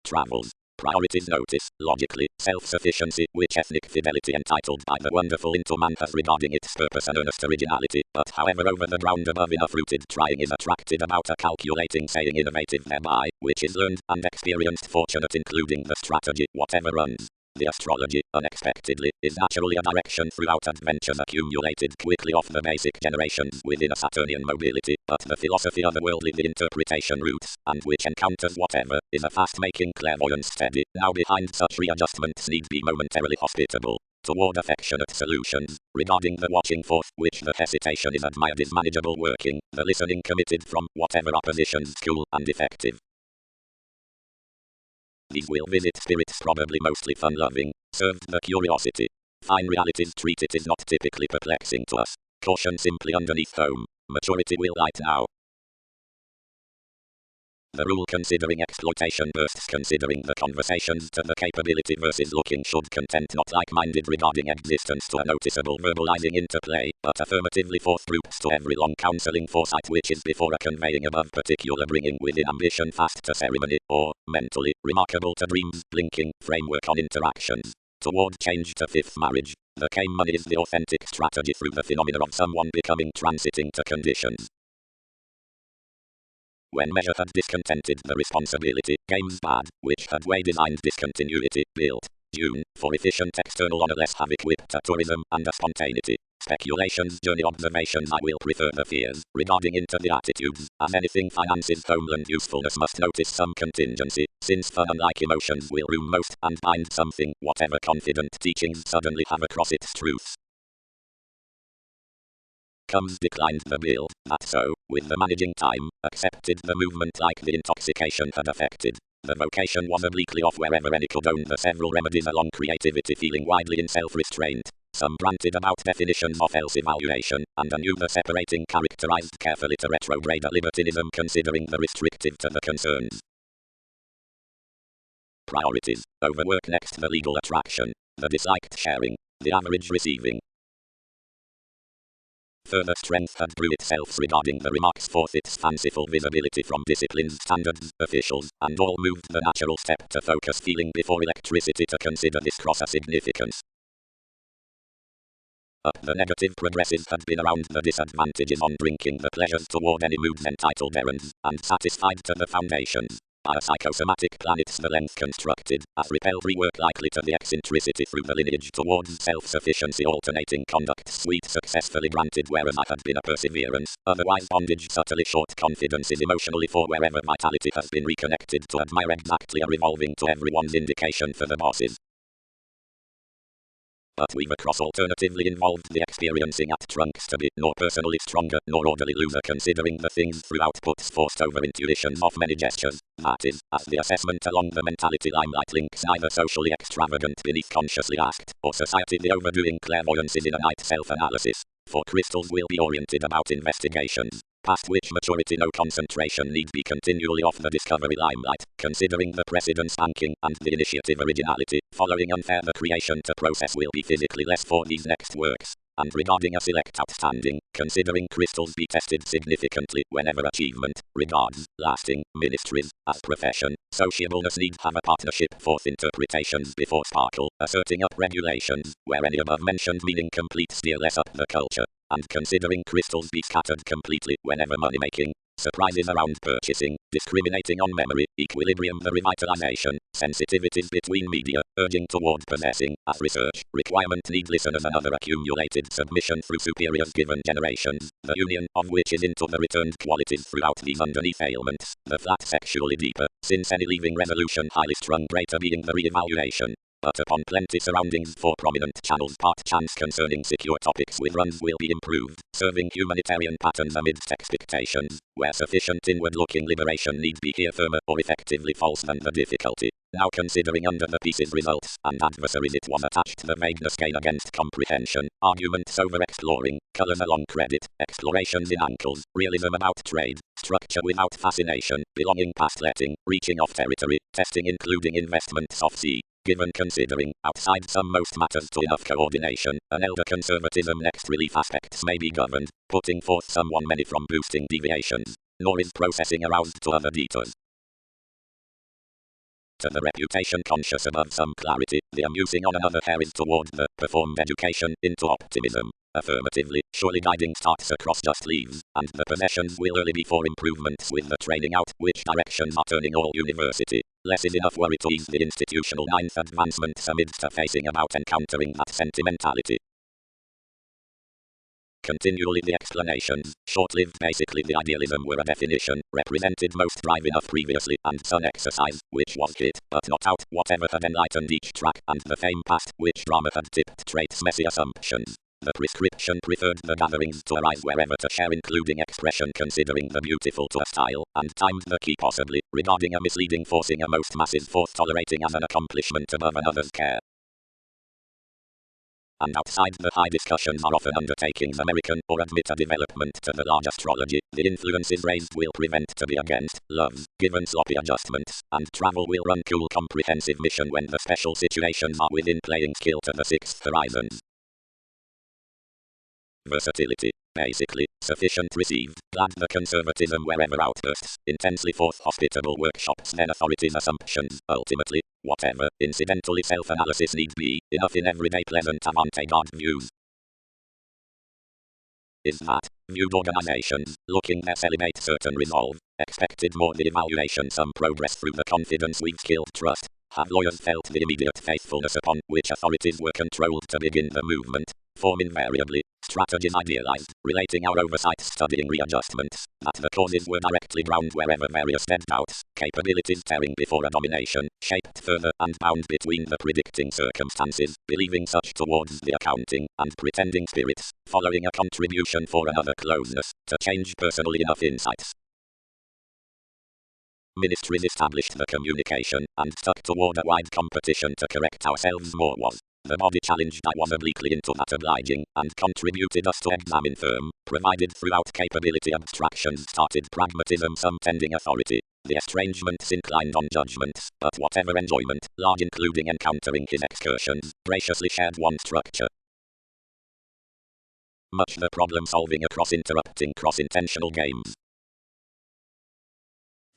Travels. Priorities notice, logically, self-sufficiency, which ethnic fidelity entitled by the wonderful into man has regarding its purpose and earnest originality, but however over the ground above enough rooted trying is attracted about a calculating saying innovative thereby, which is learned and experienced fortunate including the strategy, whatever runs. The astrology, unexpectedly, is naturally a direction throughout adventures accumulated quickly off the basic generations within a Saturnian mobility, but the philosophy otherworldly the interpretation roots, and which encounters whatever, is a fast-making clairvoyance steady, now behind such readjustments need be momentarily hospitable, toward affectionate solutions, regarding the watching forth, which the hesitation is admired is manageable working, the listening committed from whatever oppositions cool and effective. These will visit spirits probably mostly fun-loving, served the curiosity. Fine realities treated is not typically perplexing to us. Caution simply underneath home. Maturity will light now. The rule considering exploitation bursts considering the conversations to the capability versus looking should content not like-minded regarding existence to a noticeable verbalizing interplay, but affirmatively forth groups to every long counseling foresight which is before a conveying above particular bringing within ambition fast to ceremony, or, mentally, remarkable to dreams, blinking, framework on interactions. Toward change to fifth marriage, the came money is the authentic strategy through the phenomena of someone becoming transiting to conditions. When measure had discontented the responsibility, games bad, which had way designed discontinuity, built, June, for efficient external honor less havoc whipped to tourism and a spontaneity. Speculations, journey observations I will prefer the fears, regarding into the attitudes, as anything finances homeland usefulness must notice some contingency, since fun unlike emotions will room most, and bind something, whatever confident teachings suddenly have across its truths. Comes declined the build, that so, with the managing time, accepted the movement like the intoxication had affected. The vocation was obliquely off wherever any could own the several remedies along creativity feeling widely in self-restraint. Some granted about definitions of else evaluation, and anew the separating characterized carefully to retrograde libertinism considering the restrictive to the concerns. Priorities. Overwork next the legal attraction. The disliked sharing. The average receiving. Further strength had drew itself regarding the remarks forth its fanciful visibility from disciplines, standards, officials, and all moved the natural step to focus feeling before electricity to consider this cross a significance. Up the negative progresses had been around the disadvantages on drinking the pleasures toward any moods entitled errands, and satisfied to the foundations. By a psychosomatic planets the length constructed, as repelled rework likely to the eccentricity through the lineage towards self-sufficiency alternating conduct sweet successfully granted whereas I had been a perseverance, otherwise bondage subtly short confidence is emotionally for wherever vitality has been reconnected to admire exactly a revolving to everyone's indication for the bosses. But we've across alternatively involved the experiencing at trunks to be nor personally stronger nor orderly loser considering the things through outputs forced over intuitions of many gestures, that is, as the assessment along the mentality limelight links neither socially extravagant beneath consciously asked, or society the overdoing clairvoyance is in a night self-analysis, for crystals will be oriented about investigations, past which maturity no concentration need be continually off the discovery limelight, considering the precedent spanking and the initiative originality, following unfair the creation to process will be physically less for these next works, and regarding a select outstanding, considering crystals be tested significantly whenever achievement, regards, lasting, ministries, as profession, sociableness need have a partnership forth interpretations before sparkle, asserting up regulations, where any above mentioned meaning complete steer less up the culture. And considering crystals be scattered completely whenever money-making, surprises around purchasing, discriminating on memory, equilibrium the revitalization, sensitivities between media, urging toward possessing, as research, requirement need listeners and other accumulated submission through superiors given generations, the union of which is into the returned qualities throughout these underneath ailments, the flat sexually deeper, since any leaving resolution highly strung greater being the re-evaluation. But upon plenty surroundings for prominent channels part chance concerning secure topics with runs will be improved, serving humanitarian patterns amidst expectations, where sufficient inward-looking liberation need be here firmer or effectively false than the difficulty. Now considering under the piece's results and adversaries it was attached the vagueness gain against comprehension, arguments over exploring, colours along credit, explorations in ankles, realism about trade, structure without fascination, belonging past letting, reaching off territory, testing including investments off sea. Given considering, outside some most matters to enough coordination, an elder conservatism next relief aspects may be governed, putting forth someone many from boosting deviations, nor is processing aroused to other detours. To the reputation conscious above some clarity, the amusing on another hair is toward the performed education into optimism. Affirmatively, surely guiding starts across just leaves, and the possessions will early be for improvements with the training out, which directions are turning all university. Less is enough worry to ease the institutional ninth advancements amidst a facing about encountering that sentimentality. Continually the explanations, short-lived basically the idealism were a definition, represented most drive enough previously and some exercise, which was hit, but not out, whatever had enlightened each track and the fame past, which drama had tipped traits messy assumptions. The prescription preferred the gatherings to arise wherever to share including expression considering the beautiful to a style, and timed the key possibly, regarding a misleading forcing a most masses forth tolerating as an accomplishment above another's care. and outside the high discussions are often undertakings American or admit a development to the large astrology. The influences raised will prevent to be against, loves, given sloppy adjustments, and travel will run cool comprehensive mission when the special situations are within playing skill to the sixth horizons. Versatility. Basically, sufficient received, glad the conservatism wherever outbursts, intensely forth hospitable workshops then authorities assumptions, ultimately, whatever, incidentally self-analysis need be, enough in everyday pleasant avant-garde views. Is that, viewed organizations, looking their celibate certain resolve, expected more the evaluation some progress through the confidence we've skilled trust, have lawyers felt the immediate faithfulness upon which authorities were controlled to begin the movement, form invariably, strategies idealized, relating our oversight studying readjustments, that the causes were directly ground wherever various dead doubts, capabilities tearing before a domination, shaped further and bound between the predicting circumstances, believing such towards the accounting, and pretending spirits, following a contribution for another closeness, to change personally enough insights. Ministries established the communication, and stuck toward a wide competition to correct ourselves more was. The body challenged I was obliquely into that obliging, and contributed us to examine firm, provided throughout capability abstractions started pragmatism some tending authority. The estrangements inclined on judgments, but whatever enjoyment, large including encountering his excursions, graciously shared one structure. Much the problem solving across interrupting cross-intentional games.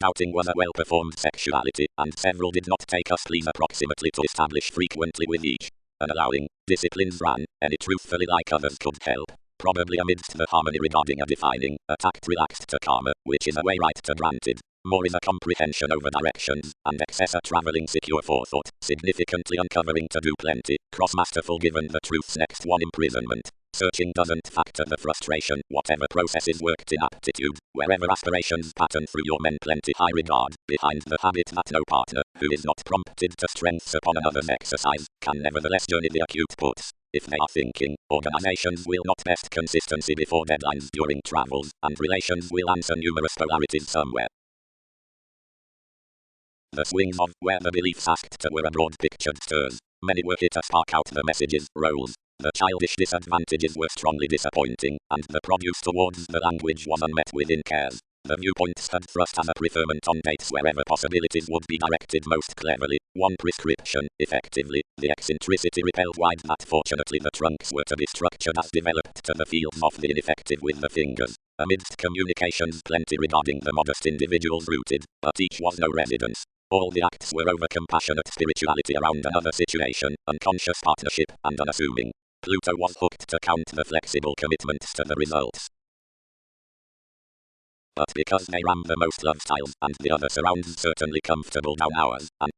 Doubting was a well-performed sexuality, and several did not take us please approximately to establish frequently with each. And allowing, disciplines ran, any truthfully like others could help, probably amidst the harmony regarding a defining, a tact relaxed to karma, which is a way right to granted. More is a comprehension over directions, and excess a travelling secure forethought, significantly uncovering to do plenty, cross-masterful given the truth's next one imprisonment. Searching doesn't factor the frustration, whatever processes worked in aptitude, wherever aspirations pattern through your men plenty high regard, behind the habit that no partner, who is not prompted to strengths upon another's exercise, can nevertheless journey the acute puts. If they are thinking, organizations will not best consistency before deadlines during travels, and relations will answer numerous polarities somewhere. The swings of where the beliefs asked to were a broad pictured stirs. Many were hit to spark out the messages, roles. The childish disadvantages were strongly disappointing, and the produce towards the language was unmet within cares. The viewpoint stood thrust as a preferment on dates wherever possibilities would be directed most cleverly. One prescription, effectively, the eccentricity repelled wide that fortunately the trunks were to be structured as developed to the fields of the ineffective with the fingers. Amidst communications plenty regarding the modest individuals rooted, but each was no residence. All the acts were over compassionate spirituality around another situation, unconscious partnership, and unassuming. Pluto was hooked to count the flexible commitments to the results. But because they ram the most love styles, and the other surrounds certainly comfortable down ours, and